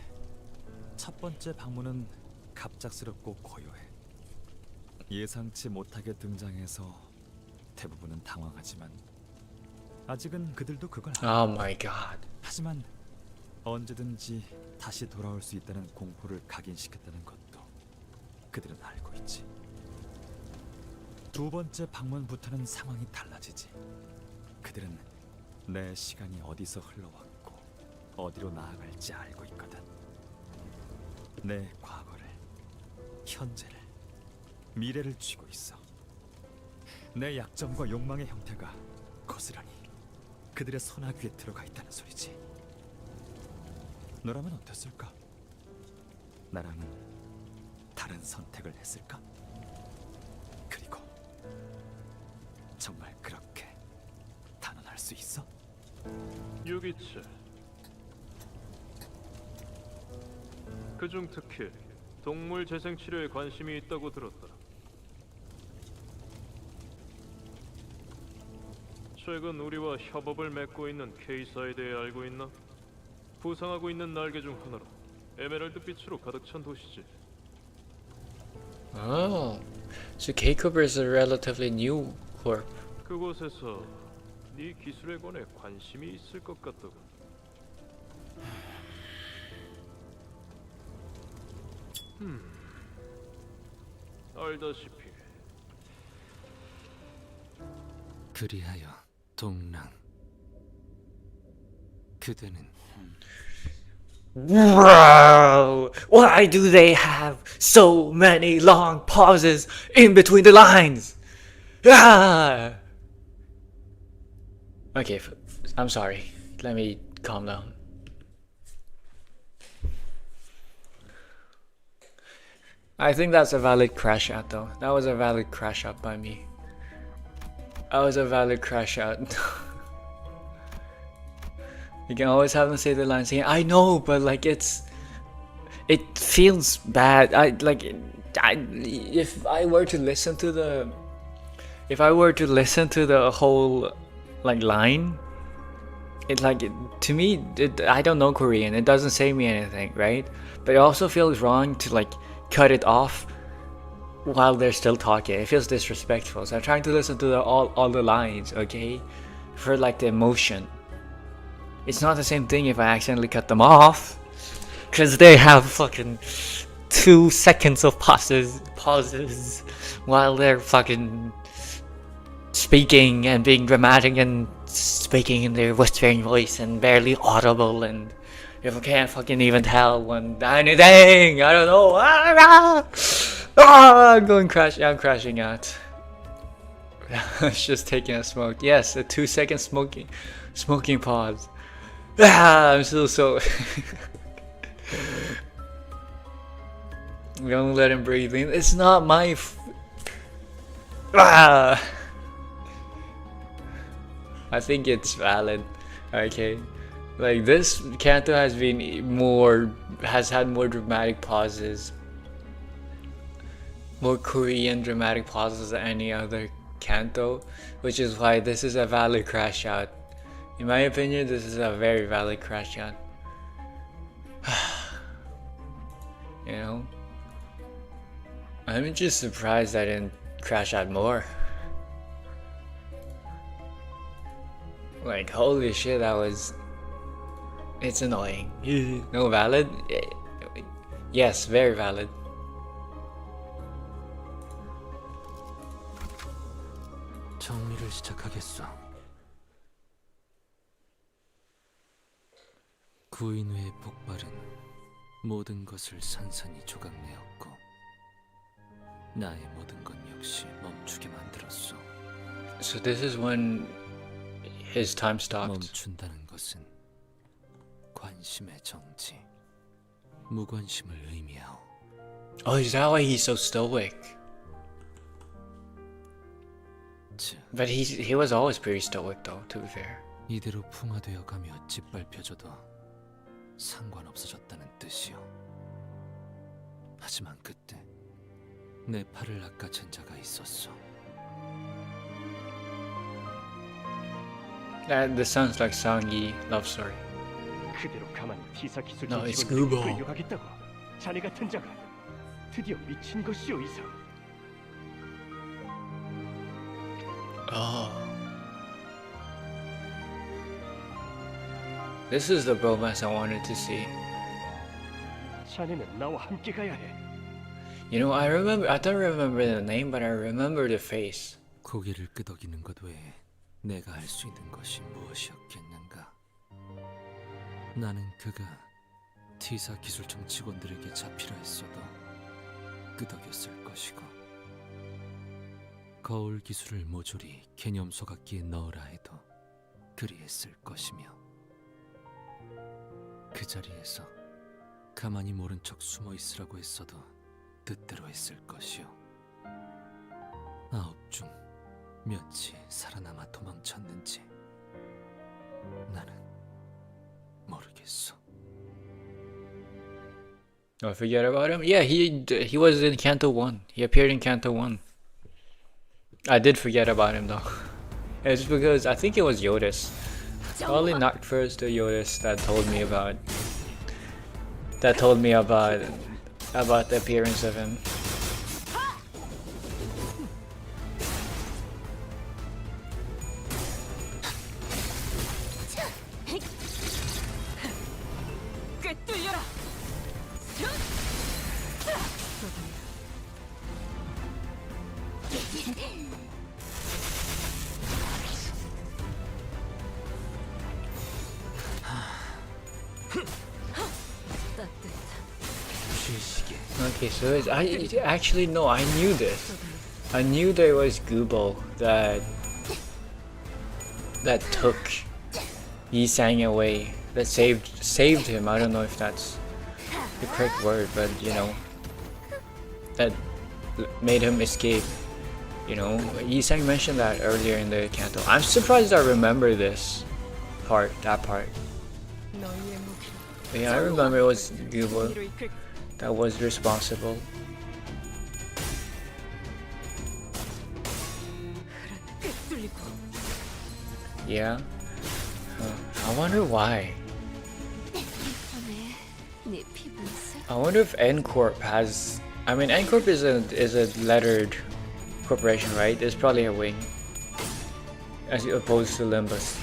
첫 번째 방문은 갑작스럽고 고요해. 예상치 못하게 등장해서 대부분은 당황하지만 아직은 그들도 그걸 알아. Oh my god. 하지만 언제든지 다시 돌아올 수 있다는 공포를 각인시켰다는 것도 그들은 알고 있지. 두 번째 방문부터는 상황이 달라지지. 그들은 내 시간이 어디서 흘러왔고 어디로 나아갈지 알고 있거든. 내 과거를, 현재를, 미래를 쥐고 있어. 내 약점과 욕망의 형태가 고스란히 그들의 선악위에 들어가 있다는 소리지. 너라면 어땠을까? 나라면 다른 선택을 했을까? 그리고 정말 그렇게 단언할 수 있어? 유기체. 그중 특히 동물 재생 치료에 관심이 있다고 들었다. 최근 우리와 협업을 맺고 있는 K사에 대해 알고 있나? 부상하고 있는 날개 중 하나로 에메랄드 빛으로 가득 찬 도시지. Oh, so K-Cooper is a relatively new corp. 그곳에서 네 기술에 관해 관심이 있을 것 같다고. 알다시피 그리하여 동랑 그대는 Bro, why do they have so many long pauses in between the lines? Ah! Okay, I'm sorry. Let me calm down. I think that's a valid crash out though. That was a valid crash out by me. That was a valid crash out. You can always have them say the line saying, I know, but like it feels bad. If I were to listen to the whole like line, to me, I don't know Korean. It doesn't say me anything, right? But it also feels wrong to like cut it off while they're still talking. It feels disrespectful. So I'm trying to listen to all the lines, okay, for like the emotion. It's not the same thing if I accidentally cut them off, because they have fucking 2 seconds of pauses while they're fucking speaking and being dramatic and speaking in their whispering voice and barely audible, and if I can't fucking even tell when anything, I don't know. I'm crashing out. It's just taking a smoke. Yes, a 2-second smoking pause. I'm still so. We don't let him breathe in. It's not my. I think it's valid. Okay, like this Canto has had more dramatic pauses, more Korean dramatic pauses than any other Canto, which is why this is a valid crash out. In my opinion, this is a very valid crash out. You know? I'm just surprised I didn't crash out more. Like, holy shit, that was... It's annoying. No, valid? Yes, very valid. 정리를 시작하겠어. 구인 후의 폭발은 모든 것을 산산이 조각내었고 나의 모든 것 역시 멈추게 만들었어. So this is when his time stopped. 멈춘다는 것은 관심의 정지, 무관심을 의미하오. Oh, is that why he's so stoic? But he was always pretty stoic though, to be fair. 이대로 풍화되어 가며 짓밟혀져도 상관없어졌다는 뜻이오. 하지만 그때 내 팔을 낚아챈 자가 있었어. This sounds like Sangi love story. 그대로 가만히 T사 기술 No, it's 직원들에게 Google. 끌려가겠다고. 자네 같은 자가 드디어 미친 것이오, 이상. Oh. This is the bromance I wanted to see. 자네는 나와 함께 가야 해. You know, I don't remember the name, but I remember the face. 고개를 끄덕이는 것 외에 내가 할 수 있는 것이 무엇이었겠는가? 나는 그가 T사 기술청 직원들에게 잡히라 했어도 끄덕였을 것이고 거울 기술을 모조리 개념 소각기에 넣으라 해도 그리했을 것이며 그 자리에서 가만히 모른 척 숨어 있으라고 했어도 뜻대로 했을 것이요. 9 중 몇이 살아남아 도망쳤는지 나는 모르겠어. Oh, forget about him? Yeah, he was in Canto 1. He appeared in Canto 1. I did forget about him though. It's because I think it was Yodis. Probably not first to Yodis that told me about the appearance of him. 꿰뚫려라. Okay, so actually no, I knew this. I knew there was Gubo that took Yisang away, that saved him. I don't know if that's the correct word, but you know, that made him escape. You know, Yisang mentioned that earlier in the Canto. I'm surprised I remember this part, that part. But yeah, I remember it was Gubo that was responsible. Yeah. I wonder why. I wonder if N Corp has. I mean, N Corp is a lettered corporation, right? It's probably a wing, as opposed to Limbus.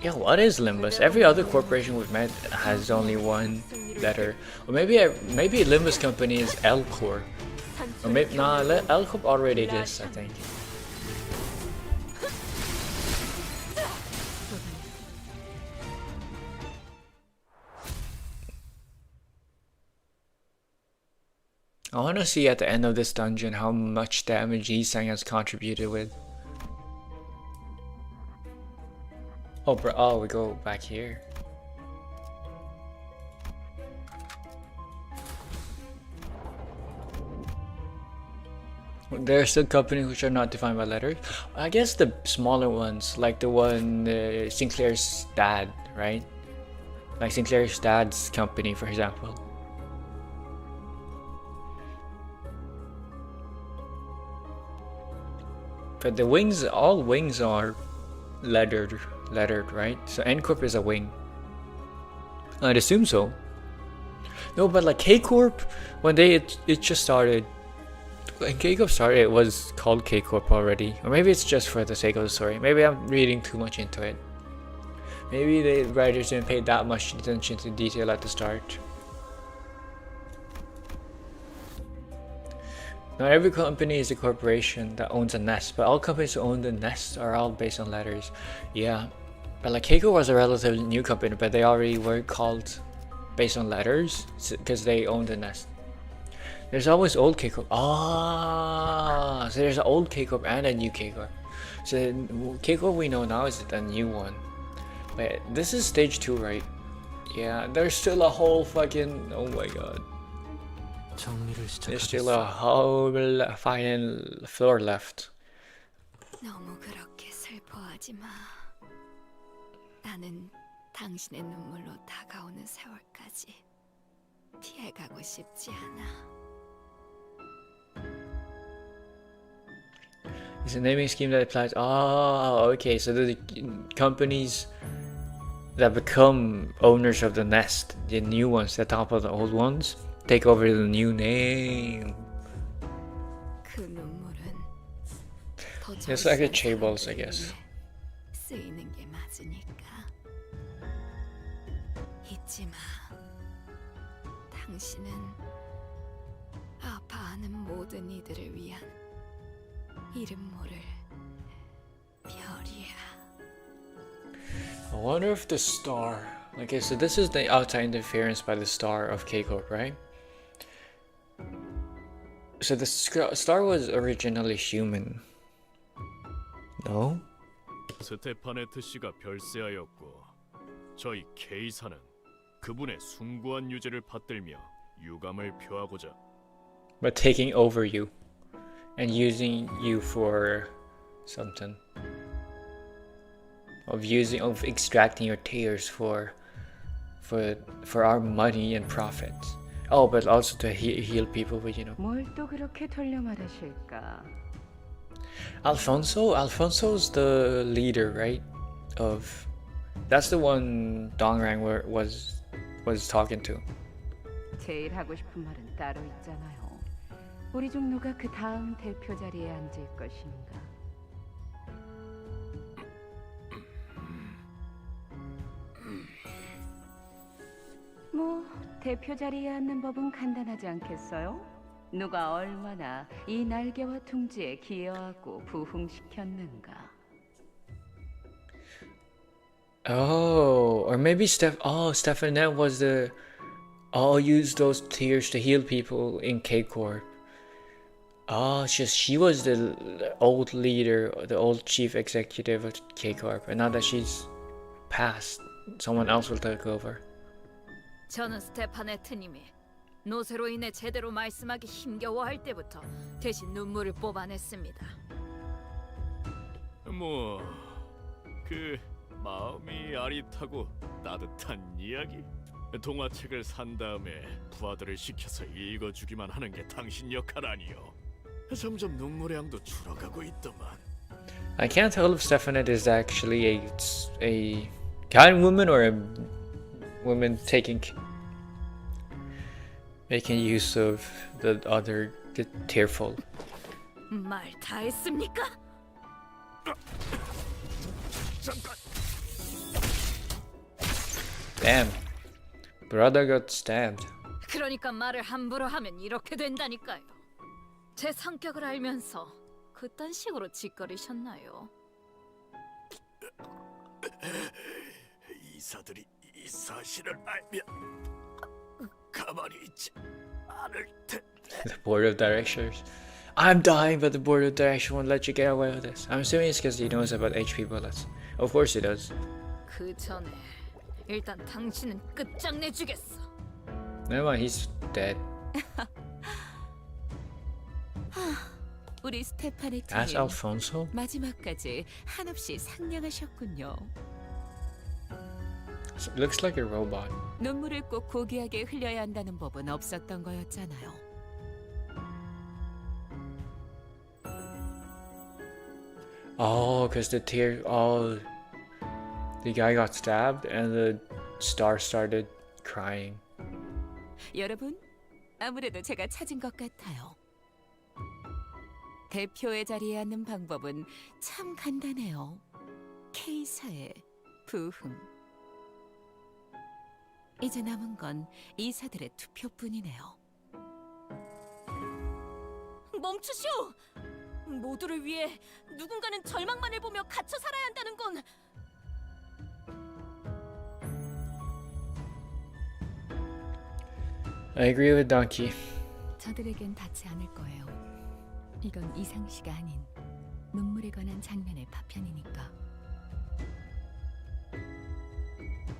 Yeah, what is Limbus? Every other corporation we've met has only one letter. Or maybe Limbus company is L Corp. Or maybe L Corp already exists, I think. I want to see at the end of this dungeon how much damage Yisang has contributed with. Oh, bro! Oh, we go back here. There are still companies which are not defined by letters. I guess the smaller ones, like the one Sinclair's dad, right? Like Sinclair's dad's company, for example. But the wings, all wings are lettered, right? So N Corp is a wing. I'd assume so. No, but like K Corp, when it just started, in K-Corp story, it was called K-Corp already. Or maybe it's just for the sake of the story. Maybe I'm reading too much into it. Maybe the writers didn't pay that much attention to detail at the start. Not every company is a corporation that owns a nest, but all companies who own the nest are all based on letters. Yeah, but like Keiko was a relatively new company, but they already were called based on letters because they owned the nest. There's always old K-Corp. Ah, so there's an old K-Corp and a new K-Corp. So K-Corp we know now is the new one. But this is stage 2, right? Yeah, there's still a whole fucking... Oh my god. There's still a whole final floor left. 너무 그렇게 슬퍼하지 마. 나는 당신의 눈물로 다가오는 세월까지 피해가고 싶지 않아. It's a naming scheme that applies. Oh, okay. So the companies that become owners of the nest, the new ones that top of the old ones, take over the new name. 그 눈물은 더 It's like the chaebols, I guess. 쓰이는 게 맞으니까 잊지 마. 당신은 아파하는 모든 이들을 위한 이름 모를 별이야. I wonder if the star. Okay, so this is the outside interference by the star of K-Corp, right? So the star was originally human. No? 스테파네트 씨가 별세하였고 저희 K사는 그분의 숭고한 유죄를 받들며 유감을 표하고자 But taking over you and using you for something. Of extracting your tears for our money and profits. Oh, but also to heal people, but you know. 뭘 또 그렇게 돌려 말하실까? Alfonso's the leader, right? That's the one Dongrang was talking to. 제일 하고 싶은 말은 따로 있잖아요. 우리 중 누가 그 다음 대표 자리에 앉을 것인가? 뭐 대표 자리에 앉는 법은 간단하지 않겠어요? 누가 얼마나 이 날개와 둥지에 기여하고 부흥시켰는가? Oh, or maybe Stefanette was the use those tears to heal people in K-Corp. Oh, she was the old leader, the old chief executive of K-Corp, and now that she's passed, someone else will take over. 저는 스테파네트님이 노쇠로 인해 제대로 말씀하기 힘겨워할 때부터 대신 눈물을 뽑아냈습니다. 뭐 그 마음이 아릿하고 따뜻한 이야기? 동화책을 산 다음에 부하들을 시켜서 읽어주기만 하는 게 당신 역할 아니요. 점점 눈물의 양도 줄어가고 있더만. I can't tell if Stefanette is actually a kind woman or a woman making use of the tearful. 말 다 했습니까? 잠깐. Damn, brother got stabbed. 그러니까 말을 함부로 하면 이렇게 된다니까요. 제 성격을 알면서 그딴 식으로 짓거리셨나요? 이사들이 이 사실을 알면 가만히 있지 않을 텐데. The board of directors. I'm dying, but the board of directors won't let you get away with this. I'm assuming it's because he knows about HP bullets. Of course he does. 그 전에 일단 당신은 끝장내주겠어. Never mind, he's dead. 우리 스테파네트님 That's Alfonso? 마지막까지 한없이 상냥하셨군요. Looks like a robot. 눈물을 꼭 고귀하게 흘려야 한다는 법은 없었던 거였잖아요. Oh, because the guy got stabbed and the star started crying. 여러분, 아무래도 제가 찾은 것 같아요. 대표의 자리에 앉는 방법은 참 간단해요. K사의 부흥. 이제 남은 건 이사들의 투표뿐이네요. 멈추시오! 모두를 위해 누군가는 절망만을 보며 갇혀 살아야 한다는 건 I agree with Donkey. 저들에겐 닿지 않을 거예요. 이건 이상시가 아닌 눈물에 관한 장면의 파편이니까.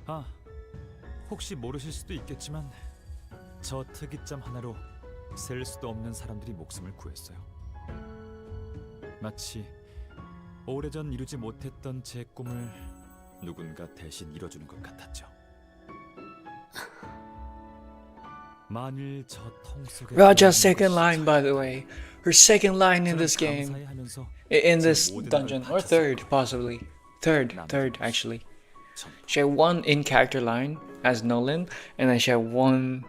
아, 혹시 모르실 수도 있겠지만 저 특이점 하나로 셀 수도 없는 사람들이 목숨을 구했어요. 마치 오래전 이루지 못했던 제 꿈을 누군가 대신 이뤄주는 것 같았죠. 만일 저 통 속에 Raja's second line, by the way. Her second line in this game. In this dungeon. Or third, possibly. Third actually. She had one in-character line as Nolan, and then she had one,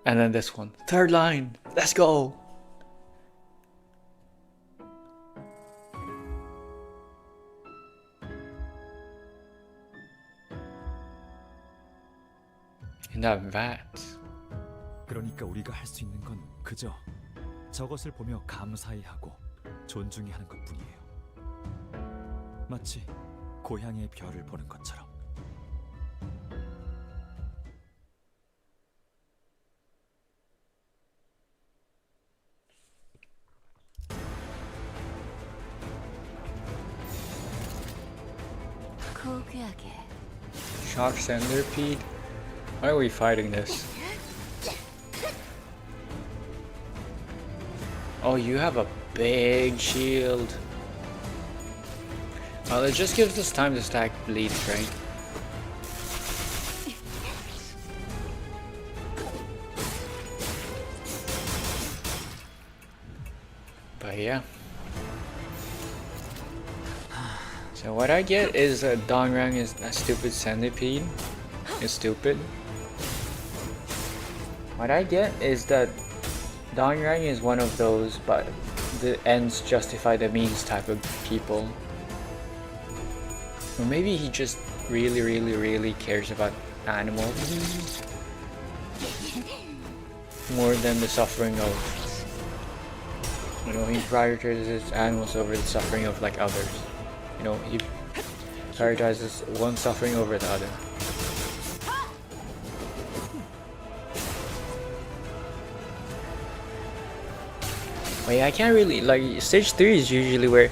and then this one. Third line. Let's go. In that vat. 그러니까 우리가 할 수 있는 건 그저 저것을 보며 감사히 하고 존중히 하는 것뿐이에요. 마치 고향의 별을 보는 것처럼. 고귀하게. Shock Centipede? Why are we fighting this? Oh, you have a big shield. Well, it just gives us time to stack bleeds, right? But yeah. So what I get is Dongrang is a stupid centipede. It's stupid. What I get is that Dongrang is one of those, but the ends justify the means type of people. Or maybe he just really cares about animals more than the suffering of, you know, he prioritizes animals over the suffering of like others. You know, he prioritizes one suffering over the other. But yeah, I can't really, like, stage 3 is usually where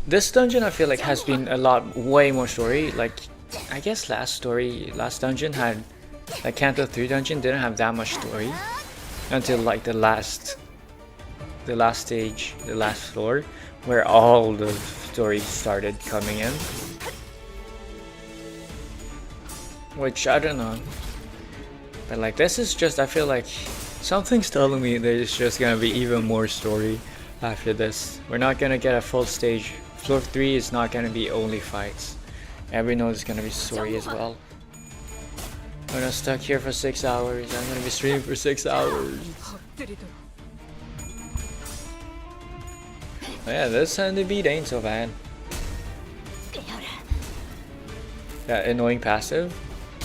this dungeon I feel like has been a lot way more story. Like, I guess last dungeon had, like, Canto 3 dungeon didn't have that much story until like the last stage, the last floor, where all the story started coming in. Which I don't know, but like this is just, I feel like something's telling me there's just gonna be even more story after this. We're not gonna get a full stage. Floor 3 is not gonna be only fights. Every note is gonna be story as well. I'm gonna stuck here for 6 hours. I'm gonna be streaming for 6 hours. Yeah, this centipede ain't so bad. That annoying passive?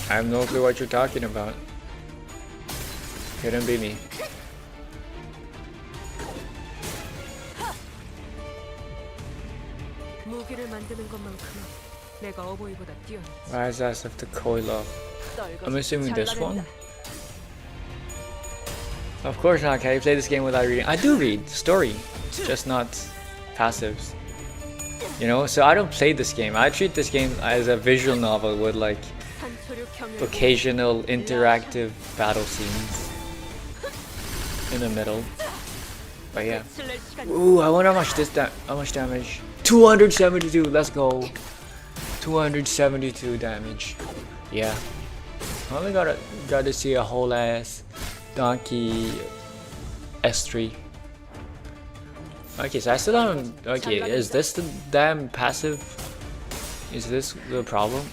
I have no clue what you're talking about. Couldn't be me. Rise as of the Koilo. I'm assuming this one. Of course not, can you play this game without reading? I do read story, just not passives. You know, so I don't play this game. I treat this game as a visual novel with like occasional interactive battle scenes in the middle. But yeah. Ooh, I wonder how much damage. 272, let's go. 272 damage. Yeah. I only got to see a whole ass donkey S3. Okay, so I still haven't. Okay, is this the damn passive? Is this the problem?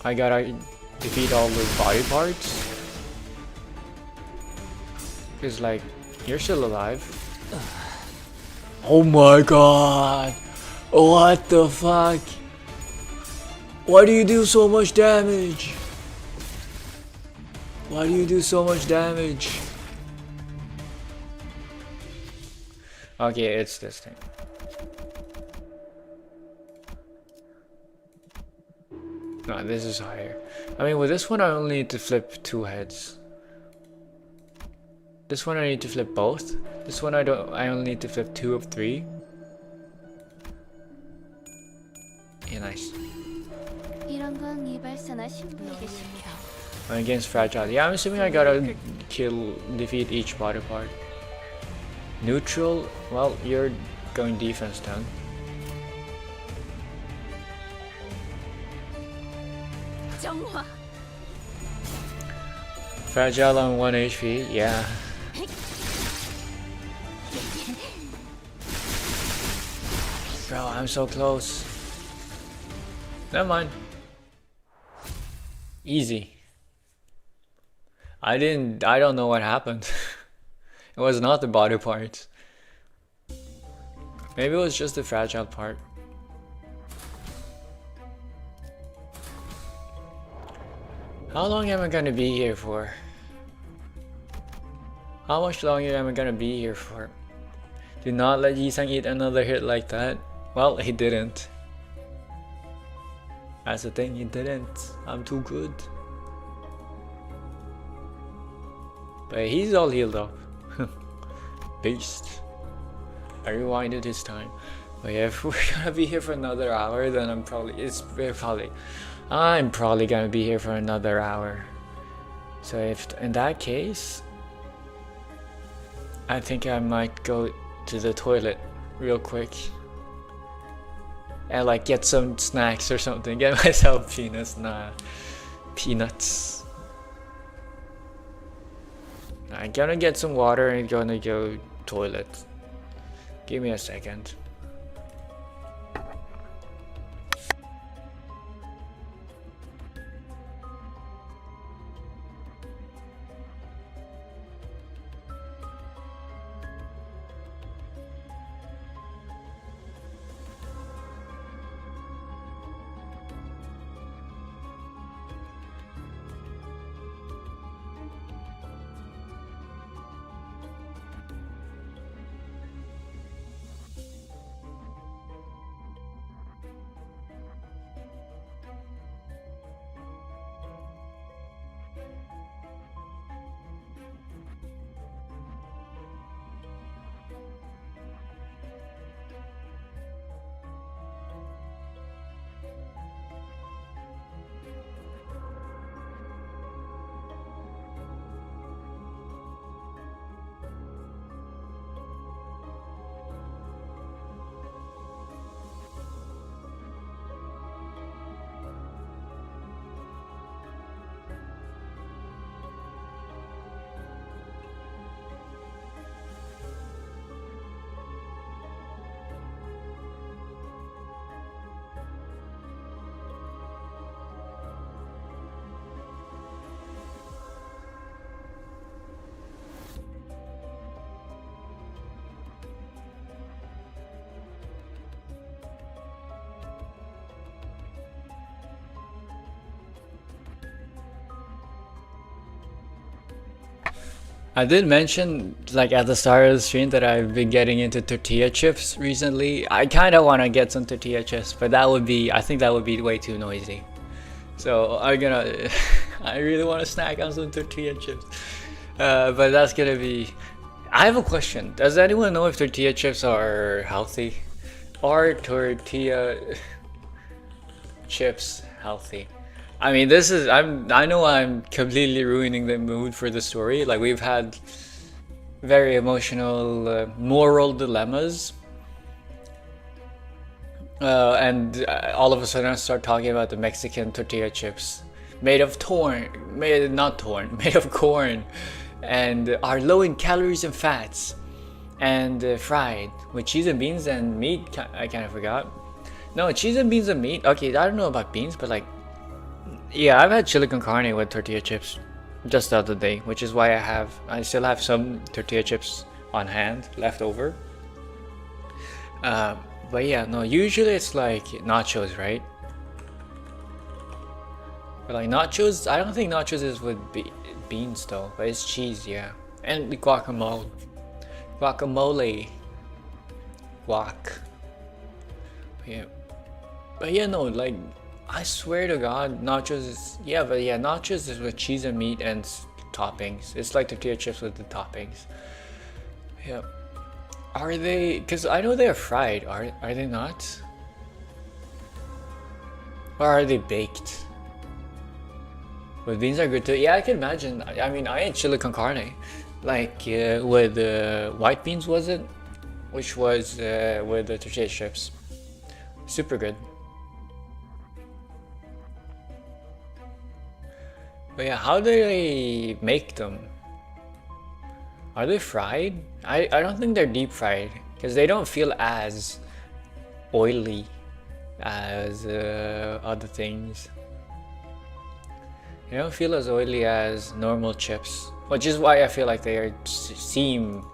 I gotta defeat all the body parts? Cause like, you're still alive. Oh my god! What the fuck? Why do you do so much damage? Why do you do so much damage? Okay, it's this thing. No, this is higher. I mean, with this one I only need to flip 2 heads. This one I need to flip both. This one I only need to flip 2 of 3. Yeah, nice. 이런 건 이발사나 신부에게 시켜. Against fragile. Yeah, I'm assuming I gotta defeat each body part. Neutral, well, you're going defense then. 정화. Fragile on 1 HP, yeah. Bro, I'm so close. Never mind. Easy. I don't know what happened. It was not the body part. Maybe it was just the fragile part. How long am I gonna be here for? How much longer am I gonna be here for? Do not let Yisang eat another hit like that. Well, he didn't. That's the thing, he didn't. I'm too good. But he's all healed up. Beast. I rewinded his time. But yeah, if we're gonna be here for another hour, then I'm probably gonna be here for another hour. So if in that case, I think I might go to the toilet real quick and like get some snacks or something. Get myself peanuts. Nah, peanuts. I'm gonna get some water and gonna go toilet. Give me a second. I did mention, like at the start of the stream, that I've been getting into tortilla chips recently. I kind of want to get some tortilla chips, but I think that would be way too noisy. So I really want to snack on some tortilla chips. But that's gonna be... I have a question. Does anyone know if tortilla chips are healthy? Are tortilla chips healthy? I mean, I know I'm completely ruining the mood for the story. Like, we've had very emotional moral dilemmas. And all of a sudden I start talking about the Mexican tortilla chips made of corn, and are low in calories and fats, and fried with cheese and beans and meat. I kind of forgot. No, cheese and beans and meat. Okay, I don't know about beans, but like, yeah, I've had chili con carne with tortilla chips. just the other day, which is why I still have some tortilla chips on hand left over. But yeah, no, usually it's like nachos, right? But like nachos, I don't think nachos is with beans though, but it's cheese, yeah. And the guacamole. Guacamole. Guac. Yeah. But yeah, no, like, I swear to God, nachos is, yeah, but yeah, nachos is with cheese and meat and toppings. It's like tortilla chips with the toppings. Yeah. Are they, because I know they're fried, are they not? Or are they baked? But beans are good too. Yeah, I can imagine. I mean, I ate chili con carne. Like, with white beans, was it? Which was with the tortilla chips. Super good. But yeah, how do they make them? Are they fried? I don't think they're deep fried because they don't feel as oily as other things. They don't feel as oily as normal chips, which is why I feel like they seem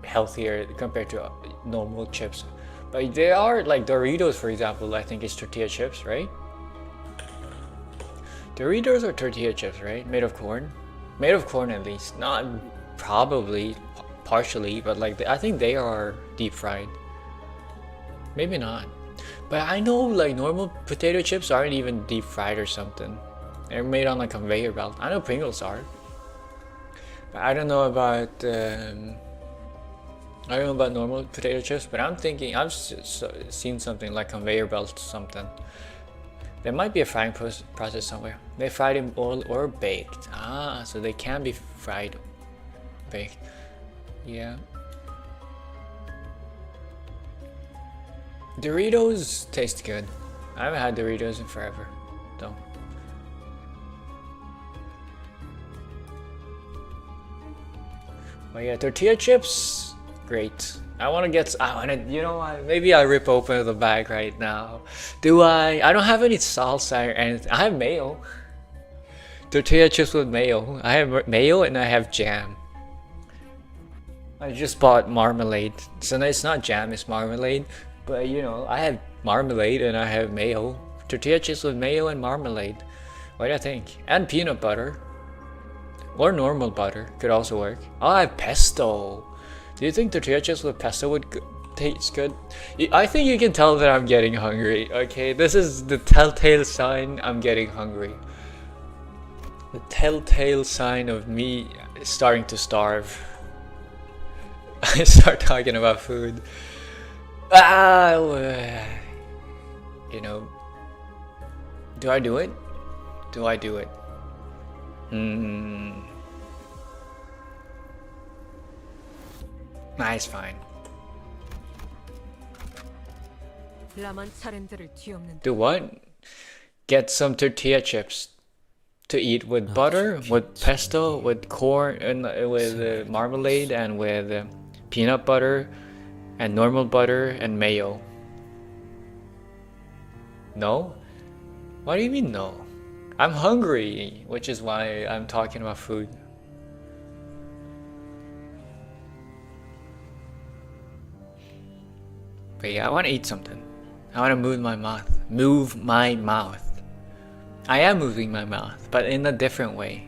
healthier compared to normal chips. But they are, like Doritos, for example, I think is tortilla chips, right? Doritos are tortilla chips, right? Made of corn? Made of corn at least. Not probably, partially, but like I think they are deep fried. Maybe not. But I know like normal potato chips aren't even deep fried or something. They're made on a conveyor belt. I know Pringles are. But I don't know about normal potato chips, but I'm thinking I've seen something like conveyor belt something. There might be a frying process somewhere. They fried in oil or baked. Ah, so they can be fried, baked. Yeah. Doritos taste good. I haven't had Doritos in forever, though. But yeah, tortilla chips, great. I want to get, you know what, maybe I'll rip open the bag right now. Do I? I don't have any salsa or anything. I have mayo. Tortilla chips with mayo. I have mayo and I have jam. I just bought marmalade. So it's not jam, it's marmalade. But you know, I have marmalade and I have mayo. Tortilla chips with mayo and marmalade. What do you think? And peanut butter. Or normal butter could also work. Oh, I have pesto. Do you think tortilla chips with pesto would taste good? I think you can tell that I'm getting hungry, okay? This is the telltale sign I'm getting hungry. The telltale sign of me starting to starve. I start talking about food. You know, do I do it? Do I do it? Nah, it's fine. Do what? Get some tortilla chips to eat with butter, with pesto, with corn, and with marmalade, and with peanut butter, and normal butter, and mayo. No? What do you mean no? I'm hungry, which is why I'm talking about food. But yeah, I want to eat something. I want to move my mouth. Move my mouth. I am moving my mouth, but in a different way.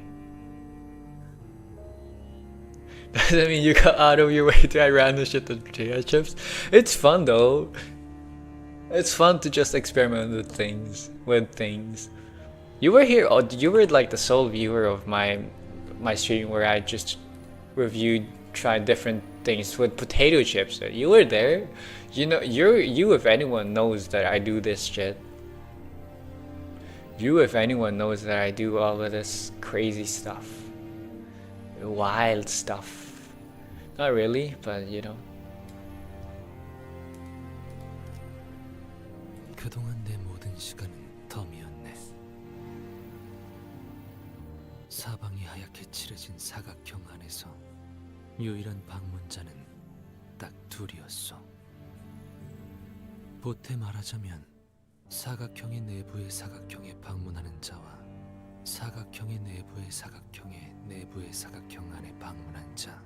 Doesn't mean you go out of your way to try random shit to tortilla chips. It's fun though. It's fun to just experiment with things. You were here. Oh, you were like the sole viewer of my stream where I just tried different things with potato chips. You were there. You know, you if anyone knows that I do this shit. You if anyone knows that I do all of this crazy stuff. Wild stuff. Not really, but you know. 그동안 내 모든 시간은 덤이었네. 사방이 하얗게 칠해진 사각형 안에서 유일한 방문자는 딱 둘이었어. 보태 말하자면 사각형의 내부의 사각형에 방문하는 자와 사각형의 내부의 사각형의 내부의 사각형 안에 방문한 자.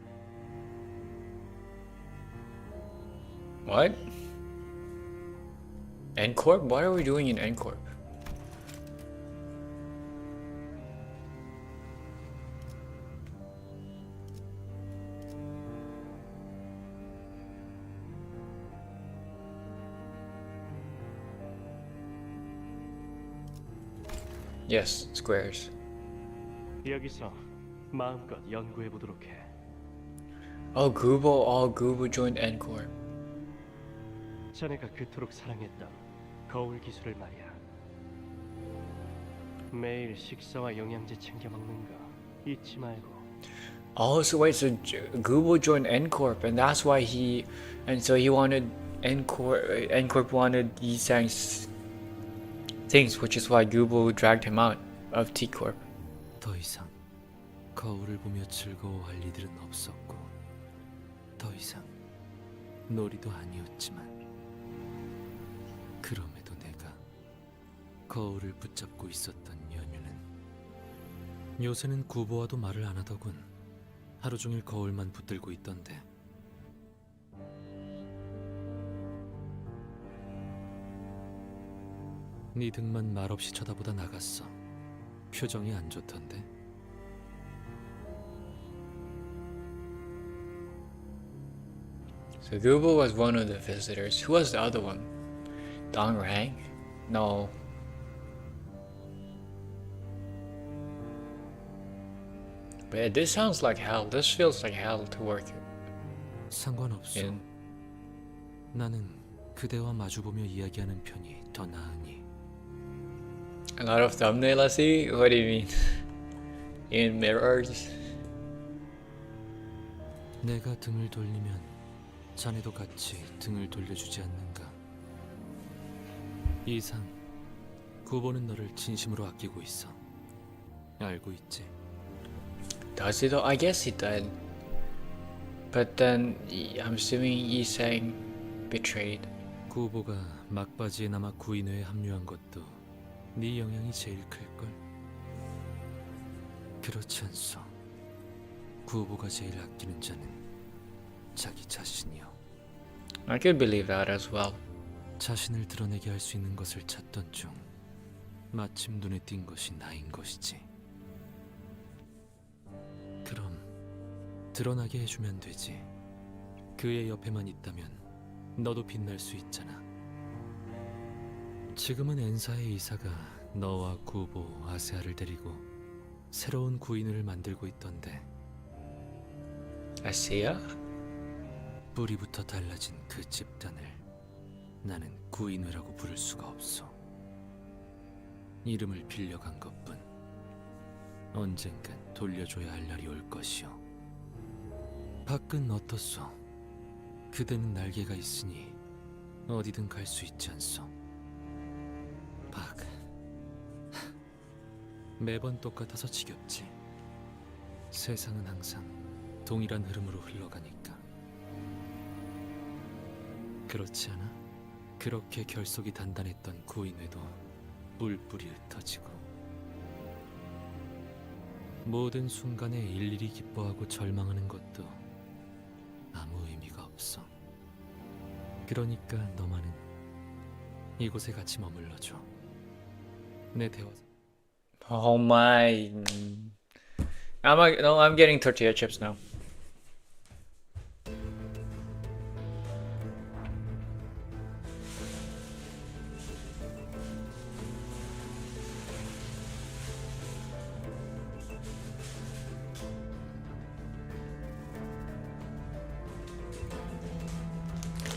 What? N-Corp? What are we doing in N-Corp? Yes, squares. 여기서 마음껏 연구해 보도록 해. Oh, Goobo joined N-Corp. 자네가 그토록 사랑했던 거울 기술을 말이야. 매일 식사와 영양제 챙겨 먹는 거 잊지 말고. Oh, so wait, so Goobo joined N-Corp, and that's why so he wanted N-Corp wanted Yisang's things, which is why Goobo dragged him out of T-Corp. 더 이상 거울을 보며 즐거워할 이들은 없었고, 더 이상 놀이도 아니었지만, 그럼에도 내가 거울을 붙잡고 있었던 연유는 요새는 구보와도 말을 안 하더군. 하루 종일 거울만 붙들고 있던데. 네 등만 말없이 쳐다보다 나갔어. 표정이 안 좋던데. So Goobo was one of the visitors. Who was the other one? Dong Rang? No. But this sounds like hell. This feels like hell to work 상관없어. in. 나는 그대와 마주보며 이야기하는 편이 더 나으니. A lot of thumbnail I see? What do you mean? In mirrors? 내가 등을 돌리면 자네도 같이 등을 돌려주지 않는가? 이상, 구보는 너를 진심으로 아끼고 있어. 알고 있지? Does he though? I guess he did. But then I'm assuming Yisang betrayed. 구보가 막바지에 남아 구인회에 합류한 것도 네 영향이 제일 클걸? 그렇지 않소. 구보가 제일 아끼는 자는 자기 자신이요. I could believe that as well. 자신을 드러내게 할 수 있는 것을 찾던 중 마침 눈에 띈 것이 나인 것이지. 그럼 드러나게 해주면 되지. 그의 옆에만 있다면 너도 빛날 수 있잖아. 지금은 엔사의 이사가 너와 구보, 아세아를 데리고 새로운 구인을 만들고 있던데. 아세아? 뿌리부터 달라진 그 집단을 나는 구인회라고 부를 수가 없어. 이름을 빌려간 것뿐. 언젠간 돌려줘야 할 날이 올 것이오. 밖은 어떻소? 그대는 날개가 있으니 어디든 갈 수 있지 않소? 박, 매번 똑같아서 지겹지. 세상은 항상 동일한 흐름으로 흘러가니까. 그렇지 않아? 그렇게 결속이 단단했던 구인회도 뿔뿔이 흩어지고, 모든 순간에 일일이 기뻐하고 절망하는 것도 아무 의미가 없어. 그러니까 너만은 이곳에 같이 머물러줘. 내 대화. Oh my. I'm getting tortilla chips now.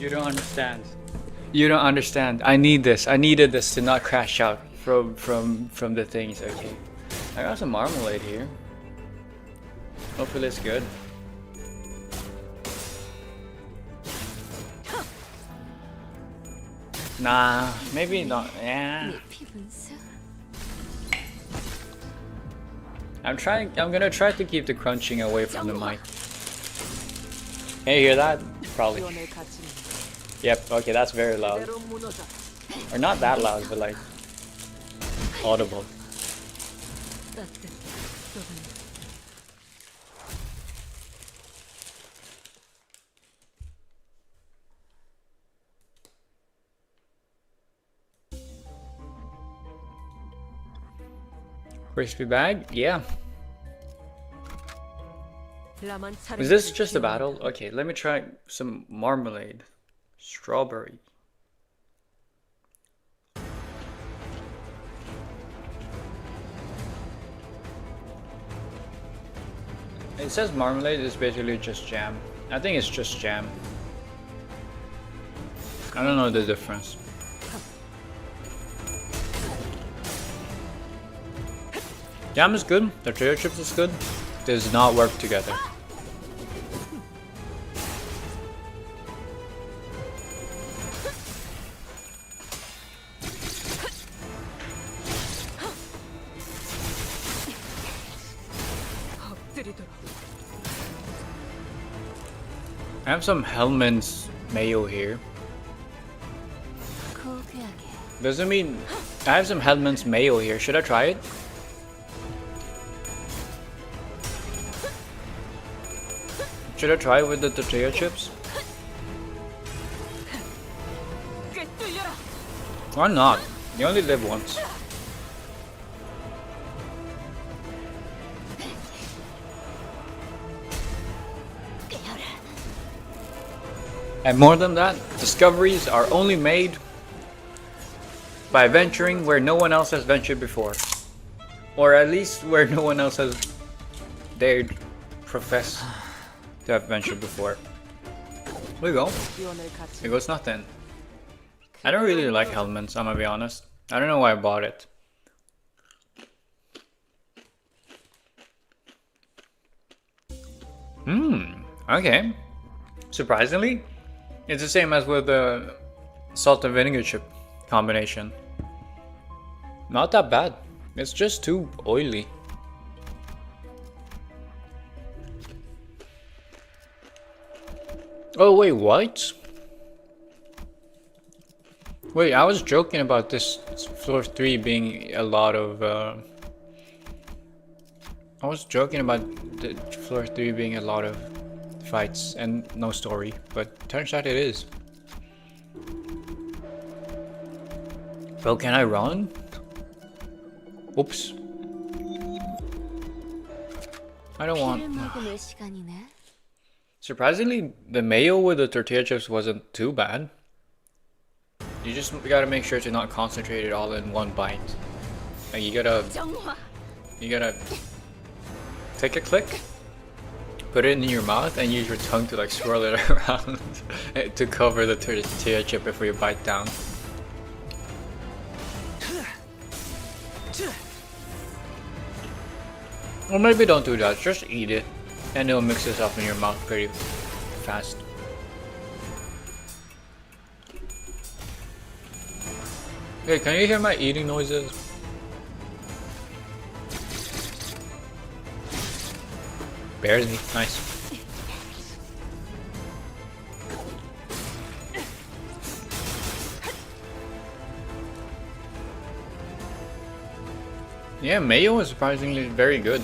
You don't understand. You don't understand. I need this. I needed this to not crash out from the things. Okay. I got some marmalade here. Hopefully it's good. Nah, maybe not. Yeah. I'm gonna try to keep the crunching away from the mic. Can you hear that? Probably. Yep, okay, that's very loud. Or not that loud, but like audible. Crispy bag? Yeah. Is this just a battle? Okay, let me try some marmalade. Strawberry. It says marmalade is basically just jam. I think it's just jam. I don't know the difference. Jam is good, tortilla chips is good. Does not work together. I have some Hellman's mayo here. Doesn't mean I have some Hellman's mayo here. Should I try it? Should I try it with the tortilla chips? Why not? You only live once. And more than that, discoveries are only made by venturing where no one else has ventured before. Or at least where no one else has dared profess to have ventured before. There we go. Here goes nothing. I don't really like Hellman's, I'm gonna be honest. I don't know why I bought it. Okay. Surprisingly, it's the same as with the salt and vinegar chip combination. Not that bad. It's just too oily. Oh wait, what? Wait, I was joking about this floor 3 being a lot of I was joking about the floor 3 being a lot of fights and no story, but turns out it is. Well, can I run? Oops. I don't want... Surprisingly, the mayo with the tortilla chips wasn't too bad. You just gotta make sure to not concentrate it all in one bite. Like you gotta take a click, put it in your mouth, and use your tongue to like swirl it around to cover the tortilla chip before you bite down. Or maybe don't do that, just eat it, and it'll mix itself in your mouth pretty fast. Hey, can you hear my eating noises? Barely, nice. Yeah, mayo is surprisingly very good.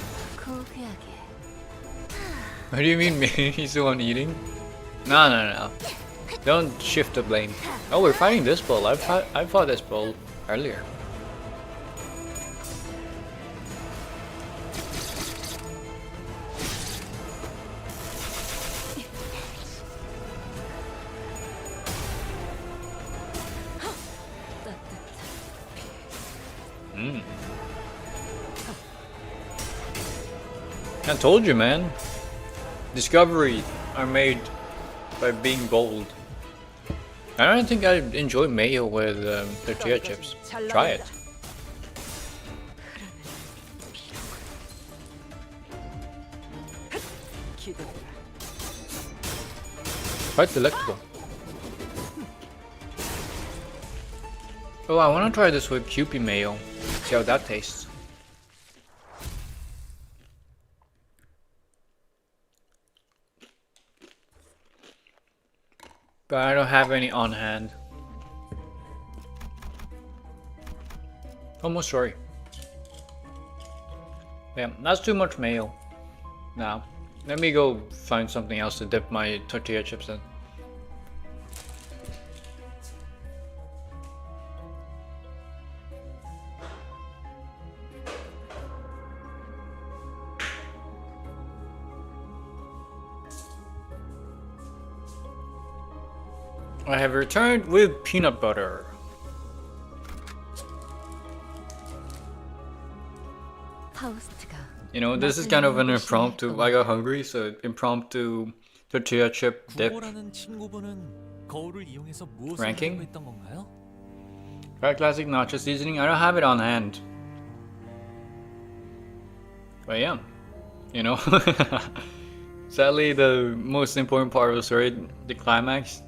What do you mean he's the one eating? No. Don't shift the blame. Oh, we're fighting this bull. I fought this bull earlier. I told you, man. Discoveries are made by being bold. I don't think I enjoy mayo with tortilla chips. Try it. Quite delectable. Oh, I want to try this with Kewpie mayo. See how that tastes. But I don't have any on hand. Almost sorry. Yeah, that's too much mayo. Now, let me go find something else to dip my tortilla chips in. I have returned with peanut butter. You know, this is kind of an impromptu. I got hungry, so impromptu tortilla chip dip 구모라는 친구분은 거울을 이용해서 무엇을 ranking. 하려고 했던 건가요? Try classic nacho seasoning. I don't have it on hand. But yeah, you know, sadly the most important part of the story, the climax,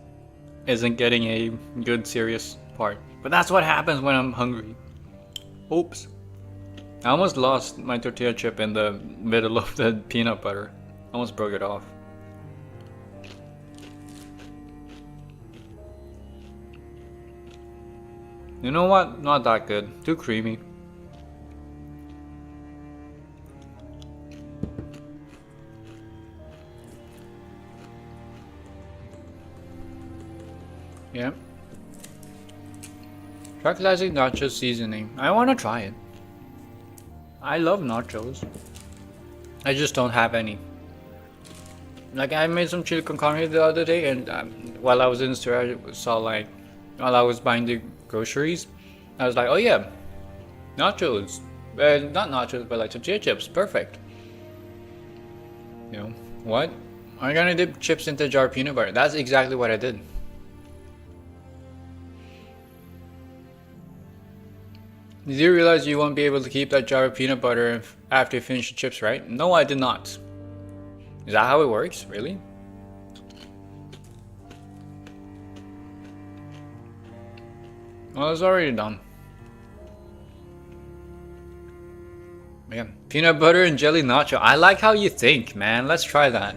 isn't getting a good serious part. But that's what happens when I'm hungry. Oops. I almost lost my tortilla chip in the middle of the peanut butter. Almost broke it off. You know what? Not that good. Too creamy. Yeah. Try classic nacho seasoning. I want to try it. I love nachos. I just don't have any. Like I made some chili con carne the other day, and while I was in the store, I saw like, while I was buying the groceries, I was like, oh yeah, nachos. Not nachos, but like tortilla chips. Perfect. You know what? I'm gonna dip chips into a jar of peanut butter. That's exactly what I did. Did you realize you won't be able to keep that jar of peanut butter after you finish the chips, right? No, I did not. Is that how it works? Really? Well, it's already done. Man, peanut butter and jelly nacho. I like how you think, man. Let's try that.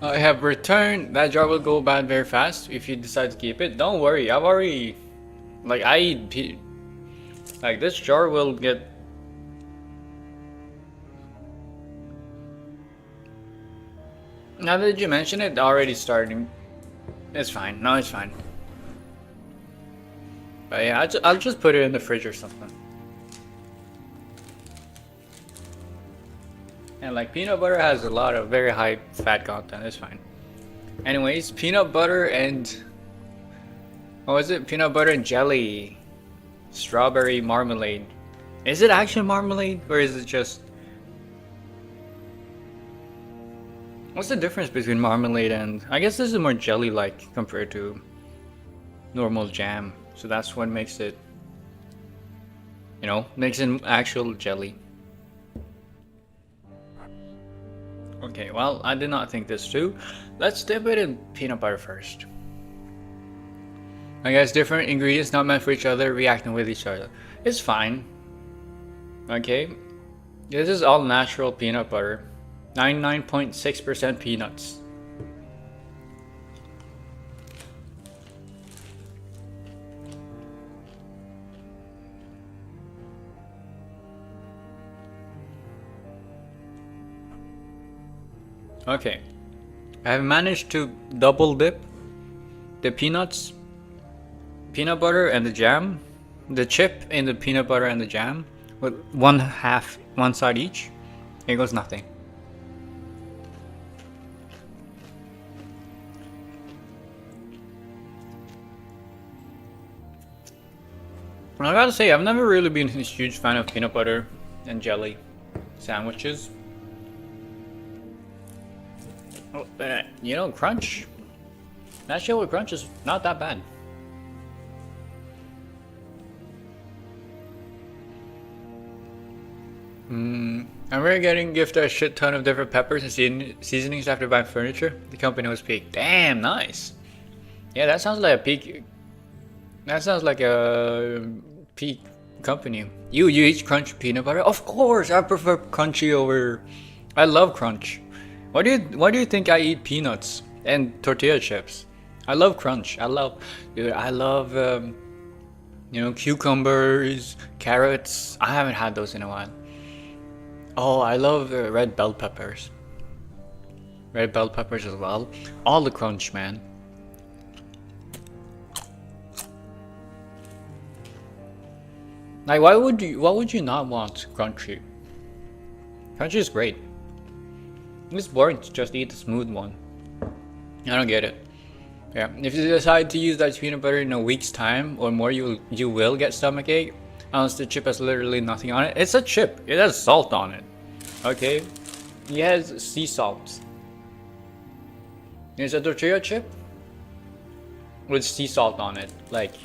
I have returned. That jar will go bad very fast if you decide to keep it. Don't worry, I've already, like, I eat like this jar will get. Now that you mention it, already starting. It's fine. No, it's fine. But yeah, I'll just put it in the fridge or something. And like peanut butter has a lot of very high fat content, it's fine. Anyways, peanut butter and what was it? Peanut butter and jelly. Strawberry marmalade. Is it actually marmalade or is it just, what's the difference between marmalade and, I guess this is more jelly like compared to normal jam. So that's what makes it, you know, makes it actual jelly. Okay, well, I did not think this through. Let's dip it in peanut butter first. I guess different ingredients not meant for each other reacting with each other. It's fine. Okay. This is all natural peanut butter. 99.6% peanuts. Okay, I have managed to double dip the peanuts, peanut butter and the jam, the chip in the peanut butter and the jam with one side each. Here goes nothing. I gotta say, I've never really been a huge fan of peanut butter and jelly sandwiches. You know, crunch. That shit with crunch is not that bad. I'm really getting gifted a shit ton of different peppers and seasonings after buying furniture. The company was peak. Damn, nice. Yeah, that sounds like a peak. That sounds like a peak company. You eat crunch peanut butter? Of course, I prefer crunchy over. I love crunch. Why do you think I eat peanuts And tortilla chips. I love crunch. Dude, I love, you know, cucumbers, carrots. I haven't had those in a while. Oh, I love red bell peppers. Red bell peppers as well. All the crunch, man. Like, why would you not want crunchy? Crunchy is great. It's boring to just eat the smooth one. I don't get it. Yeah, if you decide to use that peanut butter in a week's time or more, you will get stomachache. Unless the chip has literally nothing on it. It's a chip. It has salt on it. Okay, it has sea salt. It's a tortilla chip with sea salt on it. Like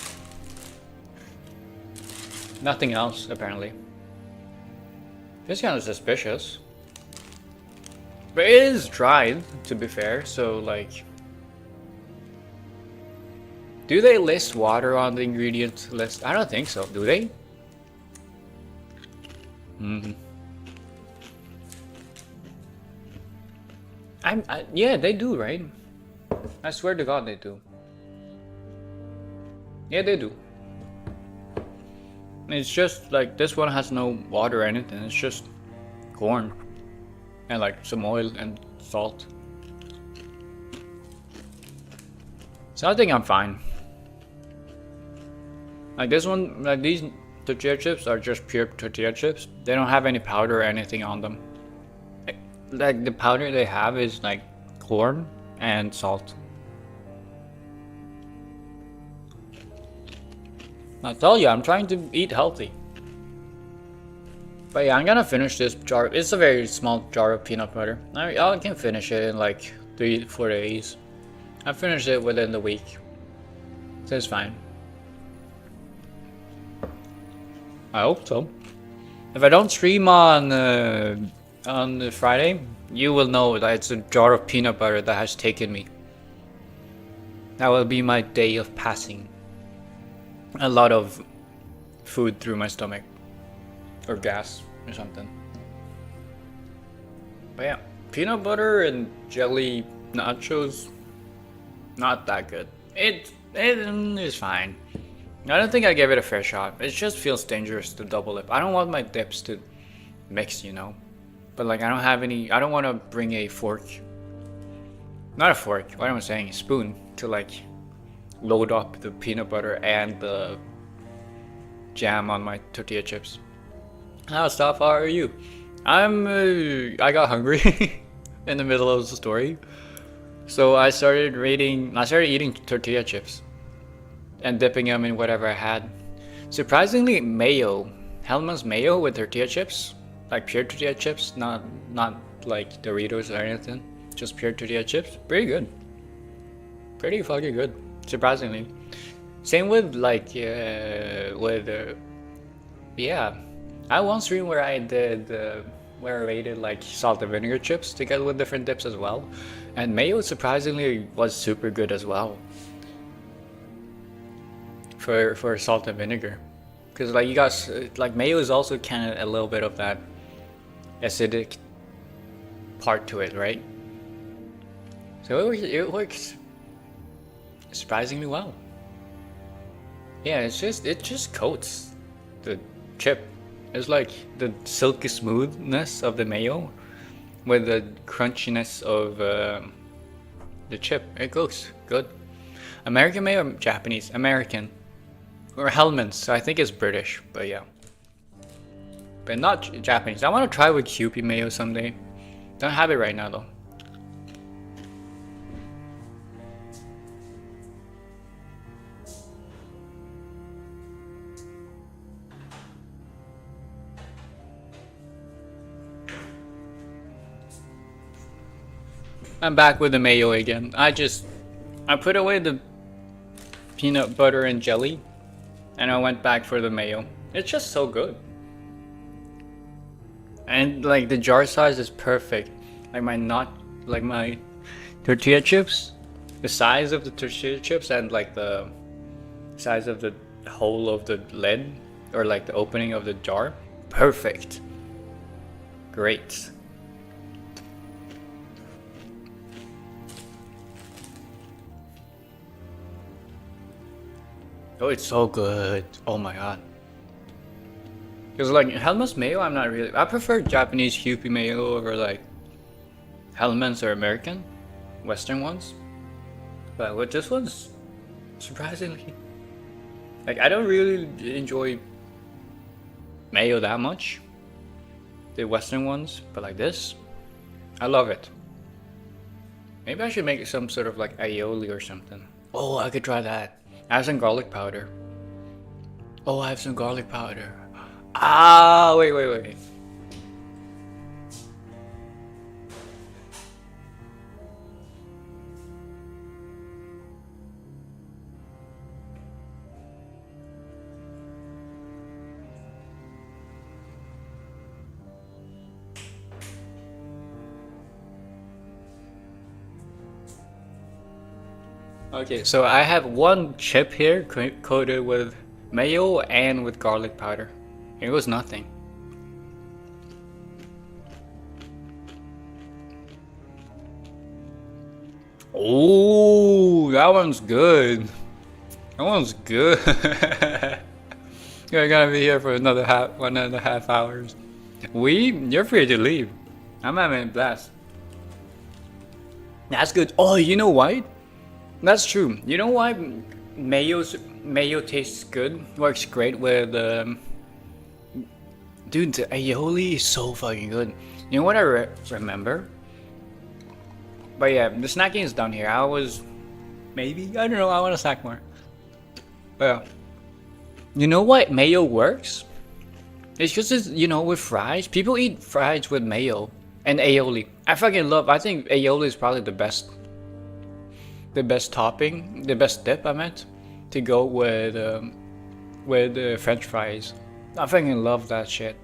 nothing else apparently. It's kind of suspicious. But it is dried, to be fair, so like... Do they list water on the ingredient list? I don't think so, do they? Yeah, they do, right? I swear to God they do. Yeah, they do. It's just like this one has no water or anything, it's just corn. And like some oil and salt. So I think I'm fine. Like this one, like these tortilla chips are just pure tortilla chips. They don't have any powder or anything on them. Like the powder they have is like corn and salt. I tell you, I'm trying to eat healthy. But yeah, I'm gonna finish this jar. It's a very small jar of peanut butter. I can finish it in like 3-4 days. I finished it within the week. So it's fine. I hope so. If I don't stream on Friday, you will know that it's a jar of peanut butter that has taken me. That will be my day of passing a lot of food through my stomach. Or gas or something. But yeah, peanut butter and jelly nachos, not that good. It is fine. I don't think I gave it a fair shot. It just feels dangerous to double dip. I don't want my dips to mix, you know. But like I don't want to bring a fork. Not a fork, what am I saying? A spoon to like load up the peanut butter and the jam on my tortilla chips. How stuff are you? I got hungry in the middle of the story. So I started eating tortilla chips and dipping them in whatever I had. Surprisingly, mayo. Hellmann's mayo with tortilla chips, like pure tortilla chips, not like Doritos or anything, just pure tortilla chips. Pretty good. Pretty fucking good, surprisingly. Same with like yeah. I had one stream where I rated like salt and vinegar chips together with different dips as well, and mayo surprisingly was super good as well for salt and vinegar, because like you got like mayo is also kind of a little bit of that acidic part to it, right? So it works surprisingly well. Yeah, it just coats the chip. It's like the silky smoothness of the mayo with the crunchiness of the chip. It goes good. American mayo or Japanese? American. Or Hellmann's, I think it's British, but yeah. But not Japanese. I want to try with Kewpie mayo someday. Don't have it right now though. I'm back with the mayo again. I put away the peanut butter and jelly and I went back for the mayo. It's just so good. And like the jar size is perfect. Like my tortilla chips, the size of the tortilla chips and like the size of the hole of the lid or like the opening of the jar. Perfect. Great. Oh, it's so good. Oh my god. Because like Hellman's mayo, I'm not really. I prefer Japanese Kewpie mayo over like Hellman's or American, Western ones. But with this one's surprisingly, like I don't really enjoy mayo that much. The Western ones, but like this, I love it. Maybe I should make some sort of like aioli or something. Oh, I could try that. I have some garlic powder. Oh, I have some garlic powder. Ah, wait. Okay, so I have one chip here coated with mayo and with garlic powder. It was nothing. Oh, that one's good. That one's good. You're gonna be here for another 1.5 hours. You're free to leave. I'm having a blast. That's good. Oh, you know why? That's true. You know why mayo tastes good? Works great with dude, the aioli is so fucking good. You know what I remember? But yeah, the snacking is done here. I was maybe, I don't know, I want to snack more. But yeah. You know what mayo works? It's just, you know, with fries. People eat fries with mayo and aioli. I think aioli is probably the best topping, the best dip I meant, to go with French fries. I fucking love that shit.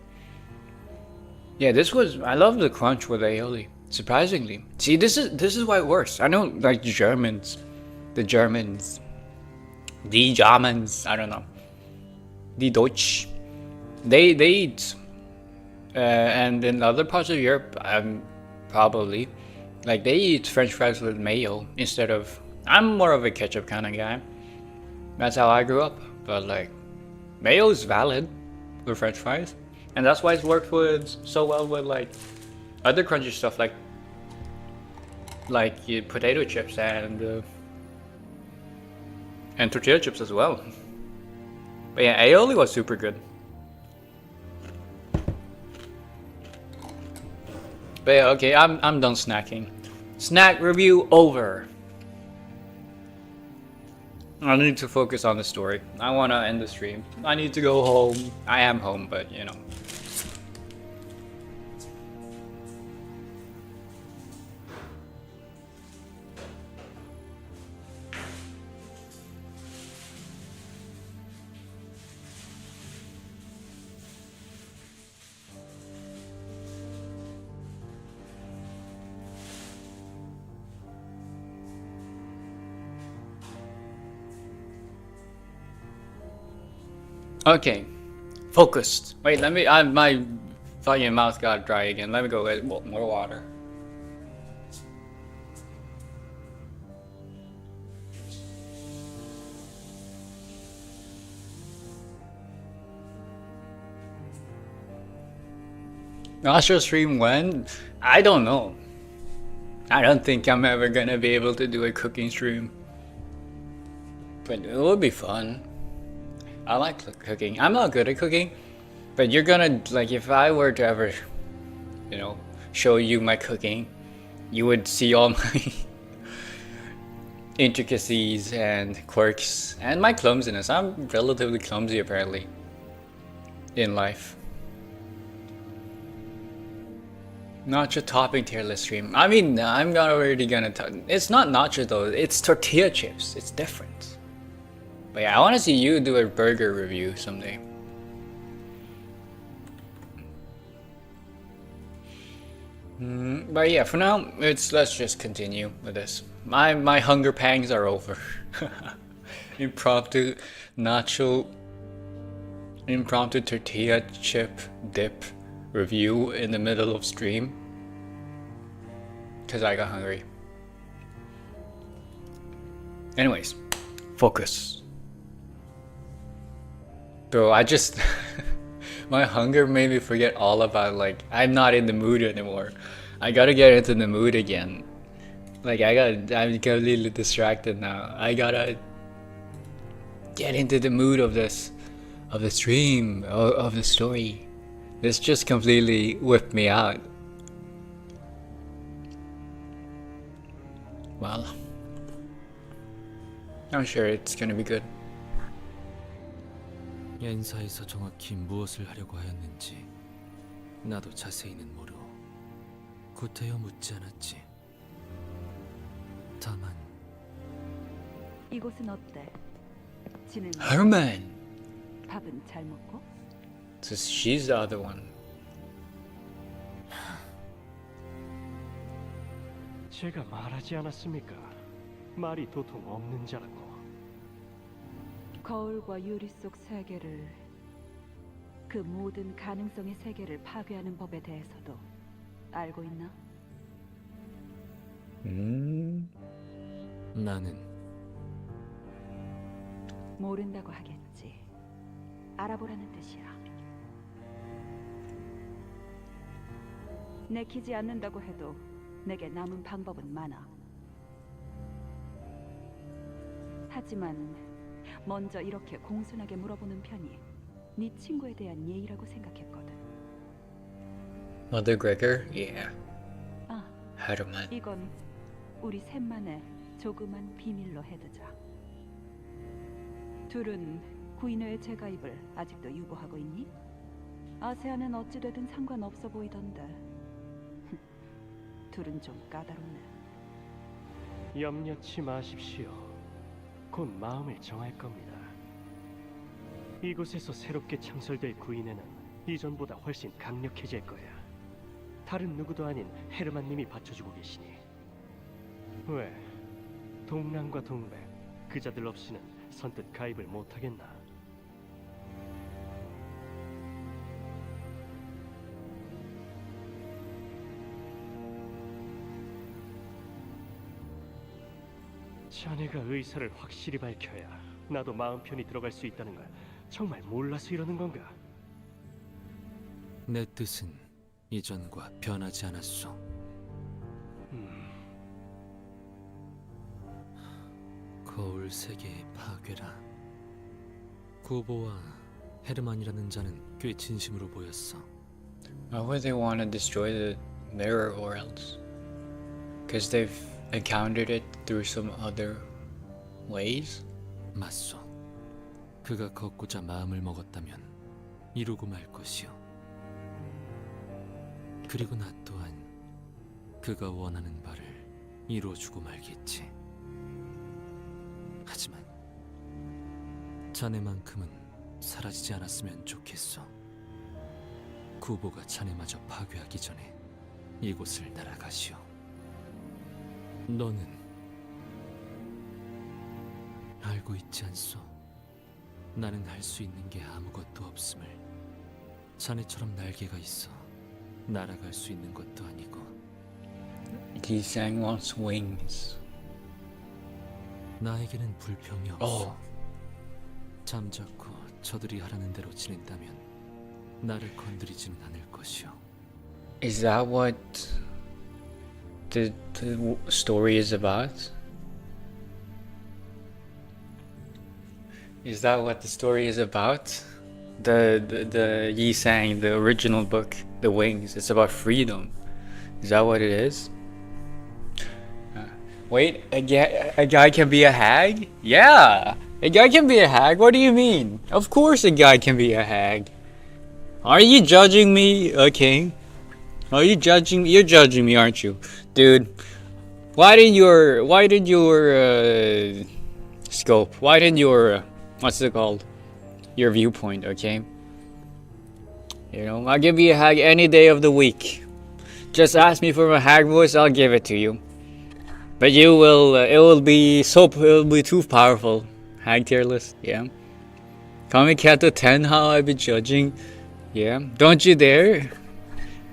Yeah, I love the crunch with aioli. Surprisingly, see, this is why it works. I know, like the Germans, I don't know, the Deutsch, they eat, and in other parts of Europe, probably, like they eat French fries with mayo instead of. I'm more of a ketchup kind of guy. That's how I grew up. But like, mayo is valid with French fries, and that's why it's worked so well with like other crunchy stuff like potato chips and tortilla chips as well. But yeah, aioli was super good. But yeah, okay, I'm done snacking. Snack review over. I need to focus on the story. I want to end the stream. I need to go home. I am home, but you know. Okay, focused. Wait, my fucking mouth got dry again. Let me go get more water. Astro stream when? I don't know. I don't think I'm ever gonna be able to do a cooking stream. But it would be fun. I like cooking. I'm not good at cooking, but you're gonna, like, if I were to ever, you know, show you my cooking, you would see all my intricacies and quirks and my clumsiness. I'm relatively clumsy apparently in life. Nacho topping tier list stream. I mean, I'm already gonna it's not nacho though, it's tortilla chips. It's different. But yeah, I want to see you do a burger review someday. But yeah, for now, let's just continue with this. My hunger pangs are over. Impromptu tortilla chip dip review in the middle of stream. Cause I got hungry. Anyways, focus. Bro, I just my hunger made me forget all about, like, I'm not in the mood anymore. I gotta get into the mood again. Like, I'm completely distracted now. I gotta get into the mood of this, of the stream, of the story. This just completely whipped me out. Well, I'm sure it's gonna be good. 연사에서 정확히 무엇을 하려고 하였는지 나도 자세히는 모르. 구태여 묻지 않았지. 다만 이곳은 어때? 지는 Herman. 밥은 잘 먹고? She's the other one. 제가 말하지 않았습니까? 말이 도통 없는 자라고. 거울과 유리 속 세계를, 그 모든 가능성의 세계를 파괴하는 법에 대해서도 알고 있나? 나는 모른다고 하겠지. 알아보라는 뜻이야. 내키지 않는다고 해도 내게 남은 방법은 많아. 하지만 먼저 이렇게 공손하게 물어보는 편이 네 친구에 대한 예의라고 생각했거든. Mother Gregor? Yeah. 아, Herman. 이건 우리 셋만의 조그만 비밀로 해두자. 둘은 구인회의 재가입을 아직도 유보하고 있니? 아세아는 어찌되든 상관없어 보이던데. 둘은 좀 까다롭네. 염려치 마십시오. 곧 마음을 정할 겁니다. 이곳에서 새롭게 창설될 구인회는 이전보다 훨씬 강력해질 거야. 다른 누구도 아닌 헤르만님이 받쳐주고 계시니. 왜? 동남과 동백, 그자들 없이는 선뜻 가입을 못하겠나? 자네가 의사를 확실히 밝혀야 나도 마음 편히 들어갈 수 있다는 걸 정말 몰라서 이러는 건가? 내 뜻은 이전과 변하지 않았소. 거울 세계의 파괴라. 구보와 헤르만이라는 자는 꽤 진심으로 보였어. Why would they want to destroy the mirror or else? Because they've encountered it through some other ways? 맞소. 그가 걷고자 마음을 먹었다면 이루고 말 것이오. 그리고 나 또한 그가 원하는 바를 이루어주고 말겠지. 하지만 자네만큼은 사라지지 않았으면 좋겠어. 구보가 자네마저 파괴하기 전에 이곳을 날아가시오. 너는 알고 있지 않소? 나는 할 수 있는 게 아무것도 없음을. 자네처럼 날개가 있어 날아갈 수 있는 것도 아니고. Gisang wants wings. 나에게는 불평이 없어. 잠자코 저들이 하라는 대로 지낸다면 나를 건드리지는 않을 것이오. Is that what the story is about? Is that what the story is about? The Yi Sang, the original book, The Wings, it's about freedom. Is that what it is? Wait, a guy can be a hag? Yeah! A guy can be a hag? What do you mean? Of course a guy can be a hag. Are you judging me, king? Are you judging me? You're judging me, aren't you? Dude, widen your scope, widen your, what's it called? Your viewpoint, okay? You know, I'll give you a hag any day of the week. Just ask me for a hag voice, I'll give it to you. But you will, it will be too powerful. Hag tier list, yeah. Call me Canto 10, how I be judging. Yeah, don't you dare.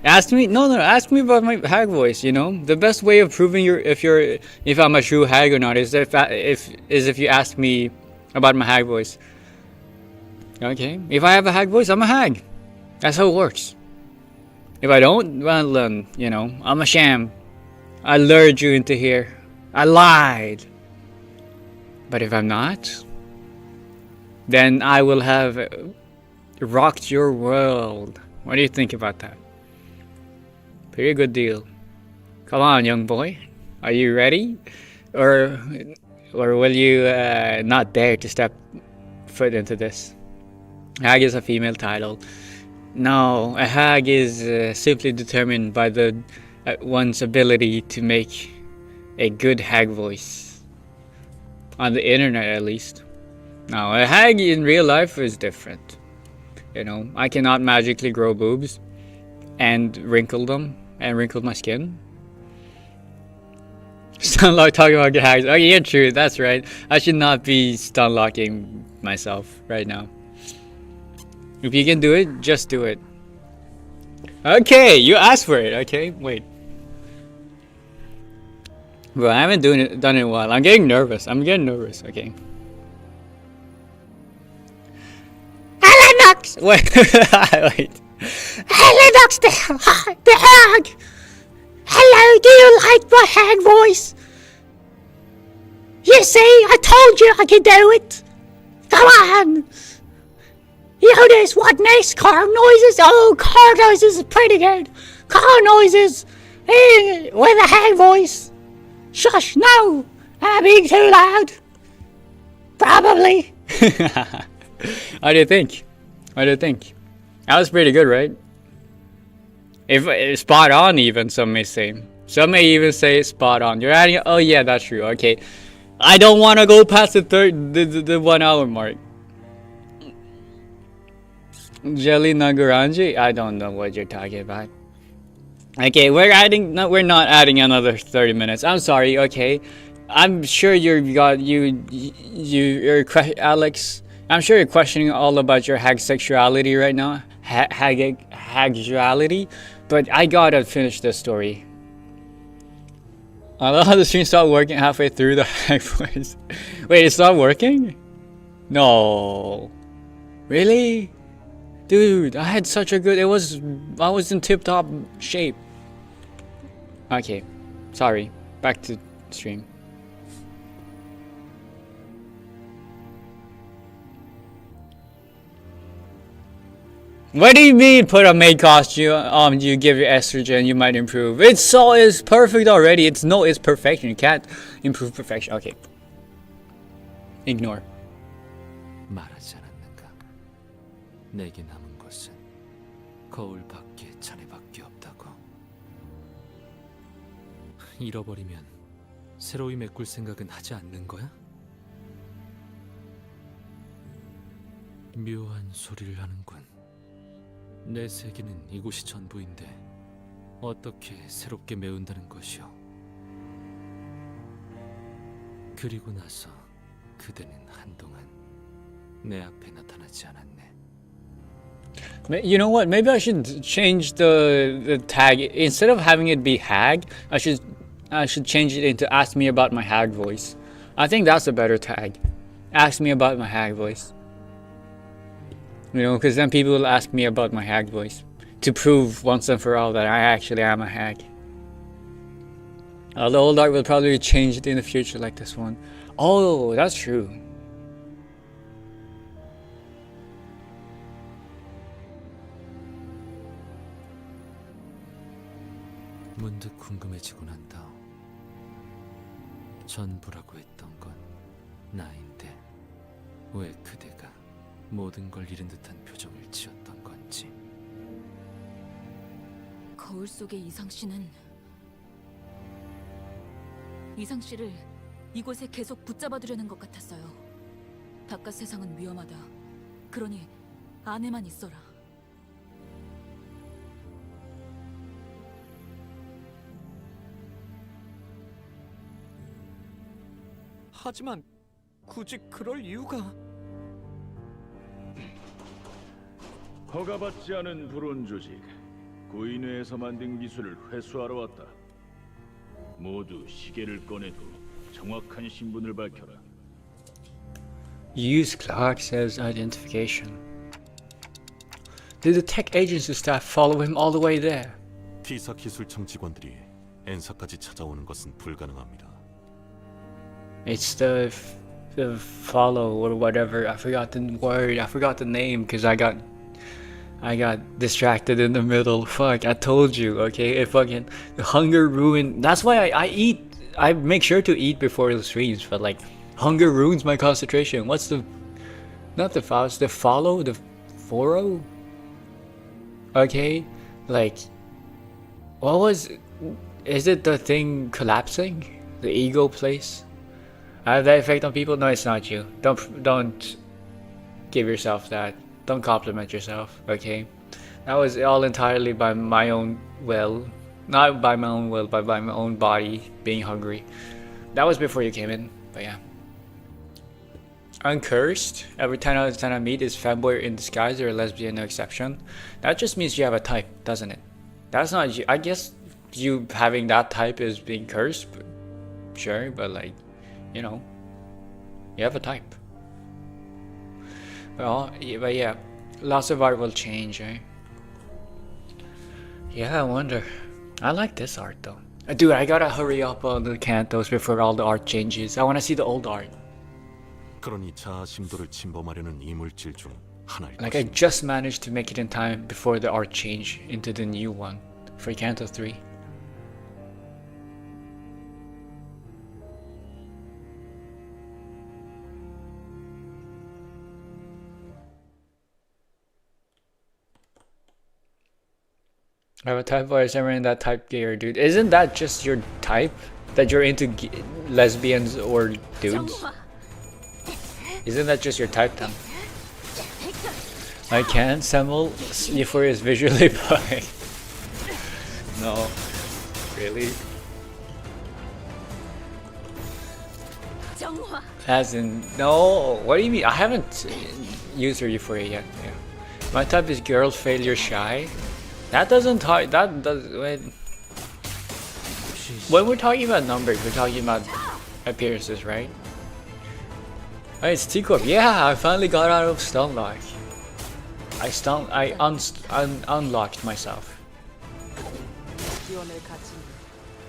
Ask me, ask me about my hag voice, you know? The best way of proving if I'm a true hag or not is if you ask me about my hag voice. Okay, if I have a hag voice, I'm a hag. That's how it works. If I don't, well then, you know, I'm a sham. I lured you into here. I lied. But if I'm not, then I will have rocked your world. What do you think about that? Pretty good deal. Come on, young boy. Are you ready? Or will you not dare to step foot into this? Hag is a female title. No, a hag is simply determined by one's ability to make a good hag voice. On the internet, at least. Now, a hag in real life is different. You know, I cannot magically grow boobs and wrinkle them and wrinkle my skin. Stunlock talking about hags. Oh yeah, true. That's right. I should not be stunlocking myself right now. If you can do it, just do it. Okay, you asked for it. Okay, wait. Bro, I haven't done it in a while. I'm getting nervous. Okay. Lennox! Wait. Wait. Lennox, the hag! Hello, do you like my hag voice? You see, I told you I could do it. Come on. You notice what nice car noises? Oh, car noises is pretty good. Car noises with a hag voice. Shush, no. I'm being too loud. Probably. How do you think? That was pretty good, right? If spot on, even some may say. Some may even say spot on. You're adding. Oh yeah, that's true. Okay, I don't want to go past the 1 hour mark. Jelly Nagaranji? I don't know what you're talking about. Okay, we're not adding another 30 minutes. I'm sorry. Okay, I'm sure Alex. I'm sure you're questioning all about your hag sexuality right now. Hagduality. But I gotta finish this story. I love how the stream stopped working halfway through the hag voice. Wait, it stopped working? No. Really? Dude, I had such a good... I was in tip-top shape. Okay. Sorry. Back to stream. What do you mean put a maid costume you give your estrogen, you might improve? It's perfect already. It's perfection. You can't improve perfection. Okay. Ignore. 말하지 않았는가? 내게 남은 것은 거울밖에 자네밖에 없다고. 잃어버리면 새로이 메꿀 생각은 하지 않는 거야? 묘한 소리를 하는군. 내 세계는 이곳이 전부인데 어떻게 새롭게 메운다는 것이오? 그리고 나서 그대는 한동안 내 앞에 나타나지 않았네. You know what? Maybe I should change the tag. Instead of having it be hag, I should change it into ask me about my hag voice. I think that's a better tag. Ask me about my hag voice. You know, because then people will ask me about my hag voice to prove once and for all that I actually am a hag. The old art will probably change it in the future like this one. Oh, that's true. 문득 궁금해지곤 한다. 전부라고 했던 건 나인데 왜 그대가 모든 걸 잃은 듯한 표정을 지었던 건지. 거울 속의 이상 씨는 이상 씨를 이곳에 계속 붙잡아두려는 것 같았어요. 바깥 세상은 위험하다. 그러니 안에만 있어라. 하지만 굳이 그럴 이유가... 허가받지 않은 불온 조직, 구인회에서 만든 기술을 회수하러 왔다. 모두 시계를 꺼내고 정확한 신분을 밝혀라. Use clocks as identification. Did the tech agency staff follow him all the way there? T사 기술청 직원들이 엔사까지 찾아오는 것은 불가능합니다. It's the follow or whatever. I forgot the word. I forgot the name because I got distracted in the middle. Fuck, I told you. Okay, it fucking the hunger ruined. That's why I eat. I make sure to eat before the streams. But like, hunger ruins my concentration. What's the? Not the Faust. The follow. The foro. Okay, like, what was? Is it the thing collapsing? The ego place? I have that effect on people? No, it's not you. Don't give yourself that. Don't compliment yourself, okay? That was all entirely by my own will. Not by my own will, but by my own body being hungry. That was before you came in, but yeah. Uncursed. Every 10 out of 10 I meet is fanboy in disguise or a lesbian, no exception. That just means you have a type, doesn't it? That's not you. I guess you having that type is being cursed, but sure, but like, you know, you have a type. Well, but yeah, lots of art will change, eh? Yeah, I wonder. I like this art though. Dude, I gotta hurry up on the Cantos before all the art changes. I wanna see the old art. 그러니 자아 심도를 침범하려는 이물질 중 하나일 Like I just managed to make it in time before the art change into the new one for Canto 3. I have a type voice. I'm in that type gayer, dude. Isn't that just your type? That you're into lesbians or dudes? Isn't that just your type then? I can Samuel Euphoria is visually by. No. Really? As in, no. What do you mean? I haven't used her Euphoria yet. Yeah. My type is girl, failure, shy. That doesn't talk. That does. When we're talking about numbers, we're talking about appearances, right? Oh, it's T-Corp. Yeah, I finally got out of Stunlock. I unlocked myself.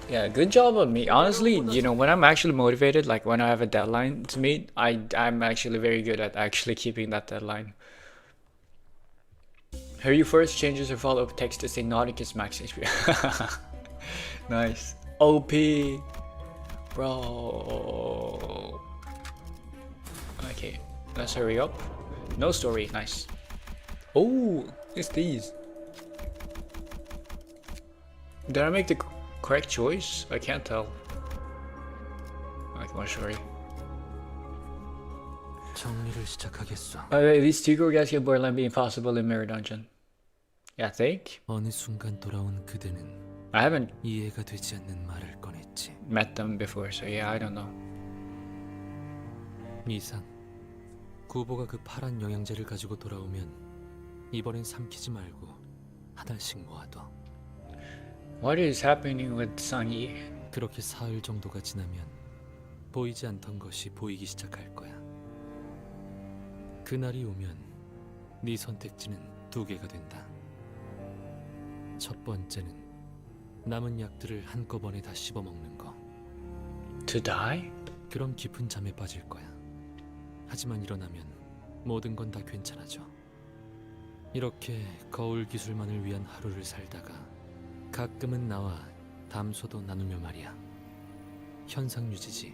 Yeah, good job on me. Honestly, you know, when I'm actually motivated, like when I have a deadline to meet, I'm actually very good at actually keeping that deadline. Her you first changes her follow-up text to say Nauticus max HP. Nice. OP. Bro. Okay, let's hurry up. No story, nice. Oh, it's these. Did I make the correct choice? I can't tell. Like more story. 정리를 시작하겠어. These two guys get borderline being possible in Mirror Dungeon. Yeah, I think. 어느 순간 돌아온 그대는 I haven't 이해가 되지 않는 말을 꺼냈지. met them before, so yeah, I don't know. 이상 구보가 그 파란 영양제를 가지고 돌아오면 이번엔 삼키지 말고 하나씩 모아둬. What is happening with Sunny? 그렇게 사흘 정도가 지나면 보이지 않던 것이 보이기 시작할 거야. 그날이 오면 네 선택지는 두 개가 된다. 첫 번째는 남은 약들을 한꺼번에 다 씹어먹는 거. To die? 그럼 깊은 잠에 빠질 거야. 하지만 일어나면 모든 건 다 괜찮아져. 이렇게 거울 기술만을 위한 하루를 살다가 가끔은 나와 담소도 나누며 말이야. 현상 유지지.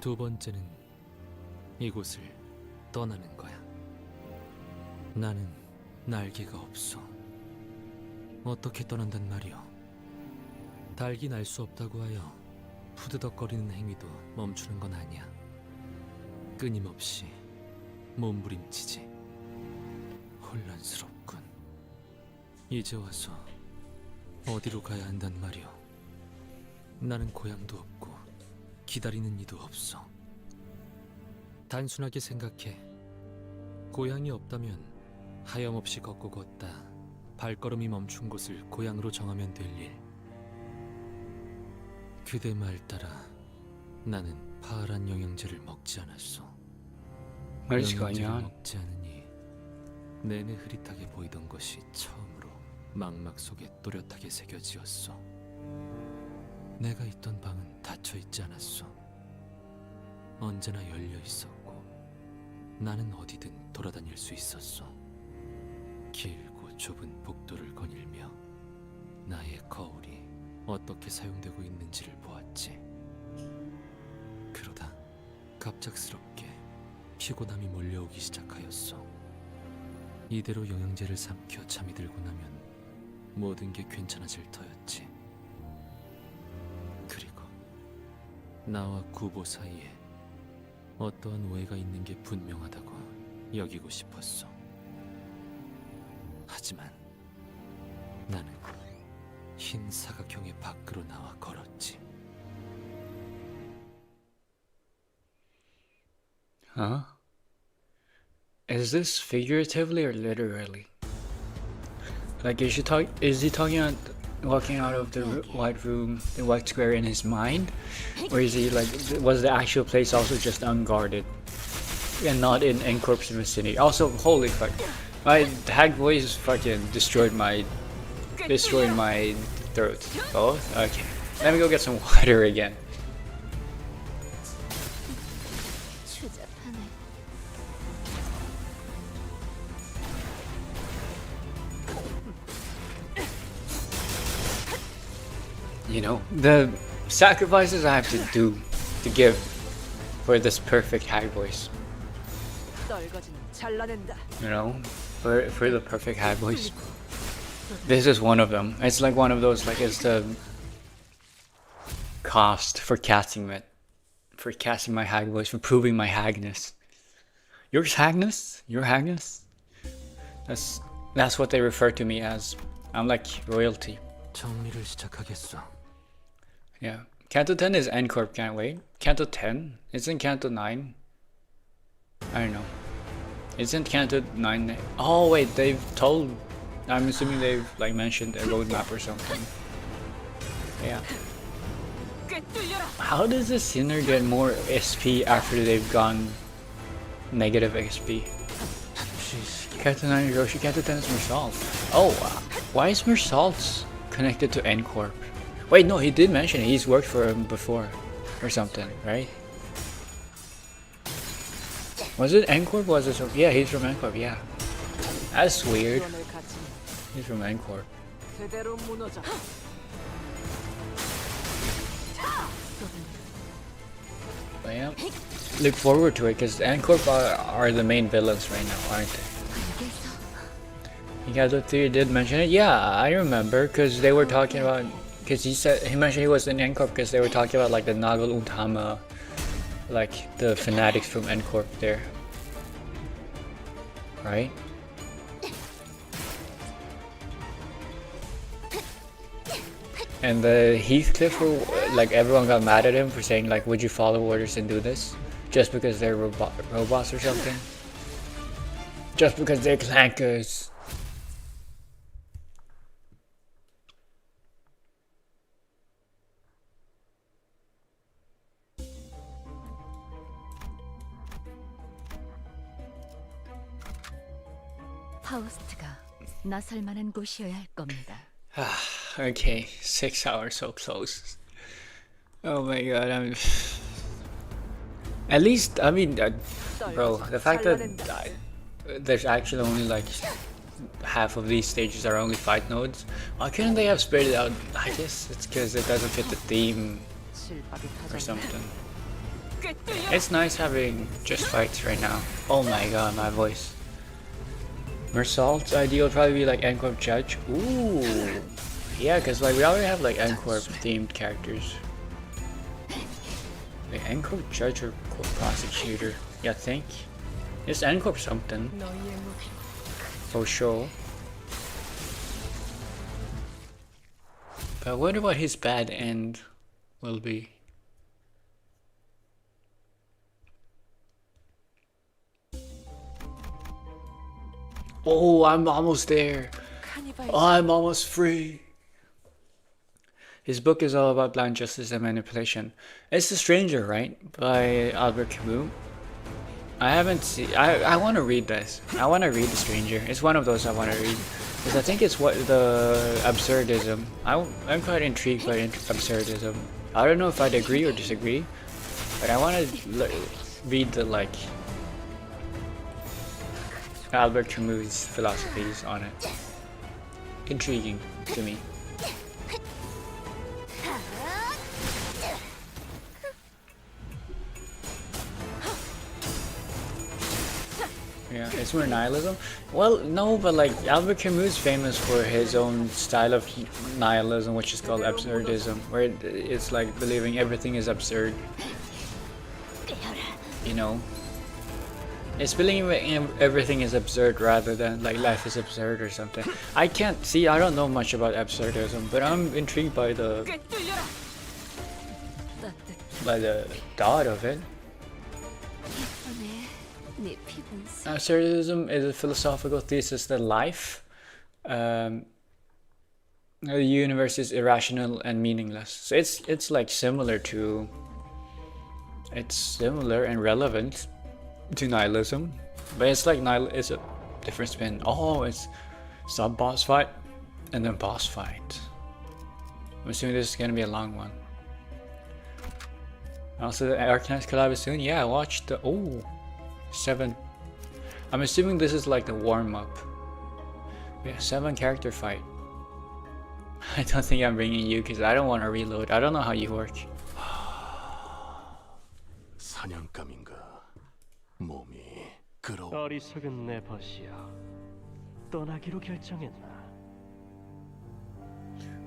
두 번째는 이곳을 떠나는 거야. 나는 날개가 없어. 어떻게 떠난단 말이오. 달기 날 수 없다고 하여 푸드덕거리는 행위도 멈추는 건 아니야. 끊임없이 몸부림치지. 혼란스럽군. 이제 와서 어디로 가야 한단 말이오. 나는 고향도 없고 기다리는 이도 없어. 단순하게 생각해. 고향이 없다면 하염없이 걷고 걷다 발걸음이 멈춘 곳을 고향으로 정하면 될 일. 그대 말 따라 나는 파란 영양제를 먹지 않았어. What is going 영양제를 on? 먹지 않으니 내내 흐릿하게 보이던 것이 처음으로 망막 속에 또렷하게 새겨지었어. 내가 있던 방은 닫혀 있지 않았어. 언제나 열려 있었고 나는 어디든 돌아다닐 수 있었어. 길고 좁은 복도를 거닐며 나의 거울이 어떻게 사용되고 있는지를 보았지. 그러다 갑작스럽게 피곤함이 몰려오기 시작하였어. 이대로 영양제를 삼켜 잠이 들고 나면 모든 게 괜찮아질 터였지. 그리고 나와 구보 사이에 어떠한 오해가 있는 게 분명하다고 여기고 싶었어. 하지만 나는 흰 사각형의 밖으로 나와 걸었지. Huh? Is this figuratively or literally? Like, is he talking about walking out of the white room, the white square in his mind? Or is he like, was the actual place also just unguarded? And not in N-Corp's vicinity? Also, holy fuck. My hag voice fucking destroyed my throat. Both? Okay. Let me go get some water again. You know, the sacrifices I have to do to give for this perfect hag voice. You know, for the perfect hag voice. This is one of them. It's like one of those, like, it's the cost for casting it. For casting my hag voice, for proving my hagness. Your hagness? Your hagness? That's what they refer to me as. I'm like royalty. 정리를 시작하겠어. Yeah. Canto 10 is N-Corp, can't wait. Canto 10? Isn't Canto 9? I don't know. Isn't Canto 9? Oh wait, they've told... I'm assuming they've like mentioned a roadmap or something. Yeah. How does the sinner get more SP after they've gone negative XP? Canto 9 is Roshi, Canto 10 is Mersault. Oh, why is Mersault connected to N-Corp? Wait, no, he did mention it. He's worked for him before or something, right? Was it N-Corp? Was it so? Yeah, he's from N-Corp, yeah. That's weird. He's from N-Corp. But yeah, look forward to it because N-Corp are the main villains right now, aren't they? Kidazoo Theory did mention it. Yeah, I remember because they were talking about, because he mentioned he was in N-Corp because they were talking about like the Nagal Untama, like the fanatics from N-Corp there, right? And the Heathcliff, like everyone got mad at him for saying like, would you follow orders and do this? Just because they're robots or something? Just because they're clankers. 파우스트가 나설 만한 곳이어야 할 겁니다. Okay, 6 hours so close. Oh my god, at least, I mean, bro, the fact that there's actually only like half of these stages are only fight nodes. Why couldn't they have spread it out? I guess it's because it doesn't fit the theme or something. It's nice having just fights right now. Oh my god, my voice. Mersault's idea would probably be like N-Corp Judge. Ooh, yeah, because like we already have like N-Corp themed characters. Like N-Corp Judge or Corp Prosecutor. Yeah, I think it's N-Corp something for sure. But I wonder what his bad end will be. Oh, I'm almost there. Oh, I'm almost free. His book is all about blind justice and manipulation. It's The Stranger, right? By Albert Camus. I haven't seen. I want to read this. I want to read The Stranger. It's one of those I want to read because I think it's what the absurdism. I'm quite intrigued by absurdism. I don't know if I'd agree or disagree, but I want to read the like Albert Camus' philosophies on it. Intriguing to me. Yeah, it's more nihilism. Well, no, but like Albert Camus is famous for his own style of nihilism, which is called absurdism, where it's like believing everything is absurd. You know, it's believing everything is absurd rather than like life is absurd or something. I can't see. I don't know much about absurdism, but I'm intrigued by the thought of it. Absurdism is a philosophical thesis that life, the universe is irrational and meaningless. So it's like similar and relevant to nihilism, but it's like it's a different spin. Oh, it's sub-boss fight and then boss fight. I'm assuming this is gonna be a long one. Also, the Arcanist collab is soon. Yeah, I watched the 7. I'm assuming this is like the warm-up. Yeah, 7 character fight. I don't think I'm bringing you because I don't want to reload. I don't know how you work. 사냥감인가 몸이 끌어. 어리석은 내 벗이여, 떠나기로 결정했나?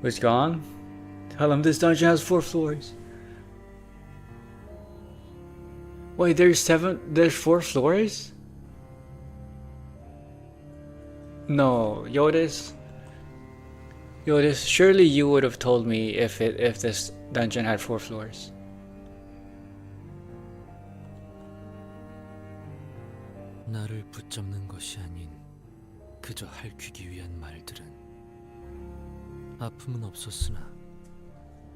What's gone? Tell him this dungeon has 4 floors. Wait, there's 4 floors? No, Yodis, surely you would have told me if this dungeon had 4 floors. 나를 붙잡는 것이 아닌 그저 핥히기 위한 말들은 아픔은 없었으나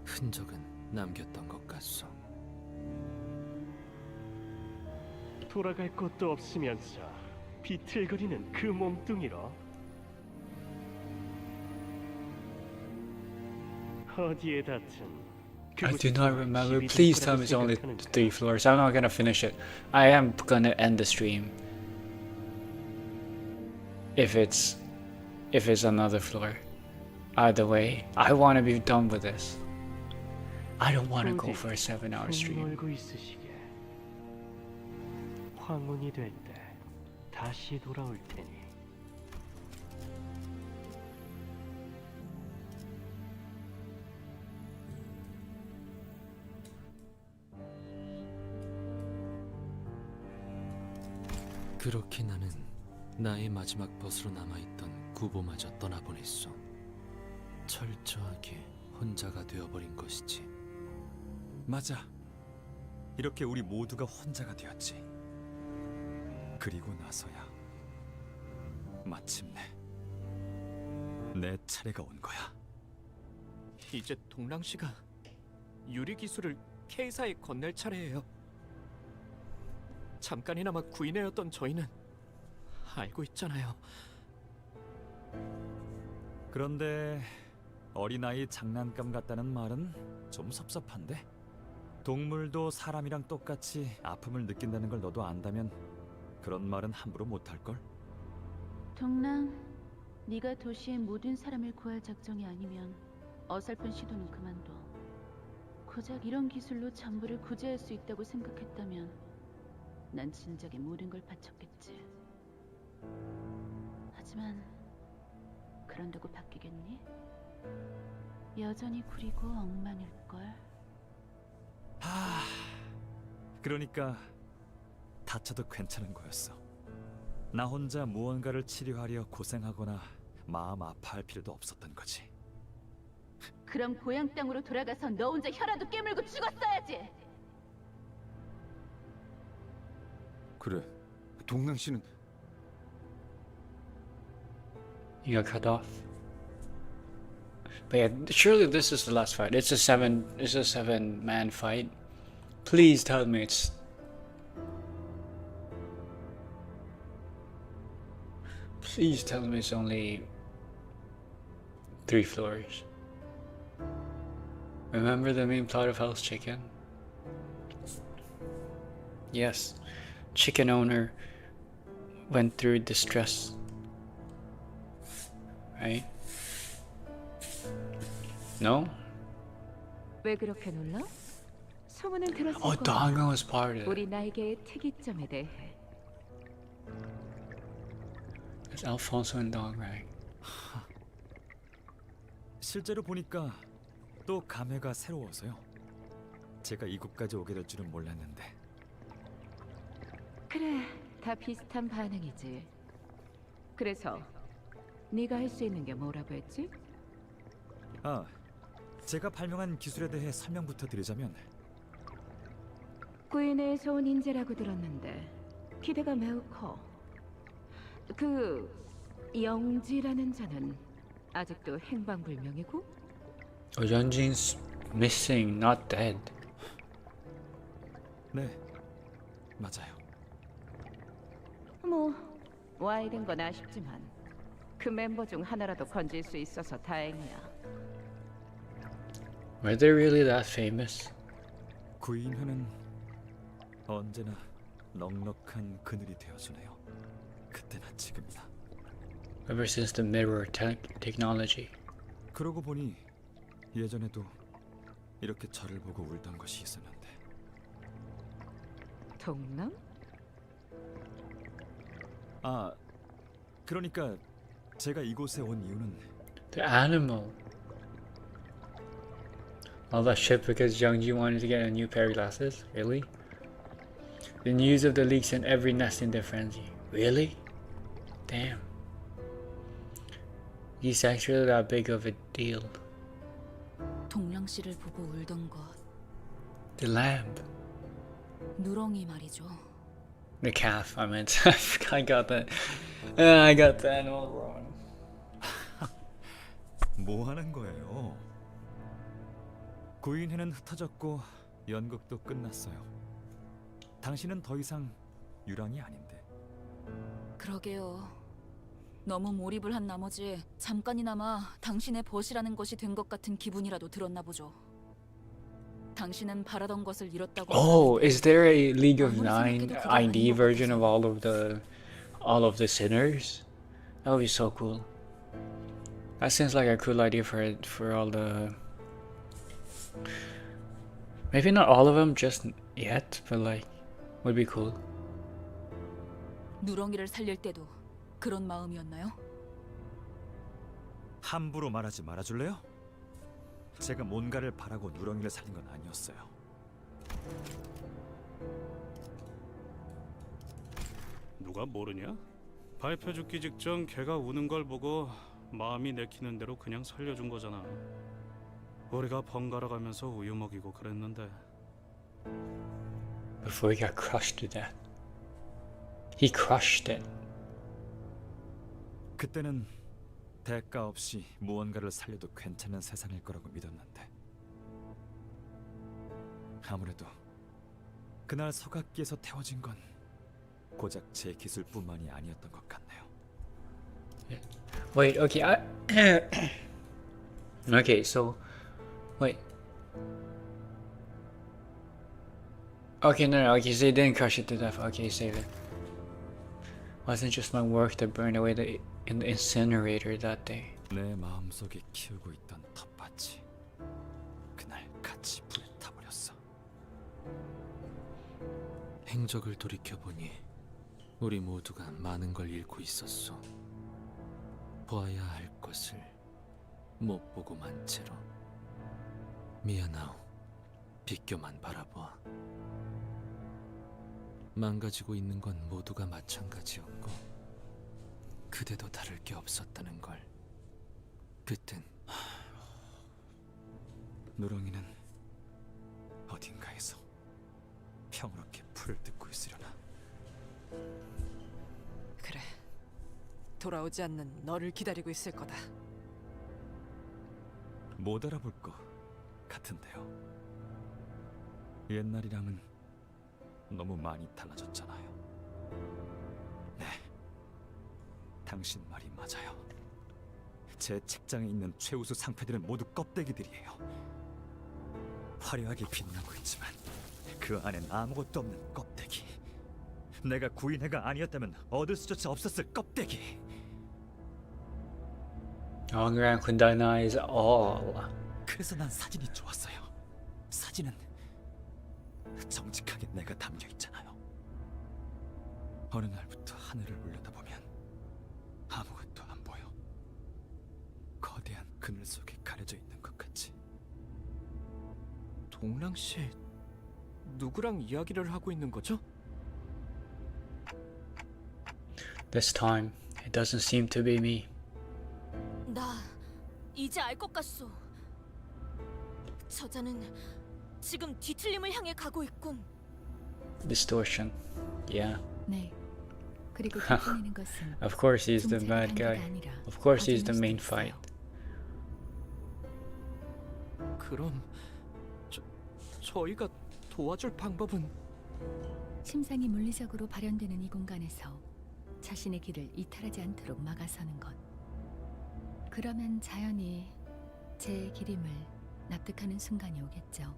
흔적은 남겼던 것 같소. 돌아갈 곳도 없으면서 비틀거리는 그 몸뚱이로 어디에 닿든 I do not remember. Please tell me it's only 3 floors. I'm not gonna finish it. I am gonna end the stream if it's another floor. Either way, I want to be done with this. I don't want to go for a 7-hour stream. 황혼이 될 때 다시 돌아올 테니. 그렇게 나는 나의 마지막 벗으로 남아있던 구보마저 떠나보냈소. 철저하게 혼자가 되어버린 것이지. 맞아. 이렇게 우리 모두가 혼자가 되었지. 그리고 나서야 마침내 내 차례가 온 거야. 이제 동랑 씨가 유리 기술을 K사에 건넬 차례예요. 잠깐이나마 구인회였던 저희는 알고 있잖아요. 그런데 어린아이 장난감 같다는 말은 좀 섭섭한데? 동물도 사람이랑 똑같이 아픔을 느낀다는 걸 너도 안다면 그런 말은 함부로 못할걸? 동랑, 네가 도시의 모든 사람을 구할 작정이 아니면 어설픈 시도는 그만둬. 고작 이런 기술로 전부를 구제할 수 있다고 생각했다면 난 진작에 모든 걸 바쳤겠지. 하지만 그런다고 바뀌겠니? 여전히 구리고 엉망일걸. 그러니까 다쳐도 괜찮은 거였어. 나 혼자 무언가를 치료하려 고생하거나 마음 아파할 필요도 없었던 거지. 그럼 고향 땅으로 돌아가서 너 혼자 혀라도 깨물고 죽었어야지. 그래, 동랑 씨는 You got cut off. But yeah, surely this is the last fight. It's a 7-man fight. Please tell me it's... Please tell me it's only 3 floors. Remember the main plot of Hell's Chicken? Yes. Chicken owner went through distress. Right? No? 왜 그렇게 놀라? 소문은 들었을 Oh, 거야. Dongan was part of it. 우리 나에게의 특이점에 대해. It's Alfonso and Dongan. 실제로 보니까 또 감회가 새로워서요. 제가 이곳까지 오게 될 줄은 몰랐는데. 그래, 다 비슷한 반응이지. 그래서 네가 할 수 있는 게 뭐라고 했지? 아, 제가 발명한 기술에 대해 설명부터 드리자면 구인회에서 온 인재라고 들었는데 기대가 매우 커. 그 영지라는 자는 아직도 행방불명이고? Yunjin's missing, not dead. 네, 맞아요. 뭐 와이된 건 아쉽지만 그 멤버 중 하나라도 건질 수 있어서 다행이야. Were they really that famous? 구인회는 언제나 넉넉한 그늘이 되어주네요. 그때나 지금이나. Ever since the mirror technology. 그러고 보니 예전에도 이렇게 저를 보고 울던 것이 있었는데. 동남? 아, 그러니까 제가 이곳에 온 이유는 The animal. All that shit because Youngji wanted to get a new pair of glasses? Really? The news of the leak sent every nest in their frenzy. Really? Damn. He's actually that big of a deal. 동랑 씨를 보고 울던 것. The lamb. 누렁이 말이죠. The calf, I meant. I got that. I got the animal wrong. 뭐 하는 거예요? 구인회는 흩어졌고 연극도 끝났어요. 당신은 더 이상 유랑이 아닌데. 그러게요. 너무 몰입을 한 나머지 잠깐이나마 당신의 벗이라는 것이 된 것 같은 기분이라도 들었나 보죠. 당신은 바라던 것을 잃었다고. Oh, is there a League of Nine ID version of all of the sinners? That would be so cool. That seems like a cool idea for all the. Maybe not all of them just yet, but like, would be cool. 누렁이를 살릴 때도 그런 마음이었나요? 함부로 말하지 말아줄래요? 제가 뭔가를 바라고 누렁이를 살린 건 아니었어요. 누가 모르냐? 발표 죽기 직전 걔가 우는 걸 보고 마음이 내키는 대로 그냥 살려준 거잖아. 우리가 번갈아 가면서 우유 먹이고 그랬는데. Before he got crushed to death. He crushed it. 그때는 대가 없이 무언가를 살려도 괜찮은 세상일 거라고 믿었는데 아무래도 그날 서각기에서 태워진 건 고작 제 기술뿐만이 아니었던 것 같네요. Wait, okay, okay, so wait. Okay, no, okay, so you didn't crush it to death. Okay, save it. Wasn't just my work that burned away in the incinerator that day. 내 마음속에 키우고 있던 텃밭이 그날 같이 불타버렸어. 행적을 돌이켜보니 우리 모두가 많은 걸 잃고 있었어. 보아야 할 것을 못 보고 만 채로. 미안하오. 비껴만 바라보아. 망가지고 있는 건 모두가 마찬가지였고 그대도 다를 게 없었다는 걸. 그땐 누렁이는 어딘가에서 평화롭게 풀을 뜯고 있으려나. 그래. 돌아오지 않는 너를 기다리고 있을 거다. 못 알아볼 것 같은데요. 옛날이랑은 너무 많이 달라졌잖아요. 네, 당신 말이 맞아요. 제 책장에 있는 최우수 상패들은 모두 껍데기들이에요. 화려하게 빛나고 있지만 그 안엔 아무것도 없는 껍데기. 내가 구인회가 아니었다면 얻을 수조차 없었을 껍데기. Dongrang denies all. 그래서 난 사진이 좋았어요. 사진은 정직하게 내가 담겨 있잖아요. 어느 날부터 하늘을 올려다보면 아무것도 안 보여. 거대한 그늘 속에 가려져 있는 것 같이. 동랑 씨 누구랑 이야기를 하고 있는 거죠? This time, it doesn't seem to be me. 나 이제 알 것 같소. 저자는 지금 뒤틀림을 향해 가고 있군. Distortion. Yeah. 네. 그리고 뒤틀리는 것은 Of course he's the bad guy. Of course he's the main fight. 그럼 저희가 도와줄 방법은? 심상이 물리적으로 발현되는 이 공간에서 자신의 길을 이탈하지 않도록 막아서는 것. 그러면 자연히 제 길임을 납득하는 순간이 오겠죠.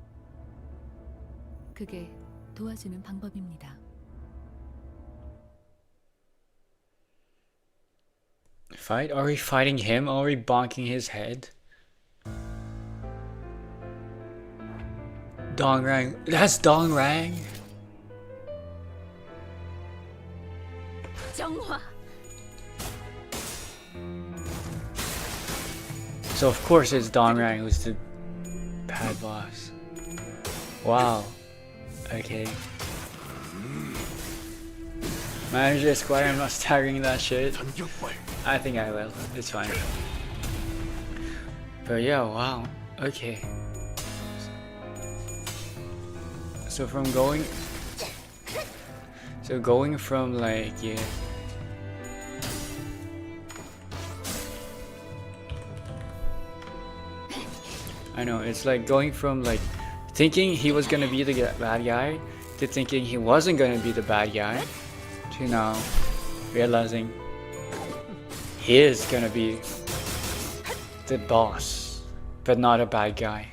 그게 도와주는 방법입니다. Fight? Are we fighting him? Are we bonking his head? Dongrang. That's Dongrang. 정화. So of course it's Dongrang who's the bad boss. Wow. Okay. Manager Squire, I'm not staggering that shit. I think I will. It's fine. But yeah, wow. Okay. So going from like, yeah. I know, it's like going from like thinking he was gonna be the bad guy to thinking he wasn't gonna be the bad guy to now realizing he is gonna be the boss, but not a bad guy.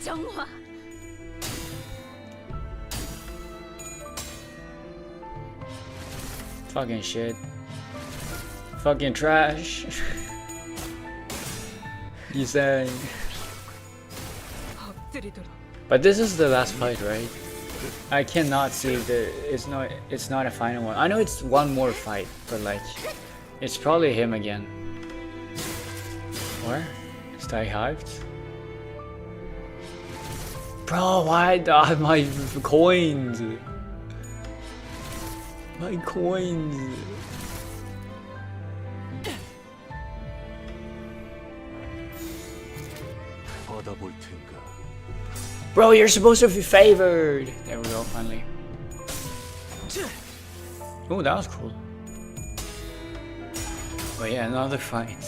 정화. Fucking shit. Fucking trash. He's saying. But this is the last fight, right? I cannot see the it's not a final one. I know it's one more fight, but like it's probably him again. Or stay hyped. Bro, why my coins? My coins. 받아볼 텐가. Bro, you're supposed to be favored. There we go, finally. Oh, that was cool. Oh yeah, another fight.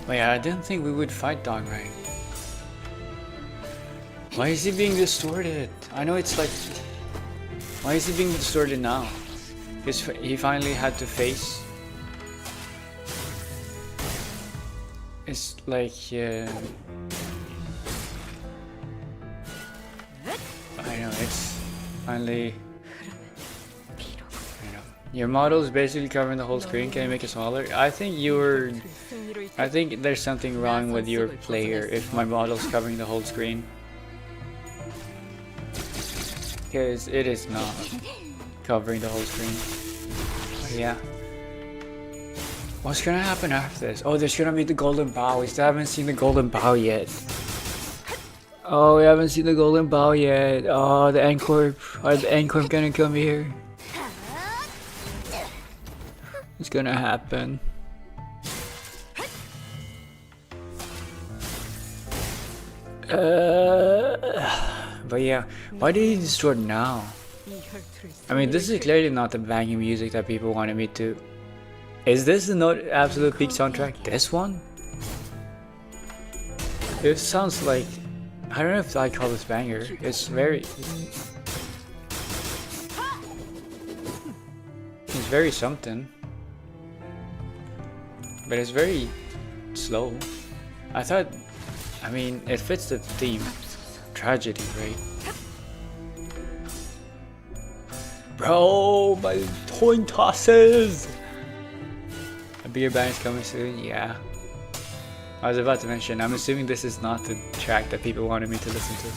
Oh yeah, I didn't think we would fight Dongrang. Why is he being distorted? I know it's like... Why is he being distorted now? He finally had to face... It's like... I know, it's finally... I know. Your model is basically covering the whole screen. Can you make it smaller? I think there's something wrong with your player if my model's covering the whole screen. Because it is not covering the whole screen. But yeah. What's gonna happen after this? Oh, there's gonna be the golden bow. We still haven't seen the golden bow yet. Oh, we haven't seen the golden bow yet. Oh, the N-Corp. Are the N-Corp gonna come here? It's gonna happen. But yeah, why did he distort now? I mean, this is clearly not the banging music that people wanted me to Is this the not absolute peak soundtrack? This one? It sounds like, I don't know if I call this banger. It's very something, but it's very slow. I mean, it fits the theme, tragedy, right? Bro, my coin tosses! A beer band is coming soon, yeah. I was about to mention, I'm assuming this is not the track that people wanted me to listen to.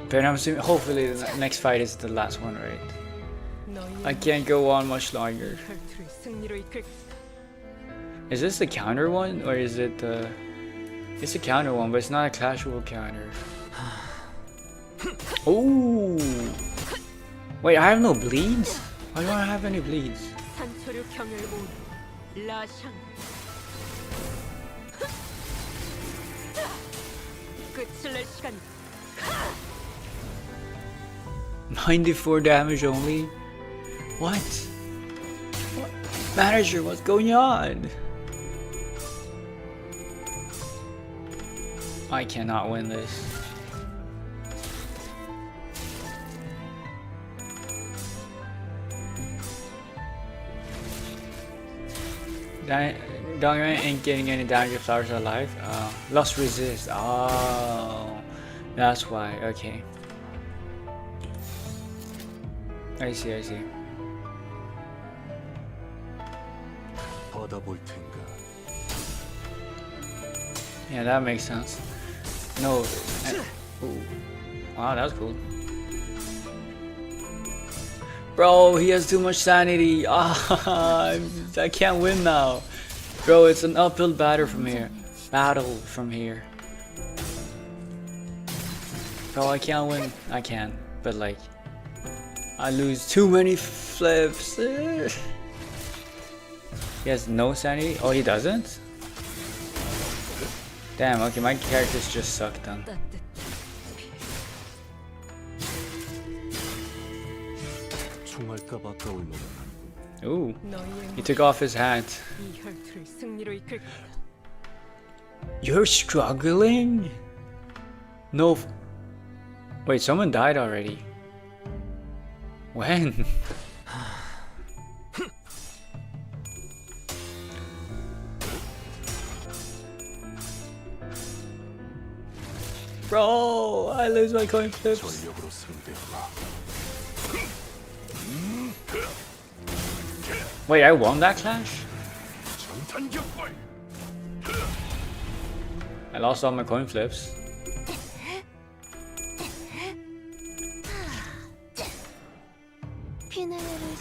But I'm assuming, hopefully the next fight is the last one, right? I can't go on much longer. Is this the counter one, or is it the... It's a counter one, but it's not a casual counter. Ooh! Wait, I have no bleeds? Why don't I have any bleeds? $94 damage only? What? Manager, what's going on? I cannot win this. Dongman ain't getting any damage if flowers are alive. Lost resist. Oh, that's why. Okay. I see. Yeah, that makes sense. No. Ooh. Wow, that was cool. Bro, he has too much sanity. I can't win now. Bro, it's an uphill battle from here. Bro, I can't win. I can, but like, I lose too many flips. He has no sanity? Oh, he doesn't? Damn, okay, my characters just suck then. Ooh, he took off his hat. You're struggling? No. Wait, someone died already. When? Bro, I lose my coin flips. Wait, I won that clash? I lost all my coin flips.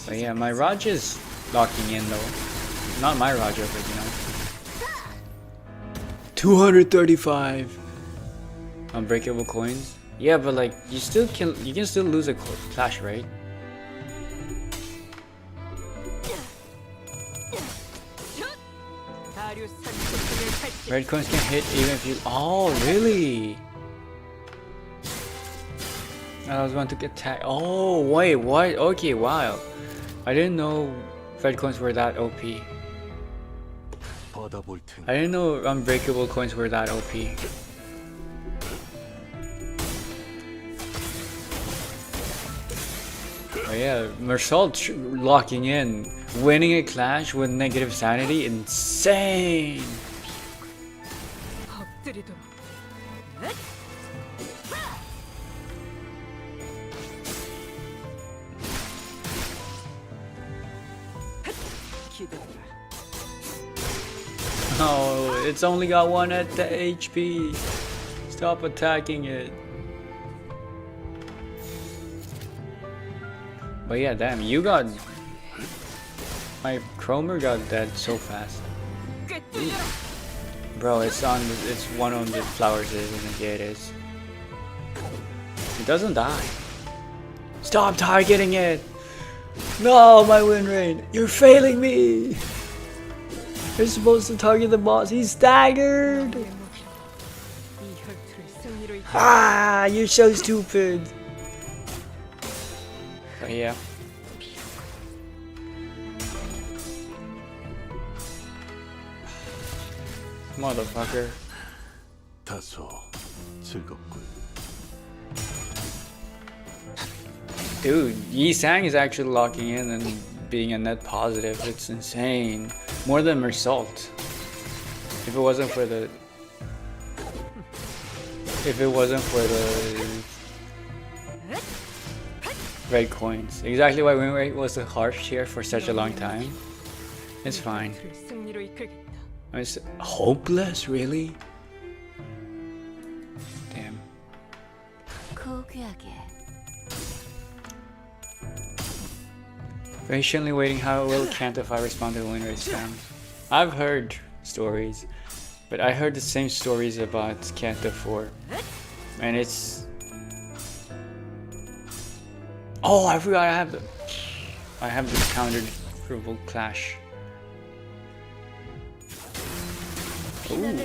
But yeah, my Raj is locking in though. Not my Raja, but you know. 235 unbreakable coins. Yeah, but like you can still lose a clash, right? Red coins can hit even if you... Oh, really? I was going to get attacked. Oh, wait, what? Okay, wow. I didn't know red coins were that OP. I didn't know unbreakable coins were that OP. Oh yeah, Mersault locking in. Winning a clash with negative sanity, insane! Oh, it's only got 1 at the HP. Stop attacking it. But yeah, damn, you got... My Chromer got dead so fast. Ooh. Bro, it's one of the flowers, isn't it? Yeah, it is. It doesn't die. Stop targeting it! No, my win rate! You're failing me! You're supposed to target the boss. He's staggered! Ah, you're so stupid. But yeah. Motherfucker. 다소 즐겁군. Dude, Yi Sang is actually locking in and being a net positive. It's insane. More than Mersault. If it wasn't for the red coins. Exactly why win rate was so harsh here for such a long time. It's fine. It's hopeless, really? Damn. Patiently waiting how will Canto respond to the win rate scam. I've heard stories, but I heard the same stories about Canto 4. And it's... Oh, I forgot I have this countered purple clash. Ooh.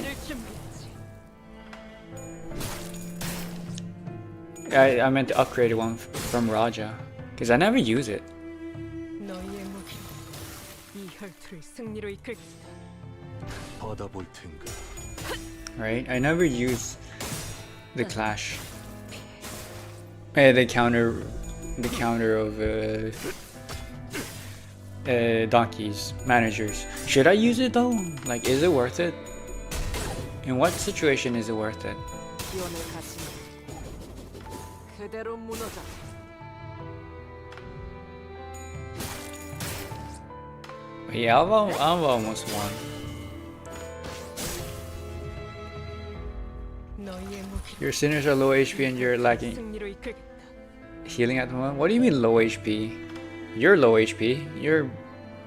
I meant to upgrade one from Raja, because I never use it. 받아볼 텐가. Right? I never use the clash. The counter of donkeys, managers. Should I use it though? Like, is it worth it? In what situation is it worth it? 그대로 무너져. Yeah, I've almost won. Your sinners are low HP and you're lacking healing at the moment. What do you mean low HP? You're low HP. You're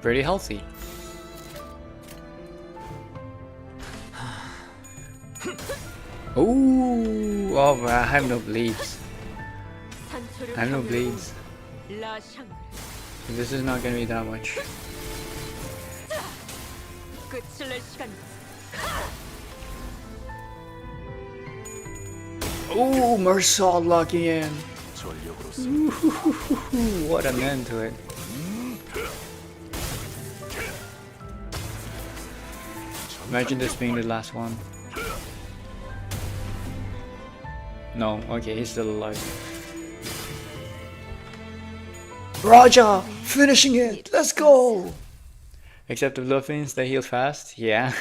pretty healthy. Ooh, oh, but I have no bleeds. I have no bleeds. This is not gonna be that much. Ooh, Mersault locking in. Ooh, what an end to it. Imagine this being the last one. No, okay, he's still alive. Raja! Finishing it! Let's go! Except the Luffins, they heal fast. Yeah.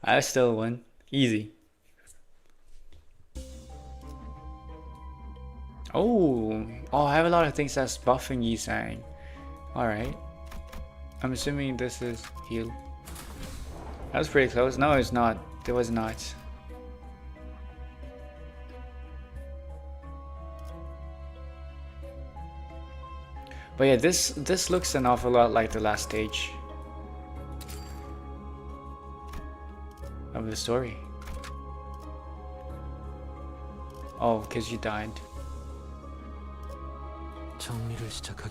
I still win. Easy. Oh, I have a lot of things that's buffing Yi Sang. Alright. I'm assuming this is heal. That was pretty close. No, it's not. It was not. But yeah, this looks an awful lot like the last stage of the story. Oh, because you died.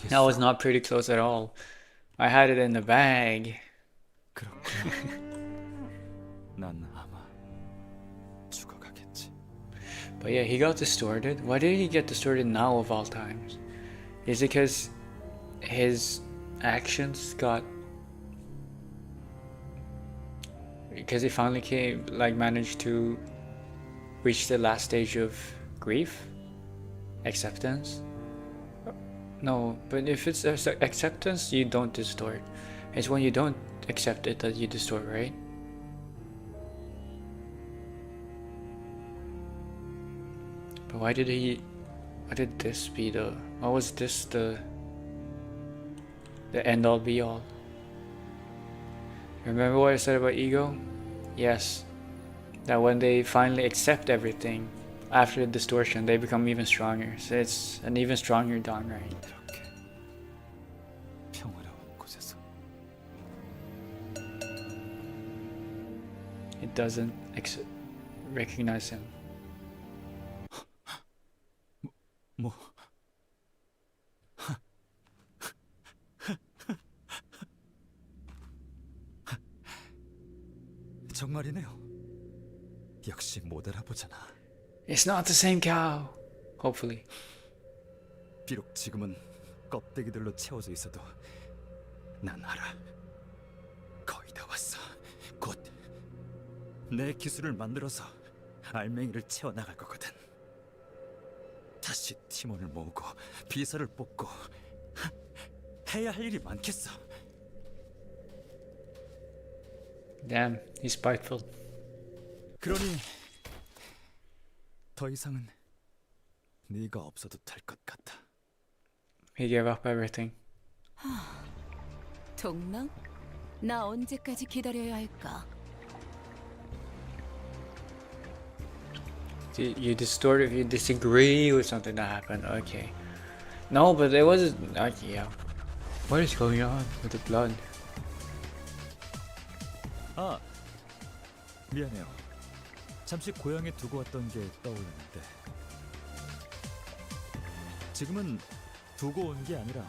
That was not pretty close at all. I had it in the bag. But yeah, he got distorted. Why did he get distorted now of all times? Is it because his actions got... Because he finally managed to reach the last stage of grief? Acceptance? No, but if it's acceptance, you don't distort. It's when you don't accept it that you distort, right? But why did this be the... Why was this the end all be all? Remember what I said about ego? Yes. That when they finally accept everything after the distortion, they become even stronger. So it's an even stronger dawn, right? It doesn't recognize him. 정말이네요. 역시 못 알아보잖아. It's not the same cow. Hopefully. 비록 지금은 껍데기들로 채워져 있어도 난 알아. 거의 다 왔어. 곧 내 기술을 만들어서 알맹이를 채워 나갈 거거든. 다시 팀원을 모으고 비서를 뽑고 해야 할 일이 많겠어. Damn, he's spiteful. 그러니 더 이상은 네가 없어도 될 것 같아. He gave up everything. 동랑? 나 언제까지 기다려야 할까? You distort if you disagree with something that happened. Okay. No, but it wasn't. Okay, yeah. What is going on with the blood? 아, 미안해요. 잠시 고향에 두고 왔던 게 떠올랐는데 지금은 두고 온 게 아니라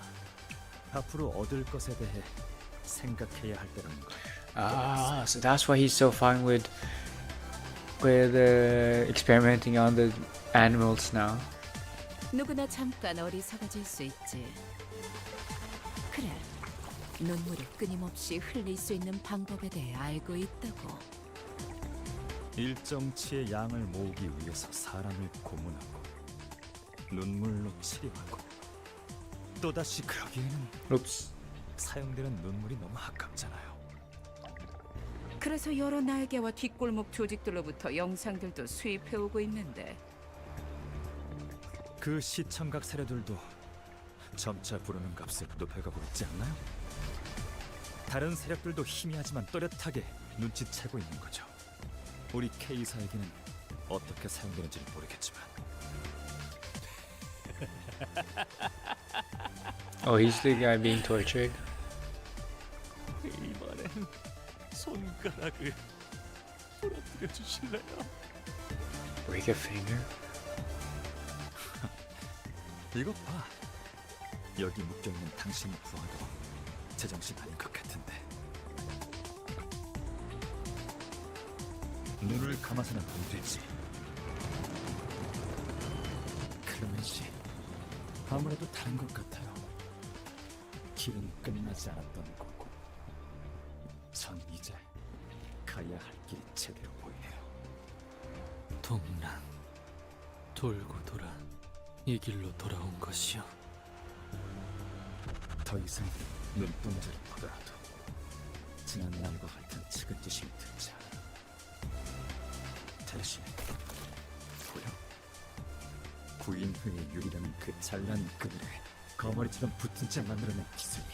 앞으로 얻을 것에 대해 생각해야 할 때라는 거예요. Ah, so that's why he's so fine with experimenting on the animals now. 누구나 잠깐 어리석어질 수 있지. 그래, 눈물이 끊임없이 흘릴 수 있는 방법에 대해 알고 있다고. 일정치의 양을 모으기 위해서 사람을 고문하고 눈물로 치료하고 또다시 그러기에는 사용되는 눈물이 너무 아깝잖아요. 그래서 여러 날개와 뒷골목 조직들로부터 영상들도 수입해오고 있는데 그 시청각 사료들도 점차 부르는 값을 높여가고 있지 않나요? 다른 세력들도 희미하지만 또렷하게 눈치채고 있는 거죠. 우리 K사에게는 어떻게 사용되는지는 모르겠지만. Oh, he's the guy being tortured. 이번엔 손가락을 부러뜨려 주실래요? Break a finger? 이것 봐. 여기 묶여있는 당신 부하도 제정신 아닌 것 같은데. 눈을 감아서는 안 되지. 클레멘씨, 아무래도 다른 것 같아요. 길은 끝나지 않았던 거고 전 이제 가야 할 길이 제대로 보이네요. 동랑, 돌고 돌아 이 길로 돌아온 것이요. 더 이상 눈동자를 보더라도 지난 날과 같은 측은지심이 들지 않아. 대신 보여? 구인회의 유리라는 그 잘난 그늘에 거머리처럼 붙은 채 만들어낸 기술이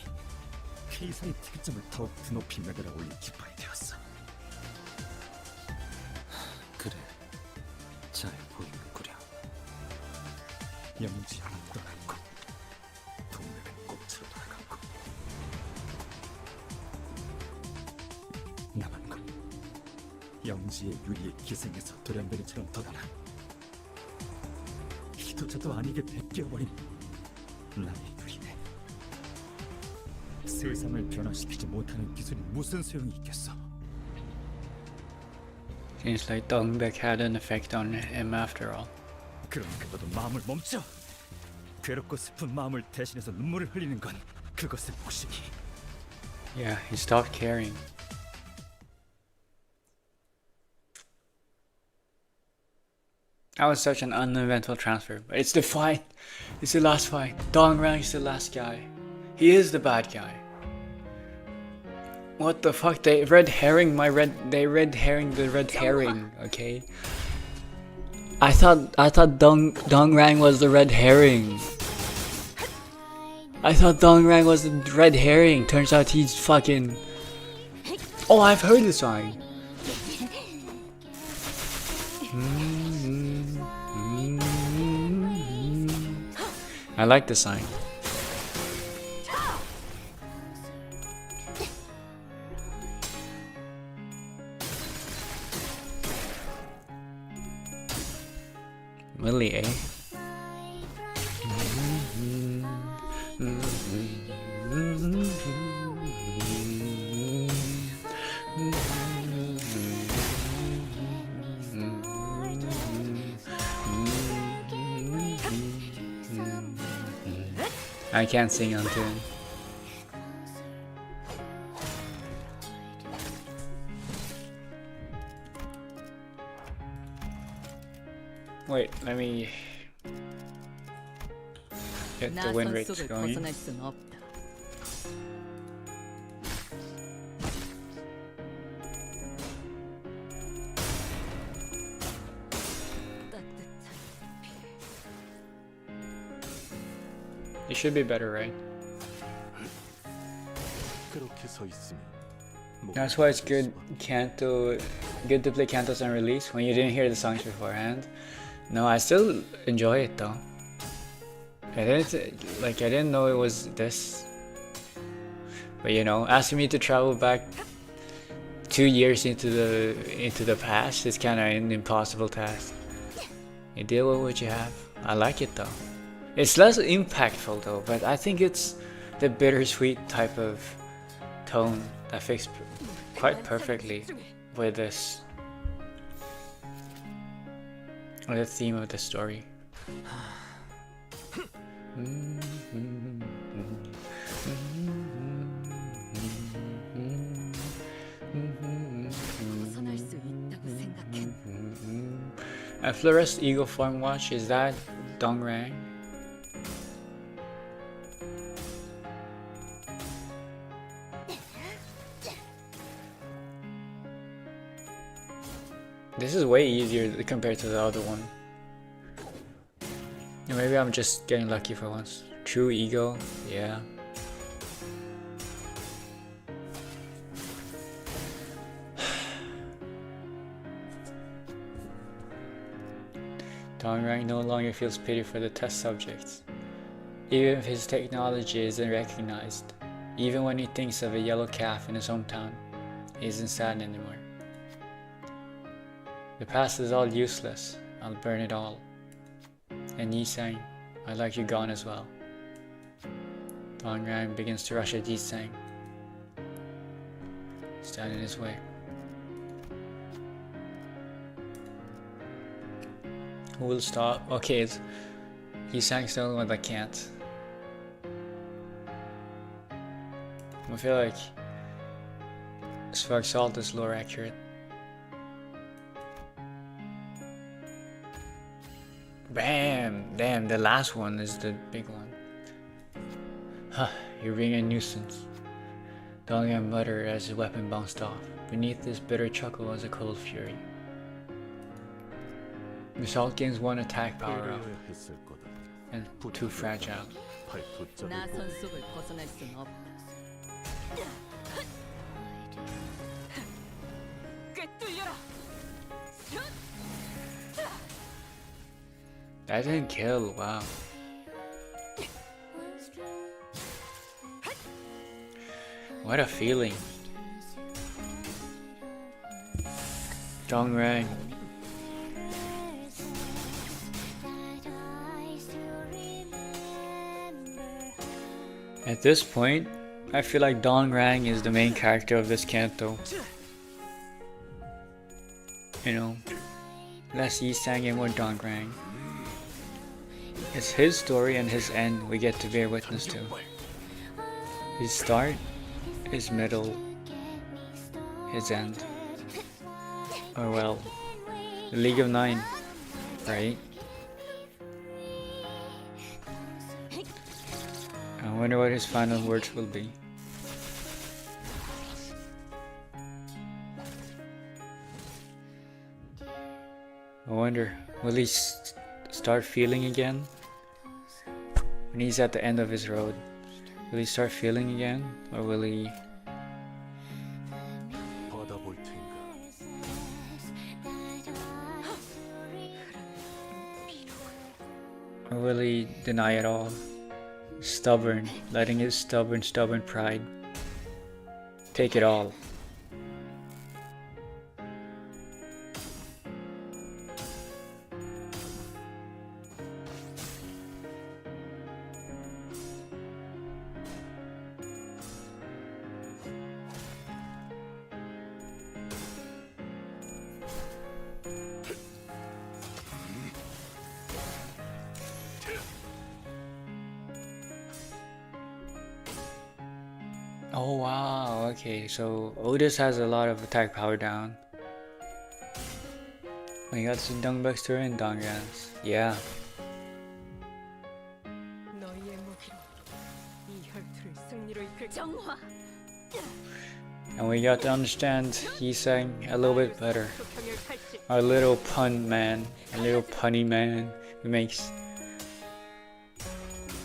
K사의 특이점을 더욱 드높이 매달아 올린 깃발이 되었어. 그래, 잘 보이는구려. 영지는 떠났고 동맥은 꽃으로 돌아갔고 나만 건 영지의 유리에 기생해서 돌연변이처럼 덧나나 이도저도 아니게 베껴버린 나의 유리네. 세상을 변화시키지 못하는 기술이 무슨 소용이 있겠어? Seems like Dongbek had an effect on him after all. 그러니까 너도 마음을 멈춰. 괴롭고 슬픈 마음을 대신해서 눈물을 흘리는 건 그것의 몫이니. Yeah, he stopped caring. That was such an uneventful transfer, but it's the fight. It's the last fight. Dongrang is the last guy. He is the bad guy. What the fuck? They red herring they red herring the red herring, okay? I thought Dongrang was the red herring. I thought Dongrang was the red herring. Turns out he's fucking. Oh, I've heard the song. I like the sign. Really, eh? I can't sing on tune. Wait, let me get the win rates 속을 going. 벗어날 순 없다. It should be better, right? 그렇게 서 있으면 That's why it's good good to play Cantos on release when you didn't hear the songs beforehand. No, I still enjoy it though. I didn't know it was this. But you know, asking me to travel back 2 years into the past is kind of an impossible task. You deal with what you have. I like it though. It's less impactful though, but I think it's the bittersweet type of tone that fits quite perfectly with this, or the theme of the story. A fluorescent ego form watch, is that Dongrang? This is way easier compared to the other one. Or maybe I'm just getting lucky for once. True ego, yeah. Dongrang no longer feels pity for the test subjects. Even if his technology isn't recognized, even when he thinks of a yellow calf in his hometown, he isn't sad anymore. The past is all useless, I'll burn it all. And Yisang, I'd like you gone as well. Dongrang begins to rush at Yisang, stand in his way. Who will stop? Okay, it's Yisang's the only one that can't. I feel like Spark Salt is lore accurate. Bam! Damn, the last one is the big one. Huh, you're being a nuisance. Dongrang muttered as his weapon bounced off. Beneath this bitter chuckle was a cold fury. The Salt gains 1 attack power up, and 2 fragile. 나선 속을 벗어날 순 없다. That didn't kill, wow. What a feeling. Dongrang. At this point, I feel like Dongrang is the main character of this canto. You know, less Yisang and more Dongrang. It's his story and his end we get to bear witness to. His start, his middle, his end. Or well, the League of Nine, right? I wonder what his final words will be. I wonder, will he start feeling again? When he's at the end of his road, will he start feeling again? Or will he... Or will he deny it all? Stubborn, letting his stubborn pride take it all. Oh wow, okay, so Otis has a lot of attack power down. We got some Dungbuster and Dongrans. Yeah. 너희의 무기로 이 혈투를 승리로 이끌 정화. And we got to understand Yisang a little bit better. Our little pun man, a little punny man who makes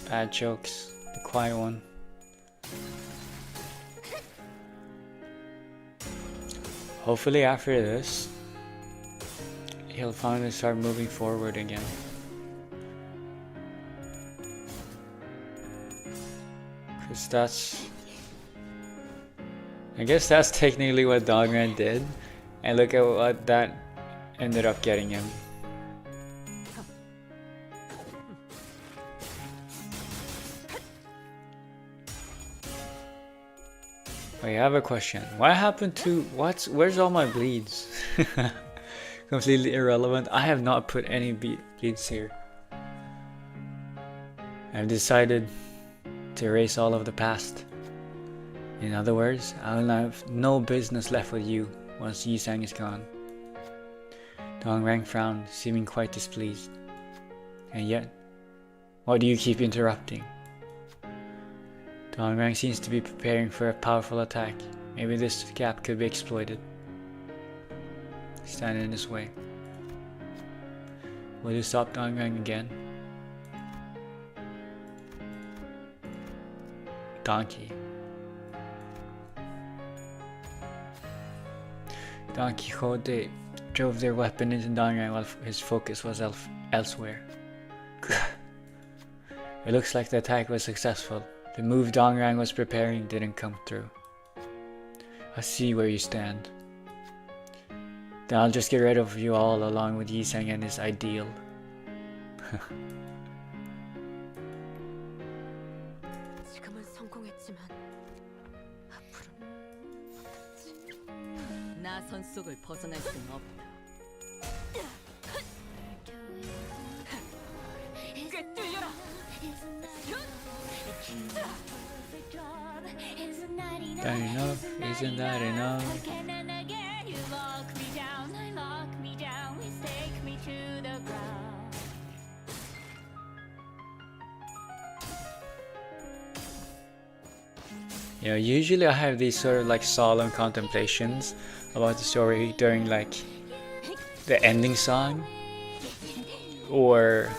bad jokes, the quiet one. Hopefully after this, he'll finally start moving forward again. Cause that's, I guess that's technically what Dogran did, and look at what that ended up getting him. Wait, I have a question. What happened to where's all my bleeds? Completely irrelevant. I have not put any bleeds here. I've decided to erase all of the past. In other words, I will have no business left with you once Yisang is gone. Dongrang frowned, seeming quite displeased. And yet, why do you keep interrupting? Dongrang seems to be preparing for a powerful attack. Maybe this gap could be exploited. Stand in his way. Will you stop Dongrang again? Donkey. Don Quixote drove their weapon into Dongrang while his focus was elsewhere. It looks like the attack was successful. The move Dongrang was preparing didn't come through. I see where you stand. Then I'll just get rid of you all along with Yisang and his ideal. 지금은 성공했지만 앞으로는 어떨지. 나선 속을 벗어날 수는 없다. 꿰뚫려라. That enough? Isn't that enough? You know, usually I have these sort of like solemn contemplations about the story during like the ending song or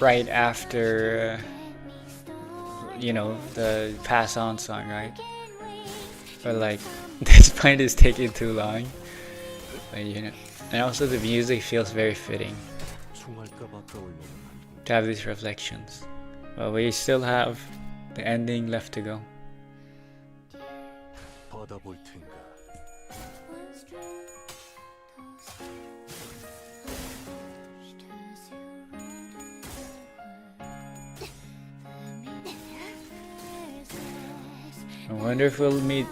right after you know, the pass on song, right? But like this point is taking too long. But, you know, and also the music feels very fitting to have these reflections. But we still have the ending left to go. 받아볼 텐가. I wonder if we'll meet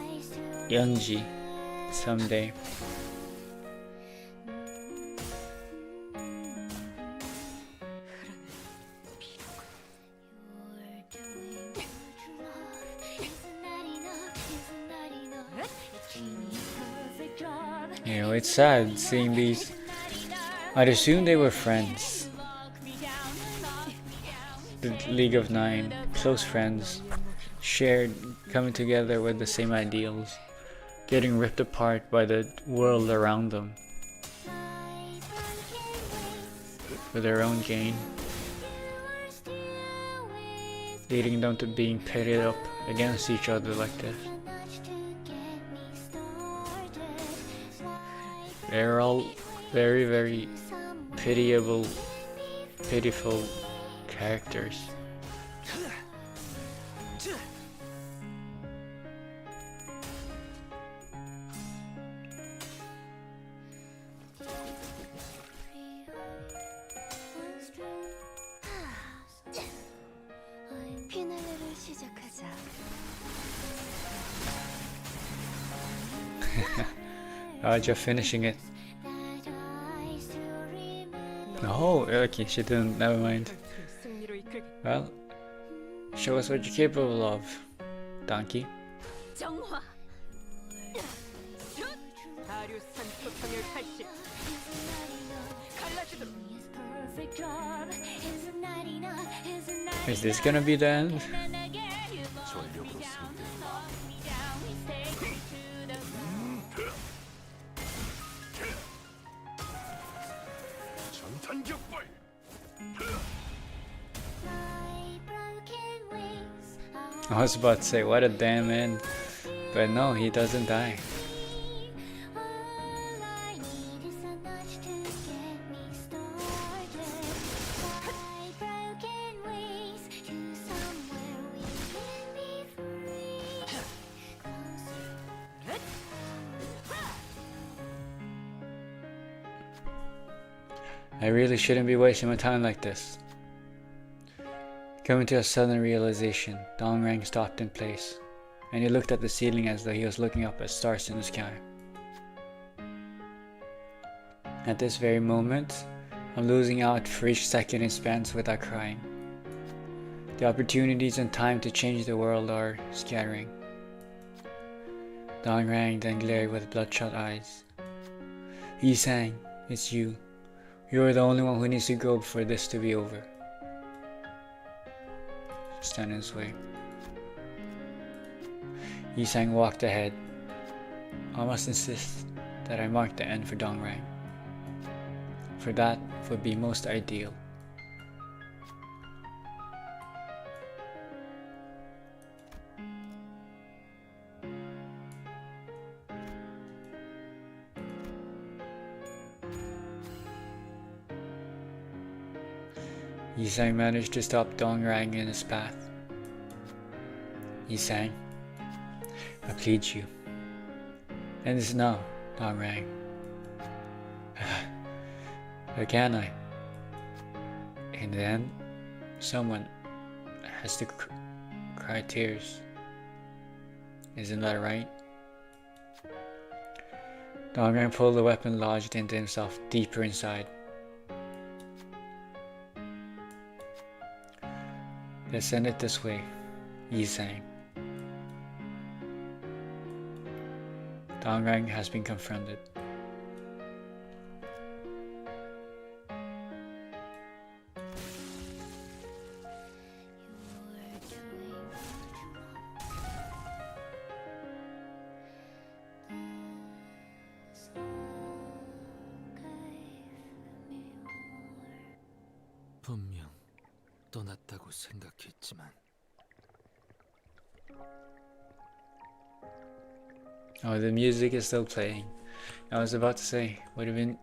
Youngji someday. You know, it's sad seeing these. I'd assume they were friends. The League of Nine, close friends, shared, coming together with the same ideals, getting ripped apart by the world around them for their own gain, leading them to being pitted up against each other like this. They're all very, very pitiable, pitiful characters. 피날레를 시작하자. Oh, you're finishing it. Oh, okay, she didn't, never mind. Well, show us what you're capable of. donkey. 정화. 다류산 표창을 발식. 갈라지도록. Is this gonna be the end? 전력으로 승리. 전탄격발. I was about to say, what a damn end. But no, he doesn't die. I really shouldn't be wasting my time like this. Coming to a sudden realization, Dongrang stopped in place, and he looked at the ceiling as though he was looking up at stars in the sky. At this very moment, I'm losing out for each second it spends without crying. The opportunities and time to change the world are scattering. Dongrang then glared with bloodshot eyes. He sang, "It's you. You're the only one who needs to go for this to be over." Stand in his way. Yisang walked ahead. I must insist that I mark the end for Dongrang, for that would be most ideal. Yisang managed to stop Dongrang in his path. Yisang, I plead you. And this now, Dongrang. How can I? In the end, someone has to cry tears. Isn't that right? Dongrang pulled the weapon lodged into himself deeper inside. Let's send it this way, Yisang. Dongrang has been confronted. 분명 떠났다고 생각했지만 Oh, the music is still playing. I was about to say, would have been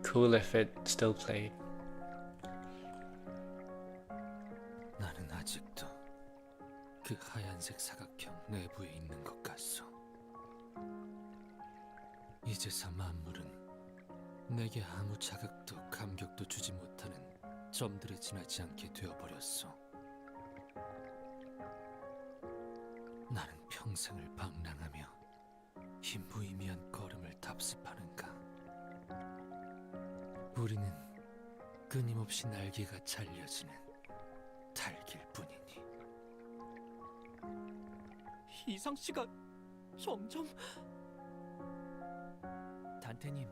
cool if it still played. 나는 아직도 그 하얀색 사각형 내부에 있는 것 같소. 이제서 만물은 내게 아무 자극도 감격도 주지 못하는 점들에 지나지 않게 되어버렸소. 나는 평생을 방랑하며 이 무의미한 걸음을 답습하는가. 우리는 끊임없이 날개가 잘려지는 달길 뿐이니. 이상 씨가 점점. 단테님,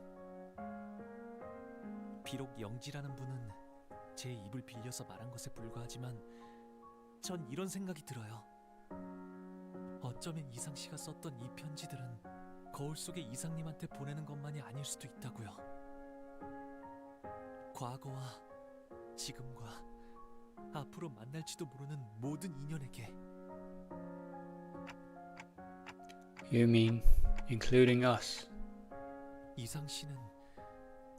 비록 영지라는 분은 제 입을 빌려서 말한 것에 불과하지만 전 이런 생각이 들어요. 어쩌면 이상 씨가 썼던 이 편지들은 거울 속에 이상님한테 보내는 것만이 아닐 수도 있다고요. 과거와 지금과 앞으로 만날지도 모르는 모든 인연에게. You mean including us? 이상 씨는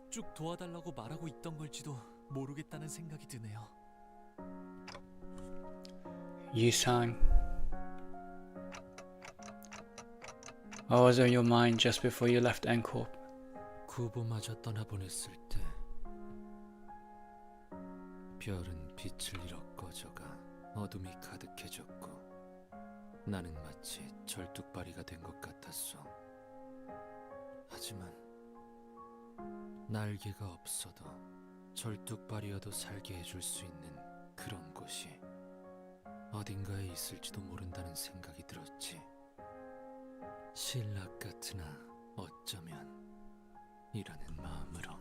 쭉 도와달라고 말하고 있던 걸지도 모르겠다는 생각이 드네요. Yisang, what was on your mind just before you left Angkor? 구보마저 떠나보냈을 때 별은 빛을 잃어 꺼져가 어둠이 가득해졌고 나는 마치 절뚝발이가 된 것 같았어. 하지만 날개가 없어도 절뚝발이어도 살게 해줄 수 있는 그런 곳이 어딘가에 있을지도 모른다는 생각 신락 같으나 어쩌면 이라는 마음으로.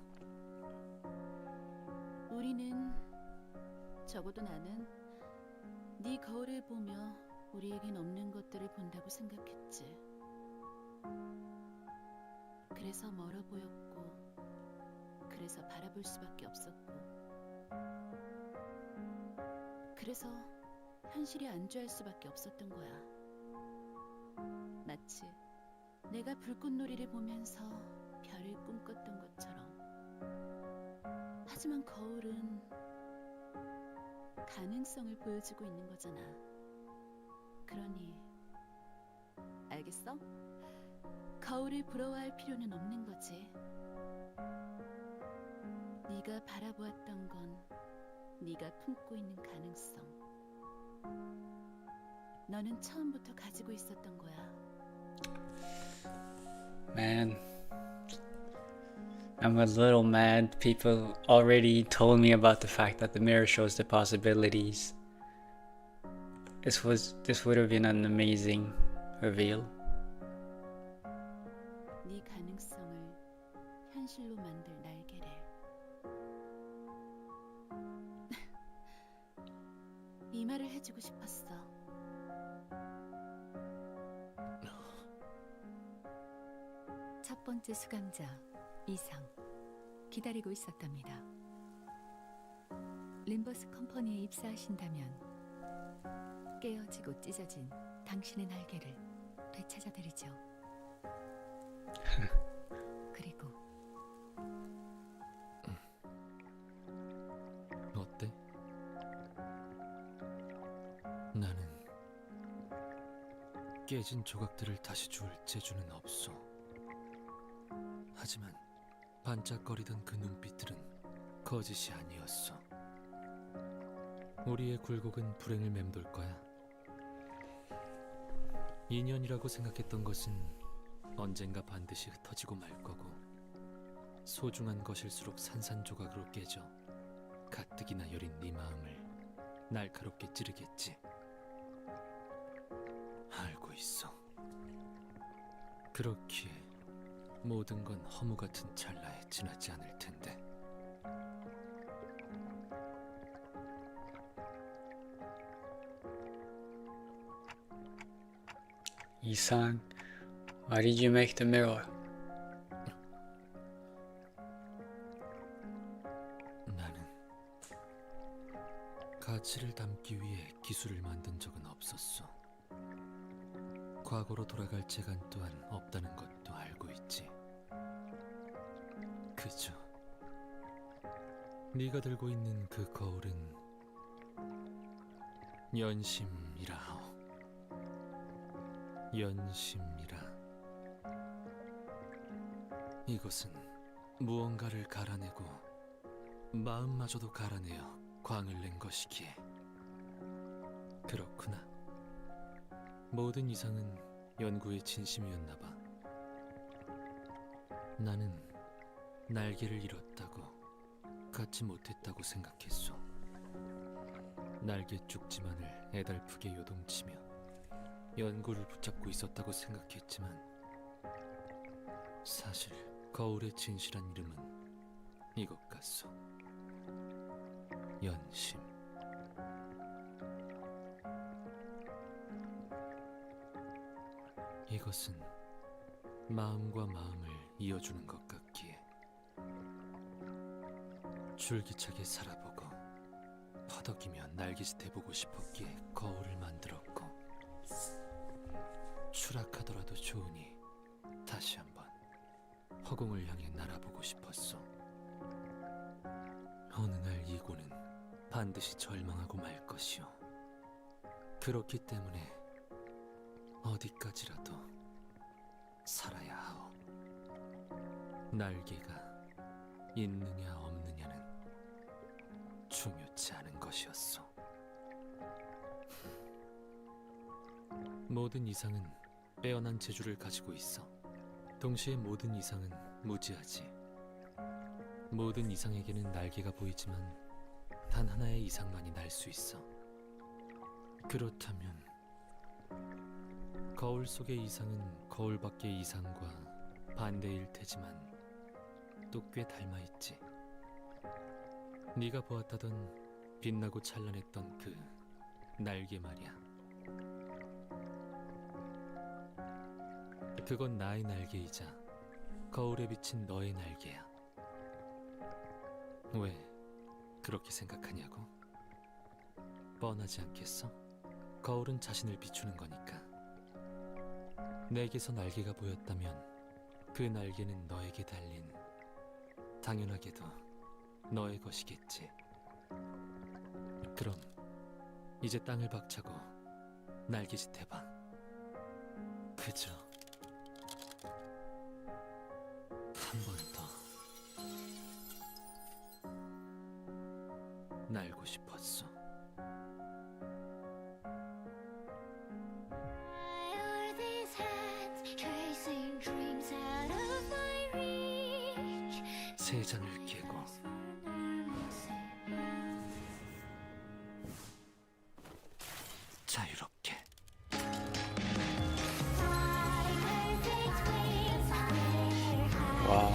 우리는, 적어도 나는 네 거울을 보며 우리에겐 없는 것들을 본다고 생각했지. 그래서 멀어 보였고, 그래서 바라볼 수밖에 없었고, 그래서 현실이 안주할 수밖에 없었던 거야. 마치 내가 불꽃놀이를 보면서 별을 꿈꿨던 것처럼. 하지만 거울은 가능성을 보여주고 있는 거잖아. 그러니 알겠어? 거울을 부러워할 필요는 없는 거지. 네가 바라보았던 건 네가 품고 있는 가능성. 너는 처음부터 가지고 있었던 거야. Man, I'm a little mad. People already told me about the fact that the mirror shows the possibilities. This would have been an amazing reveal. 네 가능성을 현실로 만들 날개를. 이 말을 해주고 싶었어. 첫 번째 수감자 이상 기다리고 있었답니다. 림버스 컴퍼니에 입사하신다면 깨어지고 찢어진 당신의 날개를 되찾아드리죠. 그리고 어때? 나는 깨진 조각들을 다시 줄 재주는 없어. 하지만 반짝거리던 그 눈빛들은 거짓이 아니었어. 우리의 굴곡은 불행을 맴돌 거야. 인연이라고 생각했던 것은 언젠가 반드시 흩어지고 말 거고, 소중한 것일수록 산산조각으로 깨져 가뜩이나 여린 네 마음을 날카롭게 찌르겠지. 알고 있어. 그렇기에 모든 건 허무 같은 찰나에 지나지 않을 텐데. Isan, why did you make the mirror? 나는 가치를 담기 위해 기술을 만든 적은 없었어. 과거로 돌아갈 재간 또한 없다는 것도 알고 있지. 그저 네가 들고 있는 그 거울은 연심이라 하오. 연심이라. 이것은 무언가를 갈아내고 마음마저도 갈아내어 광을 낸 것이기에. 그렇구나. 모든 이상은 연구의 진심이었나 봐. 나는 날개를 잃었다고, 갖지 못했다고 생각했어. 날개 쪽지만을 애달프게 요동치며 연구를 붙잡고 있었다고 생각했지만, 사실 거울의 진실한 이름은 이것 같소. 연심. 이것은 마음과 마음을 이어주는 것 같기에 줄기차게 살아보고 허덕이며 날개짓 해보고 싶었기에 거울을 만들었고, 추락하더라도 좋으니 다시 한번 허공을 향해 날아보고 싶었어. 어느 날 이고는 반드시 절망하고 말 것이오. 그렇기 때문에 어디까지라도 살아야 하오. 날개가 있느냐 없느냐는 중요치 않은 것이었어. 모든 이상은 빼어난 재주를 가지고 있어. 동시에 모든 이상은 무지하지. 모든 이상에게는 날개가 보이지만 단 하나의 이상만이 날 수 있어. 그렇다면 거울 속의 이상은 거울 밖의 이상과 반대일 테지만 또 꽤 닮아 있지. 네가 보았다던 빛나고 찬란했던 그 날개 말이야. 그건 나의 날개이자 거울에 비친 너의 날개야. 왜 그렇게 생각하냐고? 뻔하지 않겠어? 거울은 자신을 비추는 거니까. 내게서 날개가 보였다면 그 날개는 너에게 달린, 당연하게도 너의 것이겠지. 그럼 이제 땅을 박차고 날개짓 해봐. 그저 한 번 더 날고 싶었어. 세 장을 깨고 자유롭게. 와우.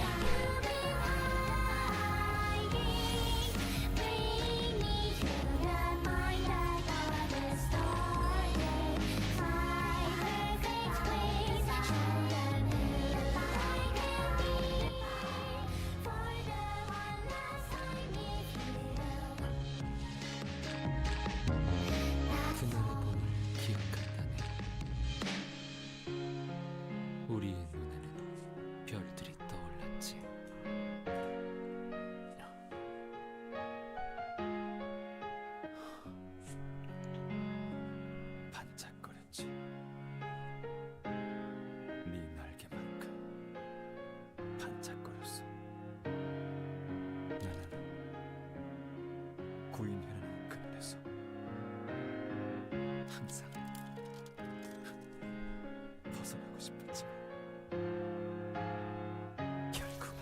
그날의 봄을 기억한다네. 우리의 눈에는 별들이 떠올랐지. 반짝거렸지. 네 날개만큼 반짝거렸어. 나는 구인회라는 그늘에서 항상 벗어나고 싶었지만 결국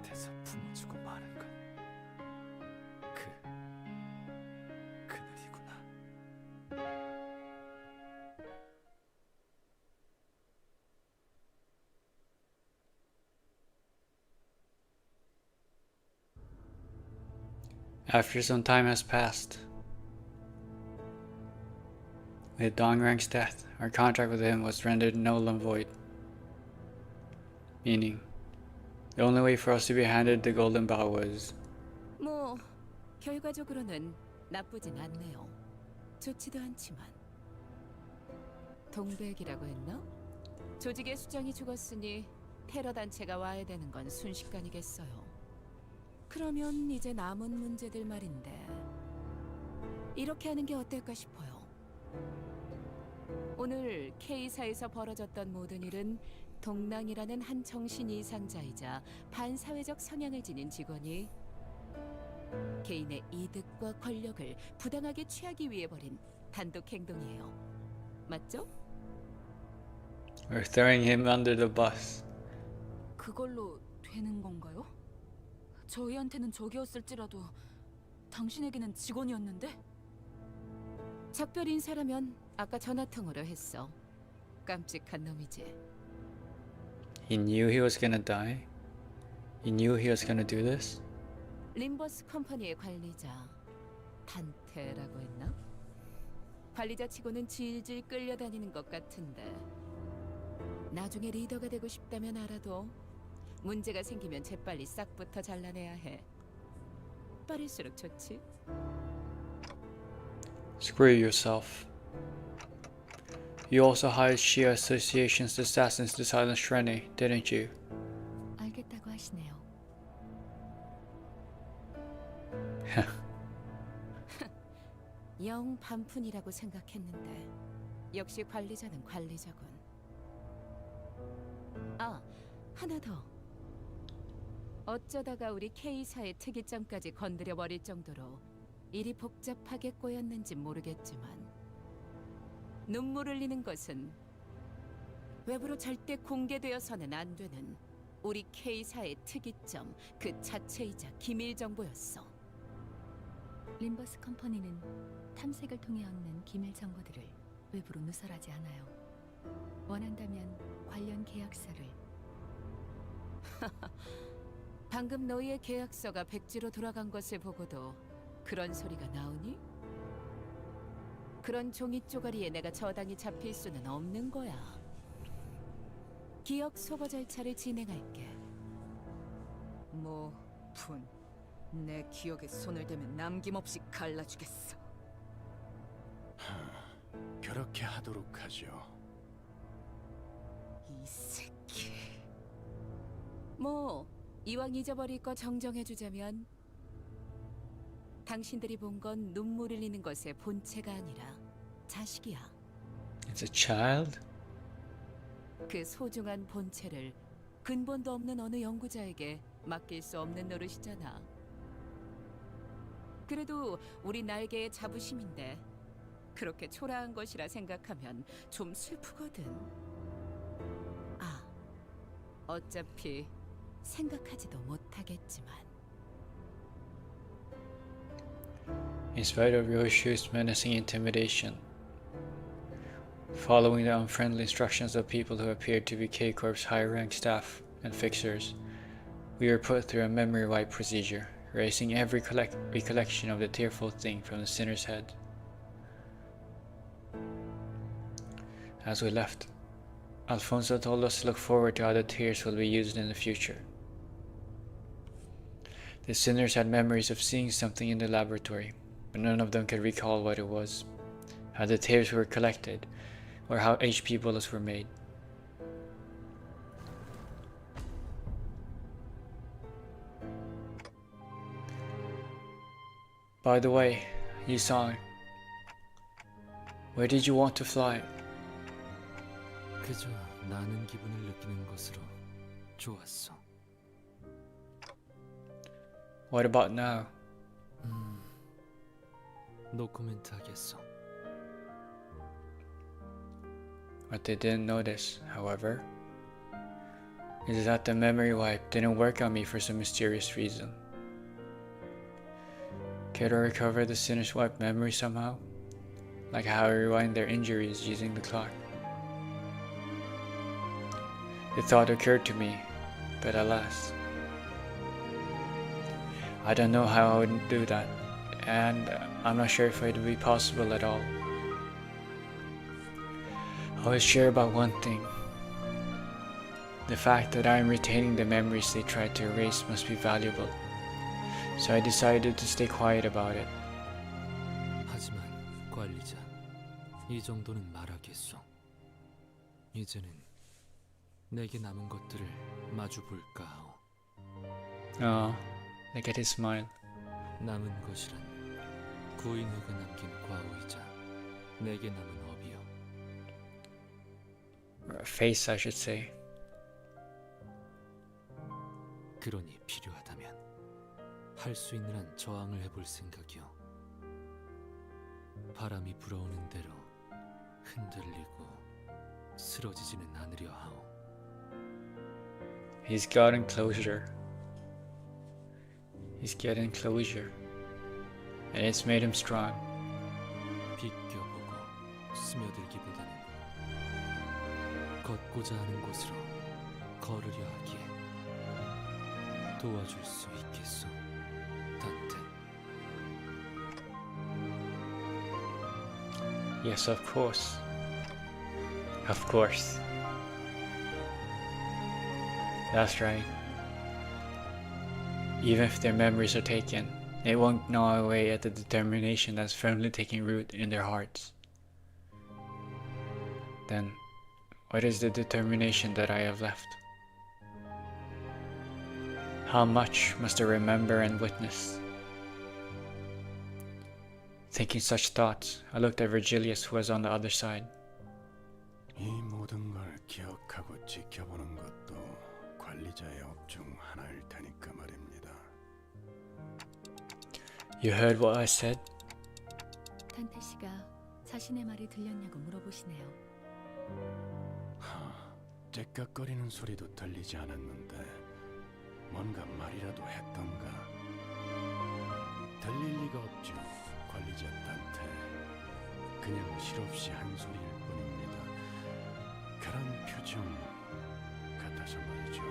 끝에서 품어주고 마는 건 그늘이구나. After some time has passed, with Dongrang's death, our contract with him was rendered null and void. Meaning, the only way for us to be handed the golden bough was 뭐 결과적으로는 나쁘진 않네요. 좋지도 않지만. 동백이라고 했나? 조직의 수장이 죽었으니 테러 단체가 와야 되는 건 순식간이겠어요. 그러면 이제 남은 문제들 말인데 이렇게 하는 게 어떨까 싶어요. 오늘 K사에서 벌어졌던 모든 일은 동랑이라는 한 정신 이상자이자 반사회적 성향을 지닌 직원이 개인의 이득과 권력을 부당하게 취하기 위해 벌인 단독 행동이에요. 맞죠? we're throwing him under the bus. 그걸로 되는 건가요? 저희한테는 적이었을지라도 당신에게는 직원이었는데? 작별 인사라면 아까 전화통으로 했어. 깜찍한 놈이지. He knew he was gonna die. He knew he was gonna do this. 림버스 컴퍼니의 관리자 단테라고 했나? 관리자치고는 질질 끌려다니는 것 같은데 나중에 리더가 되고 싶다면 알아도 문제가 생기면 재빨리 싹부터 잘라내야 해. 빠를수록 좋지. Screw yourself. You also hired Shia Association's assassins to silence Shrene, didn't you? 알겠다고 하시네요. 영 반푼이라고 생각했는데 역시 관리자는 관리자군. 아, 하나 더. 어쩌다가 우리 K사의 특이점까지 건드려버릴 정도로 일이 복잡하게 꼬였는지 모르겠지만 눈물 흘리는 것은 외부로 절대 공개되어서는 안 되는 우리 K사의 특이점 그 자체이자 기밀 정보였어. 림버스 컴퍼니는 탐색을 통해 얻는 기밀 정보들을 외부로 누설하지 않아요. 원한다면 관련 계약서를. 방금 너희의 계약서가 백지로 돌아간 것을 보고도 그런 소리가 나오니? 그런 종이 쪼가리에 내가 저당이 잡힐 수는 없는 거야. 기억 소거 절차를 진행할게. 내 기억에 손을 대면 남김없이 갈라주겠어. 그렇게 하도록 하죠. 이 새끼. 이왕 잊어버릴 거 정정해주자면 당신들이 본 건 눈물 흘리는 것의 본체가 아니라 자식이야. It's a child? 그 소중한 본체를 근본도 없는 어느 연구자에게 맡길 수 없는 노릇이잖아. 그래도 우리 날개의 자부심인데 그렇게 초라한 것이라 생각하면 좀 슬프거든. 어차피 생각하지도 못하겠지만. In spite of Yoshu's menacing intimidation, following the unfriendly instructions of people who appeared to be K-Corp's high-ranked staff and fixers, we were put through a memory wipe procedure, erasing every recollection of the tearful thing from the sinner's head. As we left, Alfonso told us to look forward to how the tears will be used in the future. The sinners had memories of seeing something in the laboratory, but none of them could recall what it was, how the tears were collected, or how HP bullets were made. By the way, Yusong, where did you want to fly? 그저 나는 기분을 느끼는 것으로 좋았어. What about now? 노코멘트 하겠어. What they didn't notice, however, is that the memory wipe didn't work on me for some mysterious reason. Could I recover the sinner's wipe memory somehow? Like how I rewind their injuries using the clock? The thought occurred to me, but alas, I don't know how I would do that, and I'm not sure if it would be possible at all. I was sure about one thing. The fact that I am retaining the memories they tried to erase must be valuable, so I decided to stay quiet about it. 하지만 관리자, 이 정도는 말하겠소. 이제는 내게 남은 것들을 마주 볼까 하오. Oh, look at his smile. 남은 것이란 구인회가 남긴 과오이자 내게 남은 업이요. Or a face, I should say. 그러니 필요하다면 할 수 있는 한 저항을 해볼 생각이요. 바람이 불어오는 대로 흔들리고 쓰러지지는 않으려 하오. He's gotten closure. He's getting closure. And it's made him strong. 비껴보고 스며들기보다는 걷고자 하는 곳으로 걸으려 하기에 도와줄 수 있겠소, 단테. Yes, of course. Of course. That's right. Even if their memories are taken, it won't gnaw away at the determination that's firmly taking root in their hearts. Then, what is the determination that I have left? How much must I remember and witness? Thinking such thoughts, I looked at Virgilius, who was on the other side. 이 모든 걸 기억하고 지켜보는 것도 관리자의 업 중 하나일 테니까 말입니다. You heard what I said? 단테 씨가 자신의 말이 들렸냐고 물어보시네요. 째깍거리는 소리도 들리지 않았는데 뭔가 말이라도 했던가? 들릴 리가 없죠, 관리자 단테. 그냥 실없이 한 소리일 뿐입니다. 그런 표정 같아서 말이죠.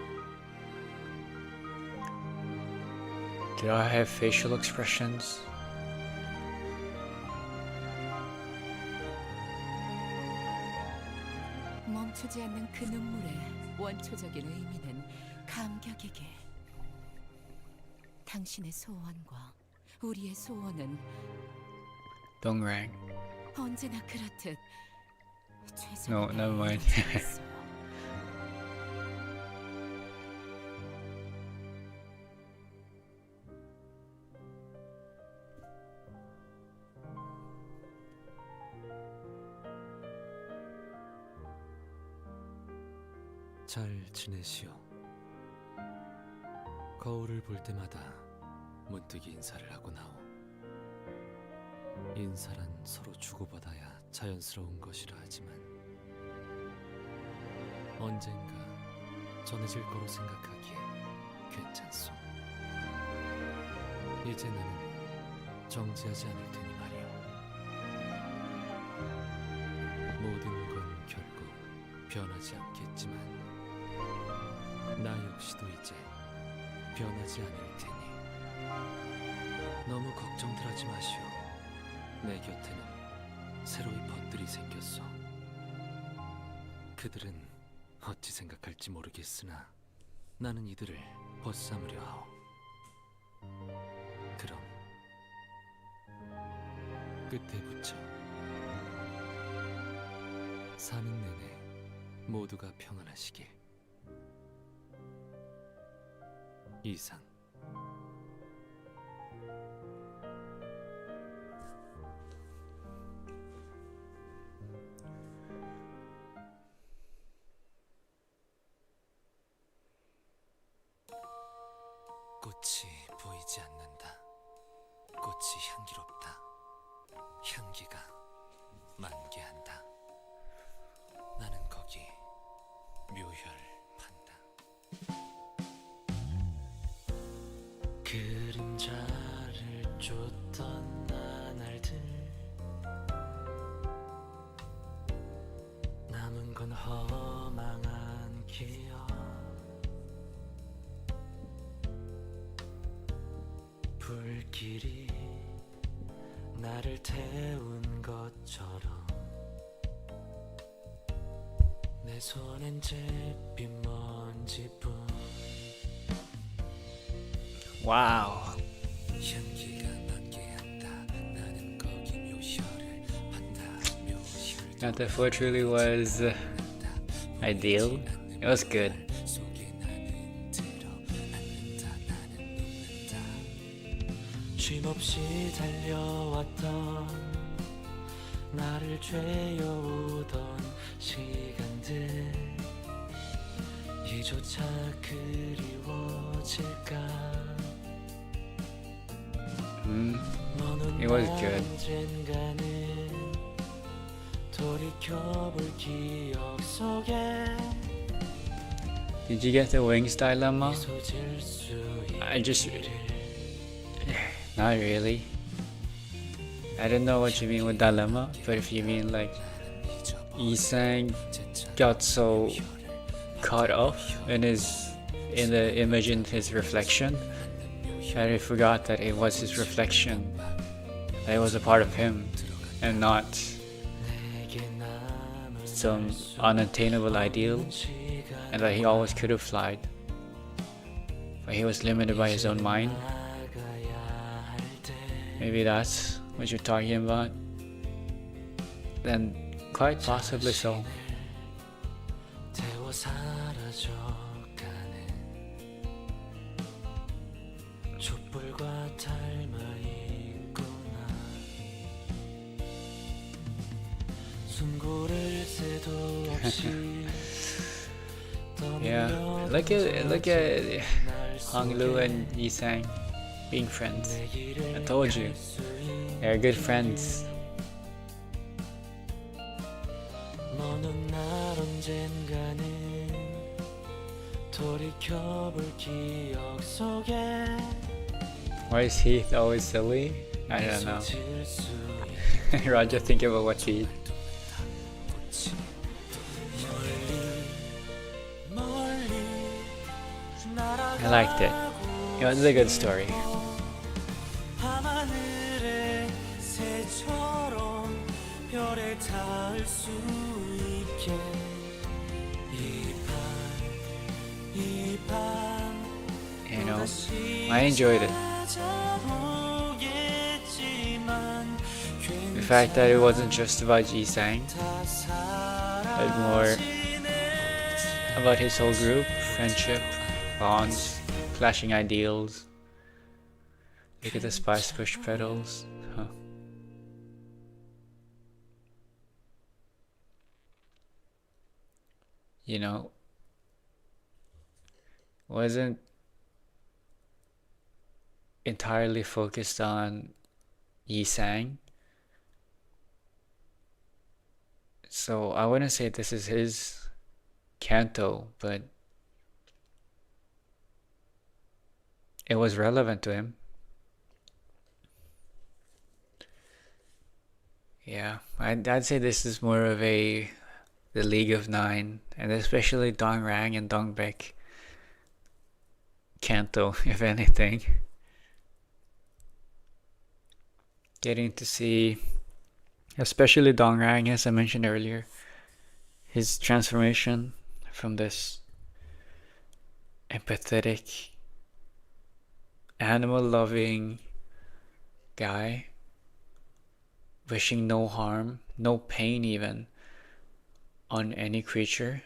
Did I have facial expressions? 멈추지 않는 그 눈물의 원초적인 의미는 감격이게. 당신의 소원과 우리의 소원은 Dongrang. 언제나 그렇듯 No, never mind. 잘 지내시오. 거울을 볼 때마다 문득 인사를 하고 나오. 인사란 서로 주고받아야 자연스러운 것이라 하지만 언젠가 전해질 거로 생각하기에 괜찮소. 이제 나는 정지하지 않을 테니 말이오. 모든 건 결국 변하지 않겠지만 나 역시도 이제 변하지 않을 테니 너무 걱정들 하지 마시오. 내 곁에는 새로이 벗들이 생겼어. 그들은 어찌 생각할지 모르겠으나 나는 이들을 벗삼으려 하오. 그럼 끝에 붙여 사는 내내 모두가 평안하시길. 이상. 꽃이 보이지 않는다. 꽃이 향기롭다. 향기가 만개한다. 나는 거기 묘혈판다. 그림자를 쫓던 나날들 남은 건 허망한 기억. 불길이 나를 태운 것처럼 내 손엔 잿빛 먼지뿐. Wow. 향기가 만개한다. 나는 거기 묘혈을 판다. 묘혈. That the foot really was ideal. It was good. 쉼없이 달려왔던 나를 죄어오던 시간들 이조차 그리워질까. It was good. 언젠가는 돌이켜볼 기억 속에 Did you get the wings dilemma? I just... Not really. I don't know what you mean with dilemma, but if you mean like Isang got so caught up in the image in his reflection that he forgot that it was his reflection, that it was a part of him and not some unattainable ideal, and that he always could have flied, but he was limited by his own mind. Maybe that's what you're talking about. Then quite possibly so. Yeah, look at Hong Lu and Yi Sang being friends. I told you, they're good friends. Why is Heath always silly? I don't know. Roger, think about what he... I liked it. It was a good story. 밤하늘의 새처럼 별에 닿을 수 있게 You know, I enjoyed it. The fact that it wasn't just about Ji-sang, but more about his whole group, friendship, bonds, clashing ideals. Look at the spice push pedals. Huh. You know, wasn't entirely focused on Yi-sang. So I wouldn't say this is his Canto, but it was relevant to him. Yeah, I'd say this is more of the League of Nine, and especially Dongrang and Dongbek Canto, if anything. Getting to see, especially Dongrang, as I mentioned earlier, his transformation from this empathetic, animal-loving guy, wishing no harm, no pain even, on any creature,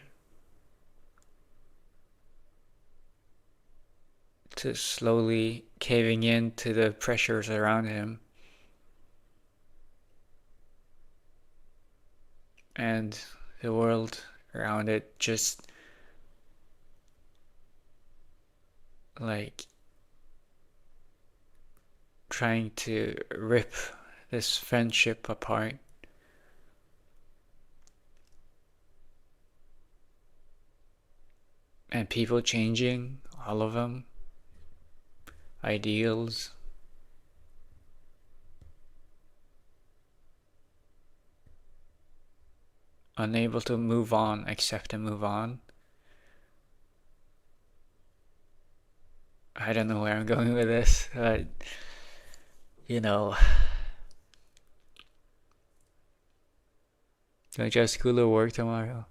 to slowly caving in to the pressures around him. And the world around it just like trying to rip this friendship apart. And people changing, all of them, ideals. Unable to move on, accept and move on. I don't know where I'm going with this, but you know, going to school or work tomorrow.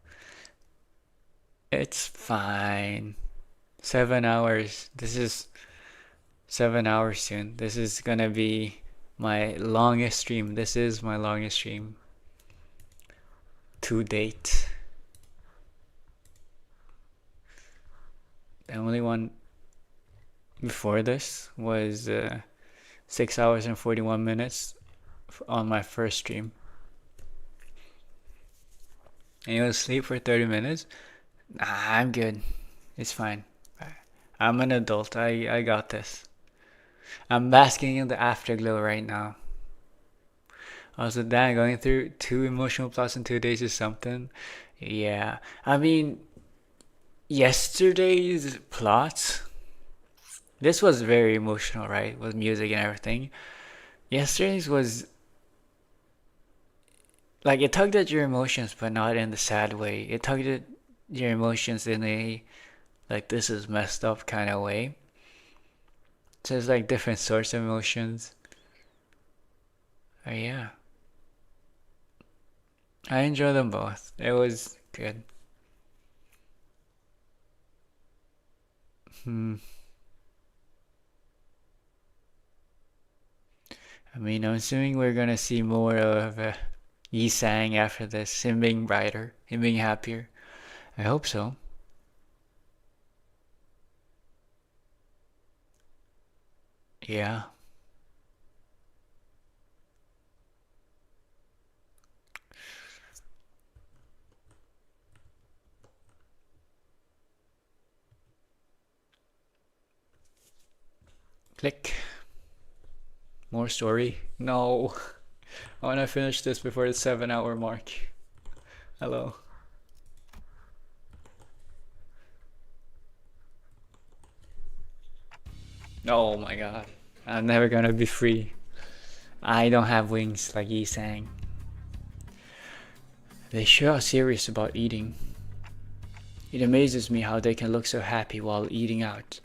It's fine. 7 hours. This is 7 hours soon. This is gonna be my longest stream. This is my longest stream to date. The only one before this was 6 hours and 41 minutes on my first stream. And you sleep for 30 minutes? Nah, I'm good. It's fine. I'm an adult. I got this. I'm basking in the afterglow right now. Also, damn, going through 2 emotional plots in 2 days is something. Yeah. I mean, yesterday's plots, this was very emotional, right? With music and everything. Yesterday's was like, it tugged at your emotions, but not in the sad way. It tugged at your emotions in a, like, this is messed up kind of way. So it's like different sorts of emotions. Yeah. I enjoy them both. It was good. I mean, I'm assuming we're gonna see more of Yi-sang after this, him being brighter, him being happier. I hope so. Yeah. Click. More story? No. I want to finish this before the 7-hour mark. Hello. Oh my god. I'm never gonna be free. I don't have wings like Yi-sang. They sure are serious about eating. It amazes me how they can look so happy while eating out.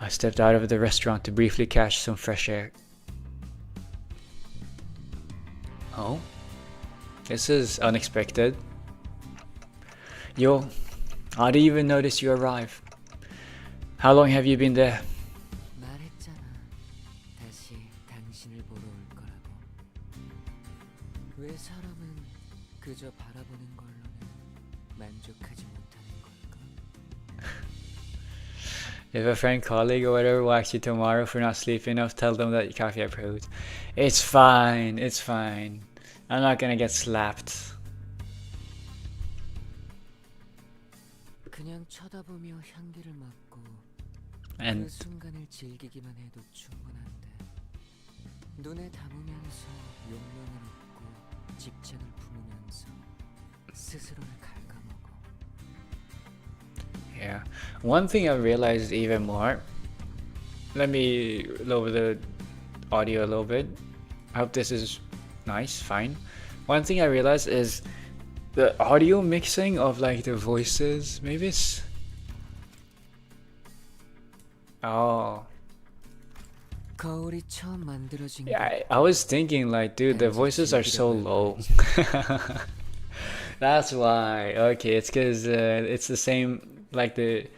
I stepped out of the restaurant to briefly catch some fresh air. Oh? This is unexpected. Yo, I didn't even notice you arrived. How long have you been there? 말했잖아. 다시 당신을 보러 올 거라고. 왜 사람은 그저 바라보는 걸로는 만족하지 못하는 걸까? If a friend, colleague, or whatever whacks you tomorrow for not sleeping enough, tell them that your coffee approved. It's fine. It's fine. I'm not gonna get slapped. 그냥 쳐다보며 향기를 맡고 And- 그 순간을 즐기기만 해도 충분한데 눈에 담으면서 욕망을 얻고 집착을 품으면서 스스로를 갉아먹어. Yeah. One thing I realized even more. Let me lower the audio a little bit. I hope this is nice, fine. One thing I realized is the audio mixing of like the voices. Maybe it's. Oh. 거울이 처음 만들어진 Yeah, I was thinking like, dude, the voices are so low. That's why. Okay, it's because it's the same, like the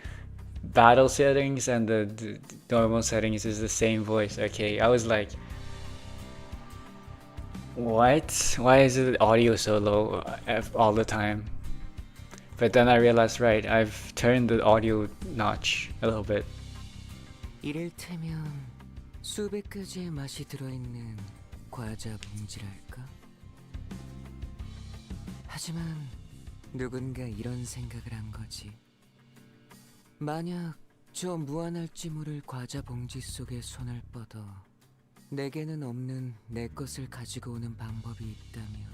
battle settings and the normal settings is the same voice. Okay, I was like, what? Why is the audio so low all the time? But then I realized, right, I've turned the audio notch a little bit. 이를테면 수백 가지의 맛이 들어있는 과자 봉지랄까? 하지만 누군가 이런 생각을 한 거지. 만약 저 무한할지 모를 과자 봉지 속에 손을 뻗어 내게는 없는 내 것을 가지고 오는 방법이 있다면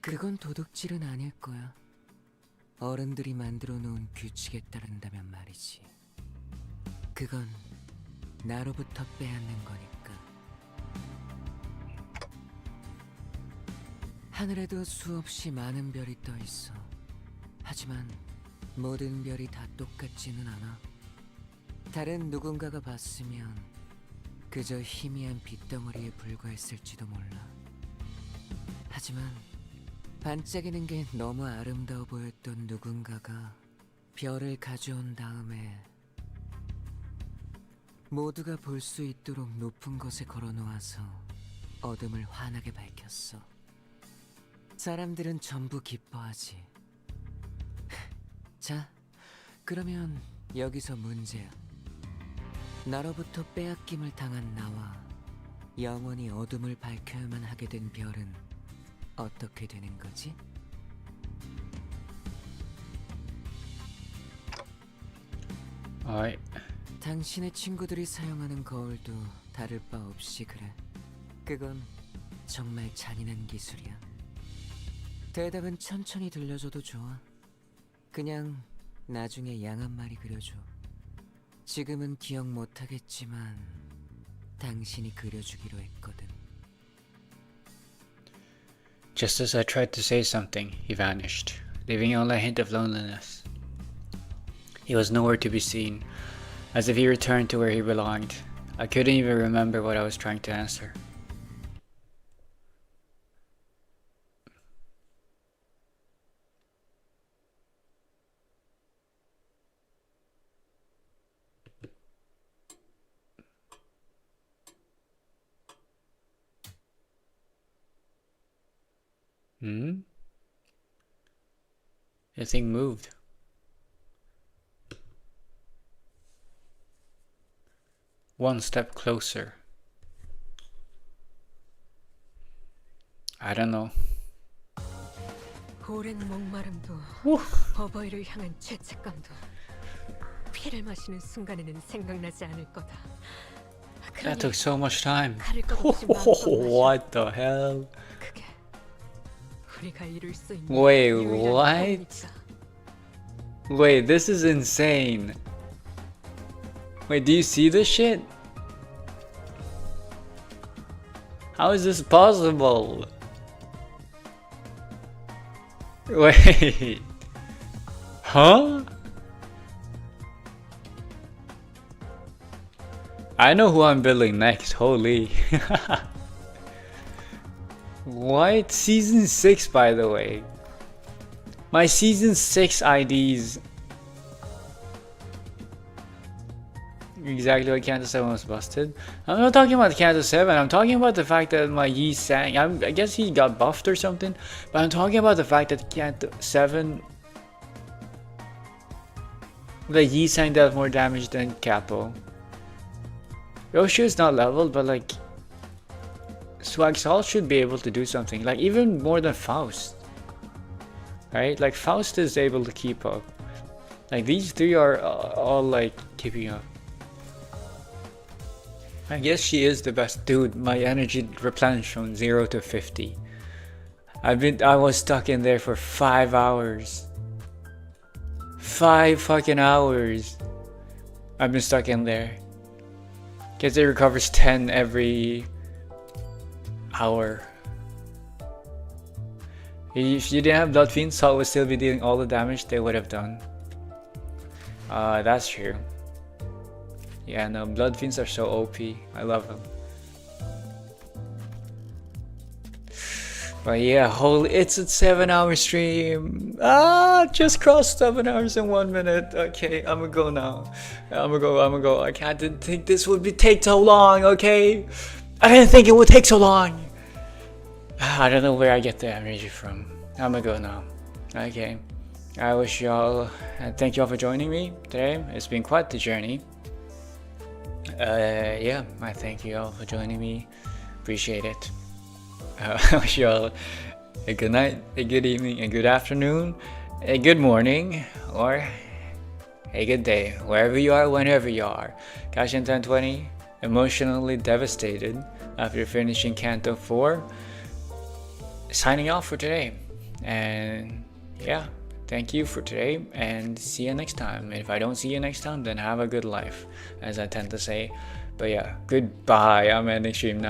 그건 도둑질은 아닐 거야. 어른들이 만들어 놓은 규칙에 따른다면 말이지. 그건 나로부터 빼앗는 거니까. 하늘에도 수없이 많은 별이 떠 있어. 하지만 모든 별이 다 똑같지는 않아. 다른 누군가가 봤으면 그저 희미한 빛덩어리에 불과했을지도 몰라. 하지만 반짝이는 게 너무 아름다워 보였던 누군가가 별을 가져온 다음에 모두가 볼 수 있도록 높은 곳에 걸어놓아서 어둠을 환하게 밝혔어. 사람들은 전부 기뻐하지. 자, 그러면 여기서 문제야. 나로부터 빼앗김을 당한 나와 영원히 어둠을 밝혀야만 하게 된 별은 어떻게 되는 거지? Alright. 당신의 친구들이 사용하는 거울도 다를 바 없이 그래. 그건 정말 잔인한 기술이야. 대답은 천천히 들려줘도 좋아. 그냥 나중에 양 한 마리 그려줘. 지금은 기억 못하겠지만 당신이 그려주기로 했거든. Just as I tried to say something, he vanished, leaving only a hint of loneliness. He was nowhere to be seen, as if he returned to where he belonged. I couldn't even remember what I was trying to answer. The thing moved. One step closer. I don't know. 오랜 목마름도 어버이를 향한 죄책감도 피를 마시는 순간에는 생각나지 않을 거다. That took so much time. 가릴 것 없이 마음껏 What the hell? 그게 우리가 이룰 수 있는 Wait, 유일한 what? 방법이니까. Wait, this is insane. Wait, do you see this shit? How is this possible? Wait. Huh? I know who I'm building next. Holy. What? Season 6, by the way. My season 6 IDs. Exactly what Canto 7 was busted. I'm not talking about Canto 7. I'm talking about the fact that my Yi sang. I guess he got buffed or something. But I'm talking about the fact that Canto 7. The Yi sang dealt more damage than Capo. Yoshi is not leveled, but like Swag Salt should be able to do something. Like even more than Faust. Right? Like Faust is able to keep up. Like these three are all like keeping up. I guess she is the best. Dude, my energy replenished from 0 to 50. I was stuck in there for 5 hours. 5 fucking hours. I've been stuck in there. Because it recovers 10 every hour. If you didn't have Blood Fiend, Salt would still be dealing all the damage they would have done. That's true. Yeah, no, Blood Fiends are so OP. I love them. But yeah, holy, it's a 7-hour stream. Just crossed 7 hours in 1 minute. Okay, I'm gonna go now. I'm gonna go. I didn't think this would take so long, okay? I didn't think it would take so long. I don't know where I get the Ameji from. I'm gonna go now. Okay. I wish y'all, and thank y'all for joining me today. It's been quite the journey. Yeah, I thank you all for joining me. Appreciate it. I wish you all a good night, a good evening, a good afternoon, a good morning, or a good day, wherever you are, whenever you are. Kashin 1020, emotionally devastated after finishing Canto 4. Signing off for today. And yeah, thank you for today, and see you next time. If I don't see you next time, then have a good life, as I tend to say. But yeah, goodbye. I'm ending stream now.